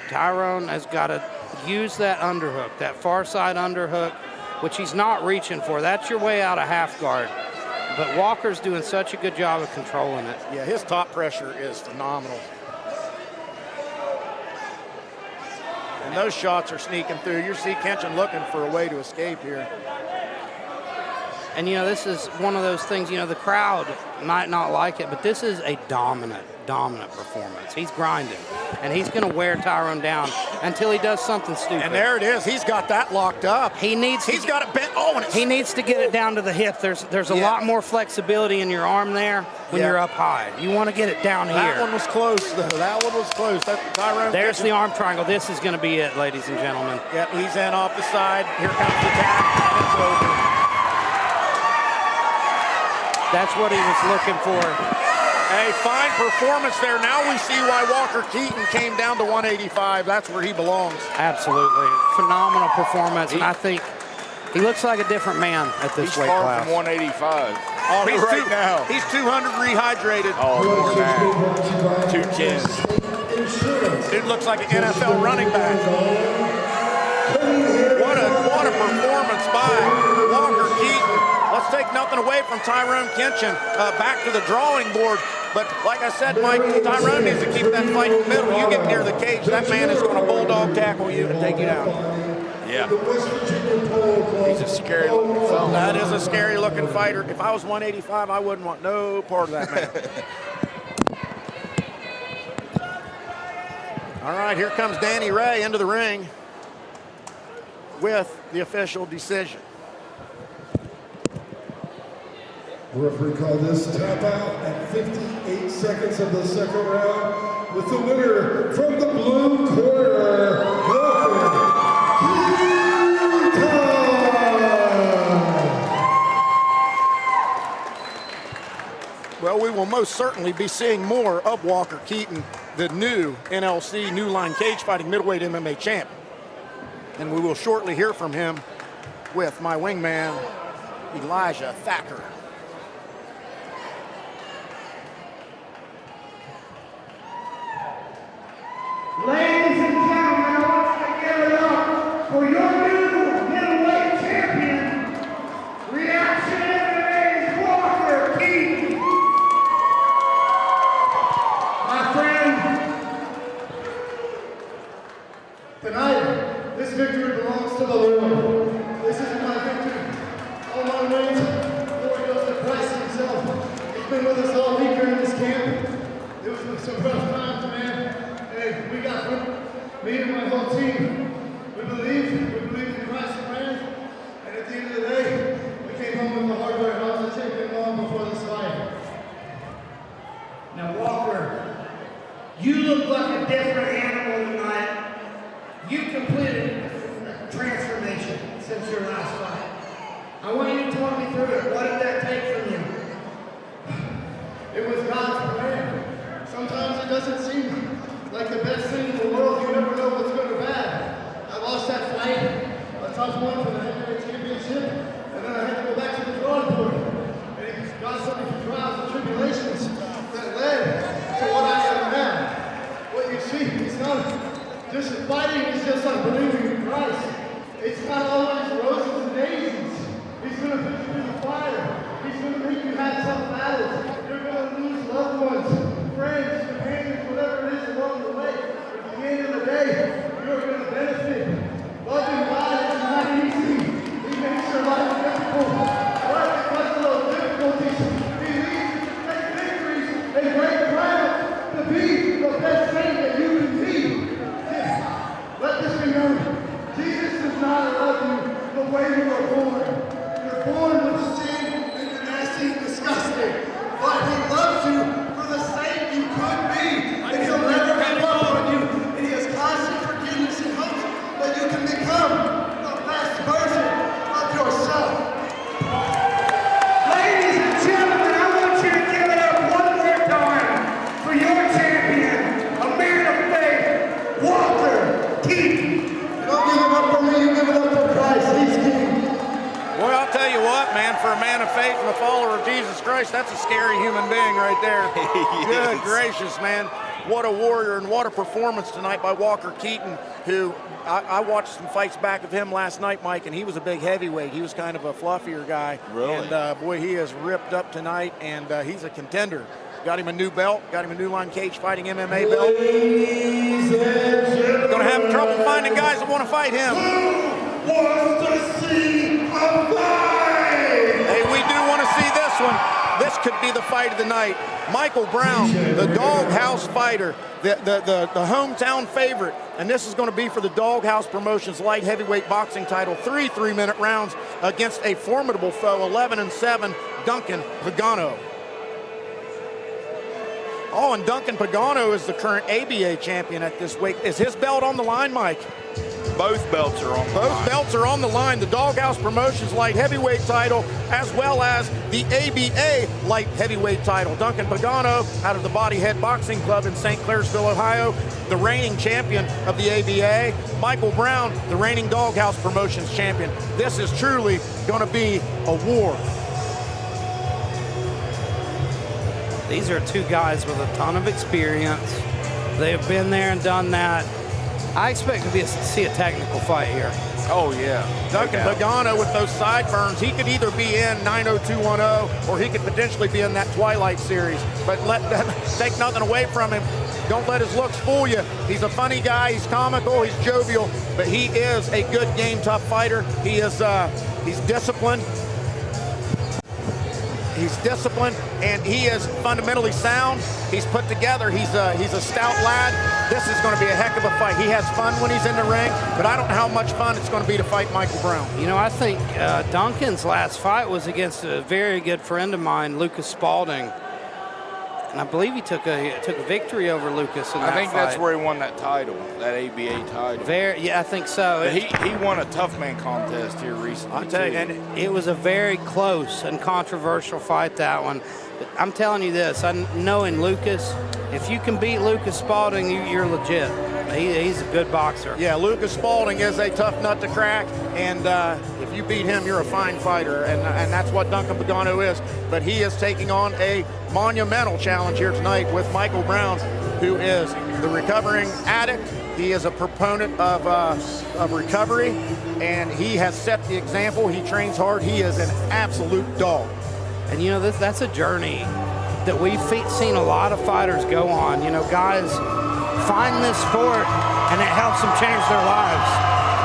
Tyrone has got to use that underhook, that far side underhook, which he's not reaching for. That's your way out of half guard. But Walker's doing such a good job of controlling it. Yeah, his top pressure is phenomenal. And those shots are sneaking through. You see Kenchin looking for a way to escape here. And, this is one of those things, the crowd might not like it, but this is a dominant performance. He's grinding, and he's going to wear Tyrone down until he does something stupid. And there it is. He's got that locked up. He's got it bent. Oh, and he needs to get it down to the hip. There's a lot more flexibility in your arm there when you're up high. You want to get it down here. That one was close, though. That one was close. Tyrone There's the arm triangle. This is going to be it, ladies and gentlemen. Yep, he's in off the side. Here comes the tap, and it's over. That's what he was looking for. A fine performance there. Now we see why Walker Keaton came down to 185. That's where he belongs. Absolutely. Phenomenal performance. And I think he looks like a different man at this weight class. He's far from 185. Oh, he's 200 rehydrated. Oh, more than 210. Dude looks like an NFL running back. What a performance by Walker Keaton. Let's take nothing away from Tyrone Kenchin. Back to the drawing board. But like I said, Mike, Tyrone needs to keep that fight in the middle. You get near the cage, that man is going to bulldog tackle you and take you down. Yeah. He's a scary looking fellow. That is a scary looking fighter. If I was 185, I wouldn't want no part of that man. All right, here comes Danny Ray into the ring with the official decision. Referee called this tap out at 58 seconds of the second round with the winner from the blue corner, Well, we will most certainly be seeing more of Walker Keaton, the new NLC New Line Cage Fighting Middleweight MMA champ. And we will shortly hear from him with my wingman, Elijah Thacker. Ladies and gentlemen, I want you to give it up for your new middleweight champion, Reaction MMA Tonight, this victory belongs to the Lord. This isn't my victory. All my reigns, glory goes to Christ himself. He's been with us all week during this camp. It was some rough times, man. Hey, we got me and my whole team. We believed in Christ's plan. And at the end of the day, we came home with the hardware and I was a champion long before this fight. Now, Walker, you look like a different animal tonight. You completed a transformation since your last fight. I want you to talk me through it. What did that take from you? It was God's plan. Sometimes it doesn't seem like the best thing in the world. You never know what's good or bad. I lost that fight. I touched one for the heavyweight championship, and then I had to go back to the drawing board. And God sent me through trials and tribulations that led to what I am now. What you see, it's not just fighting is just like believing in Christ. It's not always roses and daisies. He's going to put you through the fire. He's going to make you have tough battles. You're going to lose loved ones, friends, companions, whatever it is along the way. But at the end of the day, you're going to benefit. Loving God is not easy. He makes your life difficult. But because of those difficulties, He leads you to great victories and great triumphs to be the best thing that you can be. Let this be known. Jesus does not love you the way you were born. You're born with sin and nasty and disgusting. But He loves you for the sake you could be. And He'll never give up on you. And He has constant forgiveness and hopes that you can become the best version of yourself. Ladies and gentlemen, I want you to give it up one more time for your champion, a man of faith, Walker Keaton. You don't give it up for me, you give it up for Christ. He's King. Boy, I'll tell you what, man, for a man of faith and a follower of Jesus Christ, that's a scary human being right there. Good gracious, man. What a warrior and what a performance tonight by Walker Keaton, who I watched some fights back of him last night, Mike, and he was a big heavyweight. He was kind of a fluffier guy. Really? And, boy, he is ripped up tonight, and he's a contender. Got him a new belt, got him a new line cage fighting MMA belt. Going to have trouble finding guys that want to fight him. Wants to see a fight! Hey, we do want to see this one. This could be the fight of the night. Michael Brown, the Dawghouse fighter, the hometown favorite, and this is going to be for the Dawghouse Promotions light heavyweight boxing title. 3 3-minute rounds against a formidable foe, 11-7, Duncan Pagano. Oh, and Duncan Pagano is the current ABA champion at this weight. Is his belt on the line, Mike? Both belts are on the line. Both belts are on the line. The Dawghouse Promotions light heavyweight title, as well as the ABA light heavyweight title. Duncan Pagano out of the Bodyhead Boxing Club in St. Clairsville, Ohio, the reigning champion of the ABA. Michael Brown, the reigning Dawghouse Promotions champion. This is truly going to be a war. These are two guys with a ton of experience. They have been there and done that. I expect to see a technical fight here. Oh, yeah. Duncan Pagano with those sideburns, he could either be in 90210 or he could potentially be in that Twilight series. But take nothing away from him. Don't let his looks fool you. He's a funny guy, he's comical, he's jovial, but he is a good game, tough fighter. He is he's disciplined. He's disciplined, and he is fundamentally sound. He's put together. He's a stout lad. This is going to be a heck of a fight. He has fun when he's in the ring, but I don't know how much fun it's going to be to fight Michael Brown. You know, I think Duncan's last fight was against a very good friend of mine, Lucas Spalding. And I believe he took a victory over Lucas in that fight. I think that's where he won that title, that ABA title. Yeah, I think so. But he won a tough man contest here recently. I'll tell you, and it was a very close and controversial fight, that one. But I'm telling you this, knowing Lucas, if you can beat Lucas Spalding, you're legit. He's a good boxer. Yeah, Lucas Spalding is a tough nut to crack, and if you beat him, you're a fine fighter, and that's what Duncan Pagano is. But he is taking on a monumental challenge here tonight with Michael Brown, who is the recovering addict. He is a proponent of recovery, and he has set the example. He trains hard. He is an absolute dog. And you know, that's a journey that we've seen a lot of fighters go on. You know, guys find this sport and it helps them change their lives.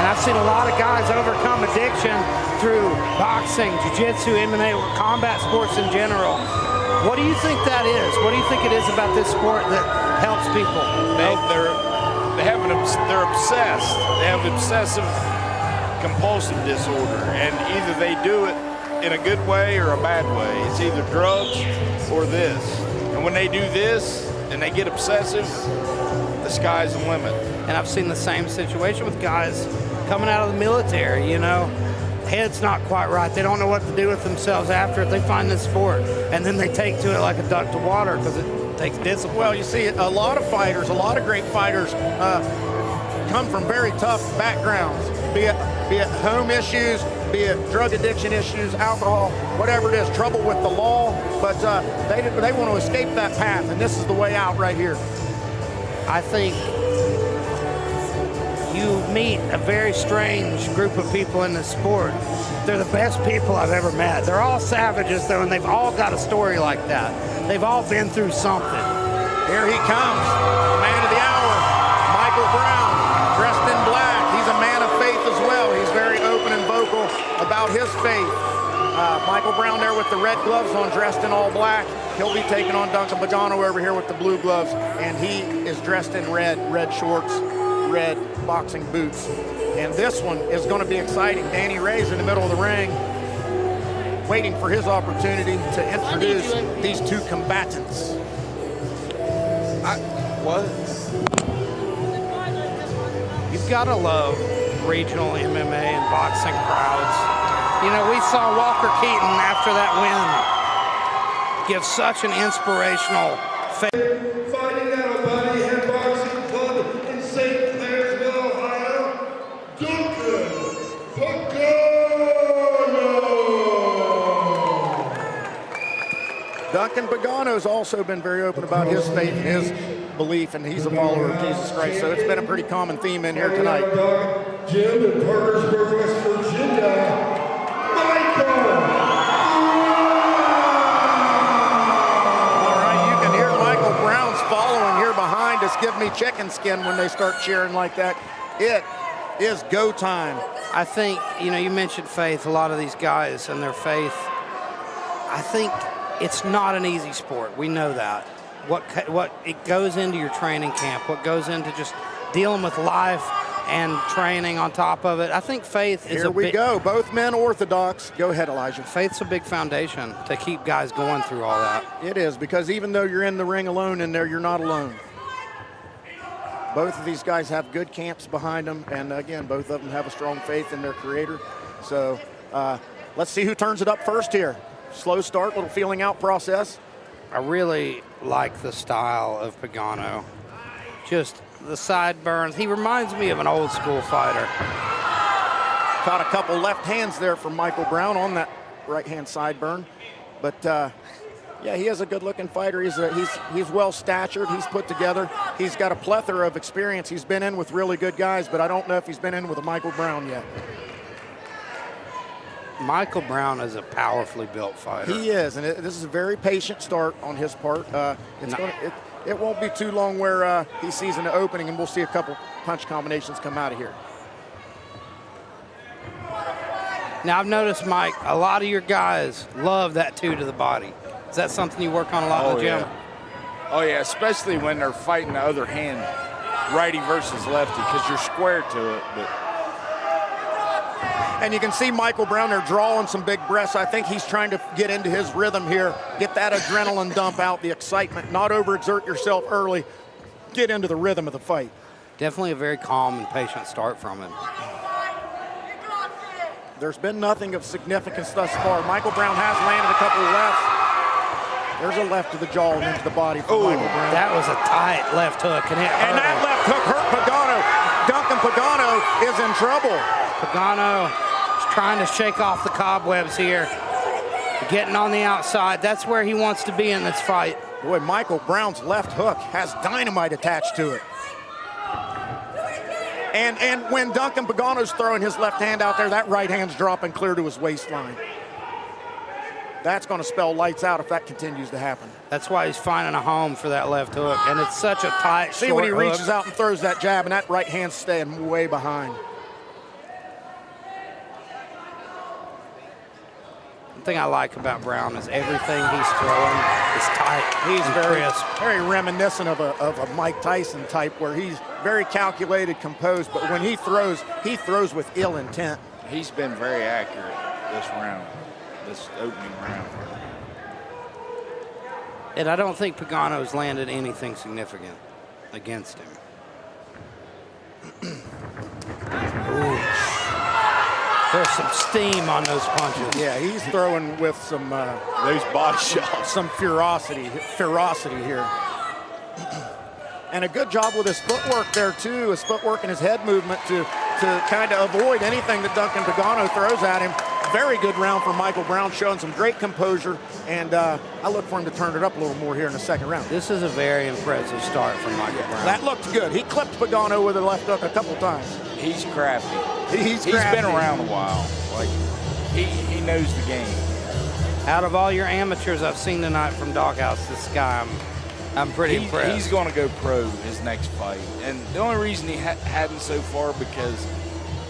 And I've seen a lot of guys overcome addiction through boxing, jiu-jitsu, MMA, or combat sports in general. What do you think that is? What do you think it is about this sport that helps people? They're obsessed. They have obsessive compulsive disorder, and either they do it in a good way or a bad way. It's either drugs or this. And when they do this and they get obsessive, the sky's the limit. And I've seen the same situation with guys coming out of the military, you know. Head's not quite right. They don't know what to do with themselves after it. They find this sport, and then they take to it like a duck to water because it takes discipline. Well, you see, a lot of fighters, a lot of great fighters come from very tough backgrounds, be it home issues, be it drug addiction issues, alcohol, whatever it is, trouble with the law, but they want to escape that path, and this is the way out right here. I think you meet a very strange group of people in this sport. They're the best people I've ever met. They're all savages, though, and they've all got a story like that. They've all been through something. Here he comes, the man of the hour, Michael Brown, dressed in black. He's a man of faith as well. He's very open and vocal about his faith. Michael Brown there with the red gloves on, dressed in all black. He'll be taking on Duncan Pagano over here with the blue gloves, and he is dressed in red shorts, red boxing boots. And this one is going to be exciting. Danny Ray's in the middle of the ring, waiting for his opportunity to introduce these two combatants. You've got to love regional MMA and boxing crowds. You know, we saw Walker Keaton after that win give such an inspirational Fighting out of Body Head Boxing Club in St. Clairsville, Ohio, Duncan Pagano. Duncan Pagano's also been very open about his faith and his belief, and he's a follower of Jesus Christ. So it's been a pretty common theme in here tonight. Jim in Parkersburg, West Virginia, Michael. Following here behind us, give me chicken skin when they start cheering like that. It is go time. I think, you know, you mentioned faith, a lot of these guys and their faith. I think it's not an easy sport. We know that. What it goes into your training camp, what goes into just dealing with life and training on top of it. I think faith is Here we go, both men orthodox. Go ahead, Elijah. Faith's a big foundation to keep guys going through all that. It is, because even though you're in the ring alone in there, you're not alone. Both of these guys have good camps behind them, and again, both of them have a strong faith in their creator. So let's see who turns it up first here. Slow start, little feeling out process. I really like the style of Pagano. Just the sideburns. He reminds me of an old school fighter. Caught a couple left hands there from Michael Brown on that right hand sideburn. But yeah, he is a good looking fighter. He's well statured. He's put together. He's got a plethora of experience. He's been in with really good guys, but I don't know if he's been in with a Michael Brown yet. Michael Brown is a powerfully built fighter. He is, and this is a very patient start on his part. It won't be too long where he sees an opening, and we'll see a couple punch combinations come out of here. Now, I've noticed, Mike, a lot of your guys love that 2 to the body. Is that something you work on a lot in the gym? Yeah. Oh, yeah, especially when they're fighting the other hand, righty versus lefty, because you're square to it. And you can see Michael Brown there drawing some big breaths. I think he's trying to get into his rhythm here, get that adrenaline dump out, the excitement, not overexert yourself early, get into the rhythm of the fight. Definitely a very calm and patient start from him. There's been nothing of significance thus far. Michael Brown has landed a couple of lefts. There's a left to the jaw and into the body for Michael Brown. That was a tight left hook, and that left hook hurt Pagano. Duncan Pagano is in trouble. Pagano is trying to shake off the cobwebs here, getting on the outside. That's where he wants to be in this fight. Boy, Michael Brown's left hook has dynamite attached to it. And when Duncan Pagano's throwing his left hand out there, that right hand's dropping clear to his waistline. that's going to spell lights out if that continues to happen. That's why he's finding a home for that left hook, and it's such a tight, See short when he reaches hook. out and throws that jab, and that right hand's staying way behind. The thing I like about Brown is everything he's throwing is tight. He's and very, crisp. very reminiscent of a Mike Tyson type, where he's very calculated, composed, but when he throws with ill intent. He's been very accurate this round, this opening round. And I don't think Pagano's landed anything significant against him. Ooh. There's some steam on those punches. Yeah, he's throwing with some those body shots, some ferocity here. And a good job with his footwork there too, his footwork and his head movement to kind of avoid anything that Duncan Pagano throws at him. Very good round for Michael Brown, showing some great composure, and I look for him to turn it up a little more here in the second round. This is a very impressive start from Michael Brown. That looked good. He clipped Pagano with a left hook a couple times. He's crafty. He's been around a while. Like he knows the game. Out of all your amateurs I've seen tonight from Dawghouse, this guy, I'm pretty impressed. He's going to go pro his next fight, and the only reason he hadn't so far because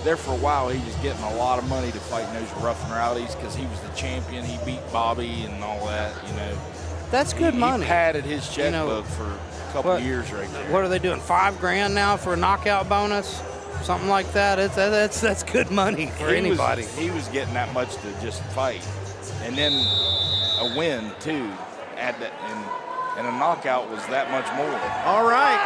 there for a while he was getting a lot of money to fight in those rough and rowdies because he was the champion. He beat Bobby and all that, you know. That's good money. He padded his checkbook for a couple of years right there. What are they doing? $5,000 now for a knockout bonus? Something like that. That's good money for anybody. He was getting that much to just fight, and then a win too. Add that, and a knockout was that much more. All right.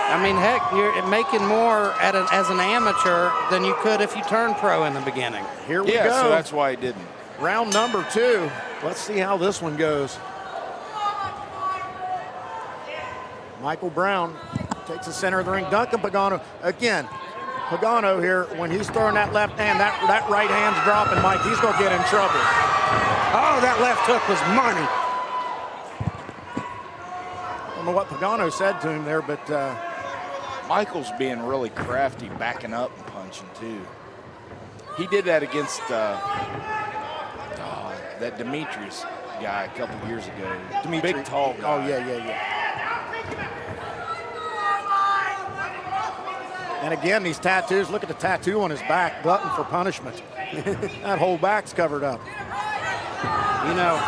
I mean, heck, you're making more as an amateur than you could if you turned pro in the beginning. Here we go. Yeah, so that's why he didn't. Round number 2. Let's see how this one goes. Michael Brown takes the center of the ring. Duncan Pagano, again, Pagano here, when he's throwing that left hand, that right hand's dropping, Mike, he's going to get in trouble. Oh, that left hook was money. I don't know what Pagano said to him there, but Michael's being really crafty, backing up and punching too. He did that against that Demetrius guy a couple years ago. Big, tall guy. Oh, yeah. And again, these tattoos, look at the tattoo on his back, glutton for punishment. That whole back's covered up. You know,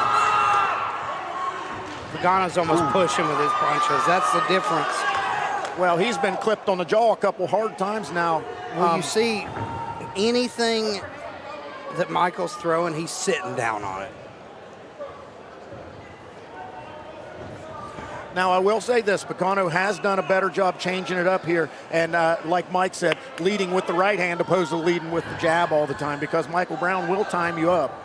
Pagano's almost pushing with his punches. That's the difference. Well, he's been clipped on the jaw a couple hard times now. When you see anything that Michael's throwing, he's sitting down on it. Now, I will say this, Pagano has done a better job changing it up here, and like Mike said, leading with the right hand opposed to leading with the jab all the time, because Michael Brown will time you up.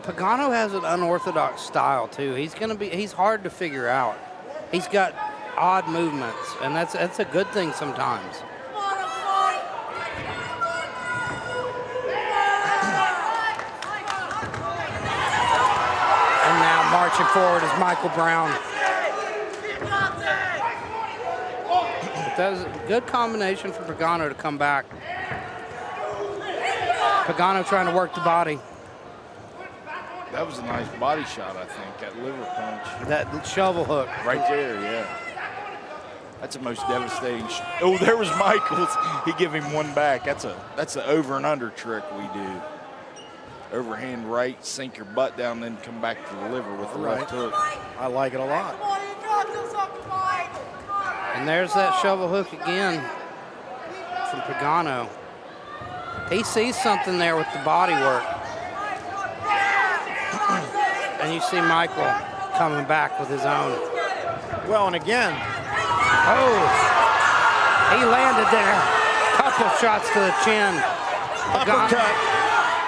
Pagano has an unorthodox style too. He's hard to figure out. He's got odd movements, and that's a good thing sometimes. And now marching forward is Michael Brown. That was a good combination for Pagano to come back. Pagano trying to work the body. That was a nice body shot, I think, that liver punch. That shovel hook. Right there, yeah. That's the most devastating. Oh, there was Michaels. He gave him one back. That's an over and under trick we do. Overhand right, sink your butt down, then come back to the liver with the left hook. I like it a lot. And there's that shovel hook again from Pagano. He sees something there with the body work. And you see Michael coming back with his own. Well, and again. Oh, he landed there. Couple shots to the chin.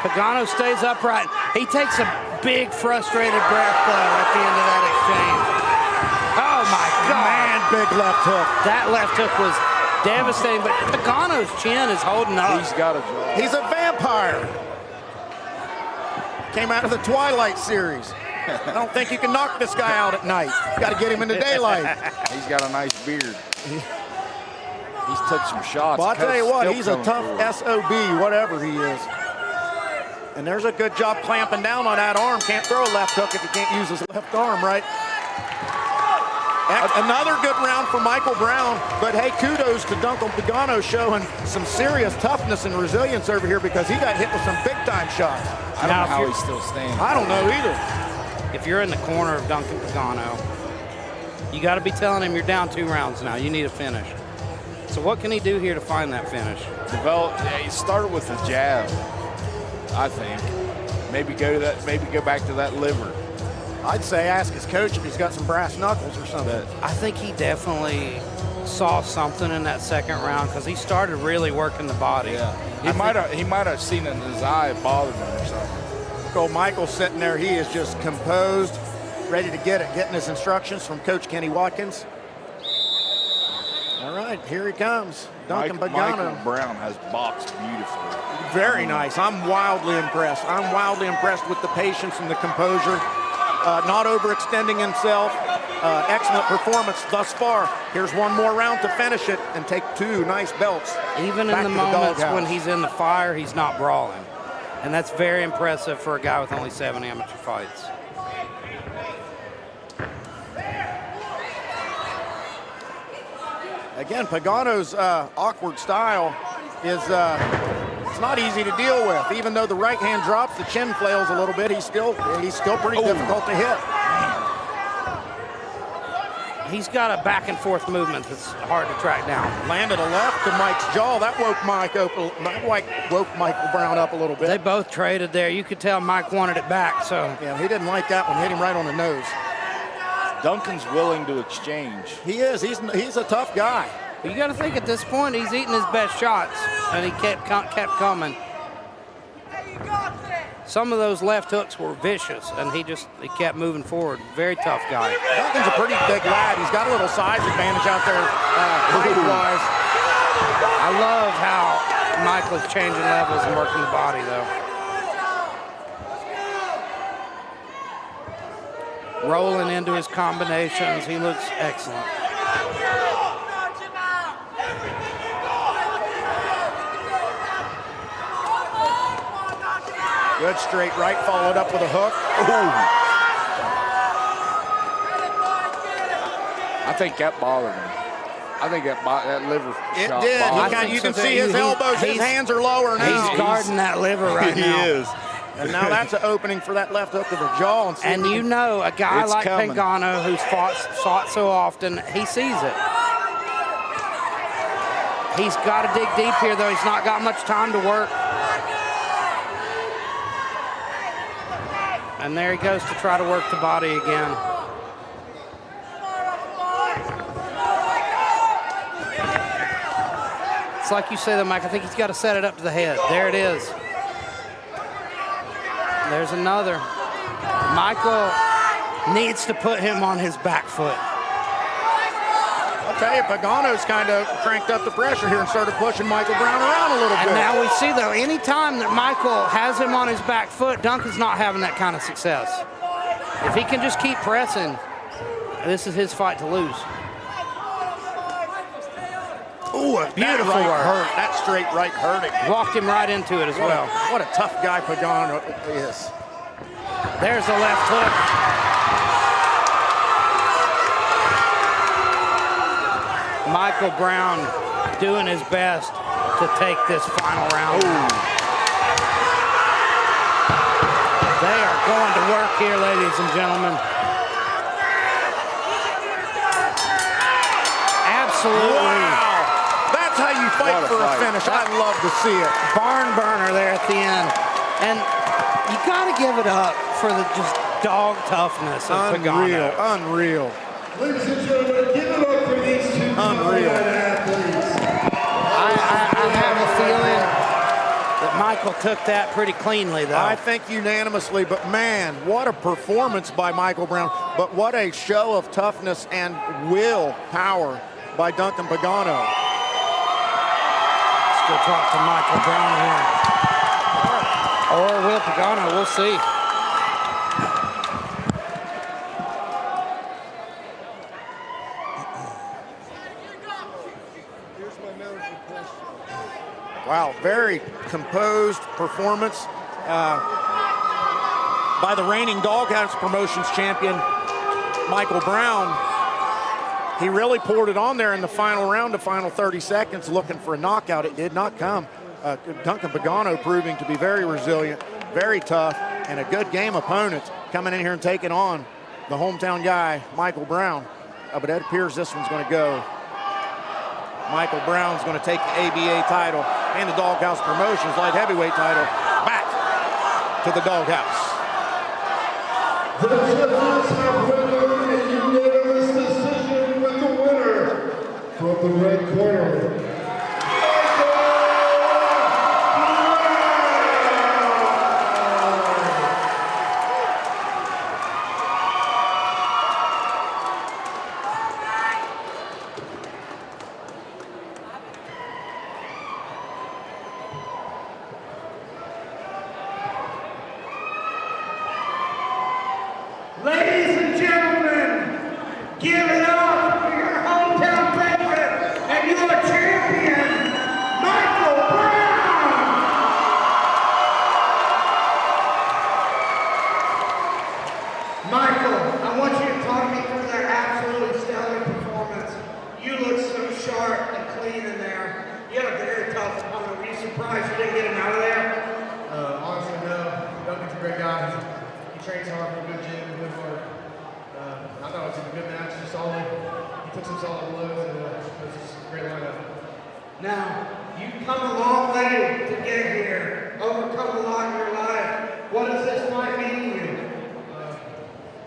Pagano stays upright. He takes a big frustrated breath though at the end of that exchange. Oh my God. Man, big left hook. That left hook was devastating, but Pagano's chin is holding up. He's got a jaw. He's a vampire. Came out of the Twilight series. I don't think you can knock this guy out at night. Got to get him in the daylight. He's got a nice beard. He's took some shots. Well, I'll tell you what, he's a tough SOB, whatever he is. And there's a good job clamping down on that arm. Can't throw a left hook if you can't use his left arm, right? Another good round for Michael Brown, but hey, kudos to Duncan Pagano showing some serious toughness and resilience over here because he got hit with some big-time shots. I don't know how he's still standing. I don't know either. If you're in the corner of Duncan Pagano, you got to be telling him you're down 2 rounds now. You need a finish. So what can he do here to find that finish? He started with the jab, I think. Maybe go back to that liver. I'd say ask his coach if he's got some brass knuckles or something. I think he definitely saw something in that second round because he started really working the body. Yeah. He might have seen it in his eye bothered him or something. Go Michael sitting there, he is just composed, ready to get it, getting his instructions from Coach Kenny Watkins. All right, here he comes. Duncan Pagano. Michael Brown has boxed beautifully. Very nice. I'm wildly impressed. I'm wildly impressed with the patience and the composure. Not overextending himself. Excellent performance thus far. Here's one more round to finish it and take 2 nice belts. Even in the moments when he's in the fire, he's not brawling. And that's very impressive for a guy with only 7 amateur fights. Again, Pagano's awkward style is it's not easy to deal with. Even though the right hand drops, the chin flails a little bit. He's still pretty difficult to hit. He's got a back and forth movement that's hard to track down. Landed a left to Mike's jaw. That woke Michael Brown up a little bit. They both traded there. You could tell Mike wanted it back. So yeah, he didn't like that one. Hit him right on the nose. Duncan's willing to exchange. He is. He's a tough guy. You got to think at this point he's eating his best shots, and he kept coming. Some of those left hooks were vicious, and he kept moving forward. Very tough guy. Duncan's a pretty big lad. He's got a little size advantage out there, height-wise. I love how Michael's changing levels and working the body, though. Rolling into his combinations, he looks excellent. Good straight right, followed up with a hook. I think that bothered him. I think that liver shot did. bothered him. You can see his elbows. His hands are lower now. He's guarding that liver right now. He is. And now that's an opening for that left hook to the jaw. And you know, a guy like Pagano, who's fought so often, he sees it. He's got to dig deep here, though. He's not got much time to work. And there he goes to try to work the body again. It's like you say, though, Mike, I think he's got to set it up to the head. There it is. There's another. Michael needs to put him on his back foot. I'll tell you, Pagano's kind of cranked up the pressure here and started pushing Michael Brown around a little bit. And now we see, though, any time that Michael has him on his back foot, Duncan's not having that kind of success. If he can just keep pressing, this is his fight to lose. Ooh, a beautiful right hurt. That straight right hurting. Walked him right into it as well. What a tough guy Pagano is. There's the left hook. Michael Brown doing his best to take this final round. Ooh. They are going to work here, ladies and gentlemen. Absolutely. Wow. That's how you fight for a finish. I'd love to see it. Barn burner there at the end. And you got to give it up for the just dog toughness of Pagano. Unreal. Ladies and gentlemen, give it up for these two athletes. I have a feeling that Michael took that pretty cleanly, though. I think unanimously, but man, what a performance by Michael Brown. But what a show of toughness and will power by Duncan Pagano. Let's go talk to Michael Brown here. Or Will Pagano, we'll see. Wow, very composed performance. by the reigning Dawghouse Promotions champion, Michael Brown. He really poured it on there in the final round, the final 30 seconds, looking for a knockout. It did not come. Duncan Pagano proving to be very resilient, very tough, and a good game opponent coming in here and taking on the hometown guy, Michael Brown. But it appears this one's going to go. Michael Brown's going to take the ABA title and the Dawghouse Promotions light heavyweight title back to the Dawghouse. The judges have rendered a unanimous decision with the winner from the red corner. Ladies and gentlemen, give it up for your hometown favorite and your champion, Michael Brown! Michael, I want you to talk me through that absolutely stellar performance. You look so sharp and clean in there. You had a very tough opponent. Were you surprised you didn't get him out of there? Honestly, no. Duncan's a great guy. He trains hard for a good gym and good work. I thought it was a good match, just solid. He took some solid blows, and it was just a great lineup. Now, you've come a long way to get here, overcome a lot in your life. What does this fight mean to you?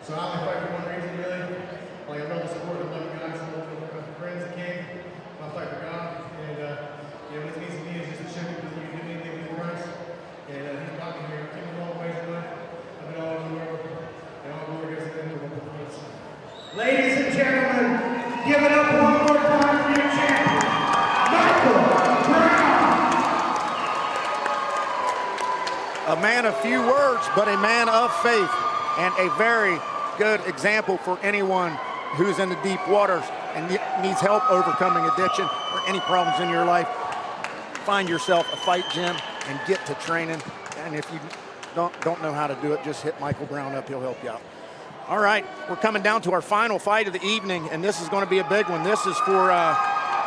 So I only fight for one reason, really. Like, I love the sport, I love the guys, I love the friends that came. I fight for God, and what it means to me is just to show people that you can do anything with Christ. And he's got me here. I've came a long ways in life. I've been all over the world, and all glory goes to the end of the world. Ladies and gentlemen, give it up one more time for your champion, Michael Brown. A man of few words, but a man of faith, and a very good example for anyone who's in the deep waters and needs help overcoming addiction or any problems in your life. Find yourself a fight gym and get to training. And if you don't know how to do it, just hit Michael Brown up. He'll help you out. All right, we're coming down to our final fight of the evening, and this is going to be a big one. This is for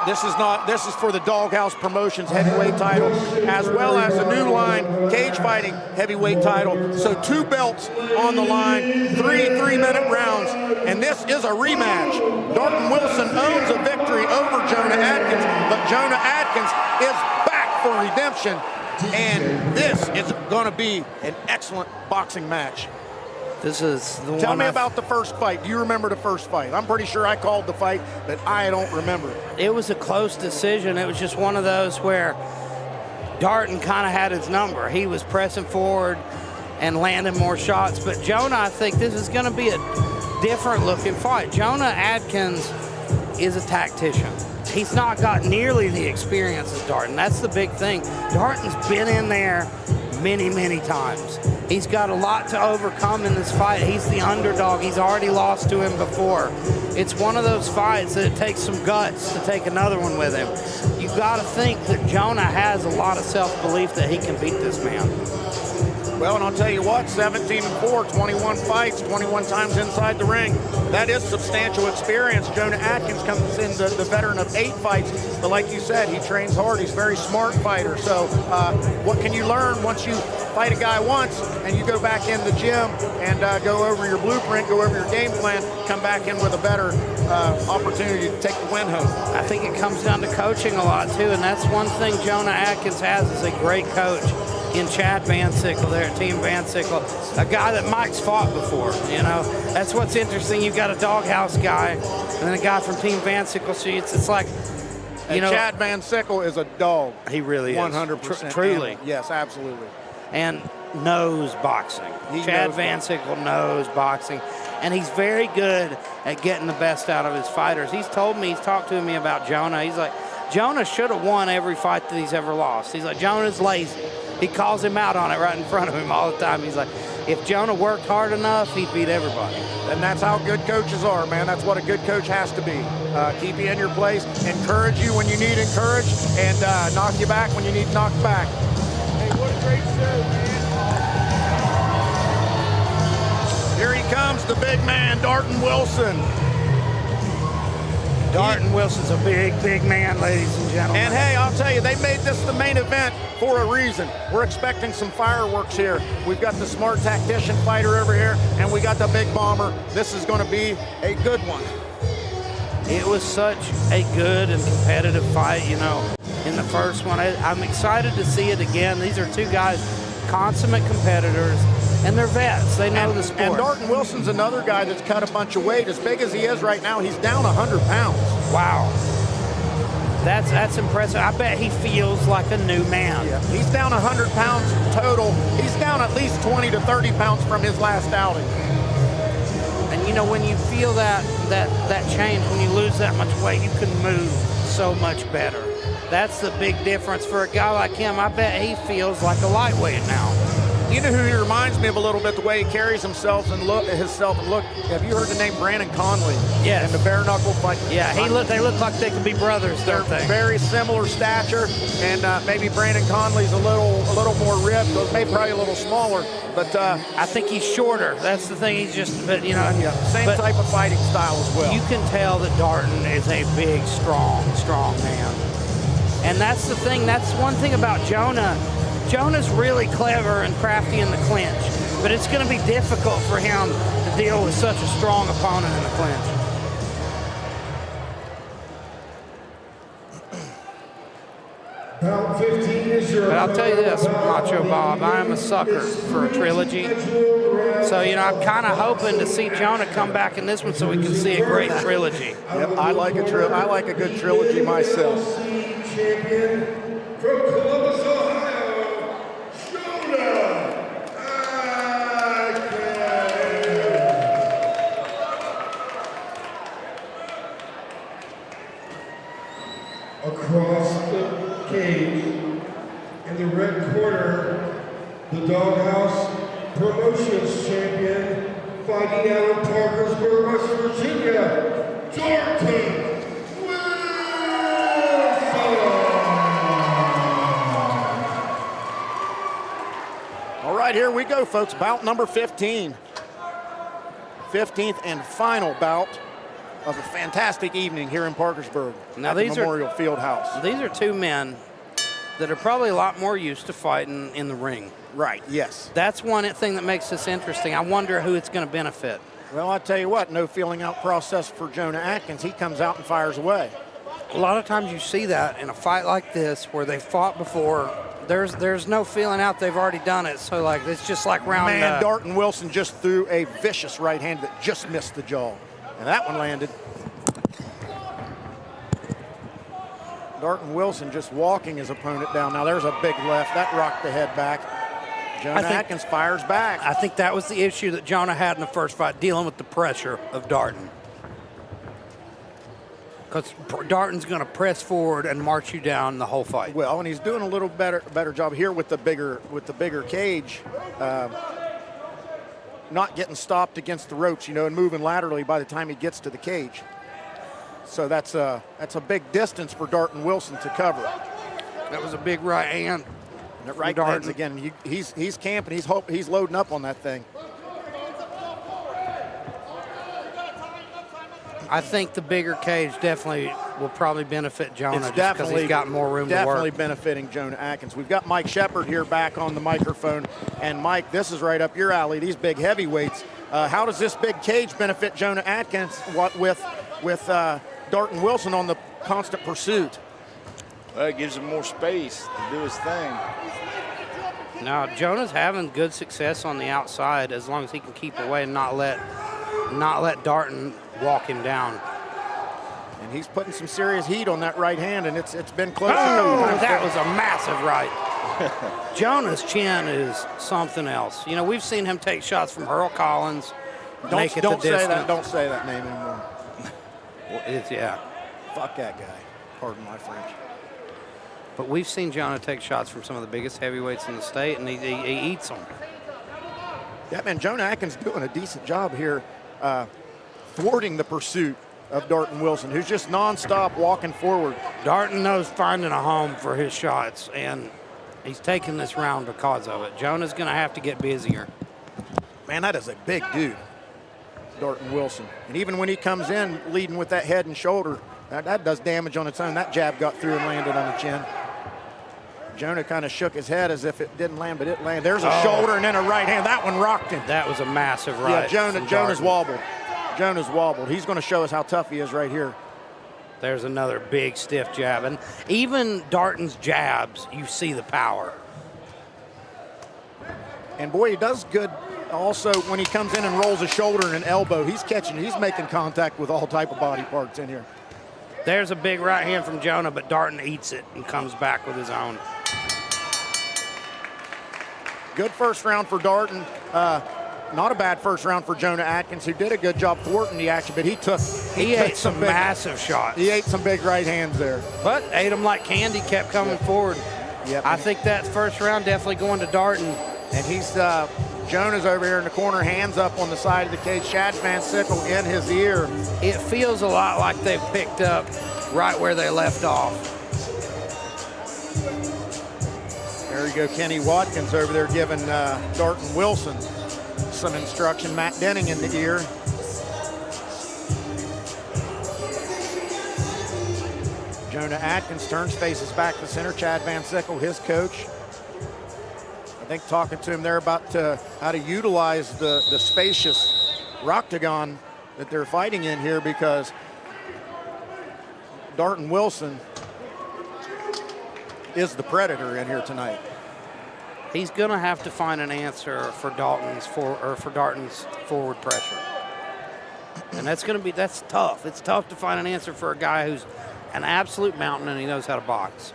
the Dawghouse Promotions heavyweight title, as well as the new line Cagefighting heavyweight title. So 2 belts on the line, 3 3-minute rounds, and this is a rematch. Darton Wilson owns a victory over Jonah Atkins, but Jonah Atkins is back for redemption, and this is going to be an excellent boxing match. This is the one. Tell me about the first fight. Do you remember the first fight? I'm pretty sure I called the fight, but I don't remember. It was a close decision. It was just one of those where Darton kind of had his number. He was pressing forward and landing more shots. But Jonah, I think this is going to be a different looking fight. Jonah Atkins is a tactician. He's not got nearly the experience as Darton. That's the big thing. Darton's been in there many, many times. He's got a lot to overcome in this fight. He's the underdog. He's already lost to him before. It's one of those fights that it takes some guts to take another one with him. You've got to think that Jonah has a lot of self-belief that he can beat this man. Well, and I'll tell you what, 17-4, 21 fights, 21 times inside the ring. That is substantial experience. Jonah Atkins comes in the veteran of 8 fights, but like you said, he trains hard. He's a very smart fighter. So what can you learn once you fight a guy once and you go back in the gym and go over your blueprint, go over your game plan, come back in with a better opportunity to take the win home? I think it comes down to coaching a lot too, and that's one thing Jonah Atkins has is a great coach in Chad Van Sickle there at Team Van Sickle, a guy that Mike's fought before. You know, that's what's interesting. You've got a Dawghouse guy and then a guy from Team Van Sickle. So it's like, you know, Chad Van Sickle is a dog. He really is. 100%. Truly. And, yes, absolutely. And knows boxing. Chad Van Sickle knows boxing. And he's very good at getting the best out of his fighters. He's told me, he's talked to me about Jonah. He's like, Jonah should have won every fight that he's ever lost. He's like, Jonah's lazy. He calls him out on it right in front of him all the time. He's like, if Jonah worked hard enough, he'd beat everybody. And that's how good coaches are, man. That's what a good coach has to be. Keep you in your place, encourage you when you need encouraged, and knock you back when you need knocked back. Hey, what a great show, man. Here he comes, the big man, Darton Wilson. Darton Wilson's a big, big man, ladies and gentlemen. And hey, I'll tell you, they made this the main event for a reason. We're expecting some fireworks here. We've got the smart tactician fighter over here, and we got the big bomber. This is going to be a good one. It was such a good and competitive fight, you know, in the first one. I'm excited to see it again. These are two guys, consummate competitors, and they're vets. They know the sport. And Darton Wilson's another guy that's cut a bunch of weight. As big as he is right now, he's down 100 pounds. Wow. That's impressive. I bet he feels like a new man. Yeah. He's down 100 pounds total. He's down at least 20 to 30 pounds from his last outing. And you know, when you feel that change, when you lose that much weight, you can move so much better. That's the big difference for a guy like him. I bet he feels like a lightweight now. You know who he reminds me of a little bit, the way he carries himself and look. Have you heard the name Brandon Conley? Yes. And the bare knuckle fight. Yeah, they look like they could be brothers, don't they? Very similar stature, and maybe Brandon Conley's a little more ripped, maybe probably a little smaller. But I think he's shorter. That's the thing. He's just, but you know, same type of fighting style as well. You can tell that Darton is a big, strong man. And that's the thing. That's one thing about Jonah. Jonah's really clever and crafty in the clinch, but it's going to be difficult for him to deal with such a strong opponent in the clinch. Bout 15 is your. But I'll tell you this, Macho Bob, I am a sucker for a trilogy. So, you know, I'm kind of hoping to see Jonah come back in this one so we can see a great trilogy. Yep, I like a good trilogy myself. Champion from Columbus, Ohio, Jonah Atkins. Across the cage, in the red corner, the Dawghouse Promotions champion, fighting out of Parkersburg, West Virginia, Darton Wilson. All right, here we go, folks. Bout number 15. 15th and final bout of a fantastic evening here in Parkersburg. Now at the Memorial Fieldhouse. These are two men that are probably a lot more used to fighting in the ring. Right, yes. That's one thing that makes this interesting. I wonder who it's going to benefit. Well, I tell you what, no feeling out process for Jonah Atkins. He comes out and fires away. A lot of times you see that in a fight like this where they fought before. There's no feeling out. They've already done it. So, like, it's just like round. Man, Darton Wilson just threw a vicious right hand that just missed the jaw. And that one landed. Darton Wilson just walking his opponent down. Now there's a big left. That rocked the head back. Jonah Atkins fires back. I think that was the issue that Jonah had in the first fight, dealing with the pressure of Darton. Because Darton's going to press forward and march you down the whole fight. Well, and he's doing a little better job here with the bigger cage. Not getting stopped against the ropes, you know, and moving laterally by the time he gets to the cage. So that's a big distance for Darton Wilson to cover. That was a big right hand. And that right hand's again. He's camping. He's loading up on that thing. I think the bigger cage definitely will probably benefit Jonah It's just because he's got more room to work. Definitely benefiting Jonah Atkins. We've got Mike Shepard here back on the microphone. And Mike, this is right up your alley, these big heavyweights. How does this big cage benefit Jonah Atkins with Darton Wilson on the constant pursuit? Well, it gives him more space to do his thing. Now, Jonah's having good success on the outside as long as he can keep away and not let Darton walk him down. And he's putting some serious heat on that right hand, and it's been close. Oh, that was a massive right. Jonah's chin is something else. You know, we've seen him take shots from Earl Collins. Don't say that name anymore. Yeah. Fuck that guy. Pardon my French. But we've seen Jonah take shots from some of the biggest heavyweights in the state, and he eats them. Yeah, man, Jonah Atkins doing a decent job here thwarting the pursuit of Darton Wilson, who's just nonstop walking forward. Darton knows finding a home for his shots, and he's taking this round because of it. Jonah's going to have to get busier. Man, that is a big dude. Darton Wilson. And even when he comes in leading with that head and shoulder, that does damage on its own. That jab got through and landed on the chin. Jonah kind of shook his head as if it didn't land, but it landed. There's a shoulder and then a right hand. That one rocked him. That was a massive right. Yeah, Jonah's wobbled. Jonah's wobbled. He's going to show us how tough he is right here. There's another big stiff jab. And even Darton's jabs, you see the power. And boy, he does good also when he comes in and rolls a shoulder and an elbow. He's making contact with all type of body parts in here. There's a big right hand from Jonah, but Darton eats it and comes back with his own. Good first round for Darton. Not a bad first round for Jonah Atkins, who did a good job thwarting the action, but he ate some massive shots. He ate some big right hands there. But ate them like candy, kept coming forward. Yep. I think that first round definitely going to Darton. And he's, Jonah's over here in the corner, hands up on the side of the cage. Chad Van Sickle in his ear. It feels a lot like they've picked up right where they left off. There you go, Kenny Watkins over there giving Darton Wilson some instruction. Matt Denning in the ear. Jonah Atkins turns, faces back to center. Chad Van Sickle, his coach. I think talking to him there about how to utilize the spacious octagon that they're fighting in here, because Darton Wilson is the predator in here tonight. He's going to have to find an answer for Darton's forward pressure. And that's tough. It's tough to find an answer for a guy who's an absolute mountain and he knows how to box.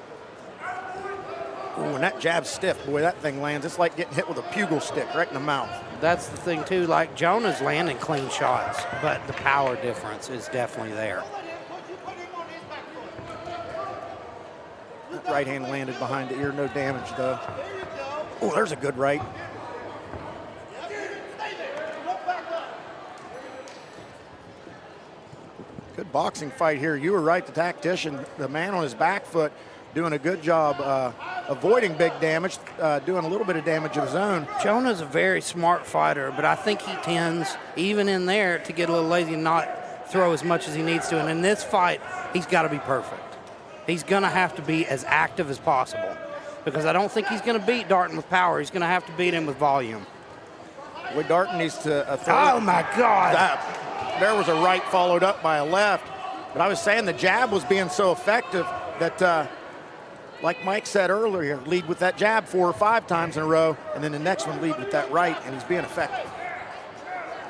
Ooh, when that jab's stiff, boy, that thing lands. It's like getting hit with a pugil stick right in the mouth. That's the thing, too. Like, Jonah's landing clean shots, but the power difference is definitely there. That right hand landed behind the ear, no damage, though. Oh, there's a good right. Good boxing fight here. You were right, the tactician, the man on his back foot, doing a good job avoiding big damage, doing a little bit of damage of his own. Jonah's a very smart fighter, but I think he tends, even in there, to get a little lazy and not throw as much as he needs to. And in this fight, he's got to be perfect. He's going to have to be as active as possible, because I don't think he's going to beat Darton with power. He's going to have to beat him with volume. Well, Darton needs to oh, my God. There was a right followed up by a left. But I was saying the jab was being so effective that, like Mike said earlier, lead with that jab 4 or 5 times in a row, and then the next one lead with that right, and he's being effective.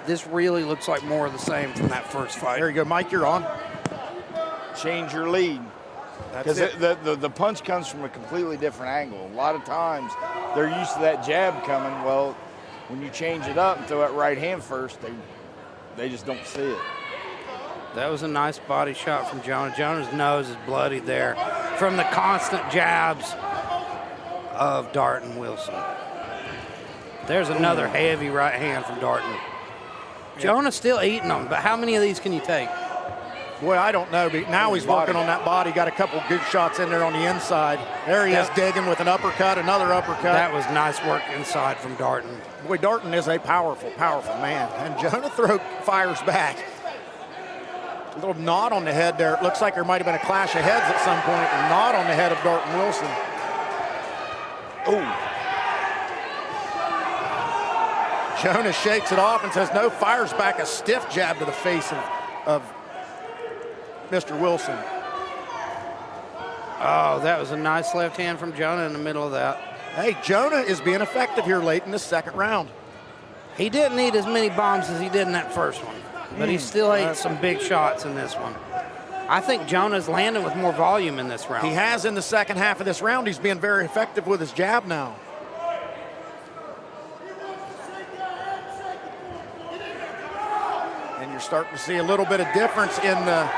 This really looks like more of the same from that first fight. There you go, Mike, you're on. Change your lead. Because the punch comes from a completely different angle. A lot of times they're used to that jab coming. Well, when you change it up and throw that right hand first, they just don't see it. That was a nice body shot from Jonah. Jonah's nose is bloodied there from the constant jabs of Darton Wilson. There's another heavy right hand from Darton. Jonah's still eating them, but how many of these can you take? Boy, I don't know, but now he's working on that body. Got a couple good shots in there on the inside. There he is digging with an uppercut, another uppercut. That was nice work inside from Darton. Boy, Darton is a powerful, powerful man. And Jonah fires back. A little nod on the head there. It looks like there might have been a clash of heads at some point. A nod on the head of Darton Wilson. Ooh. Jonah shakes it off and says no, fires back a stiff jab to the face of Mr. Wilson. Oh, that was a nice left hand from Jonah in the middle of that. Hey, Jonah is being effective here late in the second round. He didn't need as many bombs as he did in that first one, but he still ate some big shots in this one. I think Jonah's landing with more volume in this round. He has in the second half of this round. He's being very effective with his jab now. And you're starting to see a little bit of difference in the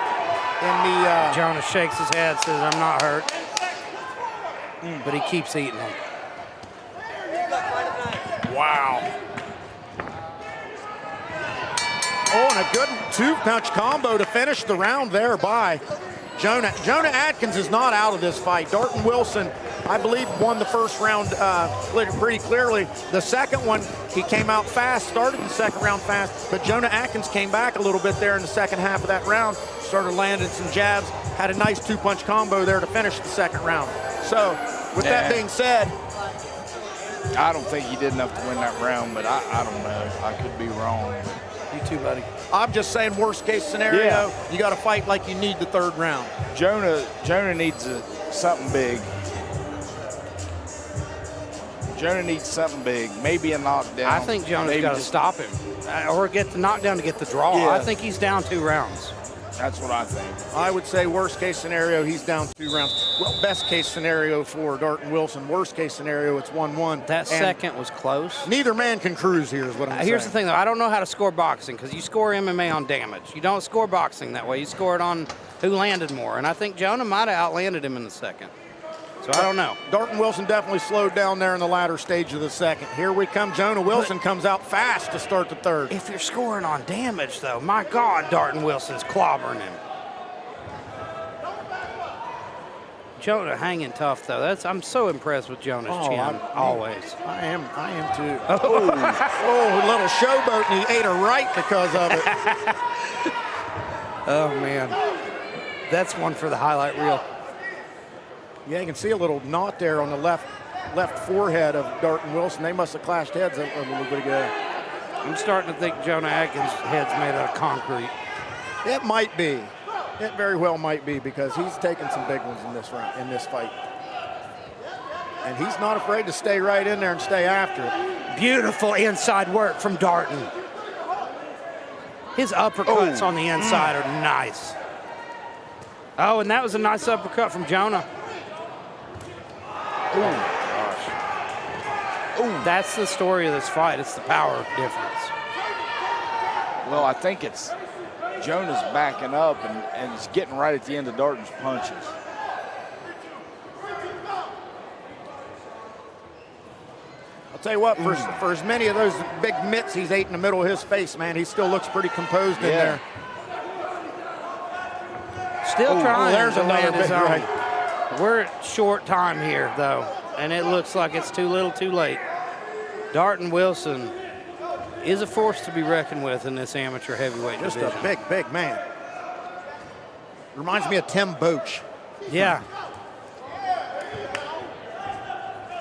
Jonah shakes his head, says, I'm not hurt. But he keeps eating them. Wow. Oh, and a good 2-punch combo to finish the round there by Jonah. Jonah Atkins is not out of this fight. Darton Wilson I believe, won the first round pretty clearly. The second one, he came out fast, started the second round fast, but Jonah Atkins came back a little bit there in the second half of that round, started landing some jabs, had a nice two-punch combo there to finish the second round. So, with that being said, I don't think he did enough to win that round, but I don't know. I could be wrong. You too, buddy. I'm just saying, worst case scenario, you got to fight like you need the third round. Jonah needs something big. Jonah needs something big, maybe a knockdown. I think Jonah's got to stop him or get the knockdown to get the draw. Yeah. I think he's down 2 rounds. That's what I think. I would say worst case scenario, he's down 2 rounds. Well, best case scenario for Darton Wilson. Worst case scenario, it's 1-1. That And second was close. neither man can cruise here is what I'm saying. Here's the thing, though. I don't know how to score boxing because you score MMA on damage. You don't score boxing that way. You score it on who landed more. And I think Jonah might have outlanded him in the second. So I don't know. Darton Wilson definitely slowed down there in the latter stage of the second. Here we come. Jonah Wilson comes out fast to start the third. If you're scoring on damage, though, my God, Darton Wilson's clobbering him. Jonah hanging tough, though. I'm so impressed with Jonah's chin, always. I am too. Oh, a little showboat, and he ate her right because of it. Oh, man. That's one for the highlight reel. Yeah, you can see a little knot there on the left forehead of Darton Wilson. They must have clashed heads a little bit ago. I'm starting to think Jonah Atkins' head's made out of concrete. It might be. It very well might be because he's taken some big ones in this fight. And he's not afraid to stay right in there and stay after it. Beautiful inside work from Darton. His uppercuts on the inside are nice. Oh, and that was a nice uppercut from Jonah. Oh, gosh. Ooh. That's the story of this fight. It's the power difference. Well, I think it's Jonah's backing up and he's getting right at the end of Darton's punches. I'll tell you what, for as many of those big mitts he's ate in the middle of his face, man, he still looks pretty composed in there. Still trying there's to another land his big own. right. We're at short time here, though, and it looks like it's too little too late. Darton Wilson is a force to be reckoned with in this amateur heavyweight Just division. a big man. Reminds me of Tim Boach. Yeah.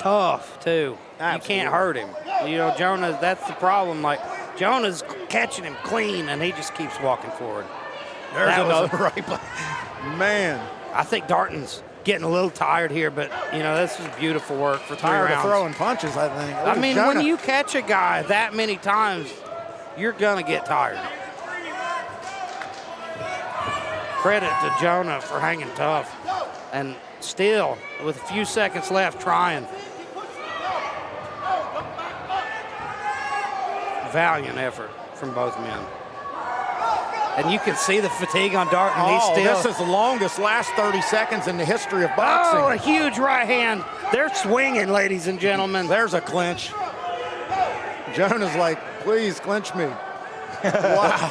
Tough, too. Absolutely. You can't hurt him. You know, Jonah, that's the problem. Like, Jonah's catching him clean, and he just keeps walking forward. There's another right play. Man. I think Darton's getting a little tired here, but, you know, this is beautiful work for 3 rounds. Tired of throwing punches, I think. I mean, when you catch a guy that many times, you're going to get tired. Credit to Jonah for hanging tough. And still, with a few seconds left, trying. Valiant effort from both men. And you can see the fatigue on Darton. This is the longest last 30 seconds in the history of boxing. Oh, a huge right hand. They're swinging, ladies and gentlemen. There's a clinch. Jonah's like, please clinch me. Wow.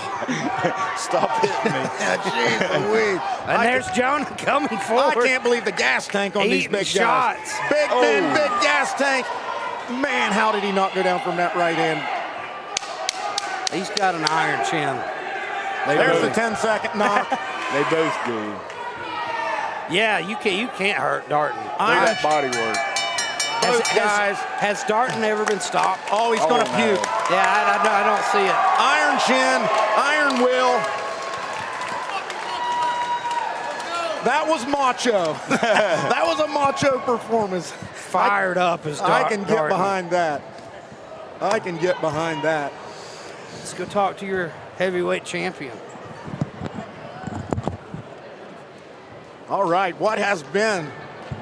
Stop hitting me. Jeez Louise. And there's Jonah coming forward. I can't believe the gas tank on these Eating big shots. guys. Big man, big gas tank. Man, how did he not go down from that right hand? He's got an iron chin. There's the 10-second knock. They both do. Yeah, you can't hurt Darton. Look at that body work. Has Darton ever been stopped? Oh, he's going to puke. Yeah, I don't see it. Iron chin, iron will. That was macho. That was a macho performance. Fired up as Darton. I can get behind that. I can get behind that. Let's go talk to your heavyweight champion. All right, what has been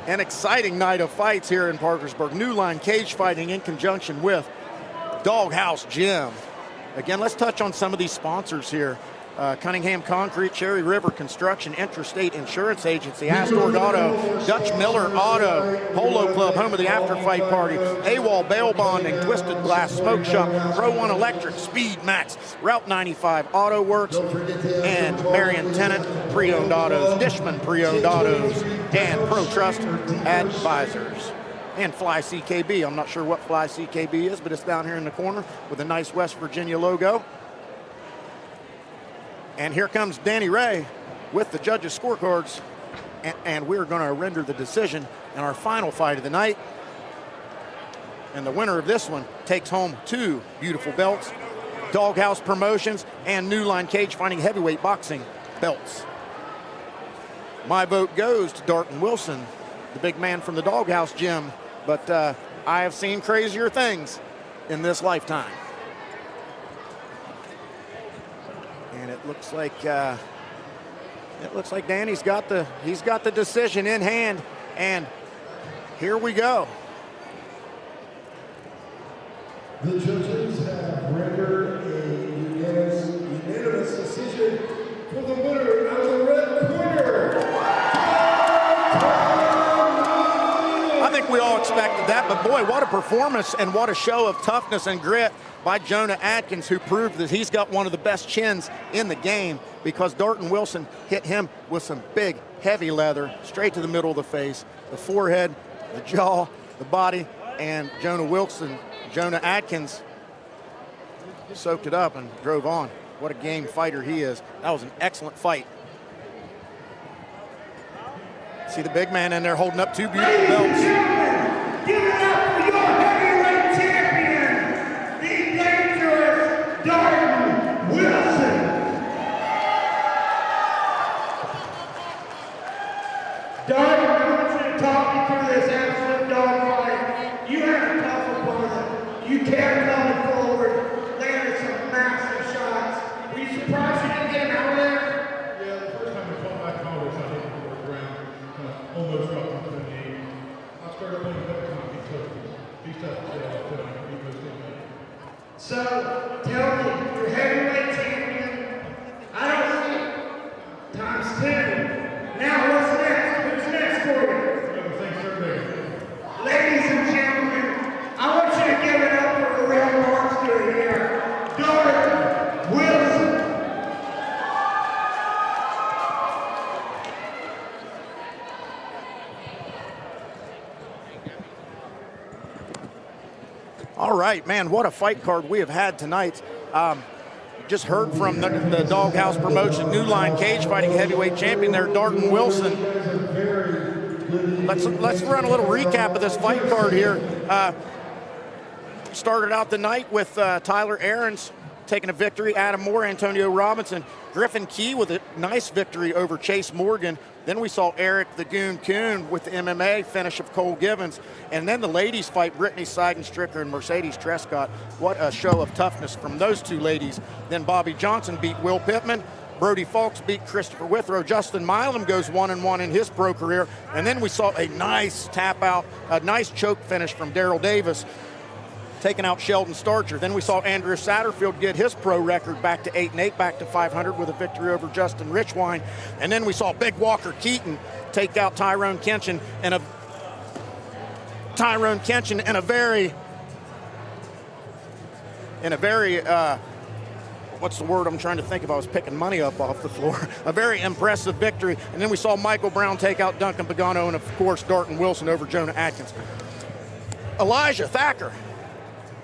an exciting night of fights here in Parkersburg. New Line Cage Fighting in conjunction with Dawghouse Gym. Again, let's touch on some of these sponsors here. Cunningham Concrete, Cherry River Construction, Interstate Insurance Agency, Astorg Auto, Dutch Miller Auto, Polo Club, home of the after fight party, AWOL Bail Bonding, Twisted Glass Smoke Shop, Pro One Electric, Speed Max, Route 95 Auto Works, and Marion Tennant Pre-Owned Autos, Dishman Pre-Owned Autos, and Pro Trust Advisors. And Fly CKB. I'm not sure what Fly CKB is, but it's down here in the corner with a nice West Virginia logo. And here comes Danny Ray with the judges' scorecards. And we're going to render the decision in our final fight of the night. And the winner of this one takes home 2 beautiful belts, Dawghouse Promotions and New Line Cage Fighting Heavyweight Boxing belts. My vote goes to Darton Wilson, the big man from the Dawghouse gym, but I have seen crazier things in this lifetime. And it looks like Danny's got the decision in hand, and here we go. The judges have rendered a unanimous decision for the winner out of the red corner. I think we all expected that, but boy, what a performance and what a show of toughness and grit by Jonah Atkins, who proved that he's got one of the best chins in the game, because Darton Wilson hit him with some big, heavy leather straight to the middle of the face, the forehead, the jaw, the body, and Jonah Atkins soaked it up and drove on. What a game fighter he is. That was an excellent fight. See the big man in there holding up 2 beautiful belts. Give it up for your heavyweight champion, the dangerous Darton Wilson. Darton, I want you to talk me through this absolute dogfight. You have a tough opponent. You kept coming forward, landed some massive shots. Were you surprised you didn't get him out of there? Yeah, the first time we fought back college, I think the fourth round, kind of almost dropped into the knee. I started playing better time. He's tough to stay off, but I can beat those things. So, tell me, your heavyweight champion, I don't see times 10. Now what's next? Who's next for you? Thanks, everybody. Ladies and gentlemen, I want you to give it up for a real monster here, Darton Wilson. All right, man, what a fight card we have had tonight. Just heard from the Dawghouse Promotion New Line Cage Fighting Heavyweight Champion there, Darton Wilson. Let's run a little recap of this fight card here. Started out the night with Tyler Arens taking a victory, Adam Moore, Antonio Robinson, Griffin Key with a nice victory over Chase Morgan. Then we saw Eric the Goon Kuhn with the MMA finish of Cole Givens. And then the ladies fight, Brittany Stricker and Mercedes Trescott. What a show of toughness from those 2 ladies. Then Bobby Johnson beat Will Pitman. Brody Falks beat Christopher Withrow. Justin Milum goes 1-1 in his pro career. And then we saw a nice tap out, a nice choke finish from Daryl Davis, taking out Sheldon Starcher. Then we saw Andrew Satderfield get his pro record back to 8-8, back to 500 with a victory over Justin Richwine. And then we saw Big Walker Keaton take out Tyrone Kenchin in a very what's the word I'm trying to think of? I was picking money up off the floor. A very impressive victory. And then we saw Michael Brown take out Duncan Pagano, and of course Darton Wilson over Jonah Atkins. Elijah Thacker,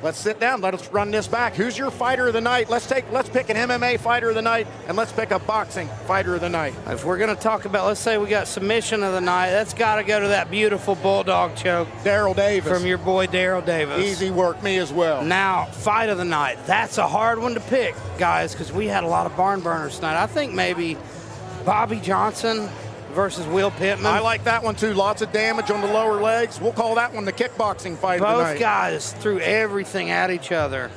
let's sit down. Let's run this back. Who's your fighter of the night? Let's pick an MMA fighter of the night, and let's pick a boxing fighter of the night. If we're going to talk about, let's say we got submission of the night, that's got to go to that beautiful bulldog choke. Daryl Davis. From your boy Daryl Davis. Easy work, me as well. Now, fight of the night. That's a hard one to pick, guys, because we had a lot of barn burners tonight. I think maybe Bobby Johnson versus Will Pitman. I like that one too. Lots of damage on the lower legs. We'll call that one the kickboxing fight of the night. Both guys threw everything at each other.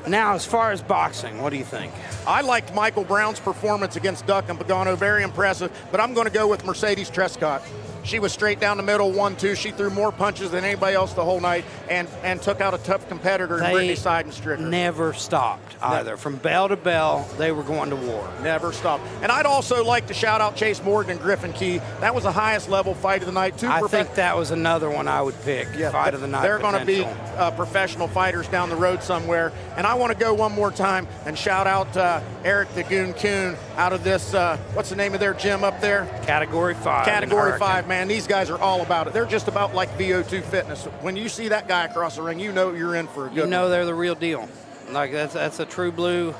Now, as far as boxing, what do you think? I liked Michael Brown's performance against Duncan Pagano. Very impressive. But I'm going to go with Mercedes Trescott. She was straight down the middle, 1-2. She threw more punches than anybody else the whole night and took out a tough competitor in Brittany Stricker. Never stopped either. From bell to bell, they were going to war. Never stopped. And I'd also like to shout out Chase Morgan and Griffin Key. That was the highest level fight of the night. I think that was another one I would pick, fight of the night. They're going to be professional fighters down the road somewhere. And I want to go one more time and shout out Eric the Goon Kuhn out of this, what's the name of their gym up there? Category 5. Category 5, man. These guys are all about it. They're just about like VO2 fitness. When you see that guy across the ring, you know you're in for a good You know one. they're the real deal. Like that's a true blue,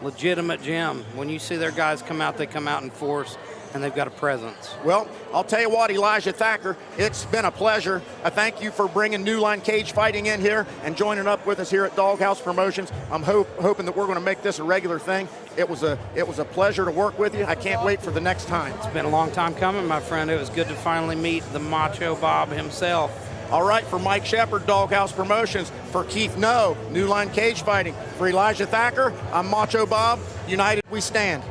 legitimate gym. When you see their guys come out, they come out in force, and they've got a presence. Well, I'll tell you what, Elijah Thacker, it's been a pleasure. I thank you for bringing New Line Cage Fighting in here and joining up with us here at Dawghouse Promotions. I'm hoping that we're going to make this a regular thing. It was a pleasure to work with you. I can't wait for the next time. It's been a long time coming, my friend. It was good to finally meet the Macho Bob himself. All right, for Mike Shepard, Dawghouse Promotions, for Keith No, New Line Cage Fighting, for Elijah Thacker, I'm Macho Bob. United we stand.